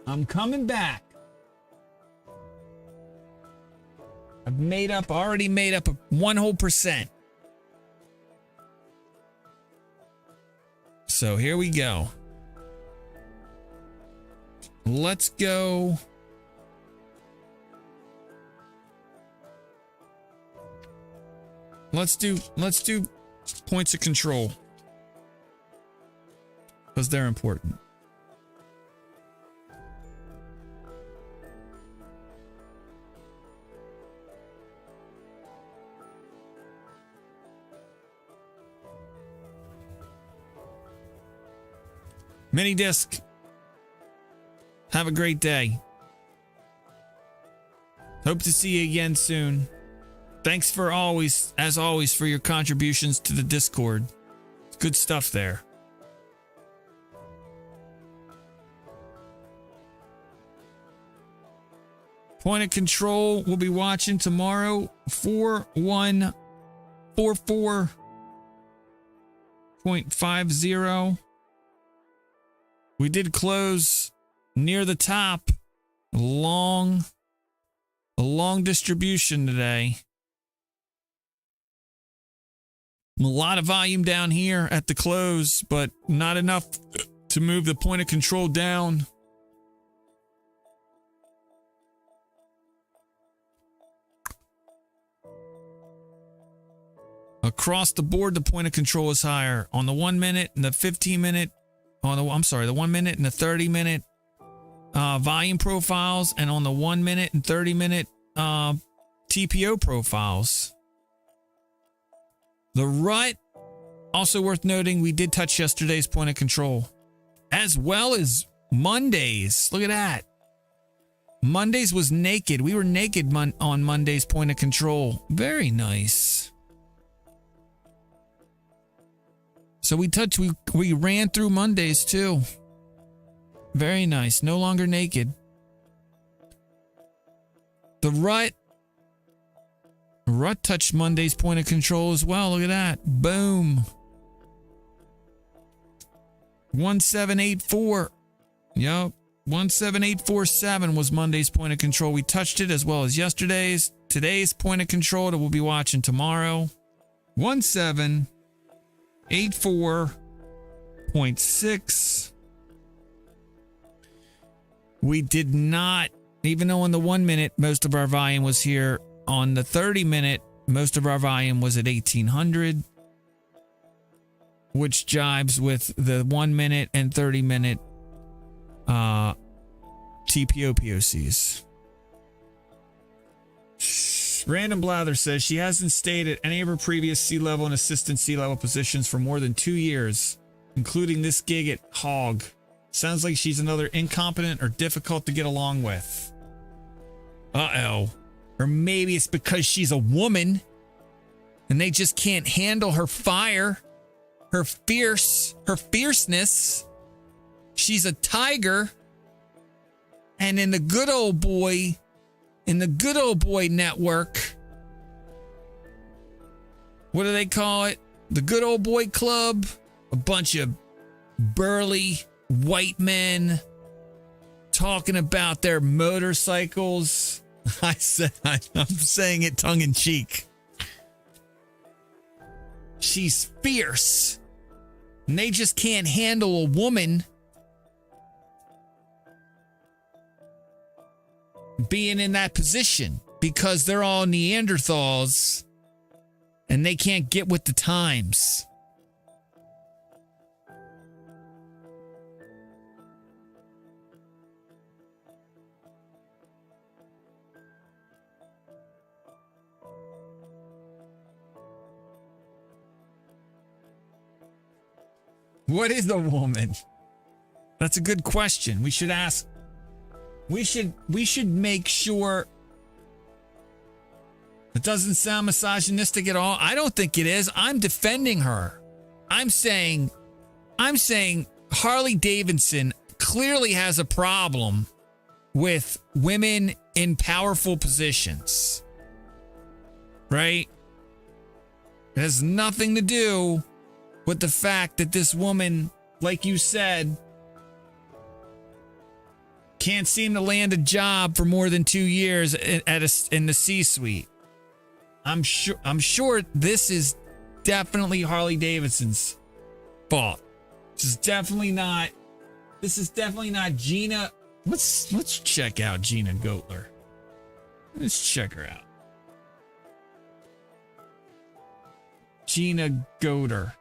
I'm coming back. I've already made up 1 whole percent. So here we go. Let's go. Let's do points of control, because they're important. Mini disc. Have a great day. Hope to see you again soon. Thanks for always, as always, for your contributions to the Discord. It's good stuff there. Point of control, we'll be watching tomorrow. 4144.50. We did close near the top. A long distribution today. A lot of volume down here at the close, but not enough to move the point of control down. Across the board, the point of control is higher. On the 1 minute and the 15 minute, the 1 minute and the 30 minute volume profiles, and on the 1 minute and 30 minute TPO profiles. The rut, also worth noting, we did touch yesterday's point of control, as well as Monday's. Look at that. Monday's was naked. We were naked on Monday's point of control. Very nice. So we ran through Mondays too. Very nice. No longer naked. The rut touched Monday's point of control as well. Look at that. Boom. 178.4. Yup. 178.47 was Monday's point of control. We touched it as well as yesterday's. Today's point of control that we'll be watching tomorrow. 1784.6. We did not, even though on the 1 minute most of our volume was here, on the 30 minute most of our volume was at 1800, which jives with the 1 minute and 30 minute TPO POCs. Random Blather says she hasn't stayed at any of her previous C-level and assistant C-level positions for more than 2 years, including this gig at Hog. Sounds like she's another incompetent or difficult to get along with. Uh-oh. Or maybe it's because she's a woman and they just can't handle her fire, her fierceness. She's a tiger. And in the good old boy network, what do they call it? The good old boy club? A bunch of burly white men talking about their motorcycles. I'm saying it tongue in cheek. She's fierce. And they just can't handle a woman being in that position because they're all Neanderthals and they can't get with the times. What is a woman? That's a good question. We should ask. We should make sure it doesn't sound misogynistic at all. I don't think it is. I'm defending her. I'm saying Harley Davidson clearly has a problem with women in powerful positions. Right? It has nothing to do with the fact that this woman, like you said, can't seem to land a job for more than 2 years in the C-suite. I'm sure this is definitely Harley Davidson's fault. This is definitely not Gina. Let's check out Gina Goetler. Let's check her out. Gina Goetler.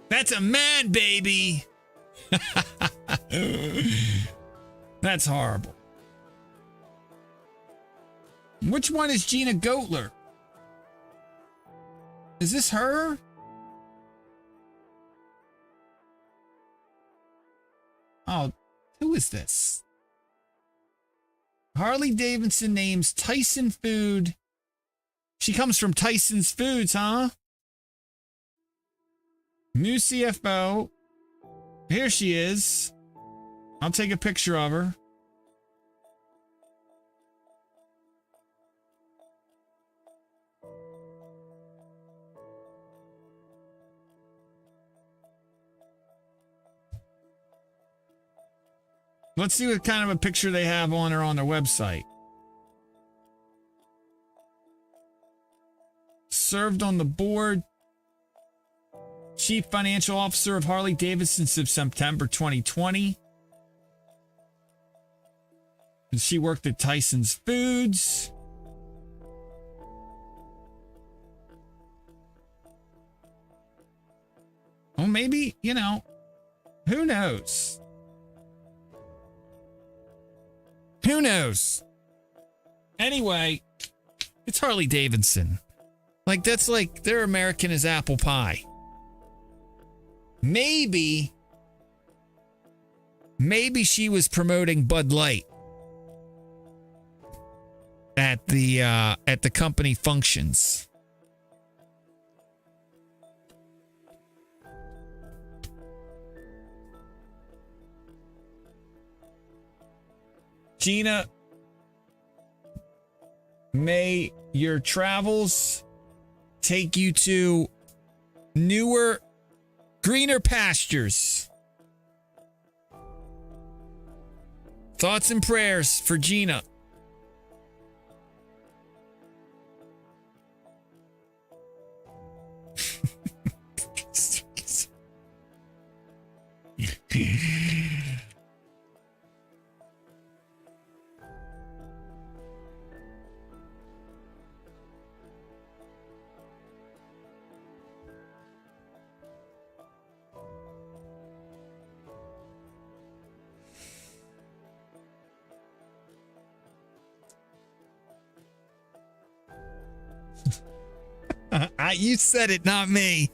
That's a man, baby. That's horrible. Which one is Gina Goetler? Is this her? Oh, who is this? Harley Davidson names Tyson Food. She comes from Tyson's Foods, huh? New CFO. Here she is. I'll take a picture of her. Let's see what kind of a picture they have on her on their website. Served on the board. Chief Financial Officer of Harley Davidson since September 2020. And she worked at Tyson's Foods. Well, maybe, you know, who knows? Who knows? Anyway, it's Harley Davidson. Like, that's like, they're American as apple pie. Maybe she was promoting Bud Light at the company functions. Gina, may your travels take you to newer, greener pastures. Thoughts and prayers for Gina. You said it, not me.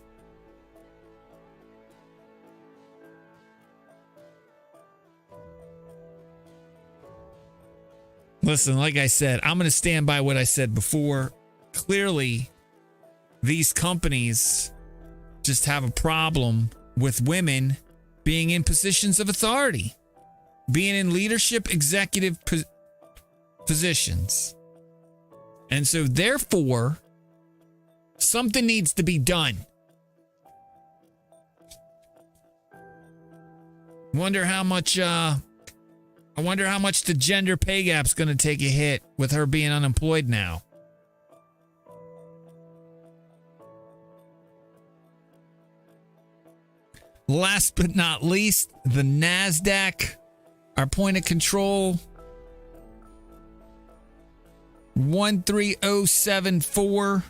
Listen, like I said, I'm going to stand by what I said before. Clearly, these companies just have a problem with women being in positions of authority, being in leadership executive positions. And so, therefore, something needs to be done. I wonder how much the gender pay gap's going to take a hit with her being unemployed now. Last but not least, the NASDAQ, our point of control, 13074.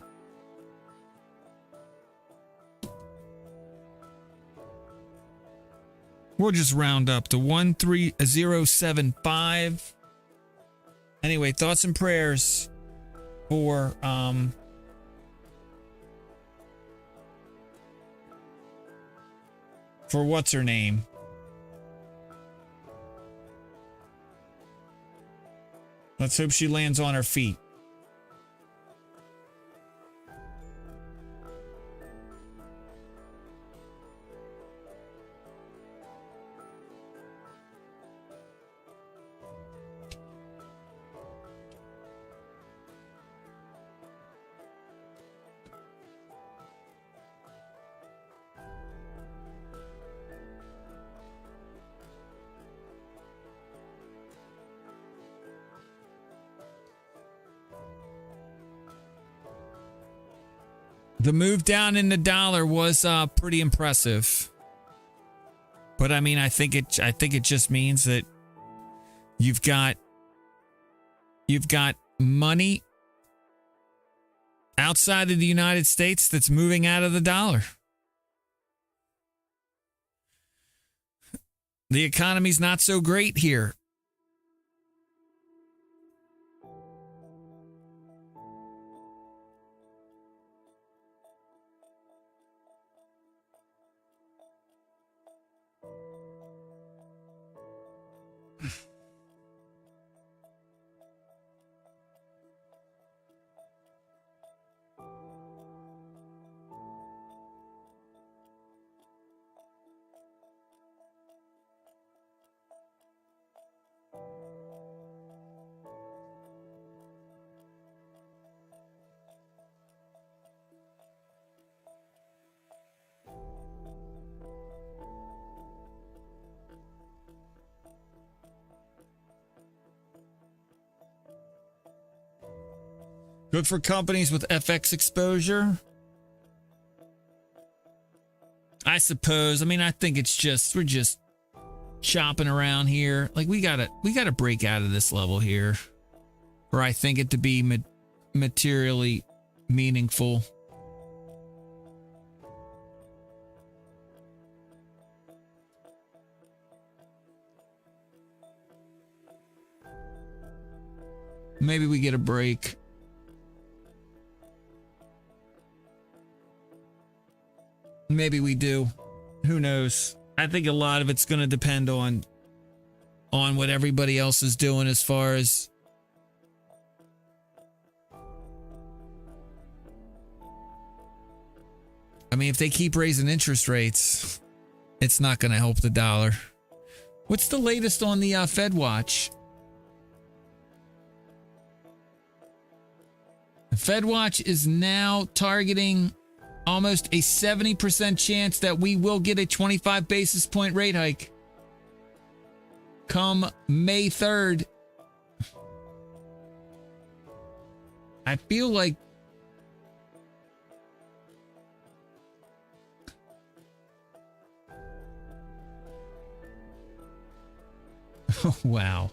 We'll just round up to 13075. Anyway, thoughts and prayers for what's her name? Let's hope she lands on her feet. The move down in the dollar was pretty impressive. But I mean, I think it just means that you've got money outside of the United States that's moving out of the dollar. The economy's not so great here. Good for companies with FX exposure. I suppose. I mean, I think it's just we're just chopping around here. Like we gotta break out of this level here, for I think it to be materially meaningful. Maybe we get a break. Maybe we do. Who knows? I think a lot of it's going to depend on what everybody else is doing as far as I mean, if they keep raising interest rates, it's not going to help the dollar. What's the latest on the Fed watch? The Fed watch is now targeting almost a 70% chance that we will get a 25 basis point rate hike come May 3rd. I feel like oh, wow.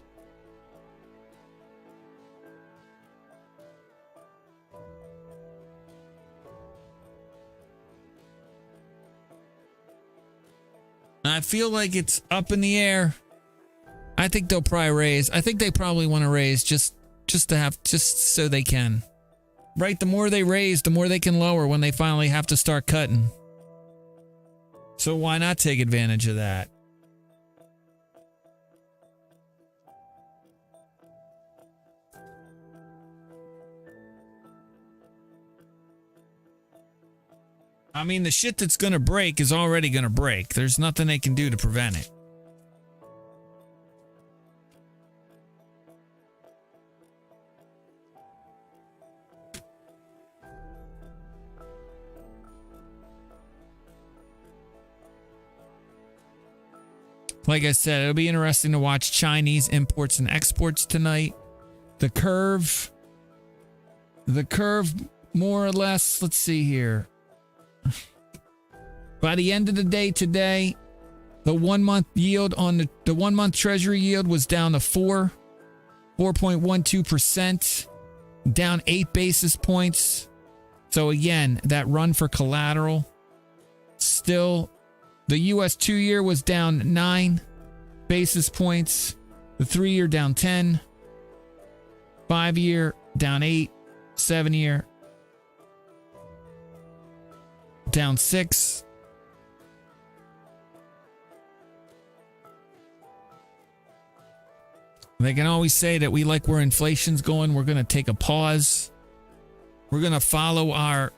I feel like it's up in the air. I think they'll probably raise. I think they probably want to raise just so they can. Right? The more they raise, the more they can lower when they finally have to start cutting. So why not take advantage of that? I mean, the shit that's going to break is already going to break. There's nothing they can do to prevent it. Like I said, it'll be interesting to watch Chinese imports and exports tonight. The curve, more or less, let's see here. By the end of the day today, the 1 month yield on the 1 month treasury yield was down to 4.12%, down 8 basis points. So again, that run for collateral. Still, the US 2-year was down 9 basis points. The 3-year down 10. 5-year down 8. 7-year down 6. They can always say that we like where inflation's going. We're going to take a pause. We're going to follow our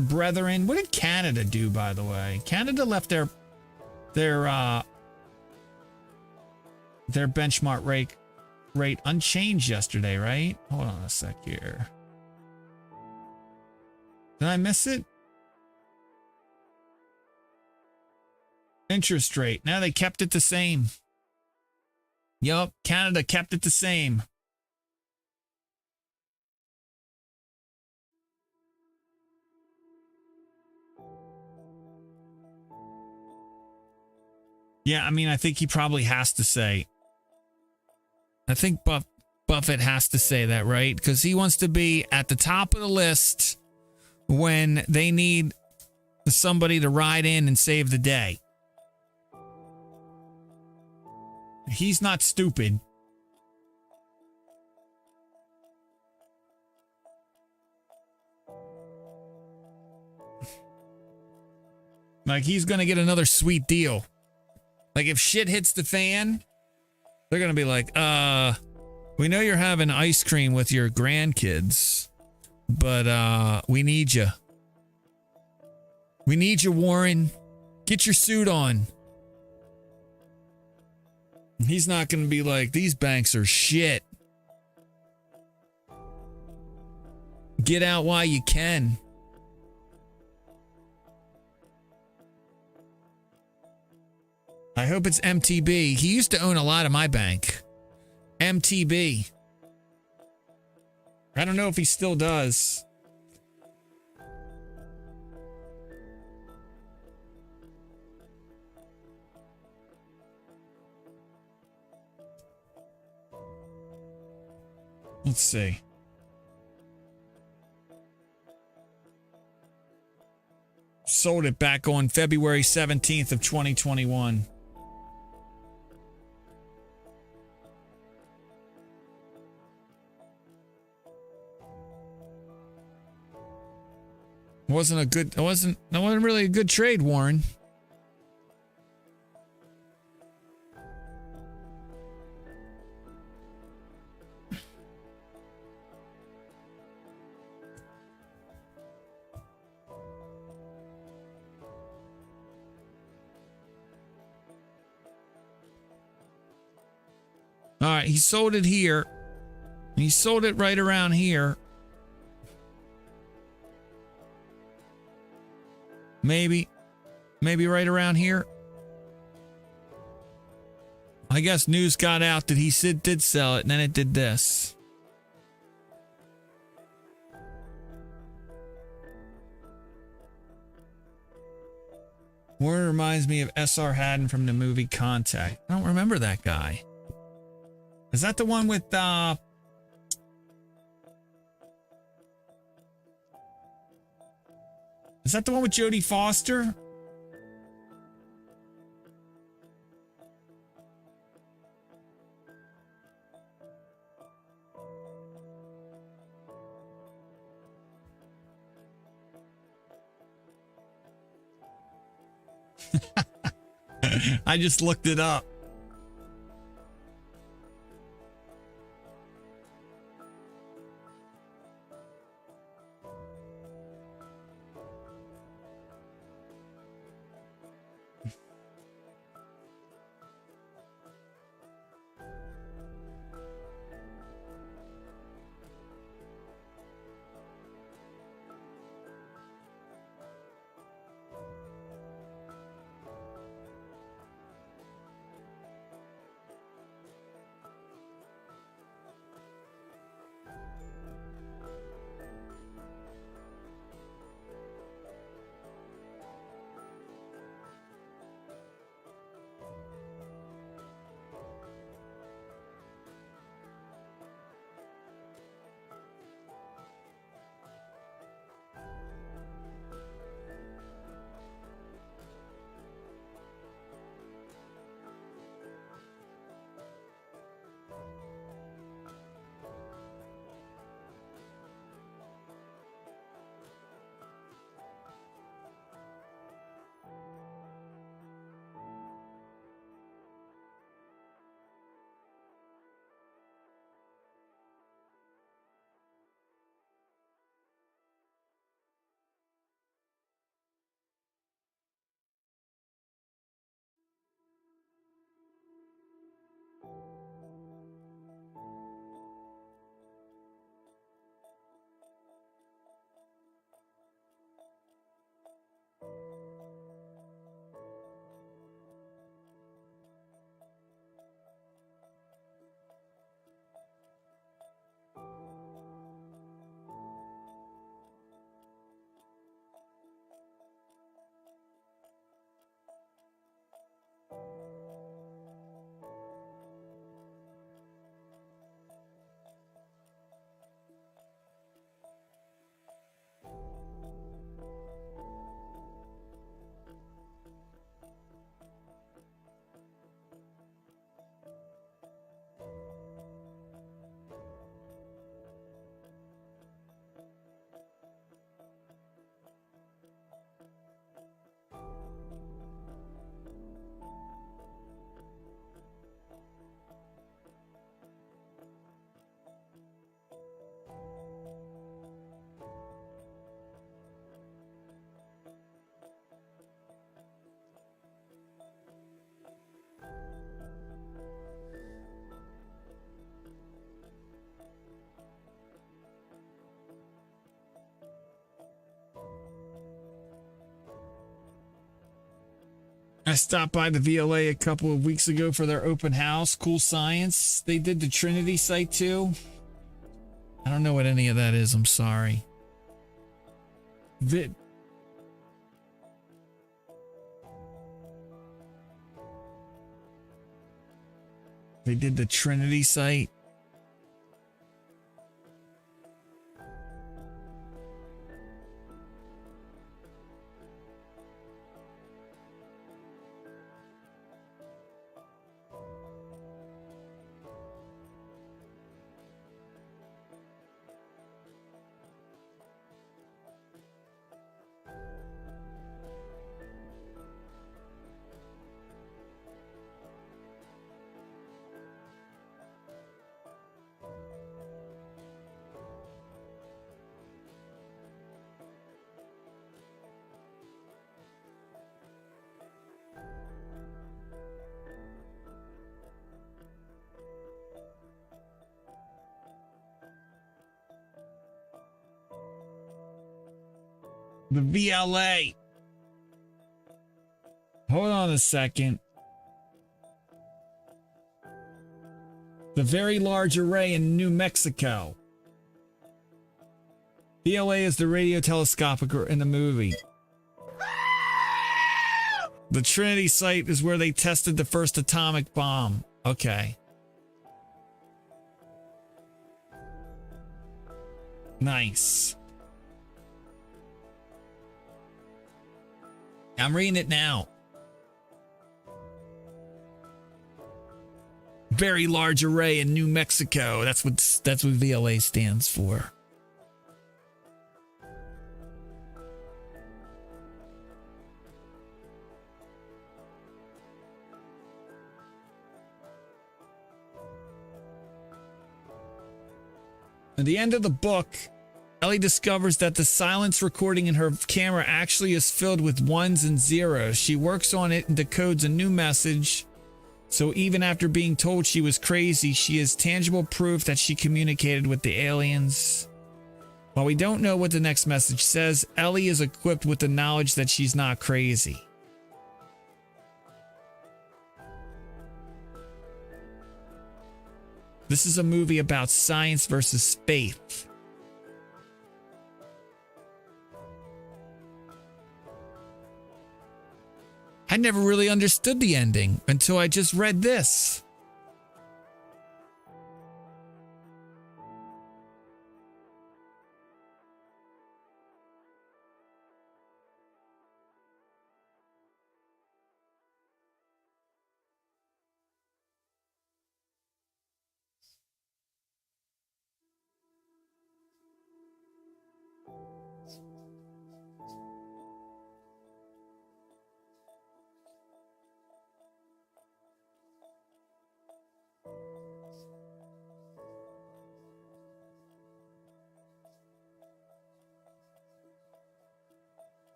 brethren. What did Canada do, by the way? Canada left their benchmark rate unchanged yesterday, right? Hold on a sec here. Did I miss it? Interest rate. Now they kept it the same. Yup, Canada kept it the same. Yeah, I mean, I think he probably has to say. I think Buffett has to say that, right? Because he wants to be at the top of the list when they need somebody to ride in and save the day. He's not stupid. Like, he's going to get another sweet deal. Like, if shit hits the fan They're going to be like, we know you're having ice cream with your grandkids, but we need you. We need you, Warren. Get your suit on. He's not going to be like, these banks are shit. Get out while you can. I hope it's MTB. He used to own a lot of my bank. MTB. I don't know if he still does. Let's see. Sold it back on February 17th of 2021. It wasn't really a good trade, Warren. All right, he sold it here. He sold it right around here. Maybe right around here. I guess news got out that he did sell it, and then it did this. Warren reminds me of S.R. Haddon from the movie Contact. I don't remember that guy. Is that the one with Is that the one with Jodie Foster? I just looked it up. I stopped by the VLA a couple of weeks ago for their open house. Cool Science. They did the Trinity site too. I don't know what any of that is. I'm sorry. They did the Trinity site. The VLA. Hold on a second. The Very Large Array in New Mexico. VLA is the radio telescopic in the movie. The Trinity site is where they tested the first atomic bomb. Okay. Nice. I'm reading it now. Very Large Array in New Mexico. That's what VLA stands for. At the end of the book, Ellie discovers that the silence recording in her camera actually is filled with ones and zeros. She works on it and decodes a new message. So even after being told she was crazy, she has tangible proof that she communicated with the aliens. While we don't know what the next message says, Ellie is equipped with the knowledge that she's not crazy. This is a movie about science versus faith. I never really understood the ending until I just read this.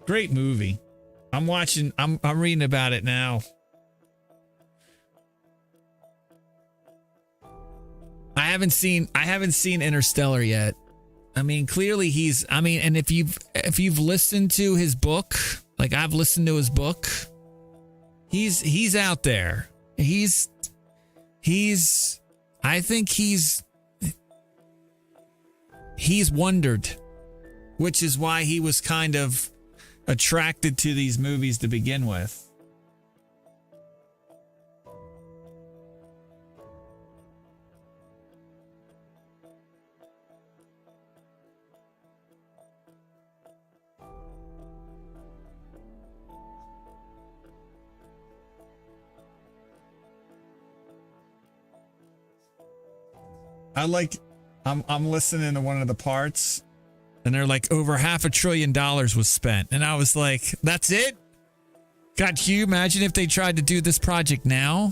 Great movie. I'm reading about it now. I haven't seen Interstellar yet. I mean, clearly and if you've listened to his book, like I've listened to his book, he's out there. I think he's wondered, which is why he was kind of attracted to these movies to begin with. I'm listening to one of the parts and they're like over $500 billion was spent. And I was like, that's it? God, can you imagine if they tried to do this project now?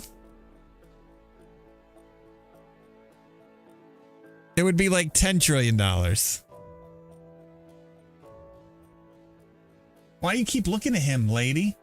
It would be like $10 trillion. Why do you keep looking at him, lady?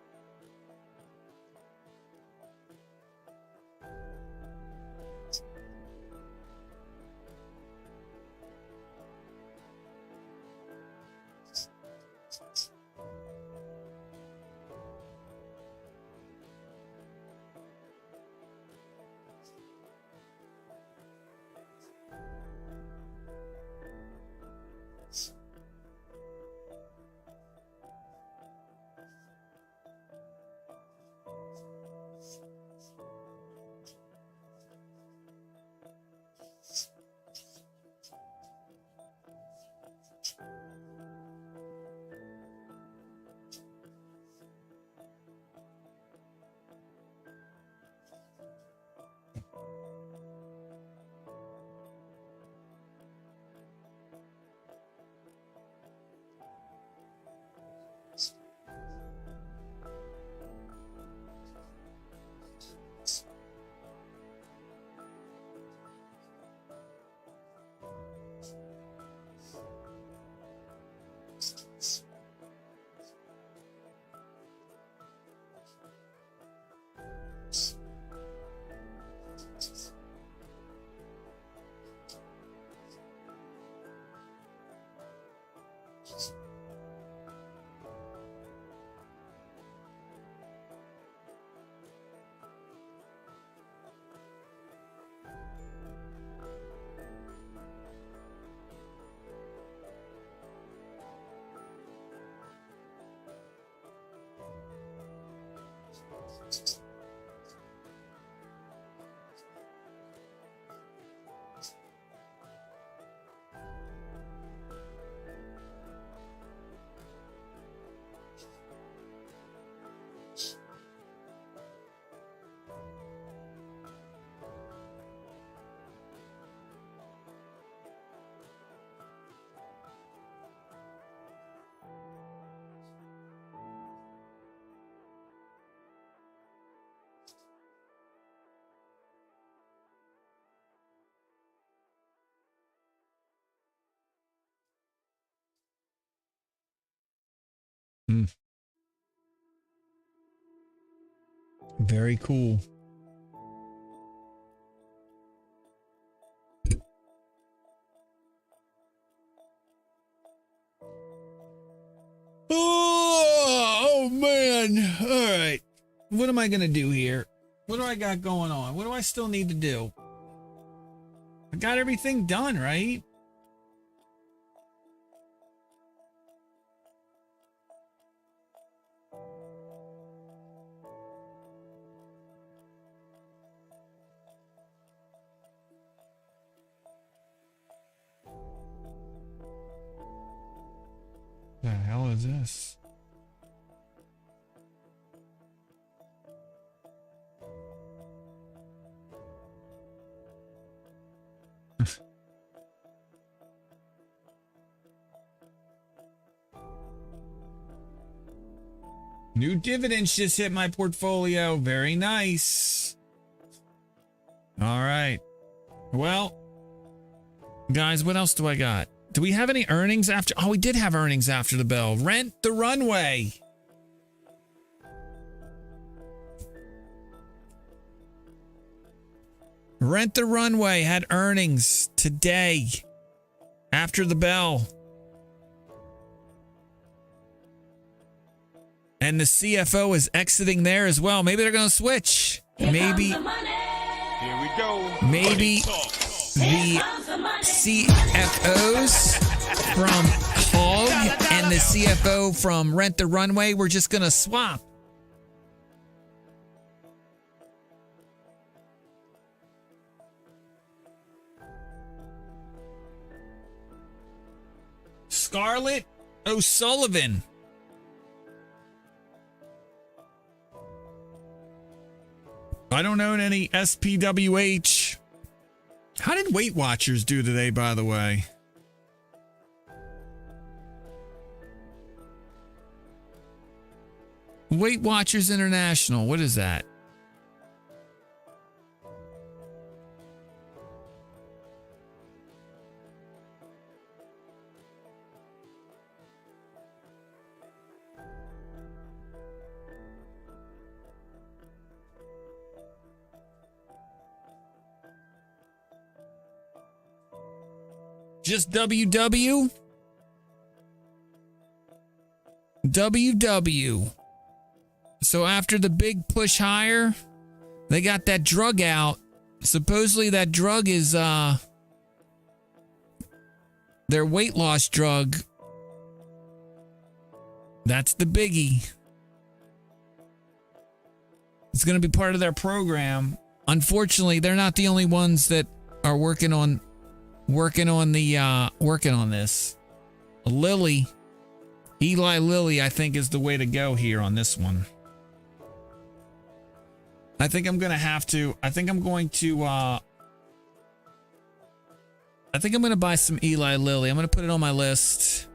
Very cool. Oh man. All right. What am I going to do here? What do I got going on? What do I still need to do? I got everything done, right? The hell is this? New dividends just hit my portfolio. Very nice. All right. Well, guys, what else do I got? Do we have any earnings after? Oh, we did have earnings after the bell. Rent the Runway. Rent the Runway had earnings today after the bell. And the CFO is exiting there as well. Maybe they're going to switch. Maybe. Here we go. Maybe the CFOs from Hog and the CFO from Rent the Runway were just going to swap. Scarlett O'Sullivan. I don't own any SPWH. How did Weight Watchers do today, by the way? Weight Watchers International. What is that? Just WW? WW. So after the big push higher, they got that drug out. Supposedly that drug is their weight loss drug. That's the biggie. It's going to be part of their program. Unfortunately, they're not the only ones that are working on this. Eli Lilly, I think, is the way to go here on this one. I think I'm going to buy some Eli Lilly. I'm going to put it on my list.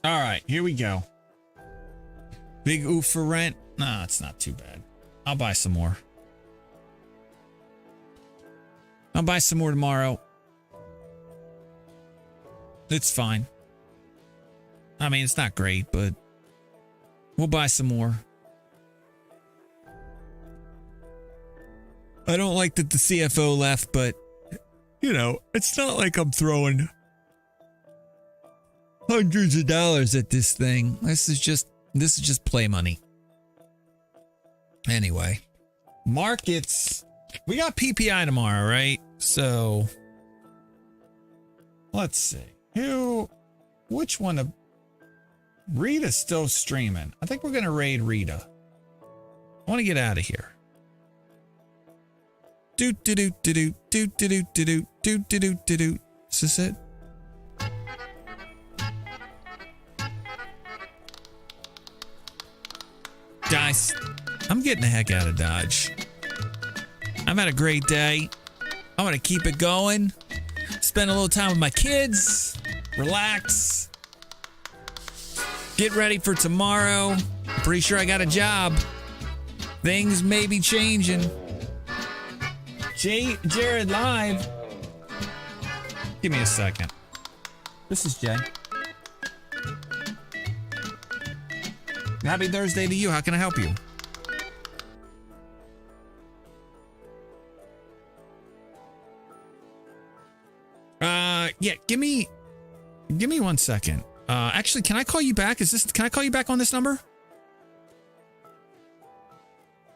All right, here we go. Big oof for rent. Nah, it's not too bad. I'll buy some more. I'll buy some more tomorrow. It's fine. I mean, it's not great, but we'll buy some more. I don't like that the CFO left, but, you know, it's not like I'm throwing hundreds of dollars at this thing. This is just play money. Anyway, markets. We got PPI tomorrow, right? So let's see. Which one of Rita's still streaming. I think we're gonna raid Rita. I want to get out of here. Do do do do do do do do do do do do do do. Is this it? Guys, I'm getting the heck out of Dodge. I've had a great day. I'm gonna keep it going. Spend a little time with my kids. Relax. Get ready for tomorrow. Pretty sure I got a job. Things may be changing. JayJaredLive. Give me a second. This is Jay. Happy Thursday to you. How can I help you? Yeah, give me 1 second. Actually, can I call you back? Can I call you back on this number?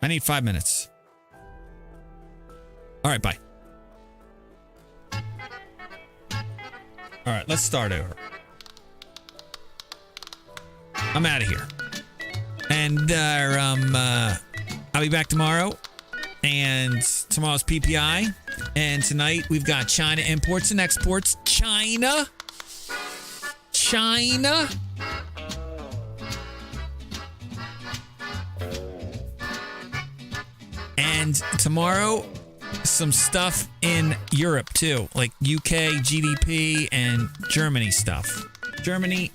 I need 5 minutes. All right, bye. All right, let's start over. I'm out of here. And I'll be back tomorrow. And tomorrow's PPI. And tonight we've got China imports and exports. China. And tomorrow, some stuff in Europe too, like UK GDP and Germany stuff. Germany,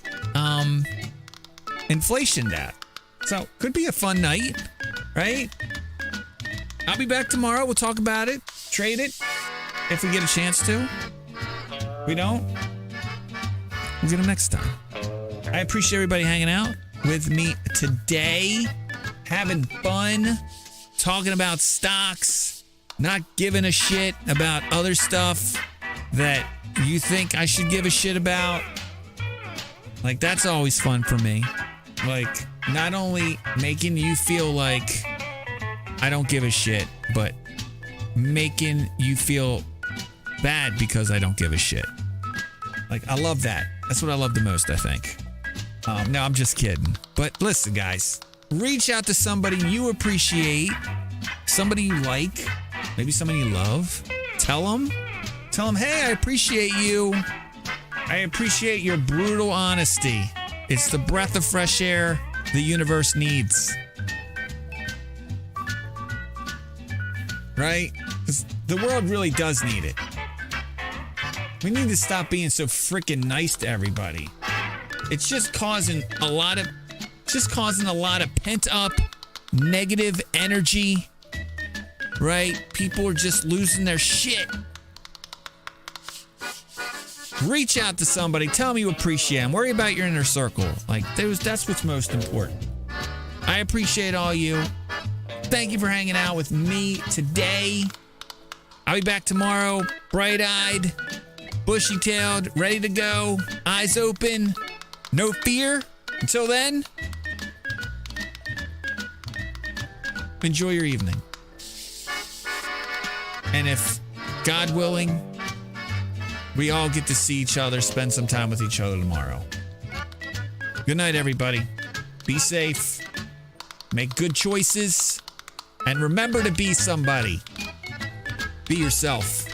inflation data. So could be a fun night, right? I'll be back tomorrow. We'll talk about it, trade it, if we get a chance to. We don't. We'll get them next time. I appreciate everybody hanging out with me today, having fun, talking about stocks, not giving a shit about other stuff that you think I should give a shit about. Like, that's always fun for me. Like, not only making you feel like I don't give a shit, but making you feel bad because I don't give a shit. Like, I love that. That's what I love the most, I think. No, I'm just kidding. But listen, guys, reach out to somebody you appreciate, somebody you like, maybe somebody you love. Tell them, hey, I appreciate you. I appreciate your brutal honesty. It's the breath of fresh air the universe needs. Right? 'Cause the world really does need it. We need to stop being so freaking nice to everybody. It's just causing a lot of pent up negative energy. Right? People are just losing their shit. Reach out to somebody. Tell them you appreciate them. Worry about your inner circle. Like, that's what's most important. I appreciate all you. Thank you for hanging out with me today. I'll be back tomorrow, bright-eyed, bushy-tailed, ready to go, eyes open, no fear. Until then, enjoy your evening. And if, God willing, we all get to see each other, spend some time with each other tomorrow. Good night, everybody. Be safe. Make good choices. And remember to be somebody. Be yourself.